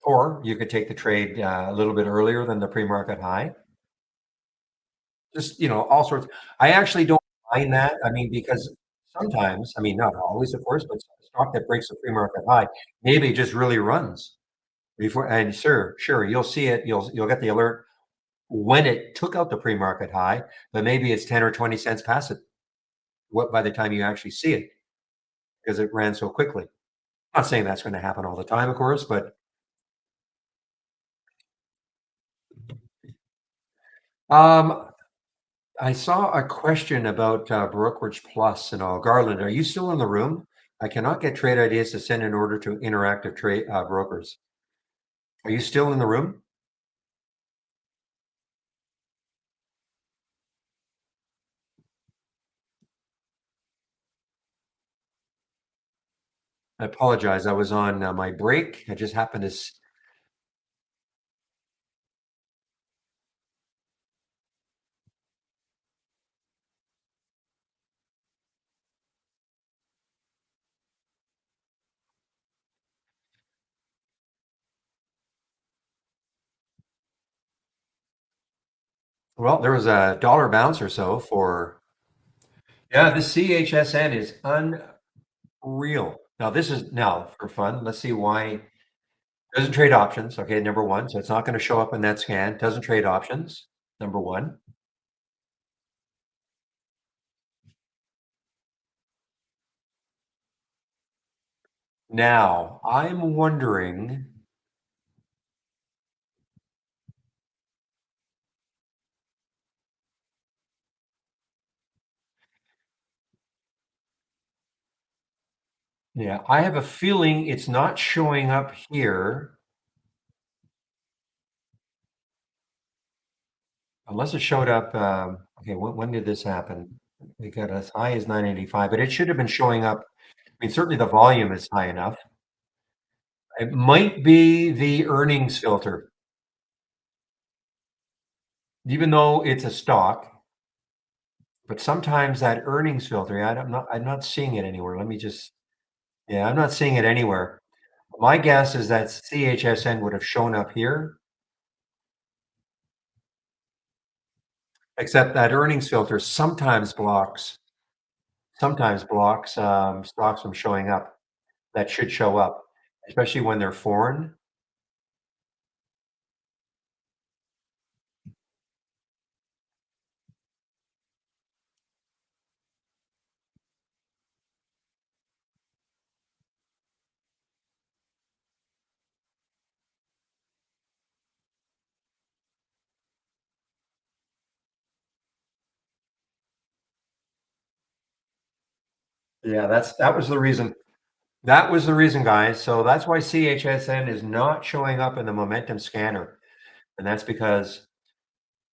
or you could take the trade a little bit earlier than the pre-market high. just, all sorts. I actually don't mind that. I mean, because sometimes, I mean, not always, of course, but stock that breaks the pre-market high, maybe it just really runs before. And sure, you'll see it. You'll get the alert when it took out the pre-market high, but maybe it's 10 or 20 cents past it. What by the time you actually see it, because it ran so quickly. I'm not saying that's going to happen all the time, of course, but um, I saw a question about Brokerage Plus and all. Garland, are you still in the room? I cannot get trade ideas to send in order to interactive trade brokers. Are you still in the room? I apologize. I was on my break. I just happened to. Well, there was a dollar bounce or so for. Yeah, the CHSN is unreal. Now, this is now for fun. Let's see why. Doesn't trade options. Okay, number one. So it's not going to show up in that scan. Doesn't trade options. Number one. Now, I'm wondering. Yeah, I have a feeling it's not showing up here unless it showed up. Okay, when did this happen? We got as high as 985, but it should have been showing up. I mean, certainly the volume is high enough. It might be the earnings filter, even though it's a stock. But sometimes that earnings filter, I'm not seeing it anywhere. Let me just, yeah, I'm not seeing it anywhere. My guess is that CHSN would have shown up here, except that earnings filter sometimes blocks stocks from showing up that should show up, especially when they're foreign. Yeah, that was the reason. That was the reason, guys. So that's why CHSN is not showing up in the momentum scanner. And that's because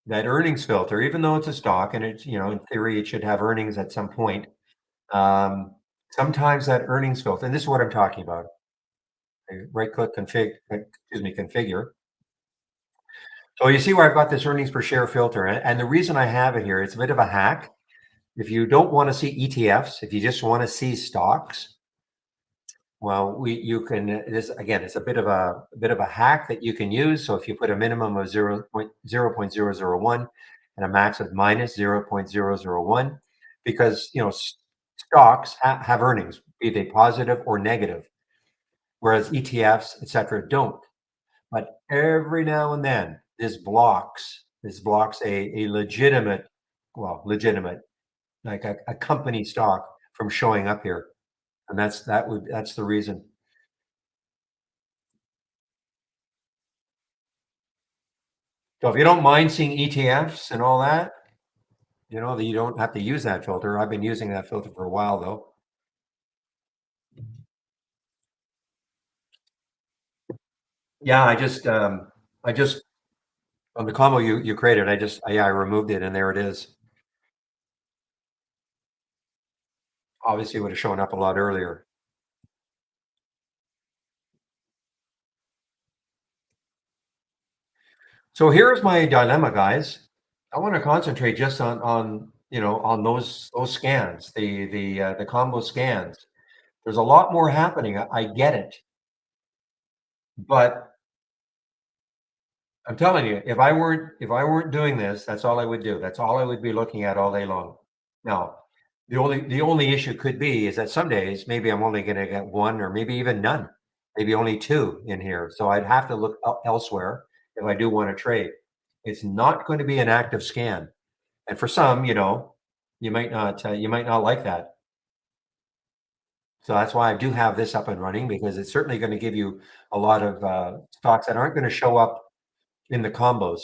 that earnings filter, even though it's a stock and it's, in theory, it should have earnings at some point. Um, Sometimes that earnings filter, and this is what I'm talking about. Right click configure. So you see where I've got this earnings per share filter. And the reason I have it here, it's a bit of a hack. If you don't want to see ETFs, if you just want to see stocks, well, you can. This again, it's a bit of a hack that you can use. So if you put a minimum of 0.001 and a max of minus 0.001, because stocks have earnings, be they positive or negative, whereas ETFs, etc., don't. But every now and then, this blocks a legitimate, legitimate, like a company stock from showing up here. And that's the reason. So if you don't mind seeing ETFs and all that, that you don't have to use that filter. I've been using that filter for a while though. Yeah, I just on the combo you created, I removed it and there it is. Obviously, it would have shown up a lot earlier. So here's my dilemma, guys. I want to concentrate just on those scans, the combo scans. There's a lot more happening. I get it, but I'm telling you, if I weren't doing this, that's all I would do. That's all I would be looking at all day long. Now, the only issue could be is that some days maybe I'm only going to get one or maybe even none, maybe only two in here. So I'd have to look elsewhere if I do want to trade. It's not going to be an active scan, and for some, you might not like that. So that's why I do have this up and running because it's certainly going to give you a lot of stocks that aren't going to show up in the combos.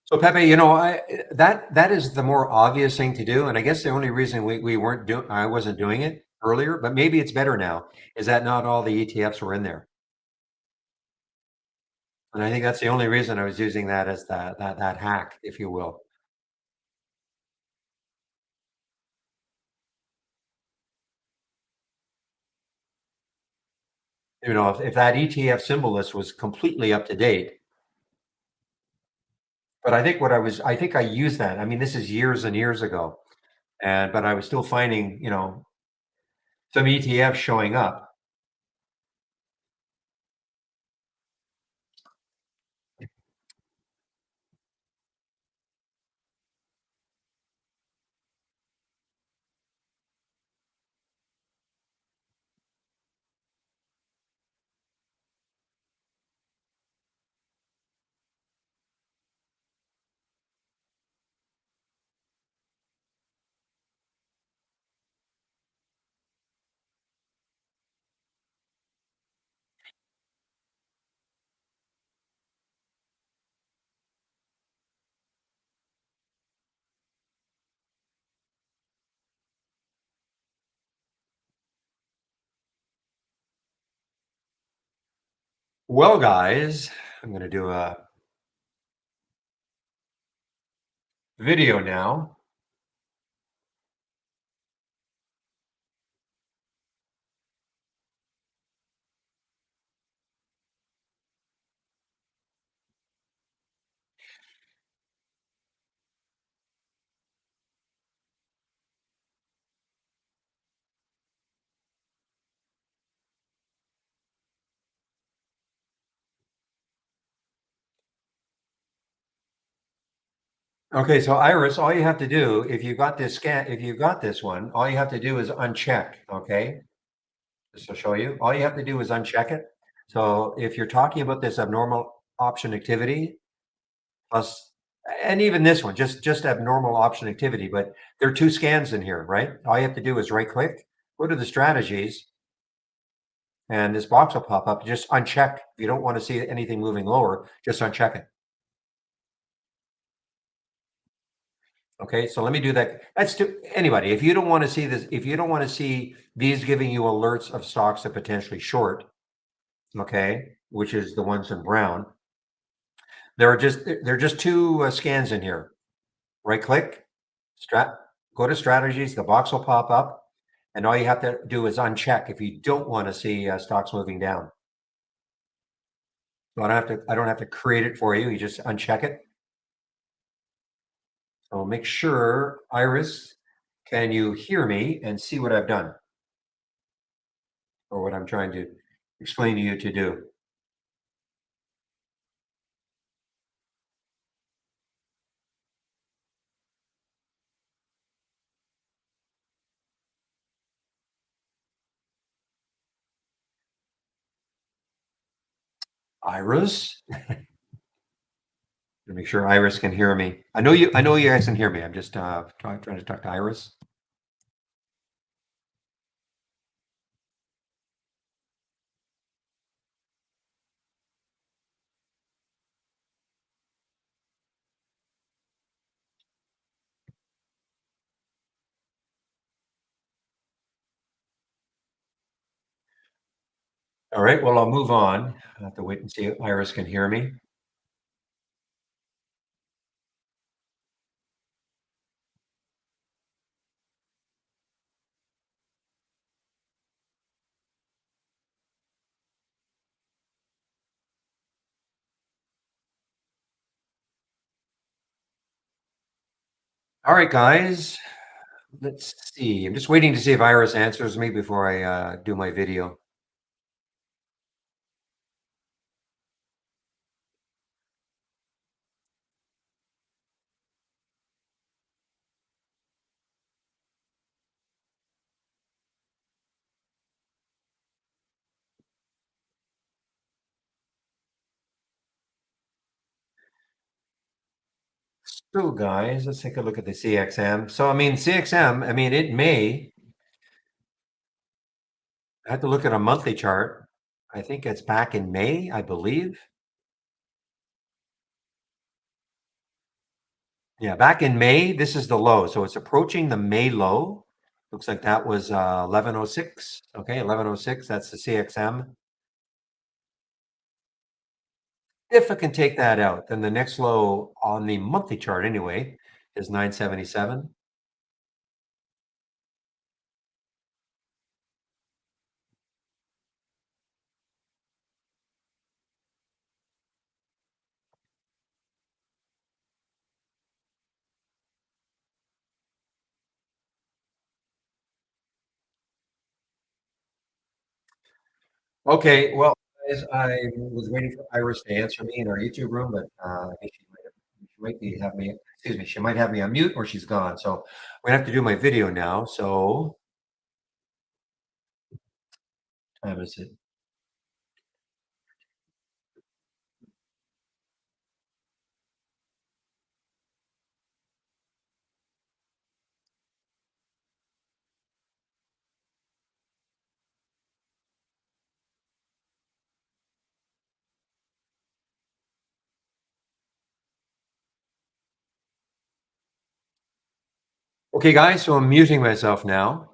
So Pepe, that is the more obvious thing to do, and I guess the only reason we weren't doing I wasn't doing it earlier, but maybe it's better now, is that not all the ETFs were in there. And I think that's the only reason I was using that as that hack, if you will. If that ETF symbol list was completely up to date, but I think I used that. I mean, this is years and years ago, but I was still finding, some ETFs showing up. Well, guys, I'm going to do a video now. Okay, so Iris, all you have to do if you got this one, all you have to do is uncheck. Okay, just to show you, all you have to do is uncheck it. So if you're talking about this abnormal option activity plus, and even this one, just abnormal option activity, but there are two scans in here, right? All you have to do is right click, go to the strategies, and this box will pop up. Just uncheck. If you don't want to see anything moving lower, just uncheck it. Okay, so let me do that. That's to anybody. If you don't want to see this, if you don't want to see these giving you alerts of stocks that potentially short, okay, which is the ones in brown, there are just two scans in here. Right click, strat, go to strategies. The box will pop up, and all you have to do is uncheck if you don't want to see stocks moving down. So I don't have to create it for you. You just uncheck it. So make sure, Iris, can you hear me and see what I've done or what I'm trying to explain to you to do? Iris? To make sure Iris can hear me. I know you guys can hear me. I'm just trying to talk to Iris. All right, well, I'll move on. I have to wait and see if Iris can hear me. All right, guys. Let's see. I'm just waiting to see if Iris answers me before I do my video. So, guys, let's take a look at the CXM. So, I mean, CXM, I mean, it may, I had to look at a monthly chart. I think it's back in May, I believe. Yeah, back in May, this is the low. So it's approaching the May low. Looks like that was 1106. Okay, 1106. That's the CXM. If I can take that out, then the next low on the monthly chart anyway is 977. Okay, well, guys, I was waiting for Iris to answer me in our YouTube room, but I think she might be have me. Excuse me, she might have me on mute or she's gone. So I'm gonna have to do my video now. So time is it? Okay, guys. So I'm muting myself now.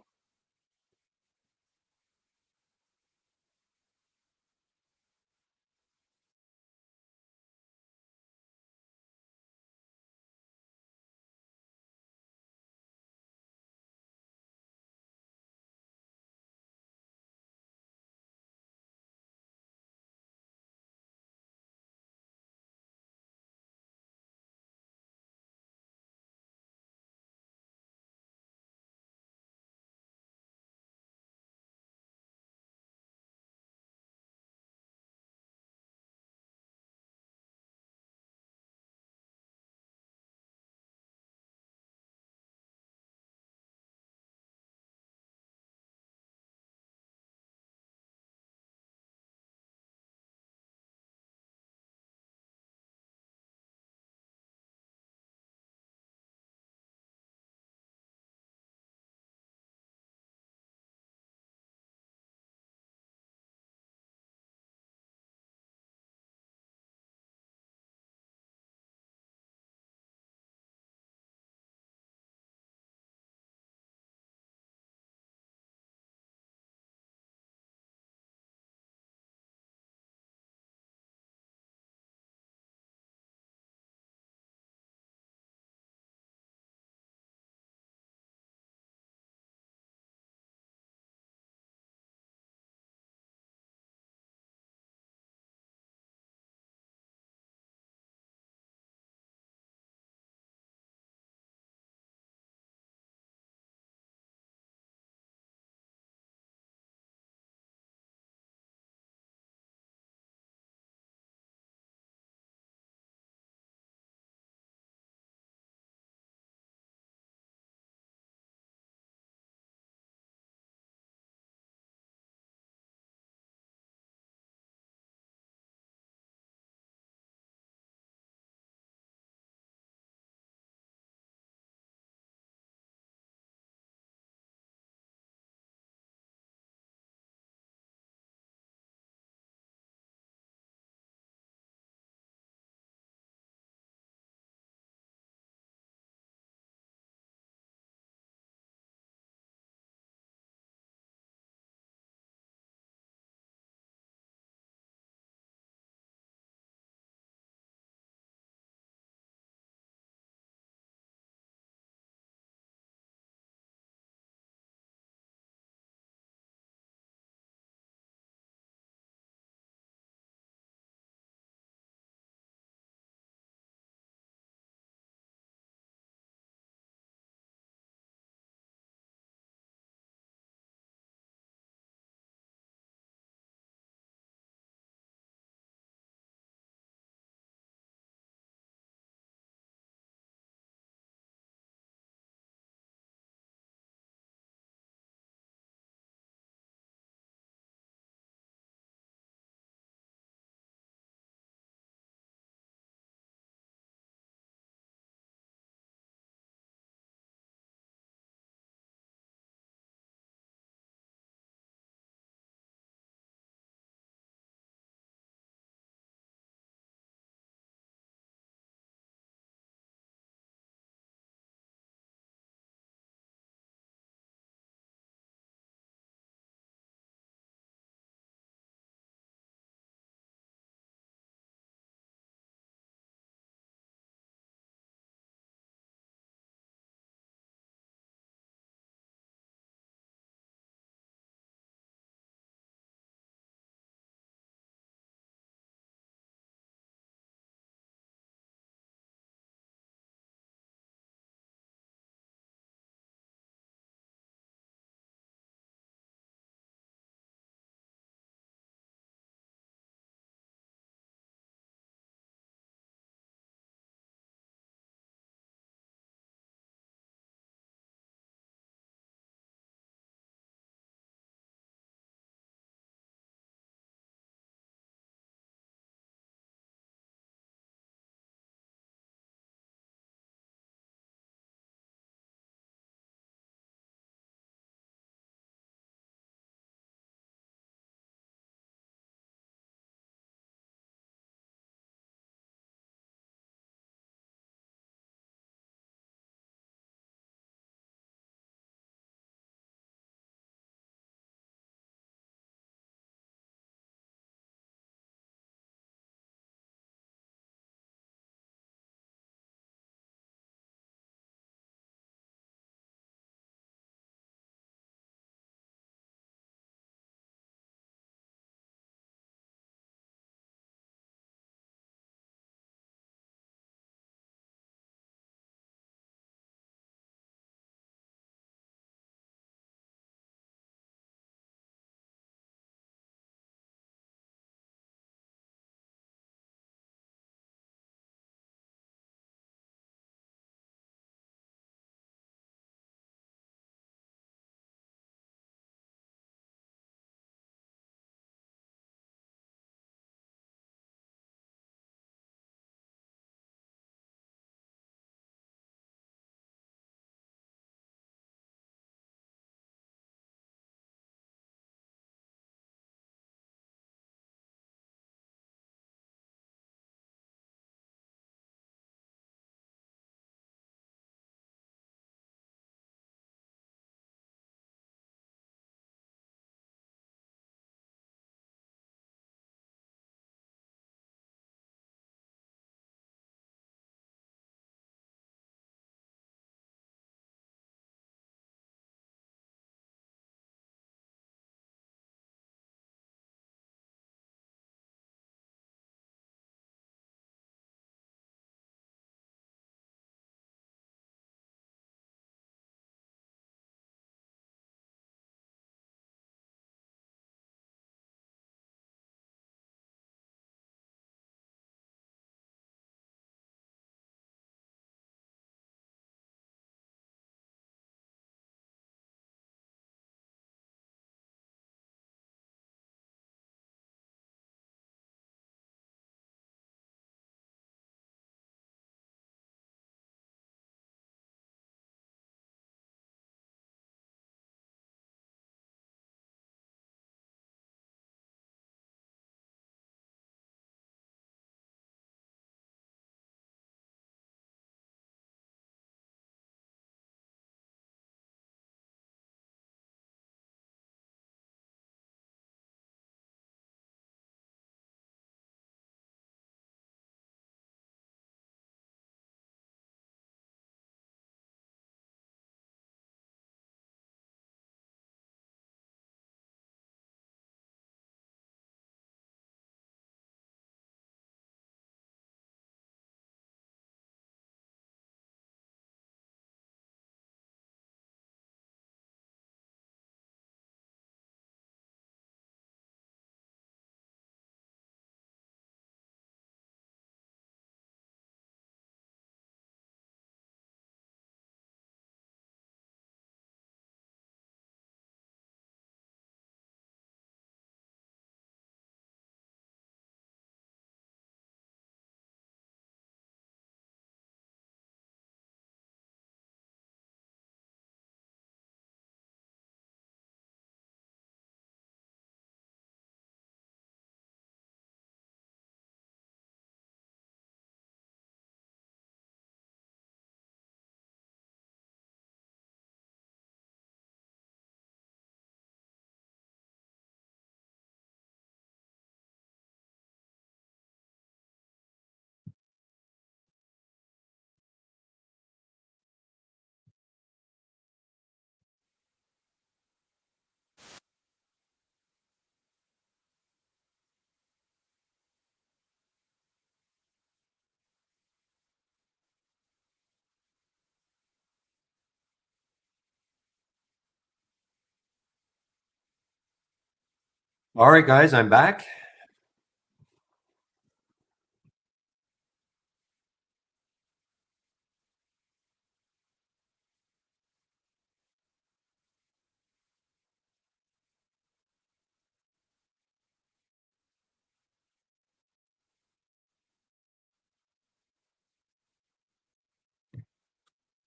All right, guys, I'm back.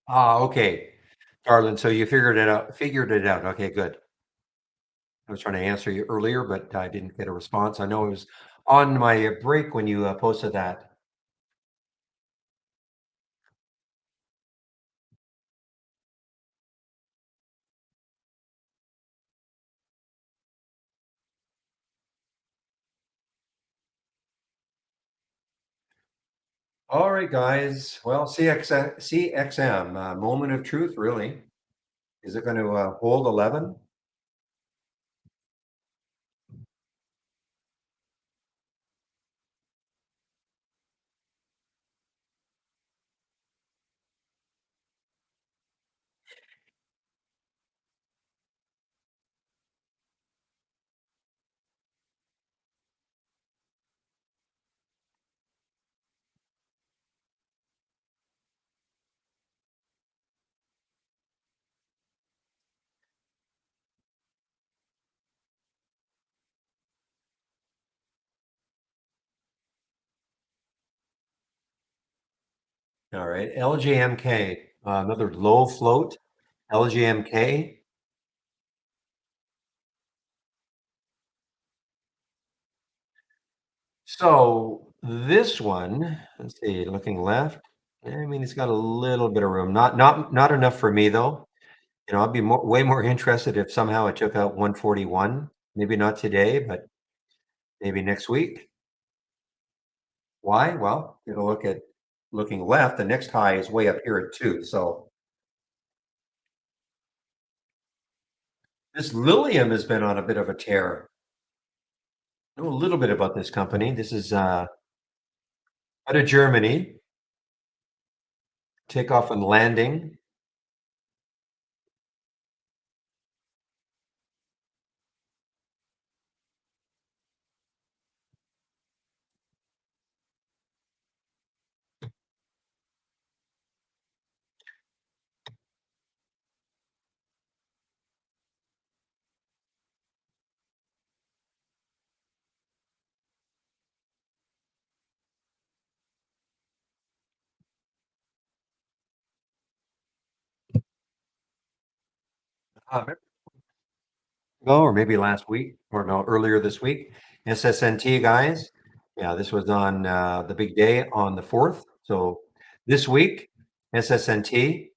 Okay. Darlin, so you figured it out. Okay, good. I was trying to answer you earlier, but I didn't get a response. I know it was on my break when you posted that. All right, guys. Well, CXM, moment of truth, really. Is it going to hold 11? All right. LGMK, another low float. LGMK. So this one, let's see, looking left. I mean, it's got a little bit of room. Not enough for me though. I'd be way more interested if somehow it took out 141. Maybe not today, but maybe next week. Why? Well, looking left, the next high is way up here at 2. So this Lilium has been on a bit of a tear. I know a little bit about this company. This is out of Germany, takeoff and landing. Ago, or maybe last week, or no, earlier this week. SSNT guys. Yeah, this was on the big day on the 4th. So this week, SSNT.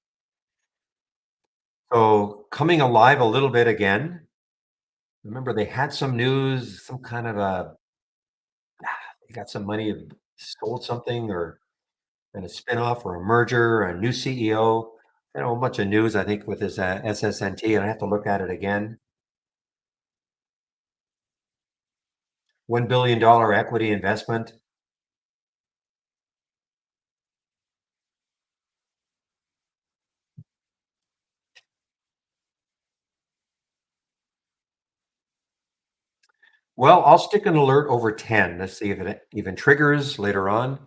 So coming alive a little bit again. Remember, they had some news, some kind of they got some money, sold something, or in a spinoff or a merger, a new CEO. A bunch of news, I think, with this SSNT, and I have to look at it again. $1 billion equity investment. Well, I'll stick an alert over 10. Let's see if it even triggers later on.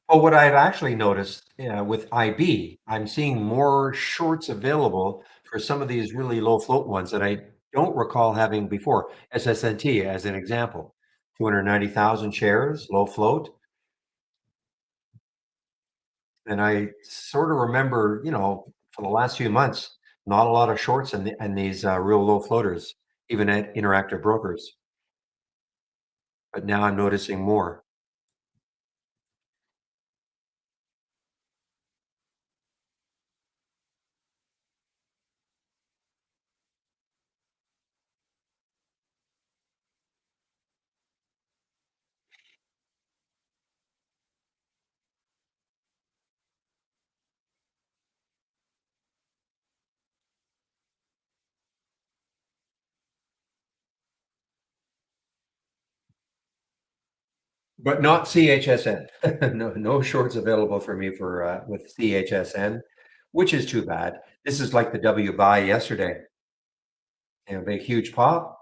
But what I've actually noticed with IB, I'm seeing more shorts available for some of these really low float ones that I don't recall having before. SSNT, as an example, 290,000 shares, low float. And I sort of remember, for the last few months, not a lot of shorts and these real low floaters, even at Interactive Brokers. But now I'm noticing more. but not CHSN. No, no shorts available for me for with CHSN, which is too bad. This is like the W buy yesterday. You know, big huge pop.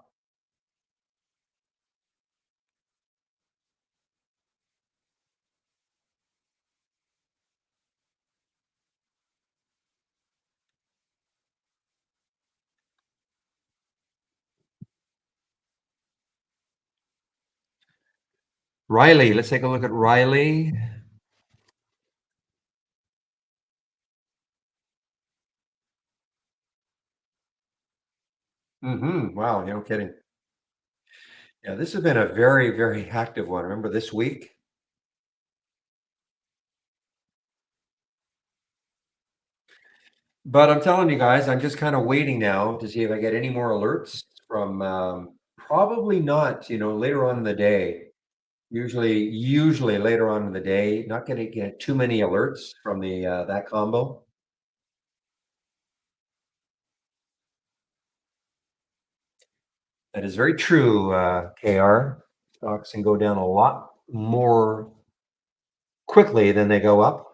Riley, let's take a look at Riley. Wow, no kidding. Yeah, this has been a very, very active one. Remember this week? But I'm telling you guys, I'm just kind of waiting now to see if I get any more alerts from probably not, later on in the day. Usually later on in the day, not going to get too many alerts from the that combo. That is very true, KR. Stocks can go down a lot more quickly than they go up.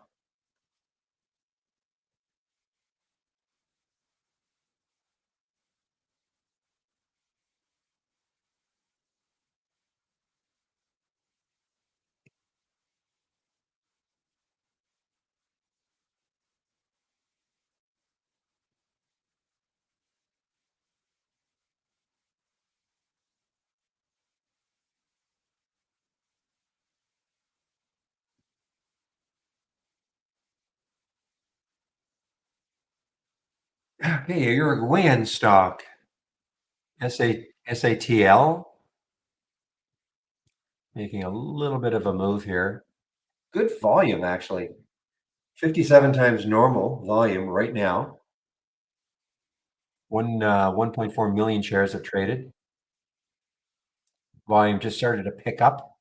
Hey, a Uruguayan stock, SATL, making a little bit of a move here. Good volume, actually. 57 times normal volume right now. 1.4 million shares have traded. Volume just started to pick up.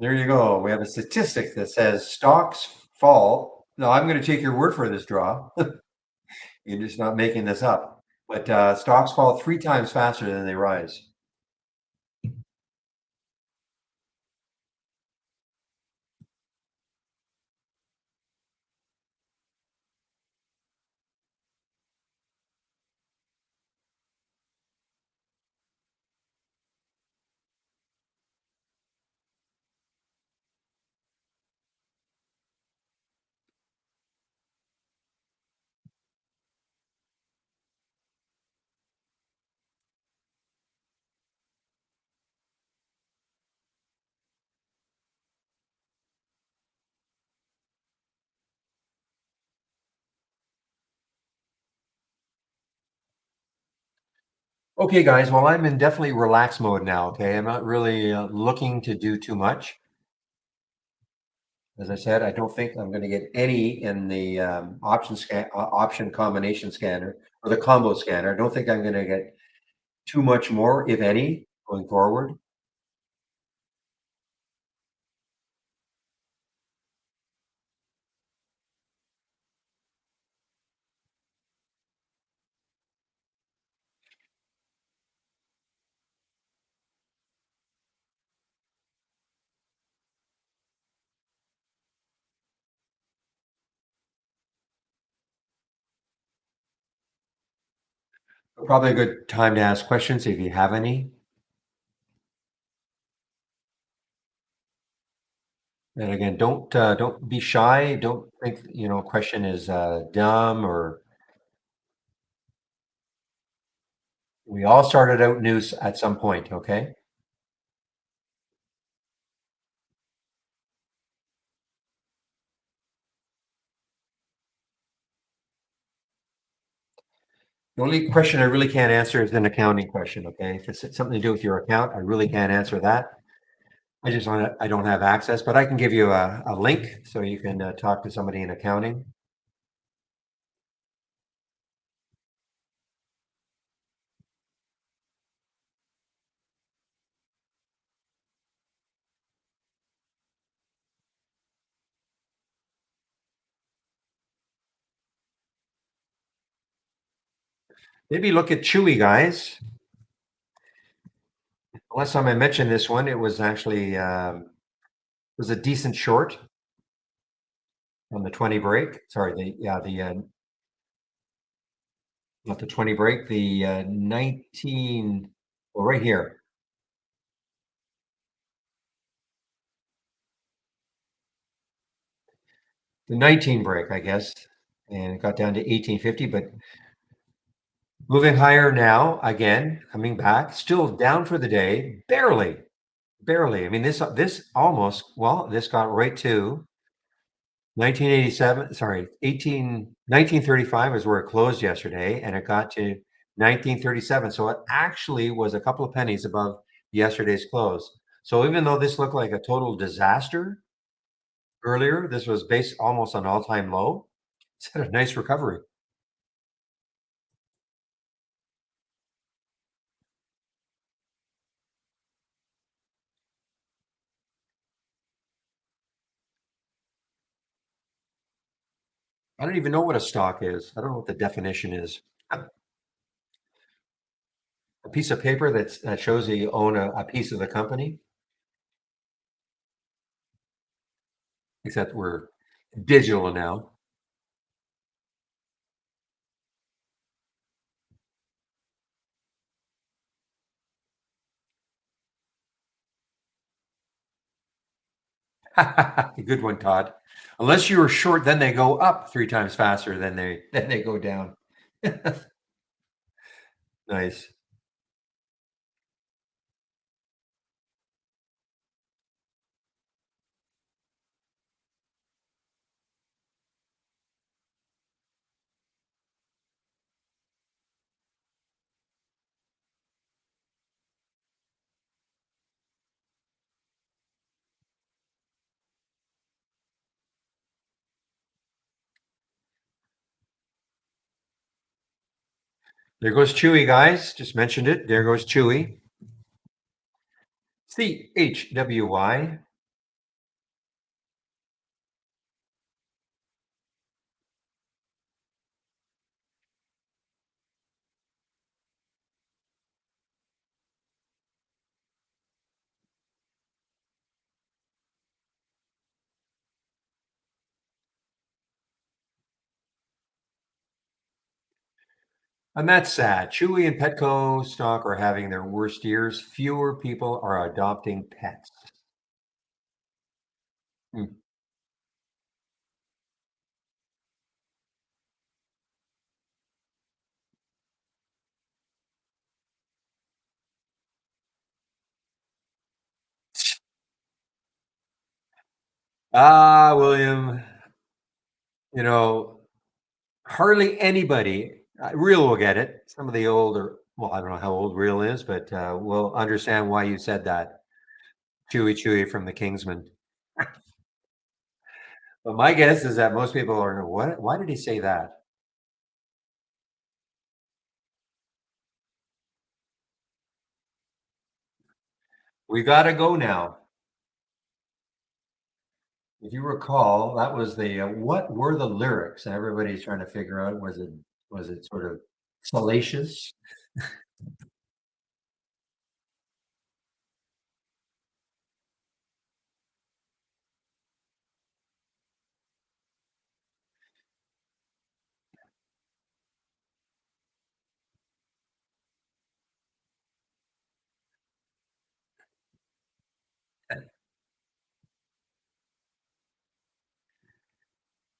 There you go. We have a statistic that says stocks fall. No, I'm going to take your word for this, draw. You're just not making this up. But stocks fall 3 times faster than they rise. Okay, guys. Well, I'm in definitely relax mode now. Okay, I'm not really looking to do too much. As I said, I don't think I'm going to get any in the option combination scanner or the combo scanner. I don't think I'm going to get too much more, if any, going forward. Probably a good time to ask questions if you have any. And again, don't be shy. Don't think a question is dumb or we all started out news at some point. Okay. The only question I really can't answer is an accounting question. Okay, if it's something to do with your account, I really can't answer that. I don't have access, but I can give you a link so you can talk to somebody in accounting. Maybe look at Chewy, guys. Last time I mentioned this one, it was actually was a decent short on the 20 break. Sorry, the not the 20 break, the 19, well, right here. The 19 break, I guess, and it got down to 1850, but moving higher now again, coming back, still down for the day, barely, barely. I mean, this almost, well, this got right to 1987, sorry, 1935 is where it closed yesterday, and it got to 1937. So it actually was a couple of pennies above yesterday's close. So even though this looked like a total disaster earlier, this was based almost on all-time low. It's had a nice recovery. I don't even know what a stock is. I don't know what the definition is. A piece of paper that shows that you own a piece of the company, except we're digital now. Good one, Todd. Unless you were short, then they go up three times faster than they go down. Nice. There goes Chewy, guys. Just mentioned it. There goes Chewy. CHWY. And that's sad. Chewy and Petco stock are having their worst years. Fewer people are adopting pets. Hmm. Ah, William, you know, hardly anybody, real will get it. Some of the older, well, I don't know how old real is, but will understand why you said that. Chewy Chewy from the Kingsman. But my guess is that most people are, what? Why did he say that? We got to go now. If you recall, that was the what were the lyrics? And everybody's trying to figure out was it sort of salacious?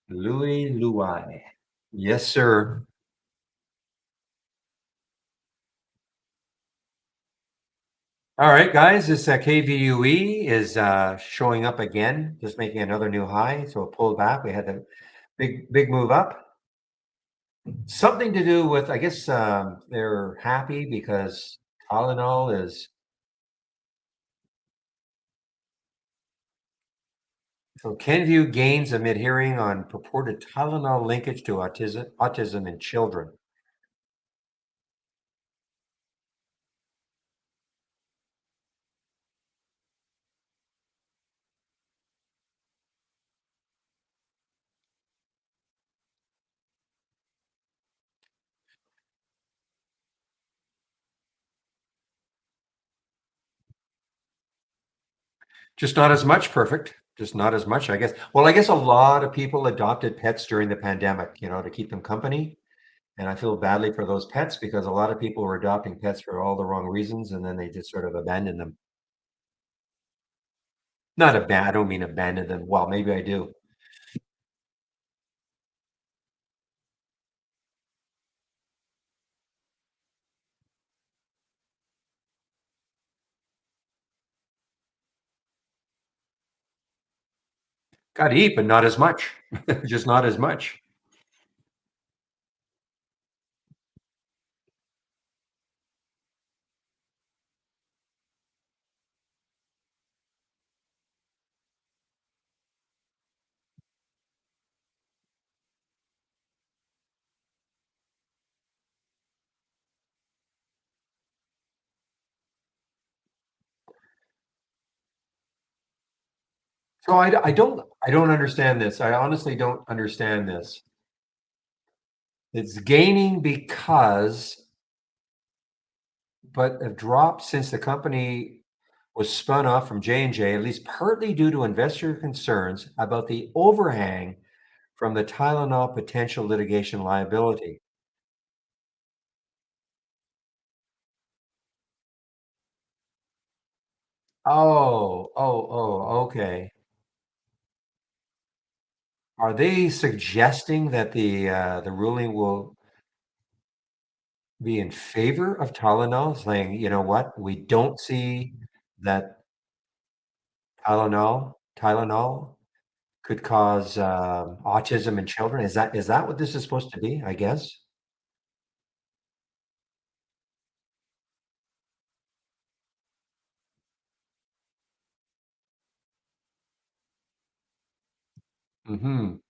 Louis Louis. Yes, sir. All right, guys, this KVUE is showing up again, just making another new high. So it pulled back. We had the big move up. Something to do with, I guess, they're happy because Tylenol is, so Kenvue gains amid hearing on purported Tylenol linkage to autism in children. Just not as much, perfect. Just not as much, I guess. Well, I guess a lot of people adopted pets during the pandemic, to keep them company. And I feel badly for those pets because a lot of people were adopting pets for all the wrong reasons and then they just sort of abandoned them. Not I don't mean abandon them. Well, maybe I do. Gotta eat, but not as much. Just not as much. So I don't understand this. I honestly don't understand this. It's gaining because but have dropped since the company was spun off from J&J, at least partly due to investor concerns about the overhang from the Tylenol potential litigation liability. Okay. Are they suggesting that the ruling will be in favor of Tylenol, saying, "You know what? We don't see that Tylenol could cause, autism in children." Is that what this is supposed to be, I guess? Mhm.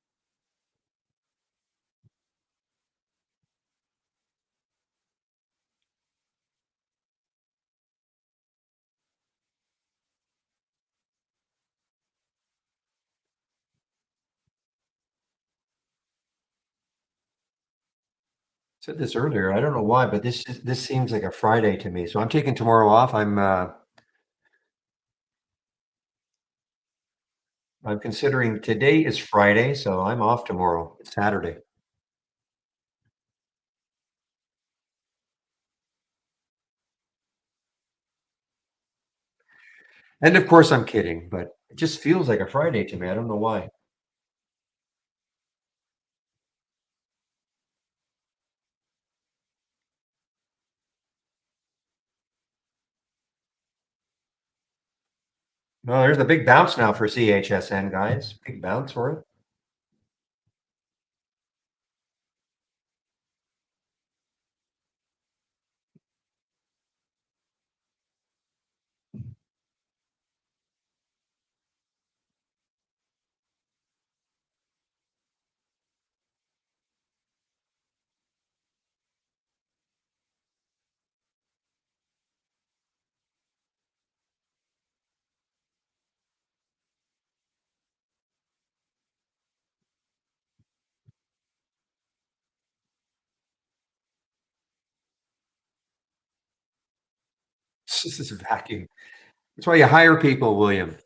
Said this earlier, I don't know why, but this seems like a Friday to me, so I'm taking tomorrow off. I'm considering today is Friday, so I'm off tomorrow. It's Saturday. And of course, I'm kidding, but it just feels like a Friday to me. I don't know why. No, there's a big bounce now for CHSN, guys. Big bounce for it. This is a vacuum. That's why you hire people, William.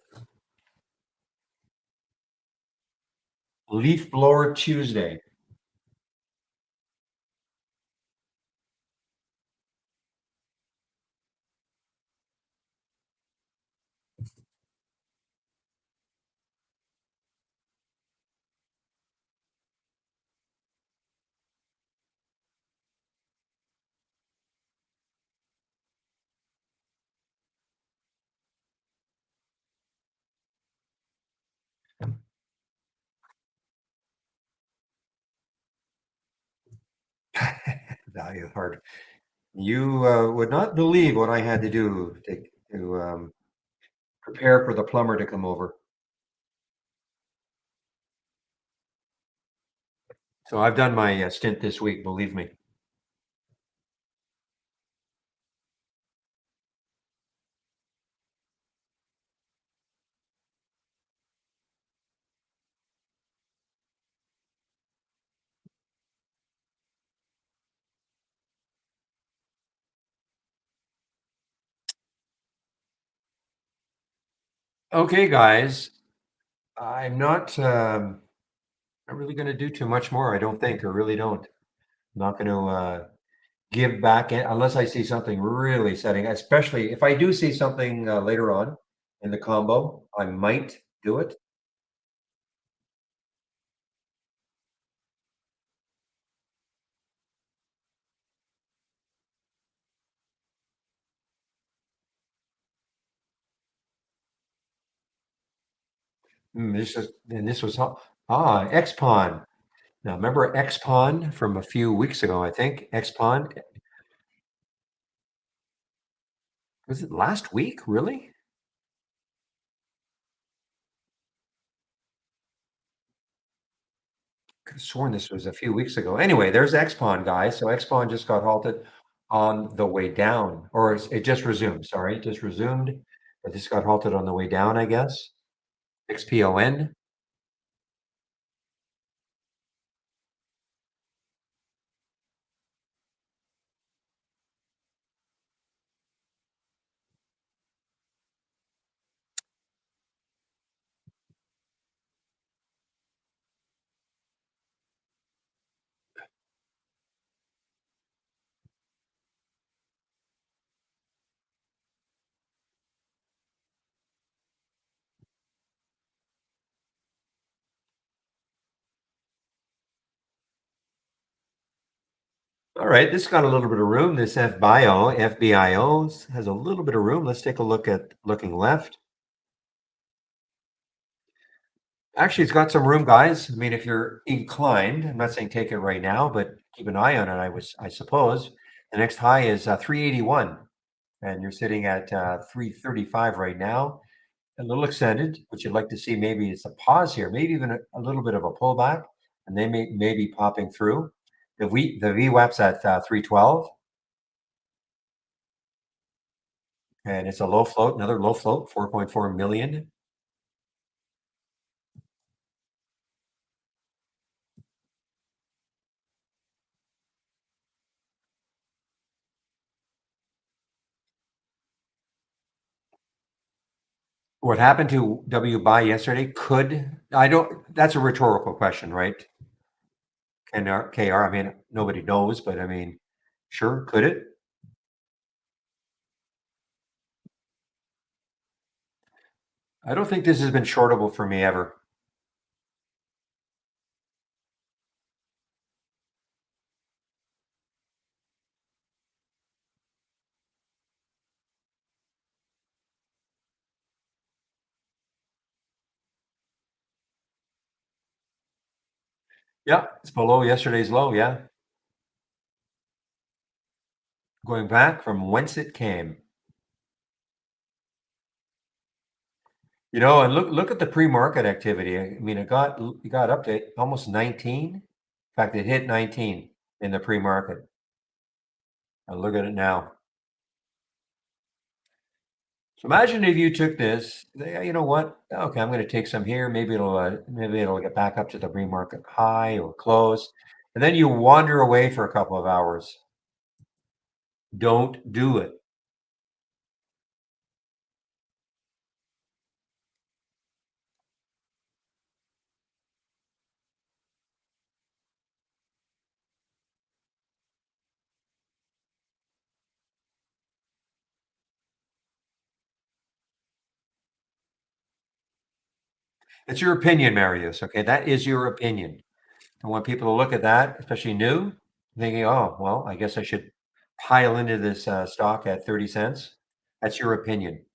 Leaf blower Tuesday. Value hard. You would not believe what I had to do to prepare for the plumber to come over. So I've done my stint this week, believe me. Okay, guys, I'm not really going to do too much more. I don't think, or really don't. I'm not going to give back unless I see something really setting. Especially if I do see something later on in the combo, I might do it. This was XPon. Now remember XPon from a few weeks ago? I think XPon was it last week? Really? Could have sworn this was a few weeks ago. Anyway, there's XPon, guys. So XPon just got halted on the way down, or it just resumed. Sorry, it just resumed, but this got halted on the way down, I guess. XPON. All right, this got a little bit of room. This FBIO has a little bit of room. Let's take a look at looking left. Actually, it's got some room, guys. I mean, if you're inclined, I'm not saying take it right now, but keep an eye on it. I suppose. The next high is 381, and you're sitting at 335 right now. A little extended, which you'd like to see. Maybe it's a pause here, maybe even a little bit of a pullback, and they may be popping through. The VWAP's at 312, and it's a low float, another low float, 4.4 million. What happened to W buy yesterday could I don't that's a rhetorical question, right? KR, I mean, nobody knows, but I mean, sure, could it? I don't think this has been shortable for me ever. Yeah, it's below yesterday's low, yeah. Going back from whence it came. And look at the pre-market activity. I mean, it got up to almost 19. In fact, it hit 19 in the pre-market. And look at it now. So imagine if you took this, you know what? Okay, I'm going to take some here. Maybe it'll get back up to the pre-market high or close, and then you wander away for a couple of hours. Don't do it. It's your opinion, Marius. Okay, that is your opinion. I want people to look at that, especially new, thinking, "Oh, well, I guess I should pile into this stock at 30 cents." That's your opinion.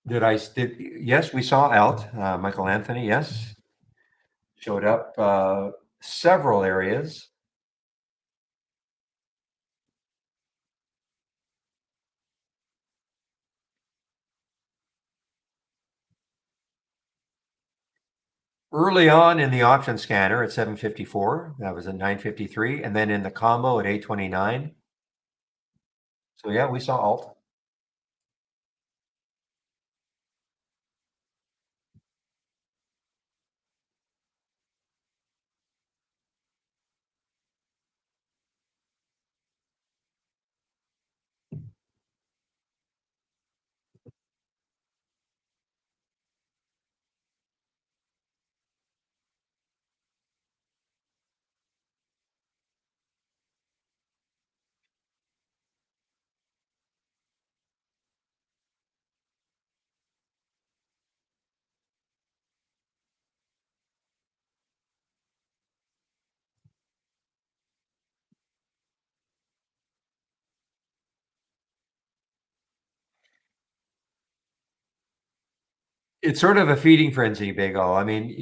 Yes, we saw Alt, Michael Anthony. Yes, showed up several areas. Early on in the option scanner at 754, that was at 953, and then in the combo at 829. So yeah, we saw Alt. It's sort of a feeding frenzy, Big O. I mean,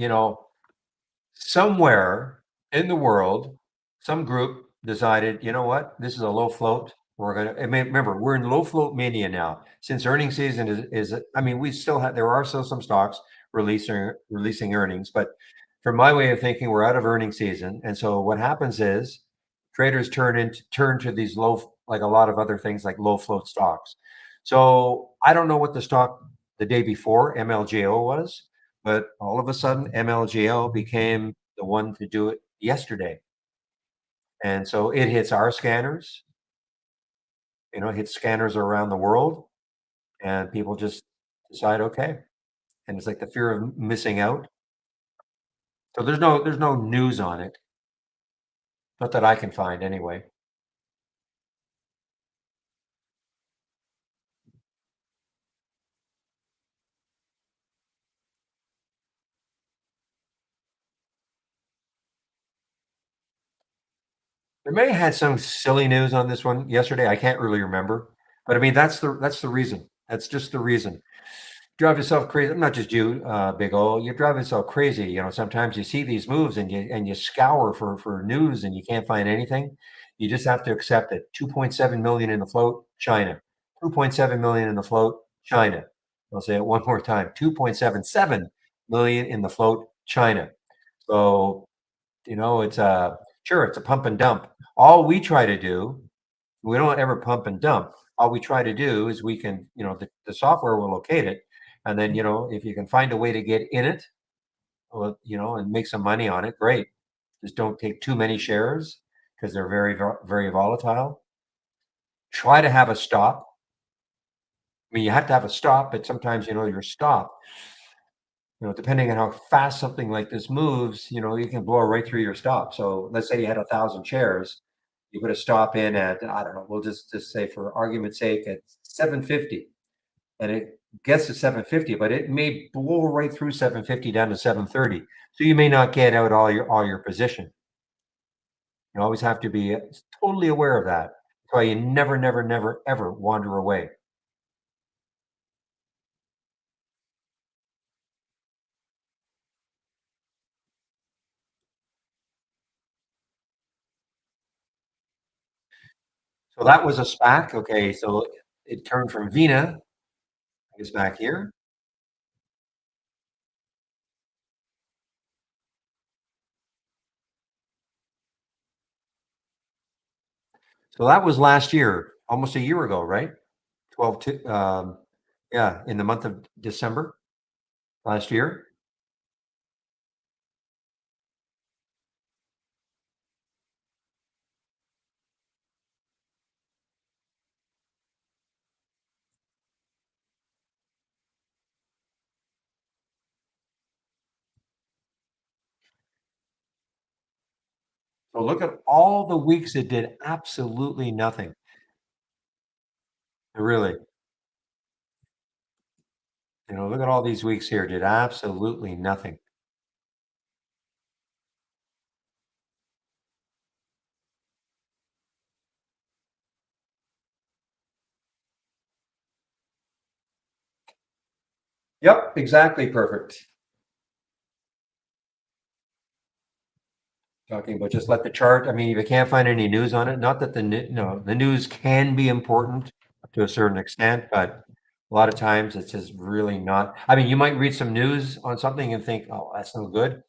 somewhere in the world, some group decided, you know what, this is a low float. We're gonna. I mean, remember, we're in low float mania now. Since earnings season is. I mean, we still have. There are still some stocks releasing earnings, but from my way of thinking, we're out of earnings season, and so what happens is traders turn to these low, like a lot of other things, like low float stocks. So I don't know what the stock the day before MLJO was, but all of a sudden, MLGO became the one to do it yesterday. And so it hits our scanners, it hits scanners around the world, and people just decide, okay. And it's like the fear of missing out. So there's no news on it, not that I can find anyway. They may have had some silly news on this one yesterday. I can't really remember, but I mean that's the reason. That's just the reason. Drive yourself crazy. Not just you, Big O. You drive yourself crazy. Sometimes you see these moves and you scour for news and you can't find anything. You just have to accept it. 2.7 million in the float, China. 2.7 million in the float, China. I'll say it one more time. 2.77 million in the float, China. So, it's sure it's a pump and dump. All we try to do, we don't ever pump and dump. All we try to do is we can, the software will locate it. And then, if you can find a way to get in it, well, and make some money on it, great. Just don't take too many shares because they're very, very volatile. Try to have a stop. I mean, you have to have a stop, but sometimes, your stop, depending on how fast something like this moves, you can blow right through your stop. So let's say you had 1,000 shares, you put a stop in at, I don't know, we'll just say for argument's sake at 750, and it gets to 750, but it may blow right through 750 down to 730. So you may not get out all your position. You always have to be totally aware of that. That's why you never, never, never, ever wander away. So that was a SPAC. Okay, so it turned from Vina, I guess back here. So that was last year, almost a year ago, right? 12 to yeah, in the month of December last year. So look at all the weeks it did absolutely nothing. Really. Look at all these weeks here, did absolutely nothing. Yep, exactly perfect. Talking about just let the chart. I mean, if you can't find any news on it, not that no, the news can be important to a certain extent, but a lot of times it's just really not. I mean, you might read some news on something and think, oh, that's no good.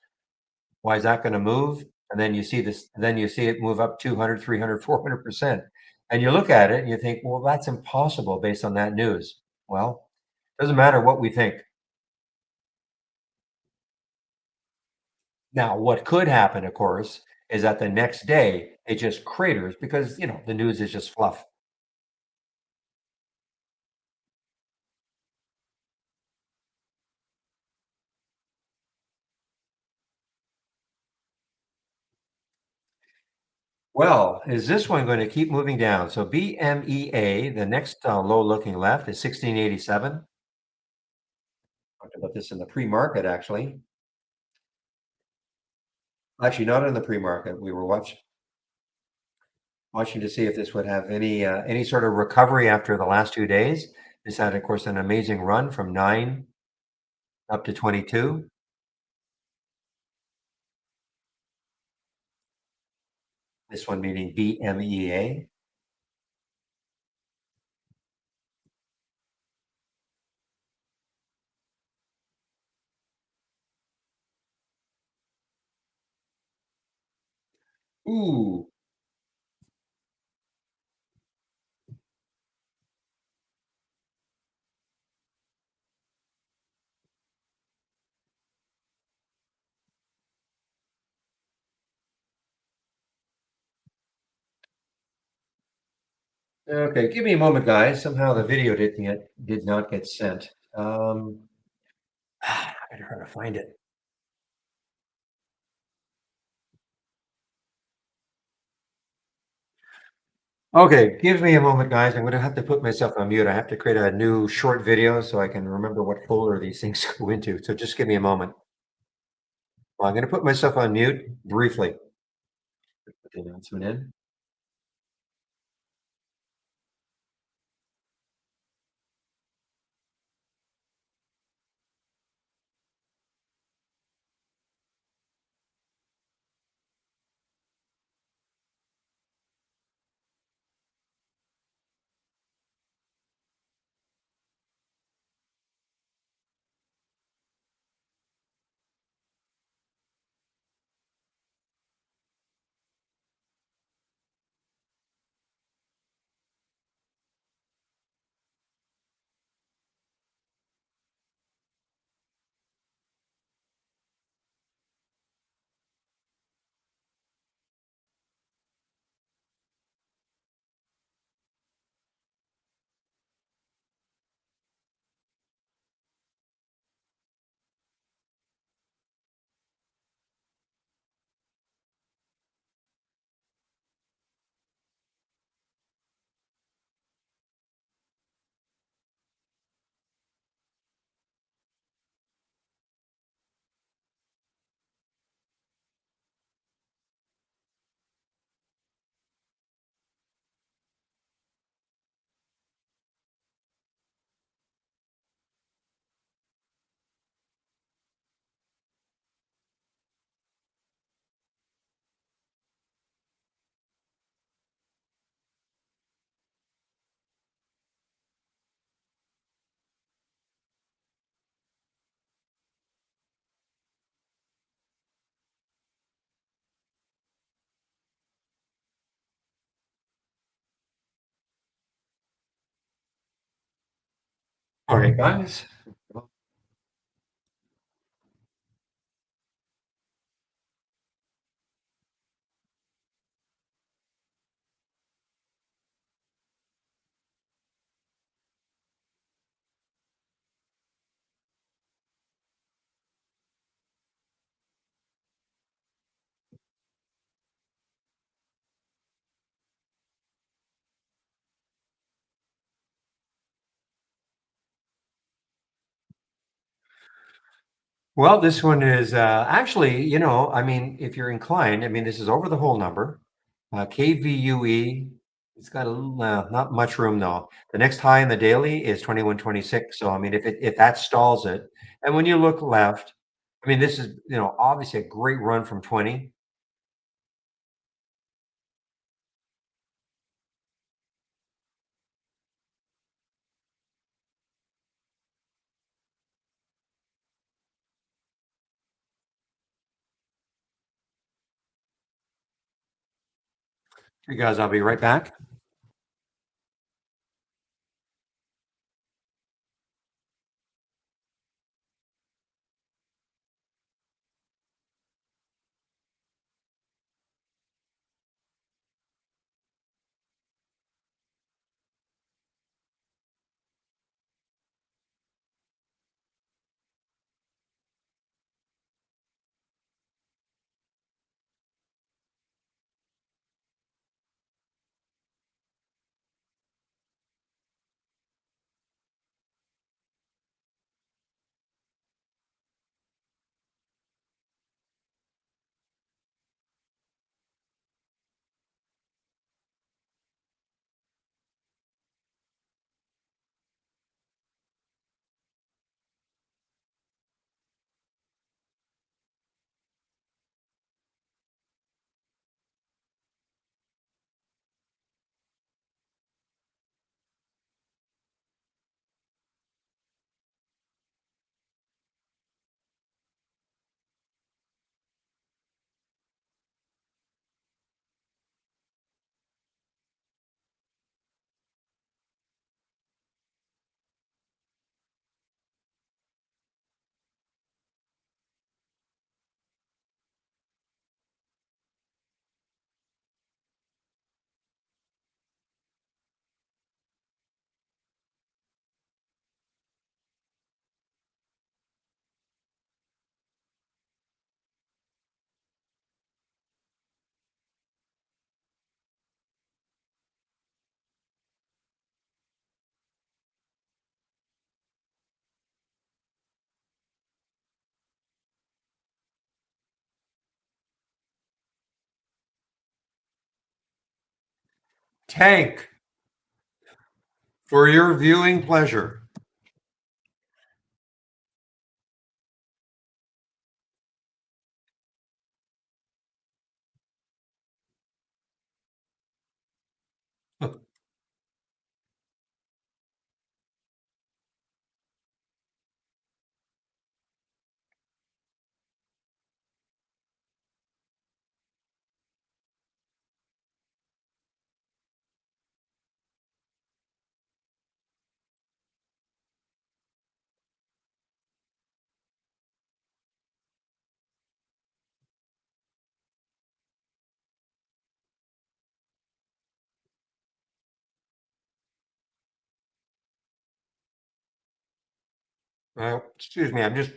Why is that going to move? And then you see this, then you see it move up 200, 300, 400%. And you look at it and you think, well, that's impossible based on that news. Well, doesn't matter what we think. Now, what could happen, of course, is that the next day it just craters because, the news is just fluff. Well, is this one going to keep moving down? So BMEA, the next low looking left is 1687. Talked about this in the pre-market, actually. Actually, not in the pre-market. We were watching to see if this would have any sort of recovery after the last 2 days. This had, of course, an amazing run from 9 Up to 22. This one meaning BMEA. Ooh. Okay, give me a moment, guys. Somehow the video did not get sent. I gotta try to find it. Okay, give me a moment, guys. I'm gonna have to put myself on mute. I have to create a new short video so I can remember what folder these things go into. So just give me a moment. Well, I'm gonna put myself on mute briefly. Put the announcement in. All right, guys. Well, this one is actually, I mean, if you're inclined, I mean, this is over the whole number. KVUE, it's got a little, not much room though. The next high in the daily is 2126. So, I mean, if that stalls it, and when you look left, I mean, this is, obviously a great run from 20. You guys, I'll be right back. Tank for your viewing pleasure. Excuse me, I'm just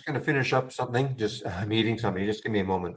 going to finish up something. Just I'm eating something. Just give me a moment.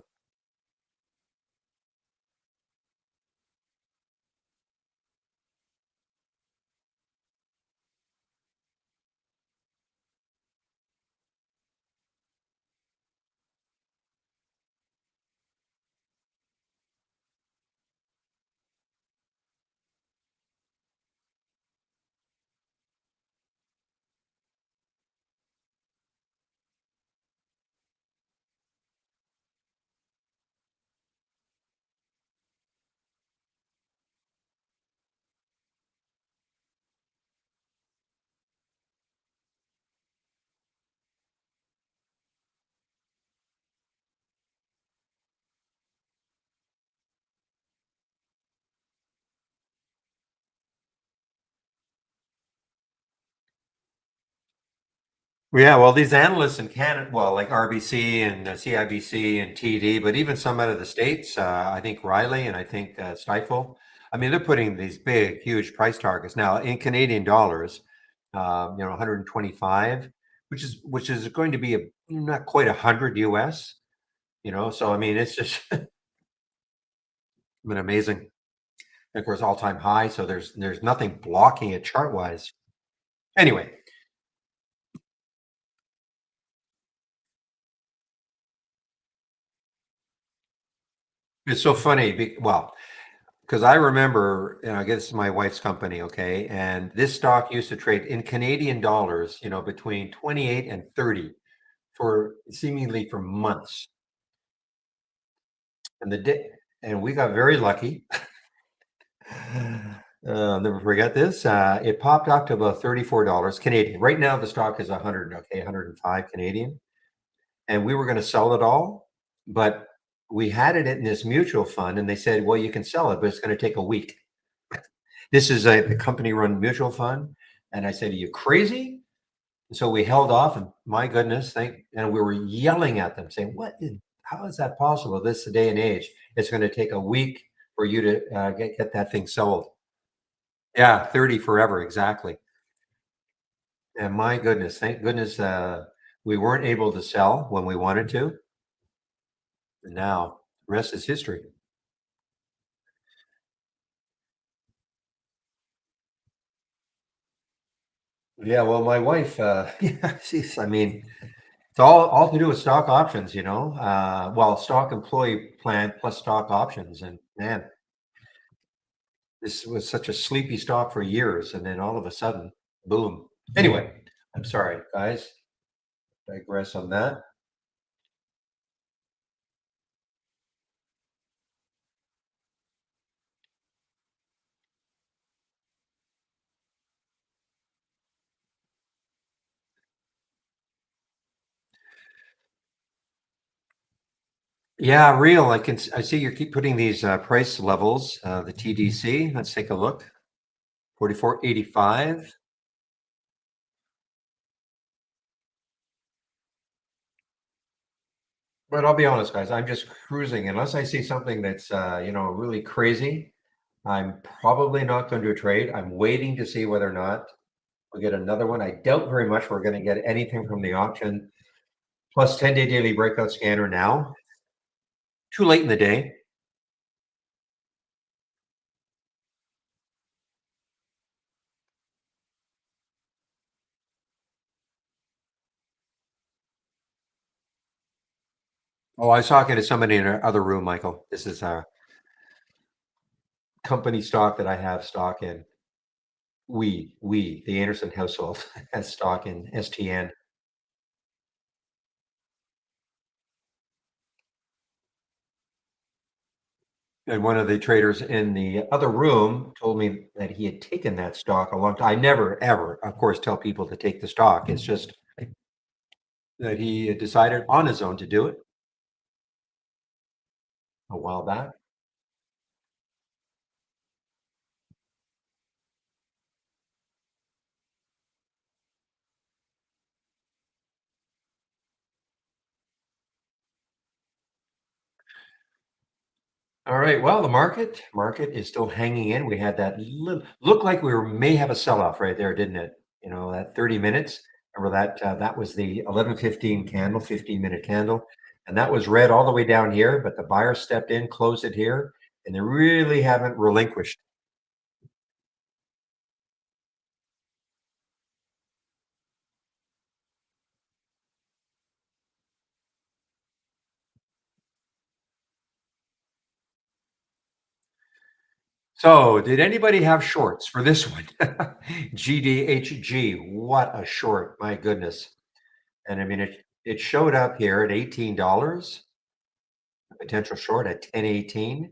Yeah, well, these analysts in Canada, well, like RBC and CIBC and TD, but even some out of the States, I think Riley and I think Stifel, I mean, they're putting these big, huge price targets now in Canadian dollars, 125, which is going to be not quite 100 US, so I mean, it's just been amazing. Of course, all-time high, so there's nothing blocking it chart-wise. Anyway, it's so funny. Well, because I remember, I guess my wife's company, okay, and this stock used to trade in Canadian dollars, between 28 and 30 for seemingly for months. And the day, and we got very lucky. I'll never forget this. It popped up to about $34 Canadian. Right now, the stock is 100, okay, 105 Canadian. And we were going to sell it all, but we had it in this mutual fund, and they said, well, you can sell it, but it's going to take a week. This is a company-run mutual fund, and I said, "Are you crazy?" And so we held off, and my goodness, and we were yelling at them, saying, how is that possible? This day and age, it's going to take a week for you to get that thing sold." Yeah, 30 forever, exactly. And my goodness, thank goodness we weren't able to sell when we wanted to. And now, the rest is history. Yeah, well, my wife, yeah, I mean, it's all to do with stock options, well, stock employee plan plus stock options. And man, this was such a sleepy stock for years, and then all of a sudden, boom. Anyway, I'm sorry, guys. Digress on that. Yeah, real. I see you keep putting these price levels. The TDC. Let's take a look. 44.85. But I'll be honest, guys. I'm just cruising. Unless I see something that's really crazy, I'm probably not going to trade. I'm waiting to see whether or not we'll get another one. I doubt very much we're going to get anything from the auction. Plus 10-day daily breakout scanner now. Too late in the day. Oh, I was talking to somebody in our other room, Michael. This is company stock that I have stock in. The Anderson household has stock in STN. And one of the traders in the other room told me that he had taken that stock a long time. I never, ever, of course, tell people to take the stock. It's just that he had decided on his own to do it a while back. All right. Well, the market is still hanging in. We had that look like we may have a sell-off right there, didn't it? You know, that 30 minutes. Remember that that was the 11:15 candle, 15-minute candle, and that was red all the way down here, but the buyer stepped in, closed it here, and they really haven't relinquished. So, did anybody have shorts for this one? GDHG, what a short, my goodness. And I mean it showed up here at $18. Potential short at 10.18.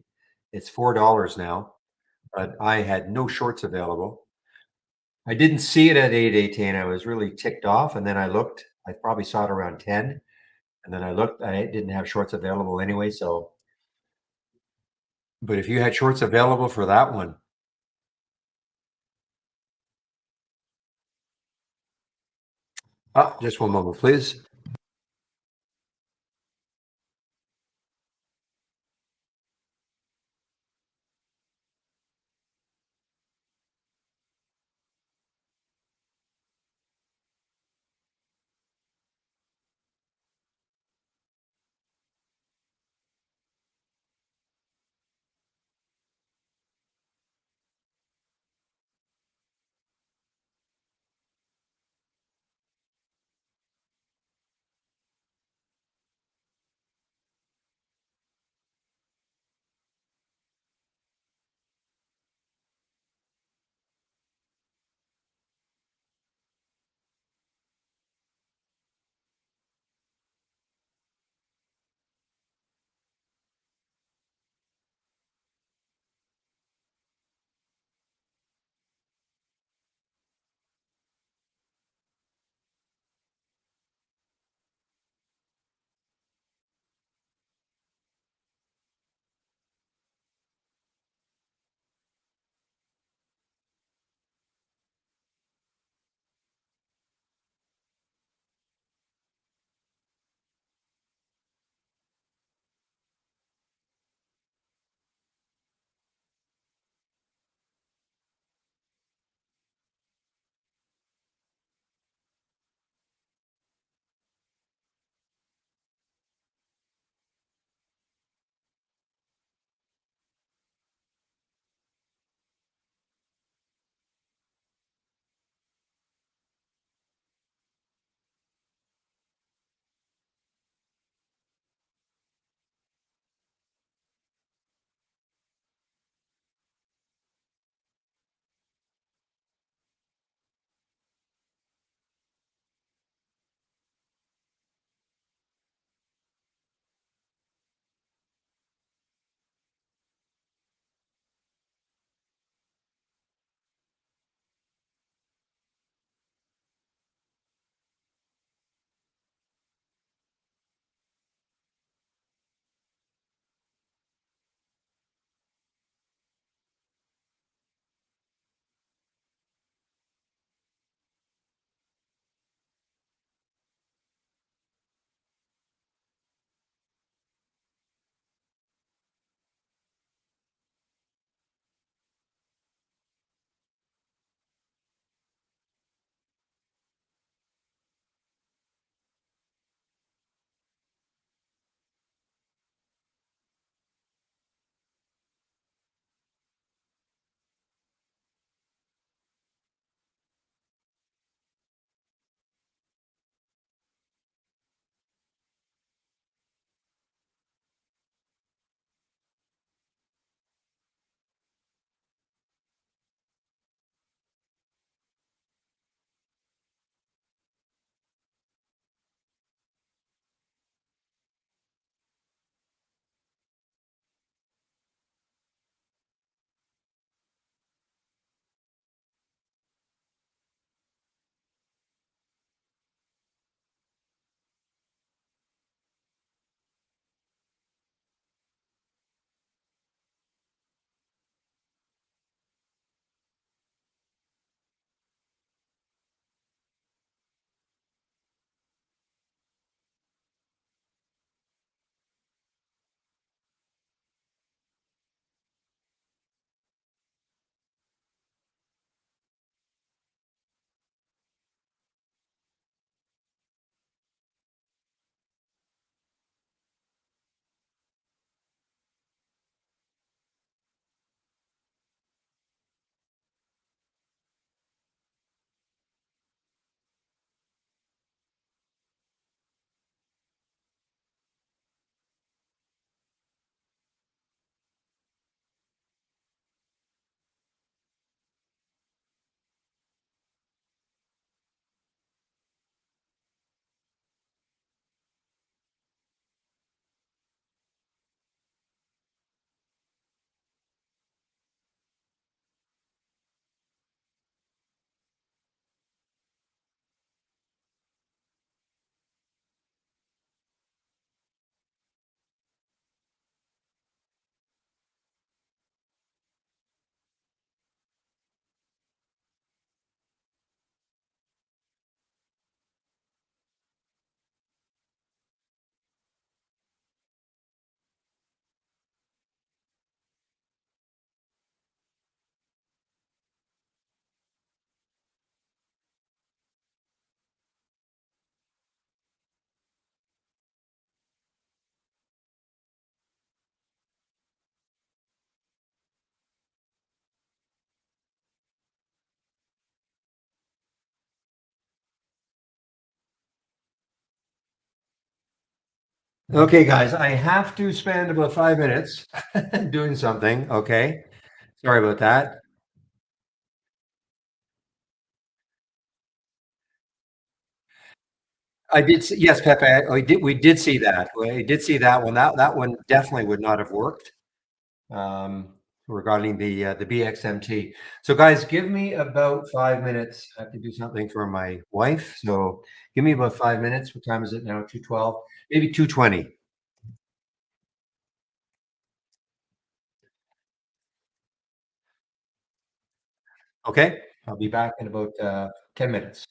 It's $4 now, but I had no shorts available. I didn't see it at 8.18. I was really ticked off, and then I looked. I probably saw it around 10, and then I looked. I didn't have shorts available anyway. So, but if you had shorts available for that one, just one moment, please. Okay, guys, I have to spend about 5 minutes doing something. Okay. Sorry about that. I did see, yes, Pepe, we did see that. We did see that one. That one definitely would not have worked, regarding the BXMT. So guys, give me about 5 minutes. I have to do something for my wife. So give me about 5 minutes. What time is it now? 2:12, maybe 2:20. Okay. I'll be back in about 10 minutes.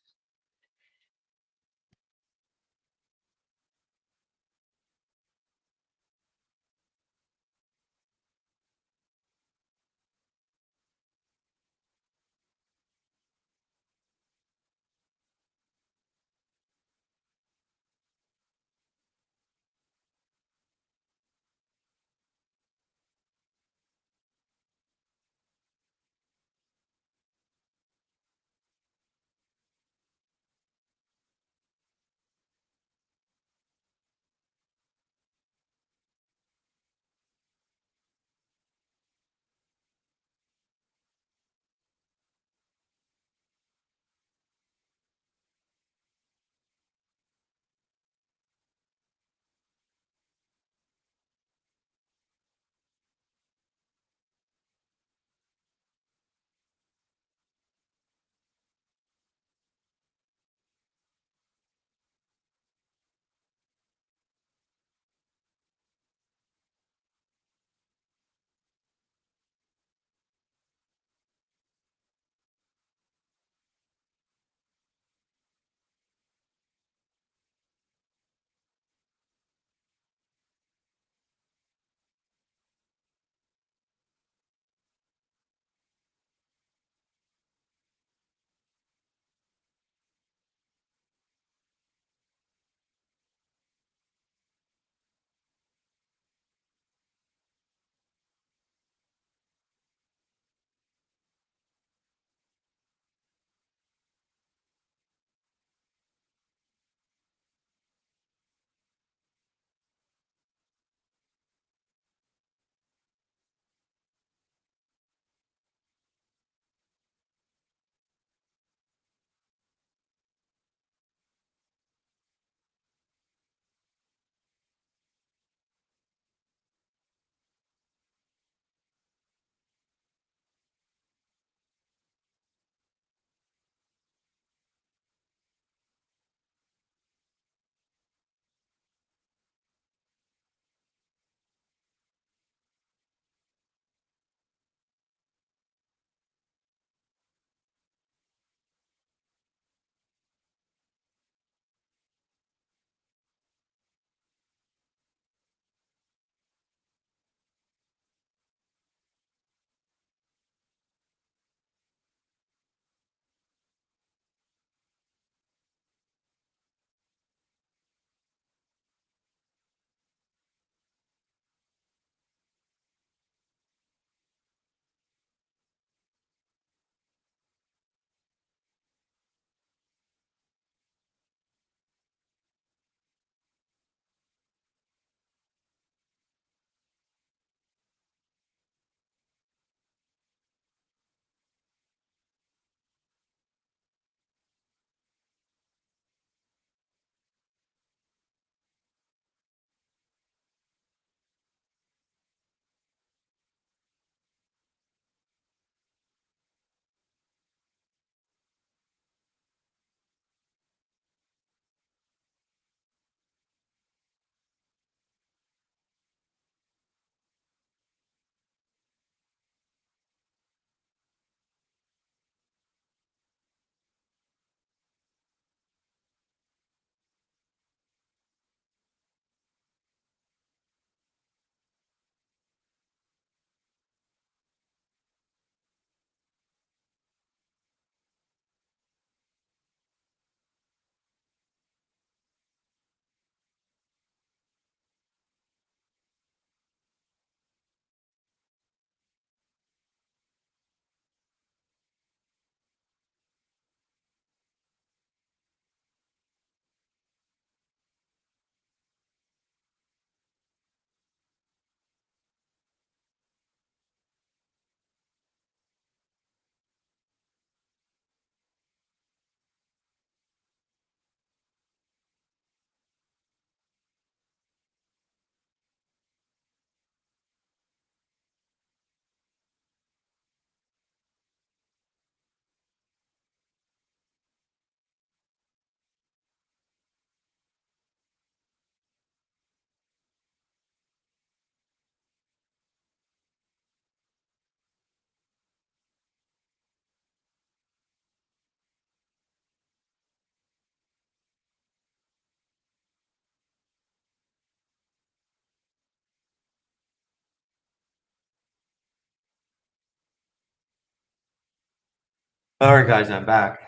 All right, guys, I'm back.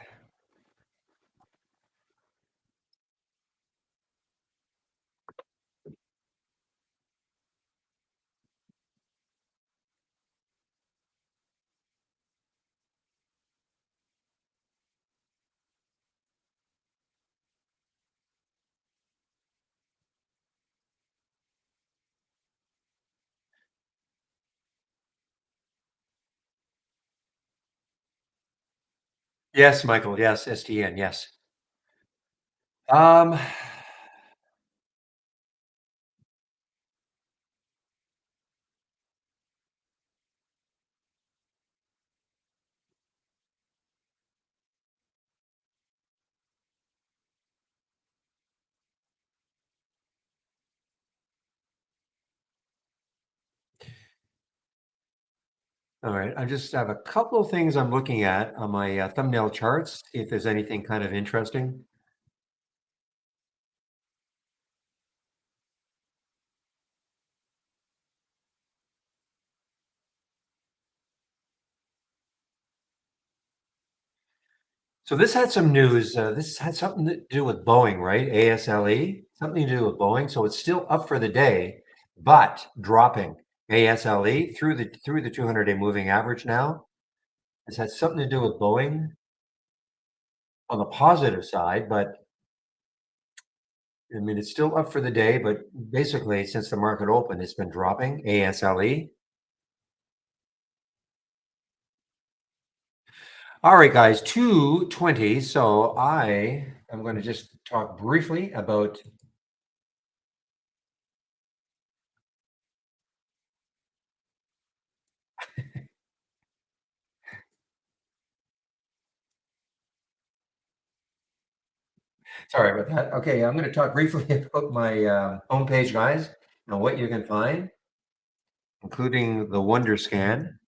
Yes, Michael. Yes, STN. Yes. Um, all right. I just have a couple of things I'm looking at on my thumbnail charts. See if there's anything kind of interesting. So this had some news. This had something to do with Boeing, right? ASLE, something to do with Boeing. So it's still up for the day, but dropping. ASLE through the 200-day moving average now. This has something to do with Boeing on the positive side, but I mean it's still up for the day. But basically, since the market opened, it's been dropping. ASLE. All right, guys, 220. So I am going to just talk briefly about. Sorry about that. Okay, I'm going to talk briefly about my homepage, guys, and what you can find, including the Wonder Scan.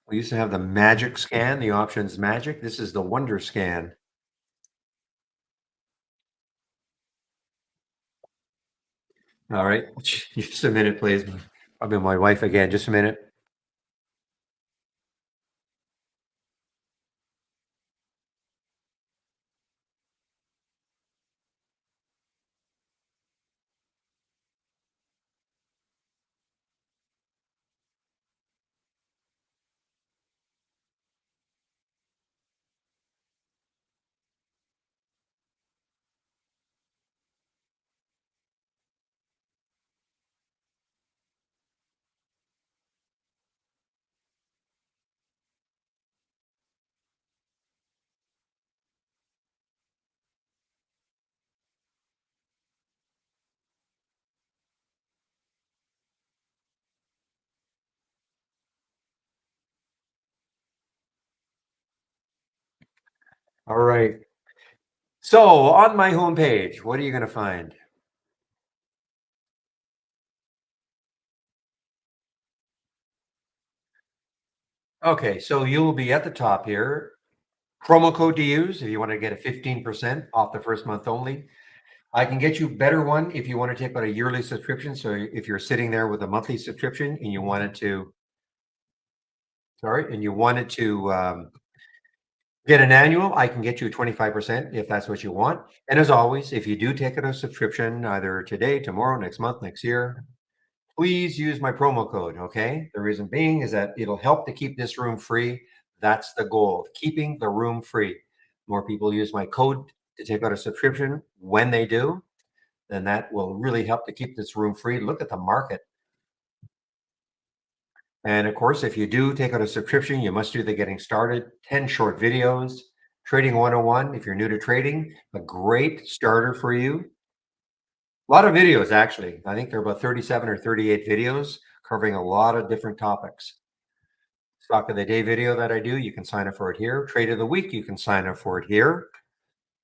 We used to have the Magic Scan, the options Magic. This is the Wonder Scan. All right, just a minute, please. Probably my wife again. Just a minute. All right. So on my homepage, what are you going to find? Okay, so you will be at the top here. Promo code to use if you want to get a 15% off the first month only. I can get you a better one if you want to take out a yearly subscription. So if you're sitting there with a monthly subscription and you wanted to, sorry, and you wanted to get an annual, I can get you 25% if that's what you want. And as always, if you do take out a subscription, either today, tomorrow, next month, next year, please use my promo code. Okay. The reason being is that it'll help to keep this room free. That's the goal, keeping the room free. More people use my code to take out a subscription. When they do, then that will really help to keep this room free. Look at the market. And of course, if you do take out a subscription, you must do the getting started 10 short videos, trading 101. If you're new to trading, a great starter for you. A lot of videos, actually. I think there are about 37 or 38 videos covering a lot of different topics. Stock of the day video that I do, you can sign up for it here. Trade of the week, you can sign up for it here.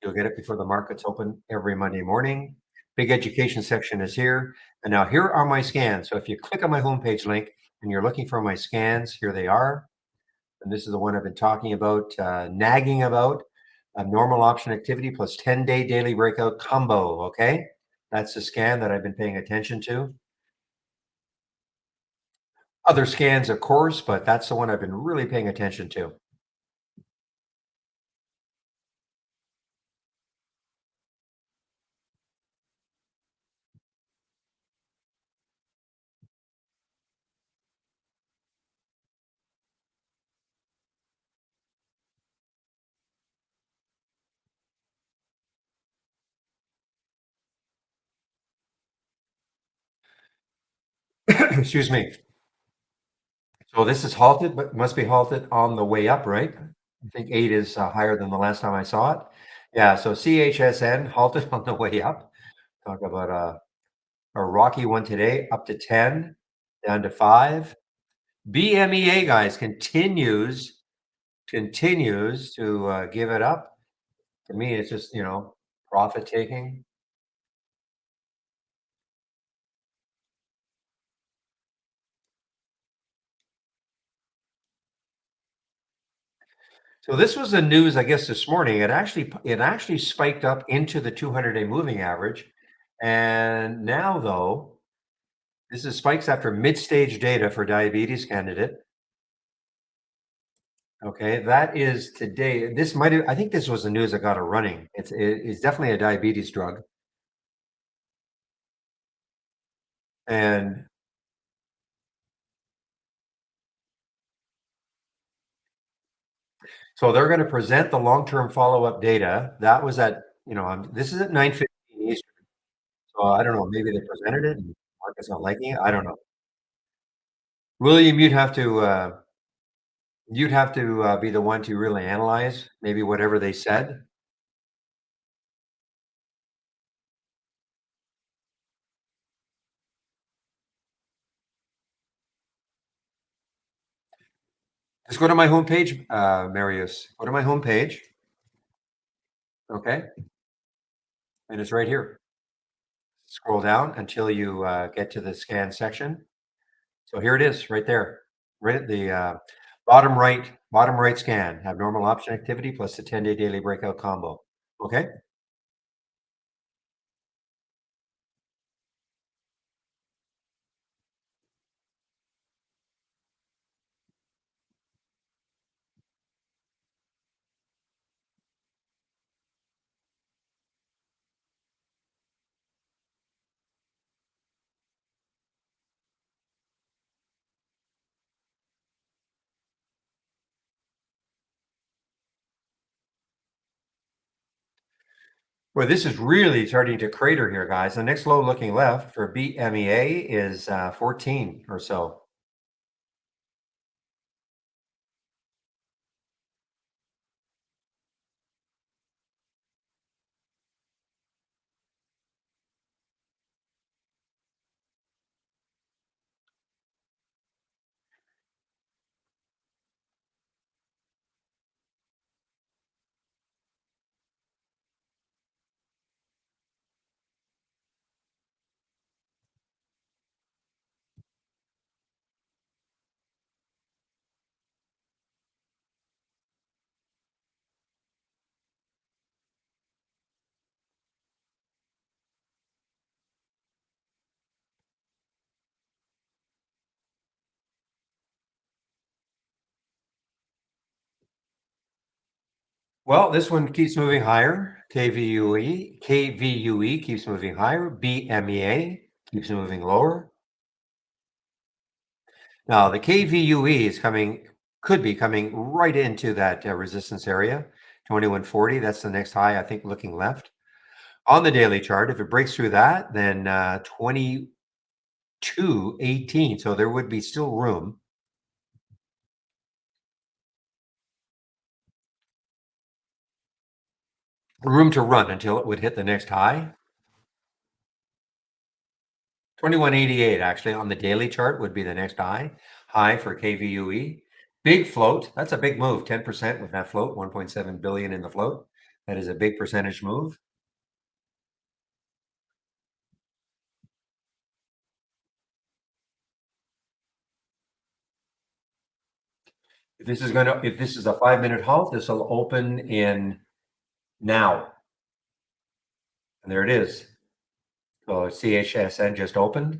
You'll get it before the markets open every Monday morning. Big education section is here. And now here are my scans. So if you click on my homepage link and you're looking for my scans, here they are. And this is the one I've been talking about, nagging about. A normal option activity plus 10-day daily breakout combo. Okay. That's the scan that I've been paying attention to. Other scans, of course, but that's the one I've been really paying attention to. Excuse me. So this is halted, but must be halted on the way up, right? I think 8 is higher than the last time I saw it. Yeah, so CHSN halted on the way up. Talk about a rocky one today, up to 10, down to 5. BMEA, guys, continues to give it up. To me, it's just, profit taking. So this was the news, I guess, this morning. It actually spiked up into the 200-day moving average, and now though, this is spikes after mid-stage data for diabetes candidate. Okay, that is today. This might have, I think this was the news that got it running. It's definitely a diabetes drug, and so they're going to present the long-term follow-up data. That was at, this is at 9:15 Eastern. So I don't know. Maybe they presented it and Market's not liking it. I don't know. William, you'd have to be the one to really analyze maybe whatever they said. Just go to my homepage, Marius. Go to my homepage, okay, and it's right here. Scroll down until you get to the scan section. So here it is, right there, right at the bottom right scan. Have normal option activity plus the 10-day daily breakout combo. Okay. Well, this is really starting to crater here, guys. The next low looking left for BMEA is 14 or so. Well, this one keeps moving higher. KVUE keeps moving higher. BMEA keeps moving lower. Now, the KVUE could be coming right into that resistance area, 2140. That's the next high, I think, looking left. On the daily chart, if it breaks through that, then 2218. So there would be still room to run until it would hit the next high. 2188 actually on the daily chart would be the next high for KVUE. Big float. That's a big move. 10% with that float. 1.7 billion in the float. That is a big percentage move. If this is a 5-minute halt, this will open in now. And there it is. So CHSN just opened.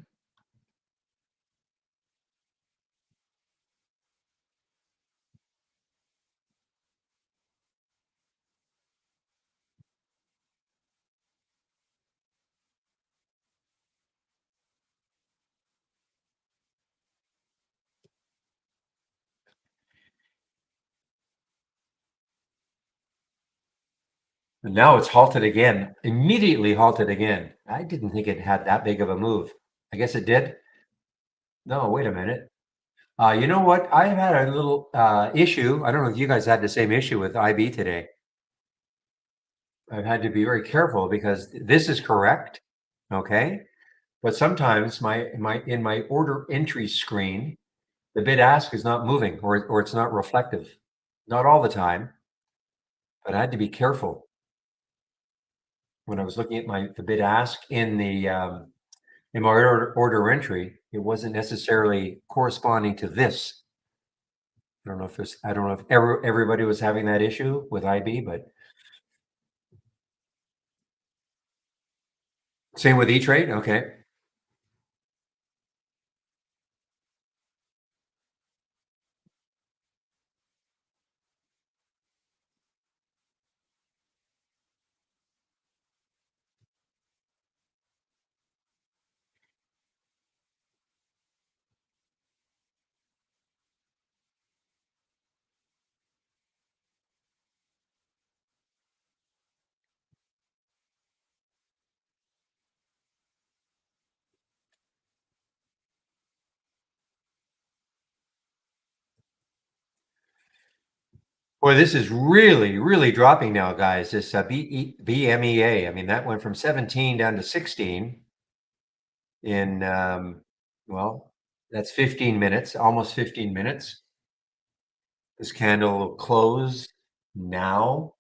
And now it's halted again, immediately halted again. I didn't think it had that big of a move. I guess it did. No, wait a minute. You know what? I've had a little issue. I don't know if you guys had the same issue with IB today. I've had to be very careful because this is correct, okay? But sometimes my in my order entry screen, the bid ask is not moving or it's not reflective. Not all the time, but I had to be careful when I was looking at the bid ask in my order entry. It wasn't necessarily corresponding to this. I don't know if everybody was having that issue with IB, but same with E-Trade. Okay. Boy, this is really, really dropping now, guys. This BMEA. I mean, that went from 17 down to 16 in, well, that's 15 minutes, almost 15 minutes. This candle will close now.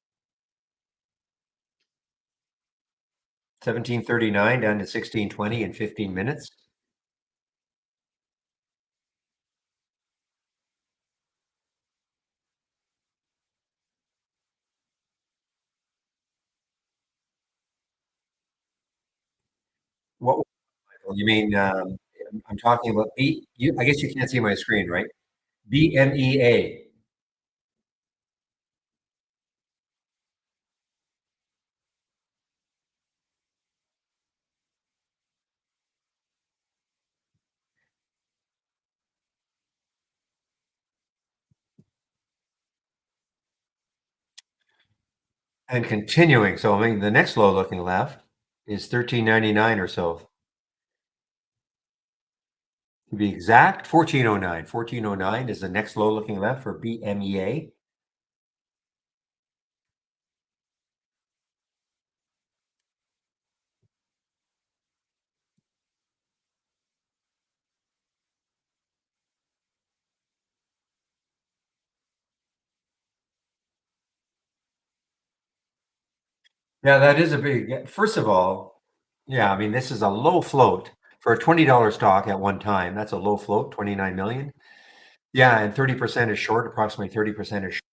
1739 down to 1620 in 15 minutes. What you mean? I'm talking about I guess you can't see my screen, right? BMEA. And continuing. So I mean, the next low looking left is 1399 or so. To be exact, 1409. 1409 is the next low looking left for BMEA. Yeah, that is a big, first of all, yeah, I mean, this is a low float for a $20 stock at one time. That's a low float, 29 million. Yeah, and 30% is short, approximately 30% is short.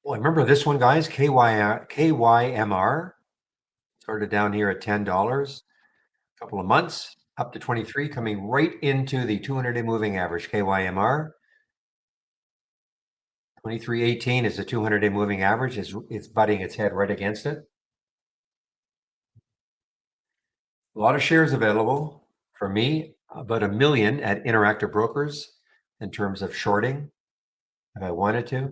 Well, I remember this one, guys, KYMR started down here at $10, a couple of months, up to 23, coming right into the 200-day moving average, KYMR. 2318 is the 200-day moving average. It's butting its head right against it. A lot of shares available for me, about 1 million at Interactive Brokers in terms of shorting if I wanted to.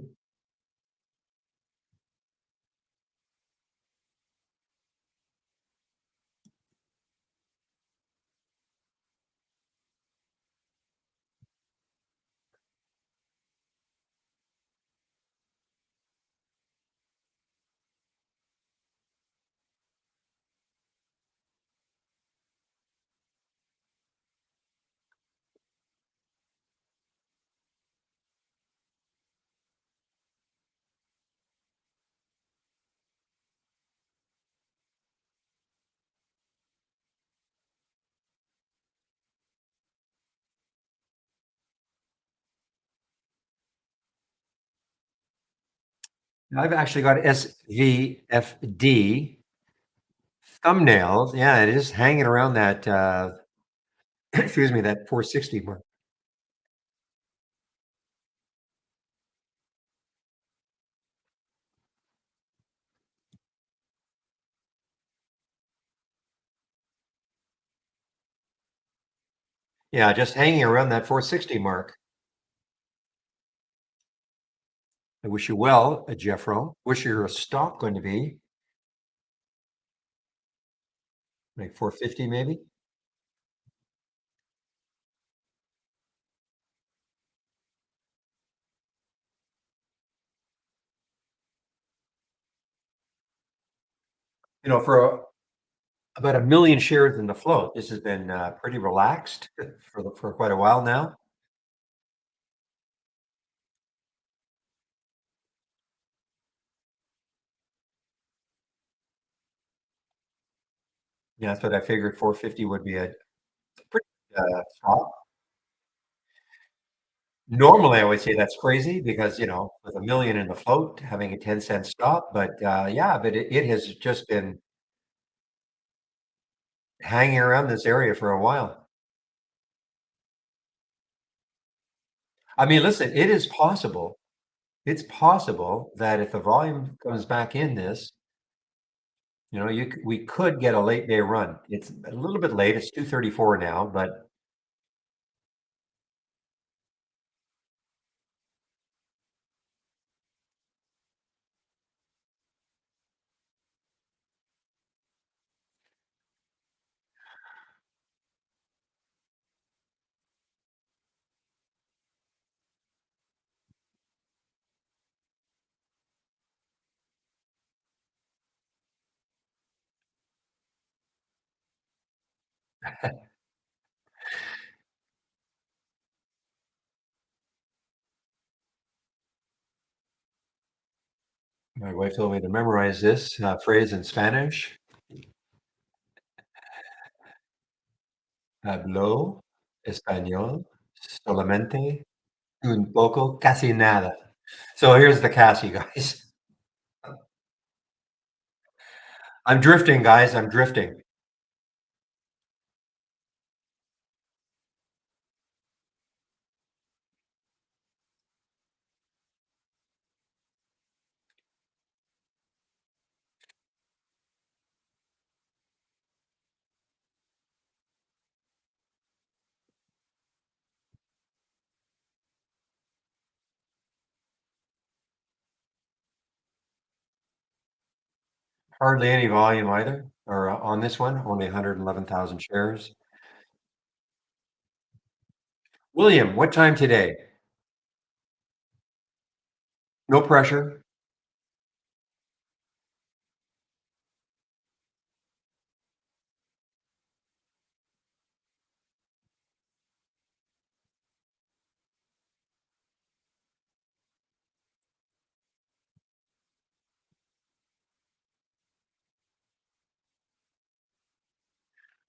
I've actually got SVFD thumbnails. Yeah, it is hanging around that, excuse me, that 460 mark. Yeah, just hanging around that 460 mark. I wish you well, Jeffro. Wish your stock going to be like 450 maybe? You know, for about 1,000,000 shares in the float, this has been, pretty relaxed for quite a while now. Yeah, that's what I figured 450 would be a pretty, stop. Normally, I would say that's crazy because, with 1,000,000 in the float, having a 10-cent stop, but, yeah, but it has just been hanging around this area for a while. I mean, listen, it is possible. It's possible that if the volume comes back in this, we could get a late day run. It's a little bit late. It's 2:34 now, but my wife told me to memorize this phrase in Spanish. Hablo español solamente un poco, casi nada. So here's the catch, you guys. I'm drifting, guys. I'm drifting. Hardly any volume either, or on this one, only 111,000 shares. William, what time today? No pressure.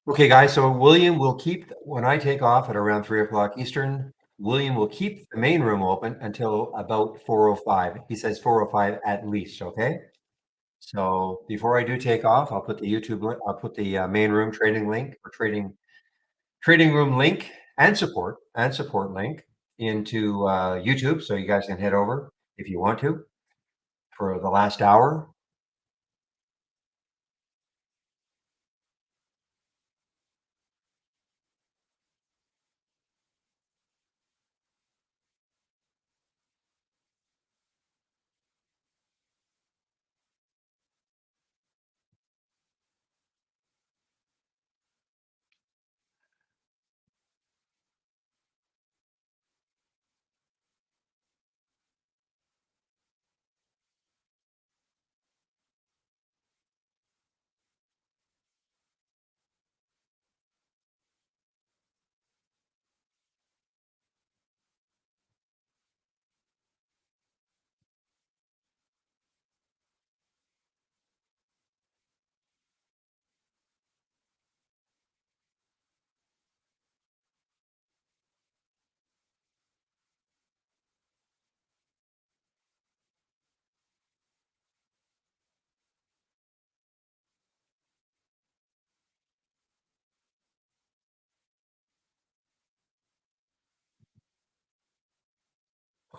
Okay, guys. So William will keep when I take off at around 3 o'clock Eastern. William will keep the main room open until about 4:05. He says 4:05 at least. Okay. So before I do take off, I'll put the I'll put the main room trading link or trading room link and support link into YouTube, so you guys can head over if you want to for the last hour.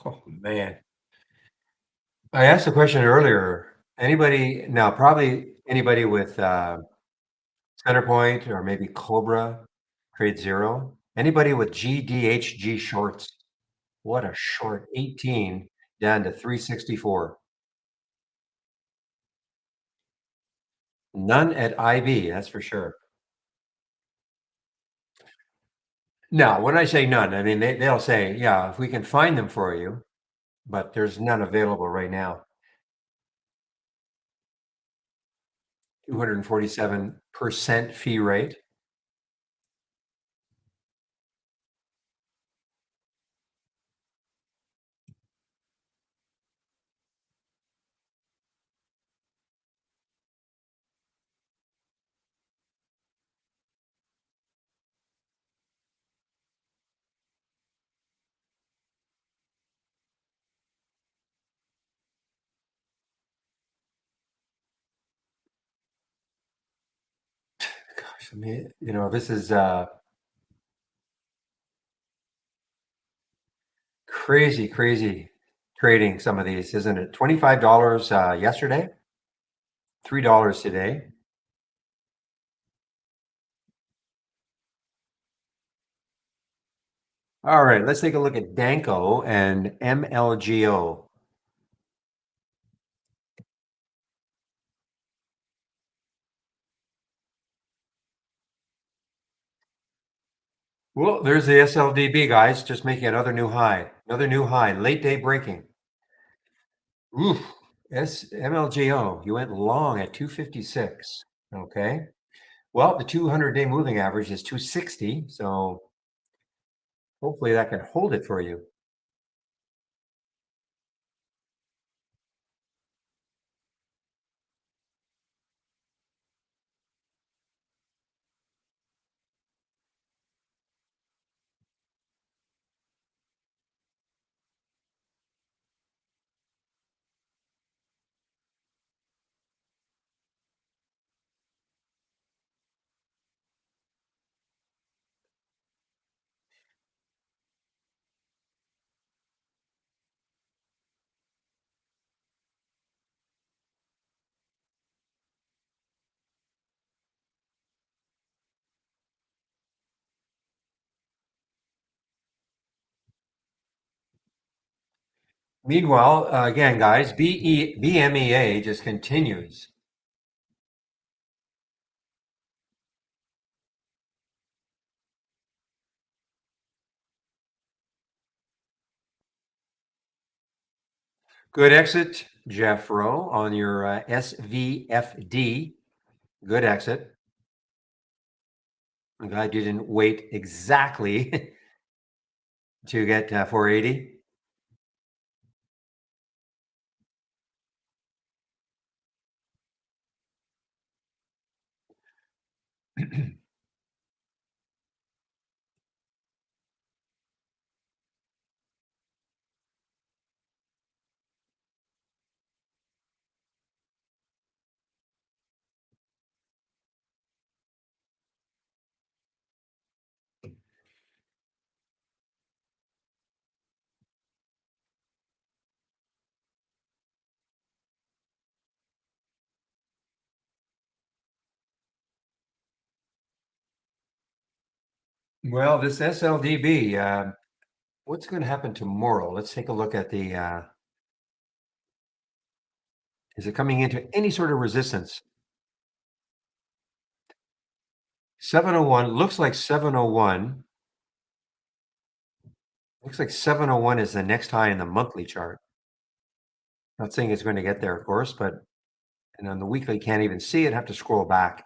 Oh, man. I asked the question earlier. Anybody now, probably anybody with Centerpoint or maybe Cobra, Trade Zero. Anybody with GDHG shorts? What a short 18 down to 364. None at IB, that's for sure. Now, when I say none, I mean they'll say, yeah, if we can find them for you, but there's none available right now. 247% fee rate. Gosh, I mean, this is crazy, crazy trading some of these, isn't it? $25 yesterday, $3 today. All right, let's take a look at Danco and MLGO. Well, there's the SLDB, guys, just making another new high, late day breaking. Oof, MLGO, you went long at 256. Okay. Well, the 200-day moving average is 260, so hopefully that can hold it for you. Meanwhile, again, guys, BMEA just continues. Good exit, Jeff Rowe, on your SVFD. Good exit. The guy didn't wait exactly to get 480. Well, this SLDB, what's going to happen tomorrow? Let's take a look at the. Is it coming into any sort of resistance? 701 looks like 701. Looks like 701 is the next high in the monthly chart. Not saying it's going to get there, of course, but and on the weekly, can't even see it. Have to scroll back.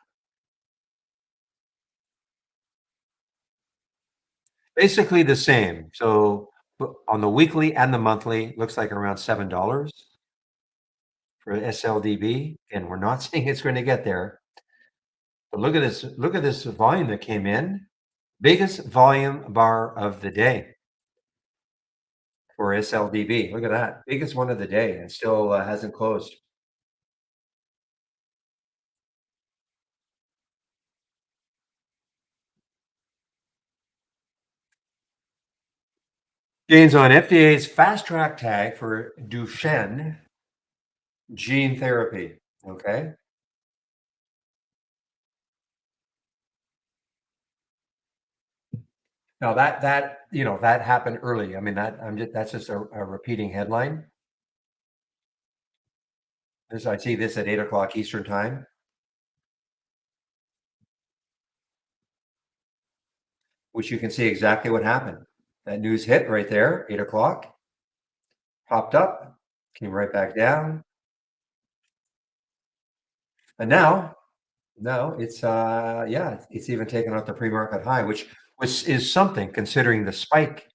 Basically the same. So on the weekly and the monthly, looks like around $7 for SLDB, and we're not saying it's going to get there. But look at this. Look at this volume that came in. Biggest volume bar of the day for SLDB. Look at that. Biggest one of the day, and still hasn't closed. Gains on FDA's fast track tag for Duchenne gene therapy. Okay. Now that happened early. I mean that's just a repeating headline. This I see this at 8 o'clock Eastern time, which you can see exactly what happened. That news hit right there, 8 o'clock, popped up, came right back down, and now it's yeah, it's even taken out the pre-market high, which was is something considering the spike.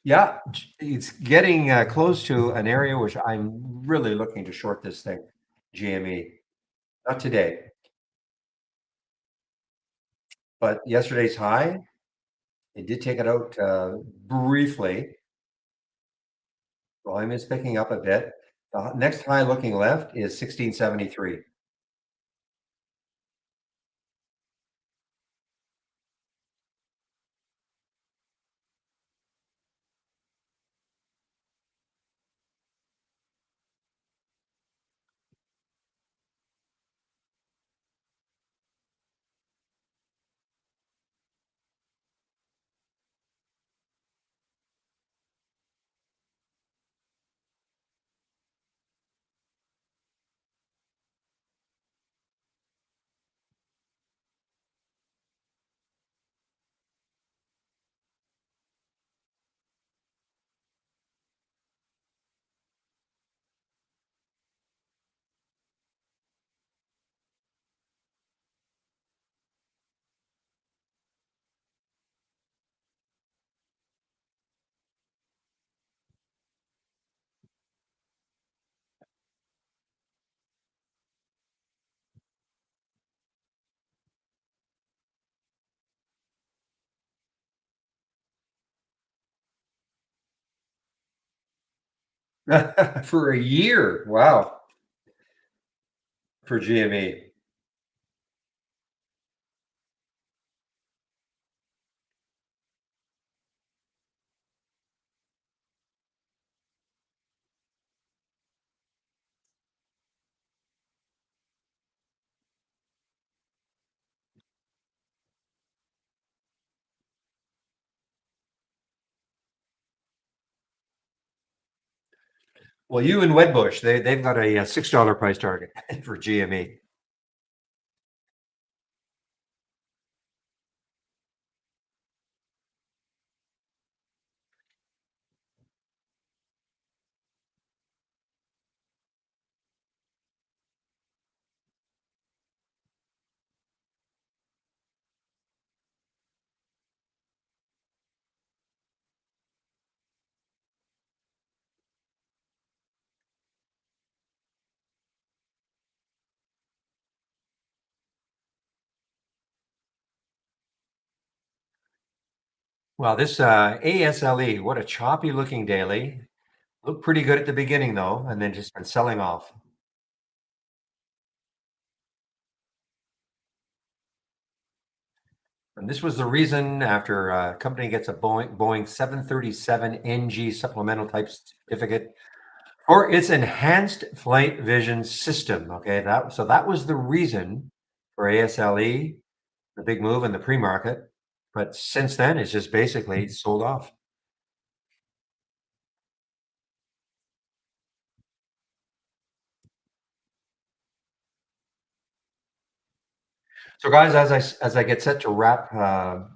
Yeah, it's getting close to an area which I'm really looking to short this thing, GME. Not today, but yesterday's high, it did take it out briefly. Volume is picking up a bit. The next high looking left is 1673. For a year. Wow. For GME. Well, you and Wedbush, they've got a $6 price target for GME. Well, this ASLE, what a choppy looking daily. Looked pretty good at the beginning though, and then just been selling off. And this was the reason after a company gets a Boeing 737 NG supplemental type certificate for its enhanced flight vision system. Okay, that was the reason for ASLE, the big move in the pre-market. But since then, it's just basically sold off. So, guys, as I get set to wrap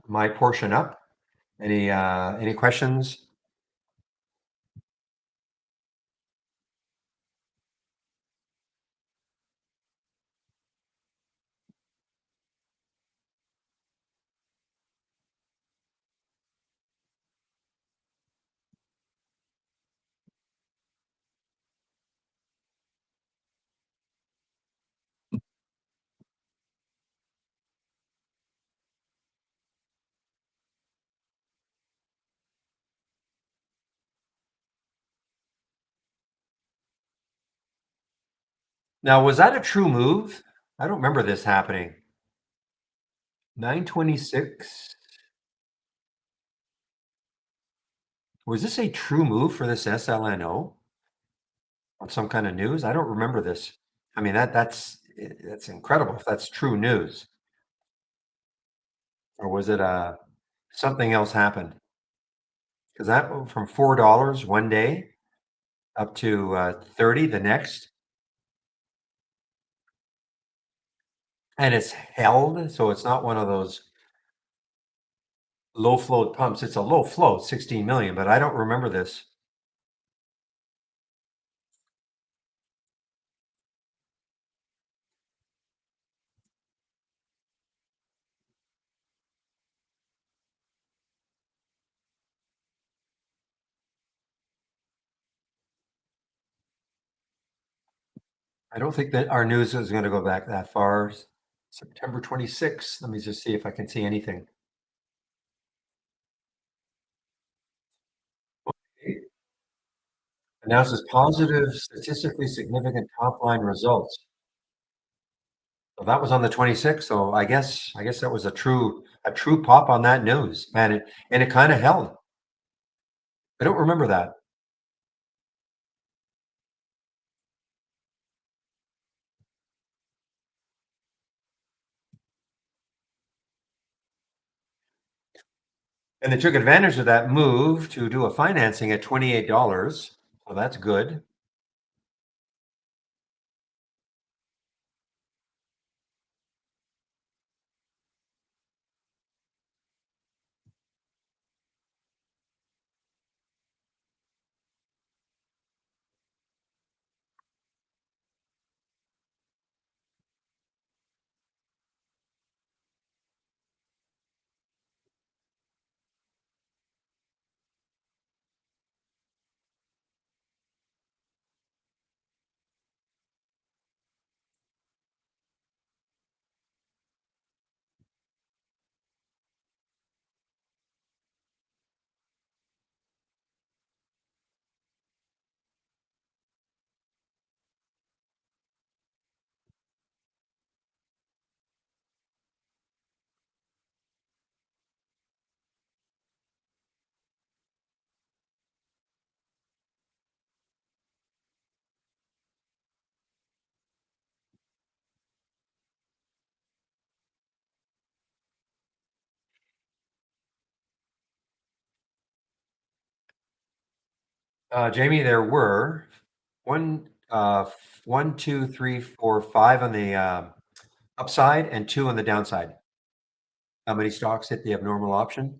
my portion up, any questions? Now, was that a true move? I don't remember this happening. 926. Was this a true move for this SLNO on some kind of news? I don't remember this. I mean, that's incredible if that's true news. Or was it something else happened? Because that from $4 one day up to 30 the next, and it's held, so it's not one of those low float pumps. It's a low float, 16 million, but I don't remember this. I don't think that our news is going to go back that far. September 26th. Let me just see if I can see anything. Announces positive, statistically significant top line results. So that was on the 26th. So I guess that was a true pop on that news, man. And it kind of held. I don't remember that. And they took advantage of that move to do a financing at $28. So that's good. Jamie, there were one, two, three, four, five on the upside and two on the downside. How many stocks hit the abnormal option?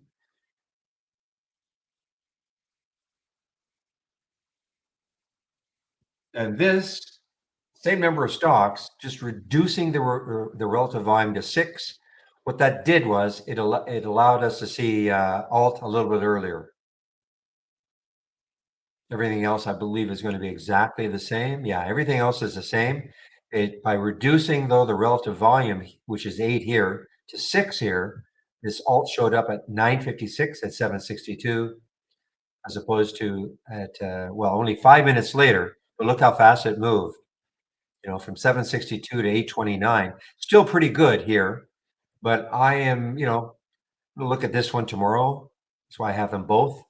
And this same number of stocks, just reducing the relative volume to six. What that did was it allowed us to see alt a little bit earlier. Everything else, I believe, is going to be exactly the same. Yeah, everything else is the same. It by reducing though the relative volume, which is 8 here to 6 here, this alt showed up at 956 at 762, as opposed to at well only 5 minutes later. But look how fast it moved. From 762 to 829. Still pretty good here, but I am gonna look at this one tomorrow. That's why I have them both.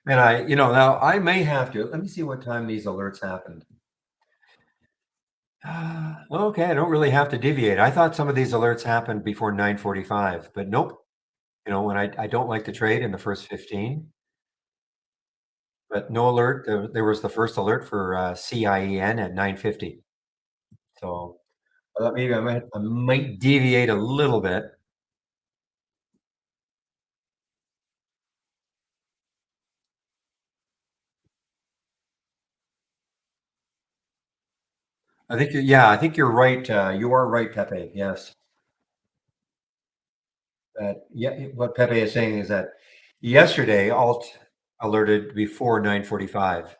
And now I may have to. Let me see what time these alerts happened. Okay, I don't really have to deviate. I thought some of these alerts happened before 9:45, but nope. When I don't like to trade in the first 15, but no alert. There was the first alert for CIEN at 9:50. So I thought maybe I might deviate a little bit. I think you're right. You are right, Pepe. Yes. Yeah, what Pepe is saying is that yesterday alt alerted before 9:45.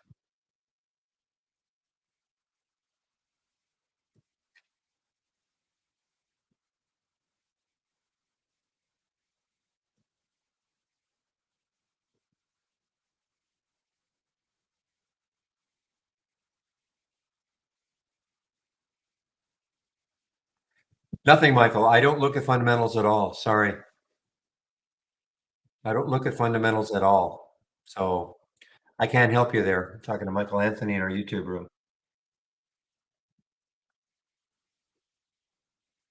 Nothing, Michael. I don't look at fundamentals at all. Sorry. I don't look at fundamentals at all. So I can't help you there. I'm talking to Michael Anthony in our YouTube room.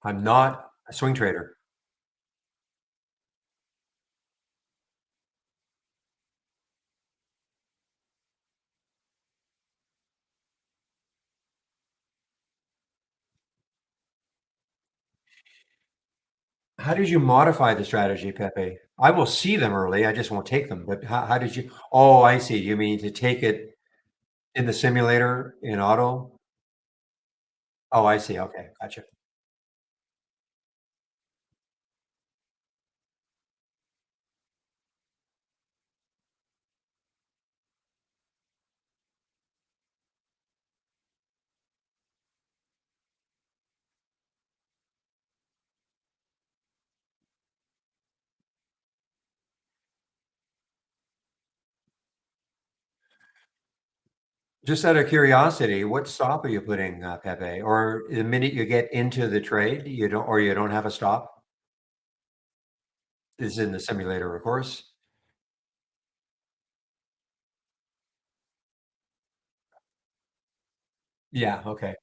I'm not a swing trader. How did you modify the strategy, Pepe? I will see them early. I just won't take them. But how did you? Oh, I see. You mean to take it in the simulator in auto? Oh, I see. Okay, gotcha. Just out of curiosity, what stop are you putting, Pepe? Or the minute you get into the trade, you don't have a stop? Is in the simulator, of course. Yeah. Okay.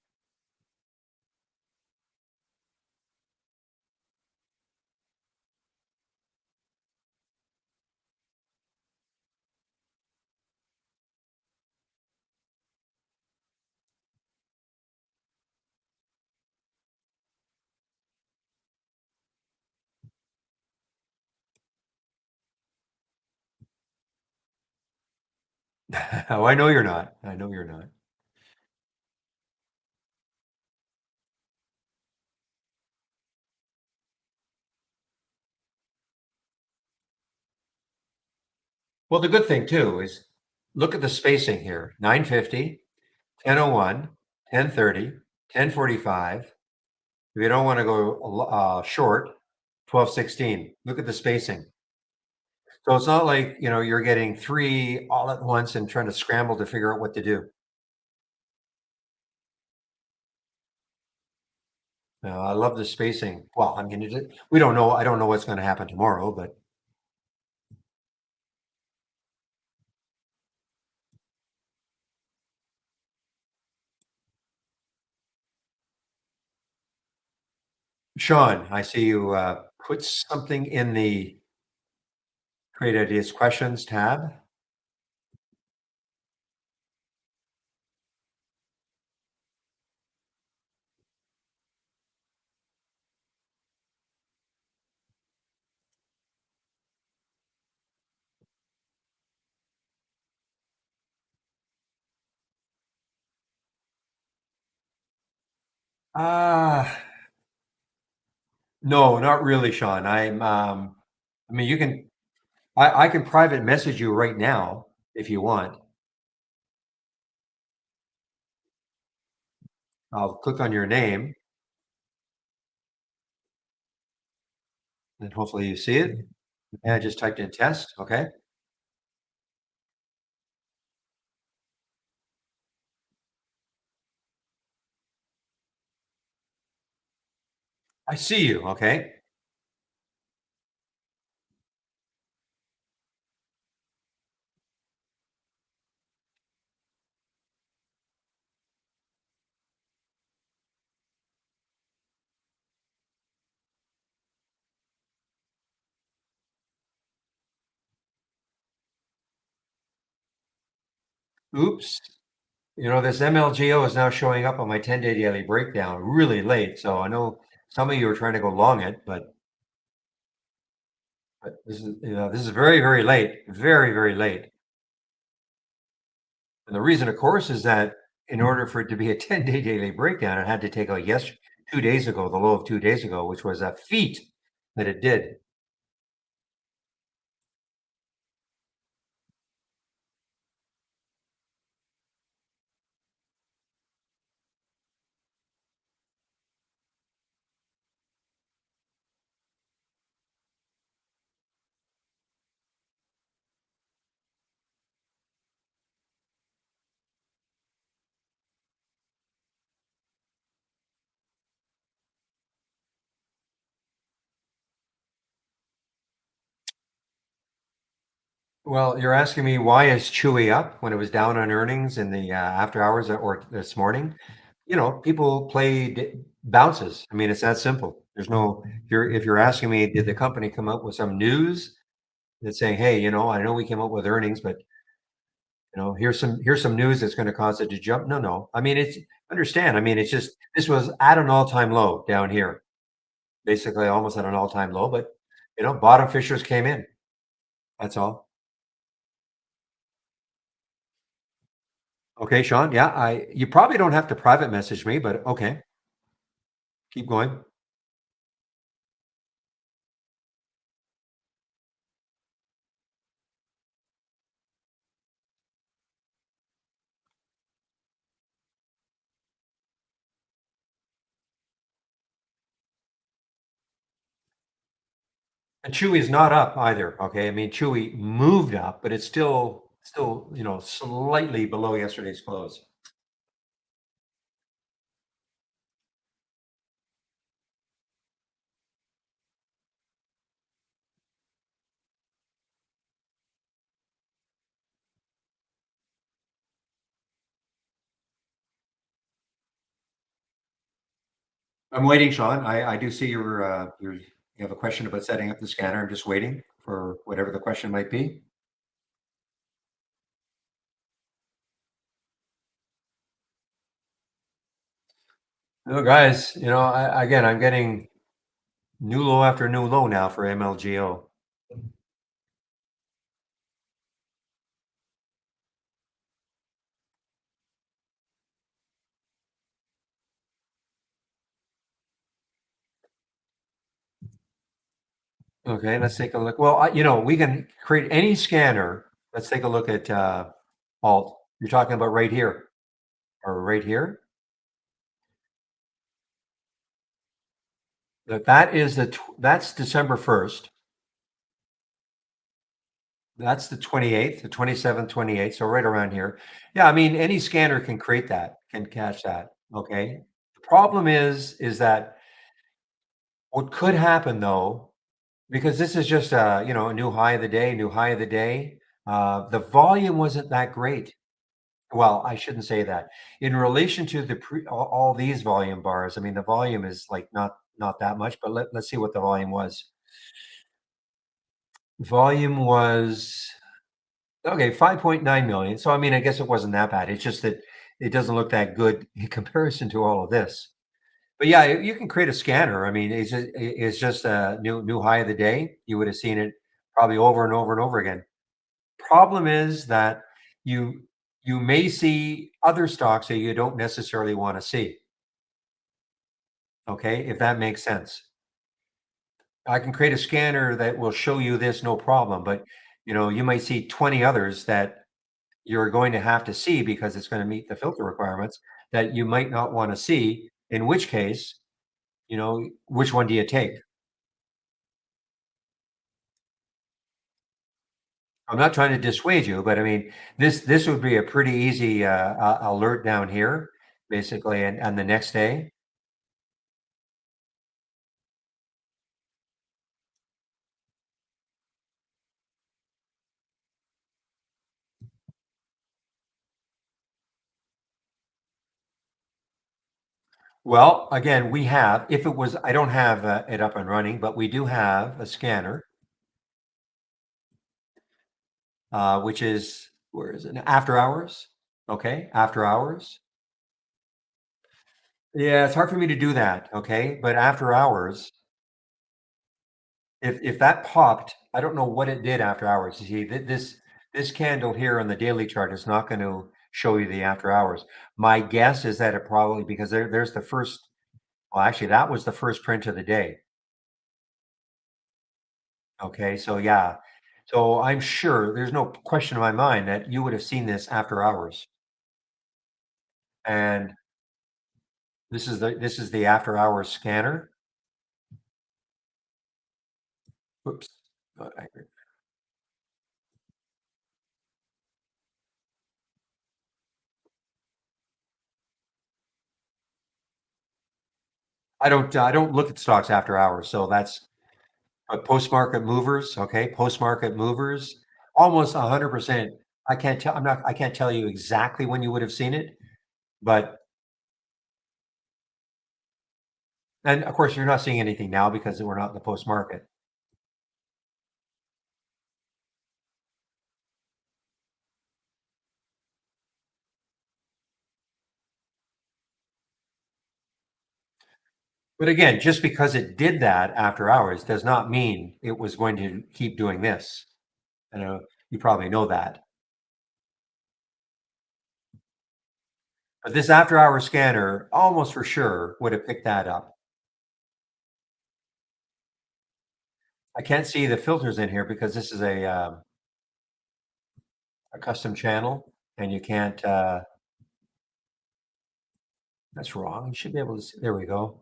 Oh, I know you're not. I know you're not. Well, the good thing too is look at the spacing here: 9:50, 10:01, 10:30, 10:45. If you don't want to go short, 12:16. Look at the spacing. So it's not like you're getting three all at once and trying to scramble to figure out what to do. I love the spacing. Well, I mean, we don't know. I don't know what's going to happen tomorrow, but Sean, I see you put something in the Create Ideas Questions tab. Ah, no, not really, Sean. I mean, I can private message you right now if you want. I'll click on your name and hopefully you see it. And I just typed in test. Okay. I see you. Okay. Oops. This MLGO is now showing up on my 10-day daily breakdown really late. So I know some of you are trying to go long it, but this is very, very late, very, very late. And the reason, of course, is that in order for it to be a 10-day daily breakdown, it had to take out 2 days ago, the low of 2 days ago, which was a feat that it did. Well, you're asking me why is Chewy up when it was down on earnings in the after hours or this morning? People played bounces. I mean, it's that simple. There's no. If you're asking me, did the company come up with some news that's saying, hey, I know we came up with earnings, but here's some news that's going to cause it to jump. No, no. I mean, it's understand. I mean, it's just this was at an all-time low down here, basically almost at an all-time low. But bottom fishers came in. That's all. Okay, Sean. Yeah, I you probably don't have to private message me, but okay, keep going. And Chewy is not up either. Okay, I mean Chewy moved up, but it's still slightly below yesterday's close. I'm waiting, Sean. I do see you have a question about setting up the scanner. I'm just waiting for whatever the question might be. No, guys, again, I'm getting new low after new low now for MLGO. Okay, let's take a look. Well, we can create any scanner. Let's take a look at alt. You're talking about right here or right here. That's December 1st. That's the 28th, the 27th, 28th. So right around here. Yeah, I mean, any scanner can create that, can catch that. Okay. The problem is that what could happen though, because this is just a new high of the day, new high of the day. The volume wasn't that great. Well, I shouldn't say that. In relation to all these volume bars, I mean, the volume is like not that much, but let's see what the volume was. Volume was okay, 5.9 million. So I mean, I guess it wasn't that bad. It's just that it doesn't look that good in comparison to all of this. But yeah, you can create a scanner. I mean, it's just a new high of the day. You would have seen it probably over and over and over again. Problem is that you you may see other stocks that you don't necessarily want to see. Okay, if that makes sense. I can create a scanner that will show you this no problem, but you might see 20 others that you're going to have to see because it's going to meet the filter requirements that you might not want to see, in which case, which one do you take? I'm not trying to dissuade you, but I mean, this would be a pretty easy alert down here, basically, and the next day. Well, again, if it was, I don't have it up and running, but we do have a scanner, which is, where is it? After hours. Okay, after hours. Yeah, it's hard for me to do that. Okay, but after hours, if that popped, I don't know what it did after hours. You see, this candle here on the daily chart is not going to show you the after hours. My guess is that it probably because there's the first. Well, actually, that was the first print of the day. Okay, so yeah, so I'm sure there's no question in my mind that you would have seen this after hours, and this is the after hours scanner. Oops. I don't look at stocks after hours, so that's post market movers. Okay, post market movers. almost 100%. I can't tell you exactly when you would have seen it, but and of course, you're not seeing anything now because we're not in the post market. But again, just because it did that after hours does not mean it was going to keep doing this. I know you probably know that. But this after hour scanner almost for sure would have picked that up. I can't see the filters in here because this is a custom channel and you can't, that's wrong. You should be able to see. There we go.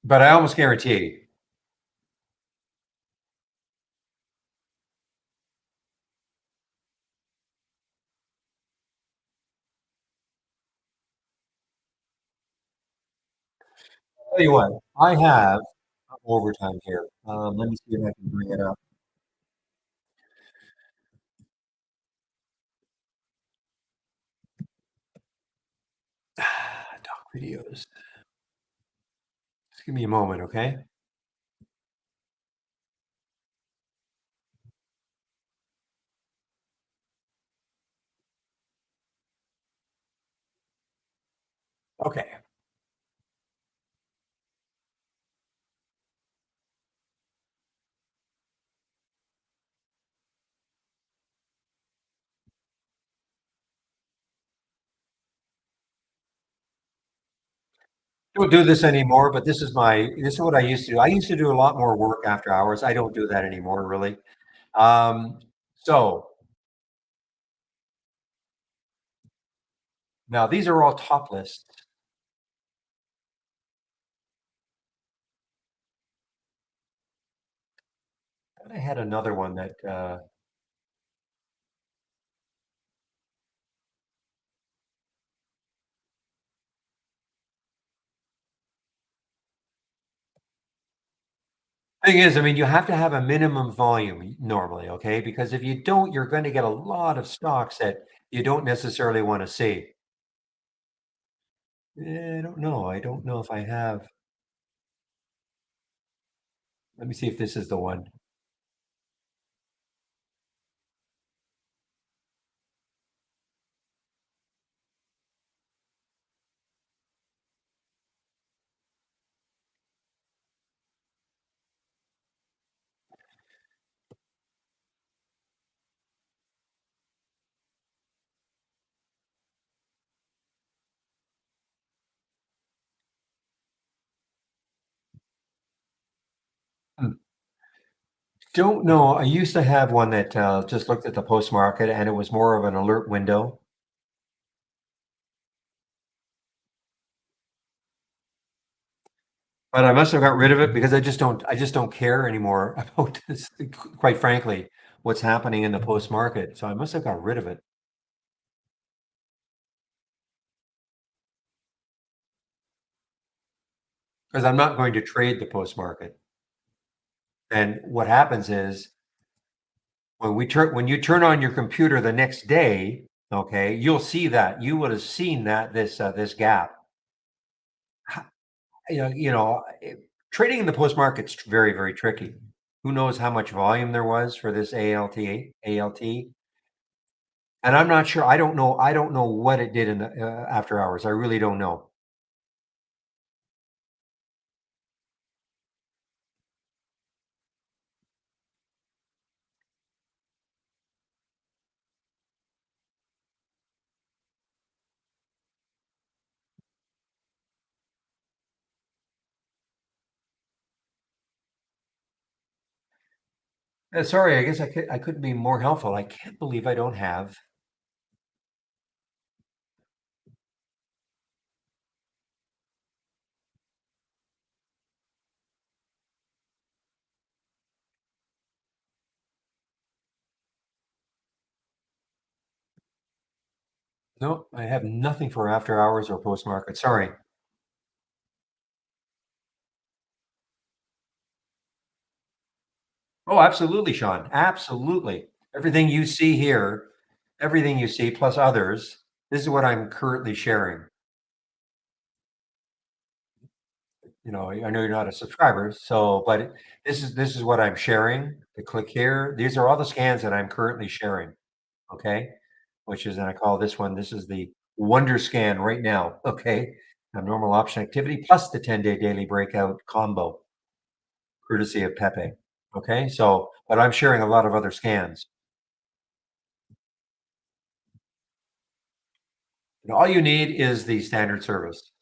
But I almost guarantee, tell you what, I have overtime here. Let me see if I can bring it up. Doc videos. Just give me a moment, okay? Okay. Don't do this anymore, but this is what I used to do. I used to do a lot more work after hours. I don't do that anymore, really. Um, so now these are all top lists. And I had another one that thing is, I mean, you have to have a minimum volume normally, okay? Because if you don't, you're going to get a lot of stocks that you don't necessarily want to see. I don't know. I don't know if I have. Let me see if this is the one. Hmm. Don't know. I used to have one that just looked at the post market and it was more of an alert window. But I must have got rid of it because I just don't care anymore about this, quite frankly, what's happening in the post market. So I must have got rid of it because I'm not going to trade the post market. And what happens is when you turn on your computer the next day, okay, you'll see that you would have seen that this gap. Trading in the post market's very, very tricky. Who knows how much volume there was for this ALT? And I'm not sure. I don't know what it did in the after hours. I really don't know. Sorry, I guess I couldn't be more helpful. I can't believe I don't have. No, I have nothing for after hours or post market. Sorry. Oh, absolutely, Sean. Absolutely. Everything you see here, everything you see plus others, this is what I'm currently sharing. You know, I know you're not a subscriber, so but this is what I'm sharing. To click here. These are all the scans that I'm currently sharing. Okay, which is, and I call this one. This is the Wonder Scan right now. Okay, a normal option activity plus the 10-day daily breakout combo, courtesy of Pepe. Okay, so but I'm sharing a lot of other scans. And all you need is the standard service.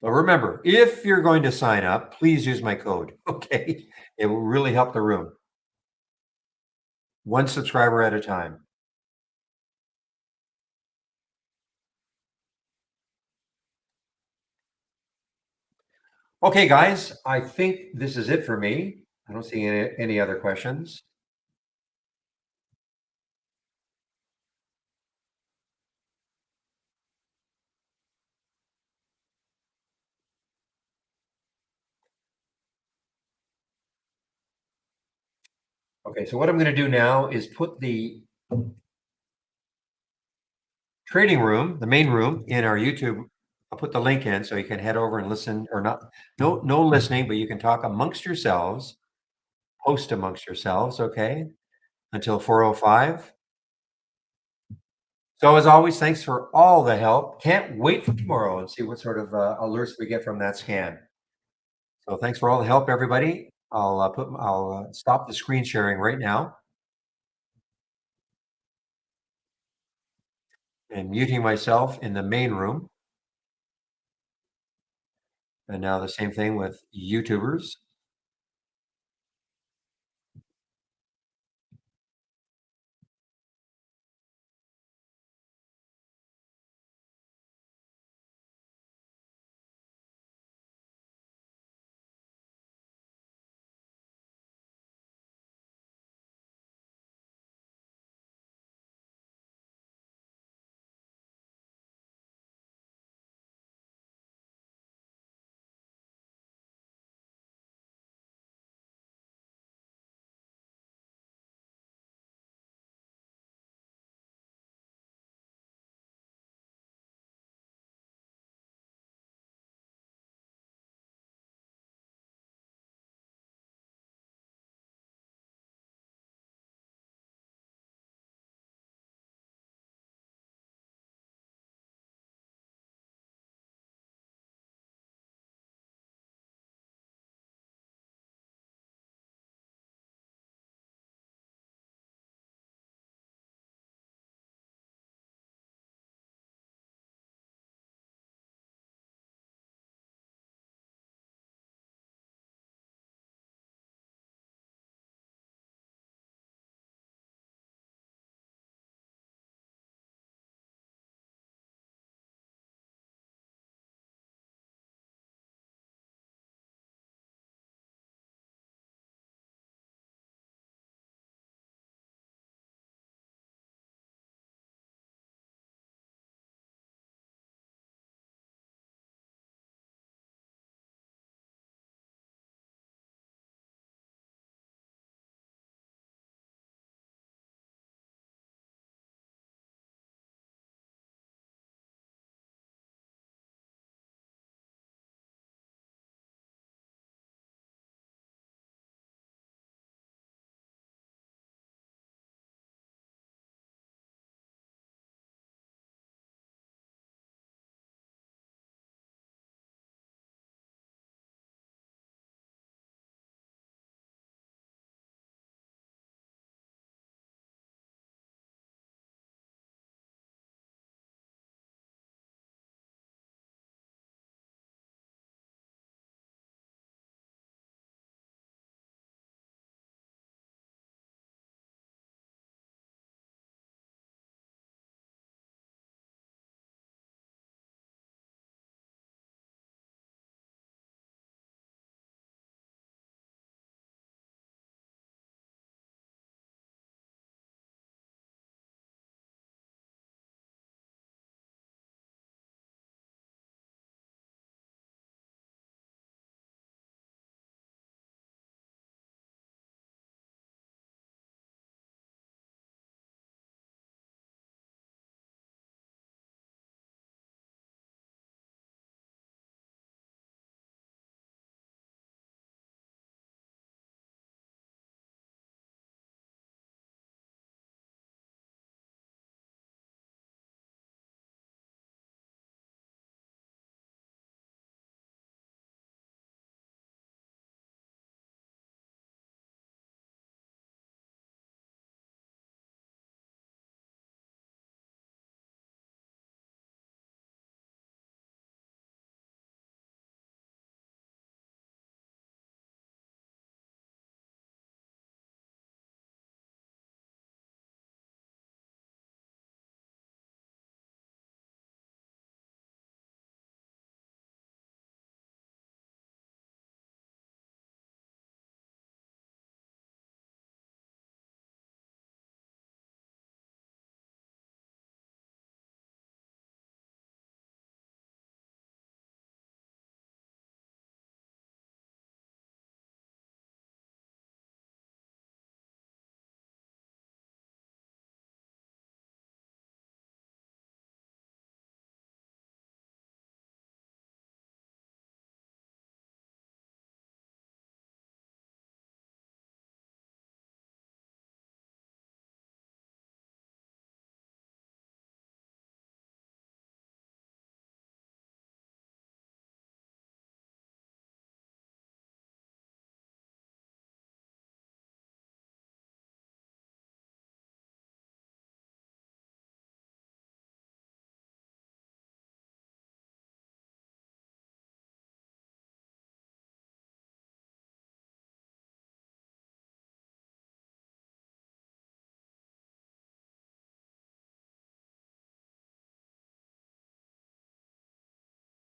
But remember, if you're going to sign up, please use my code. Okay, it will really help the room. One subscriber at a time. Okay, guys, I think this is it for me. I don't see any other questions. Okay, so what I'm going to do now is put the trading room, the main room in our YouTube. I'll put the link in so you can head over and listen or not. No listening, but you can talk amongst yourselves, post amongst yourselves, okay? Until 4:05. So as always, thanks for all the help. Can't wait for tomorrow and see what sort of alerts we get from that scan. So thanks for all the help, everybody. I'll stop the screen sharing right now and muting myself in the main room. And now the same thing with YouTubers.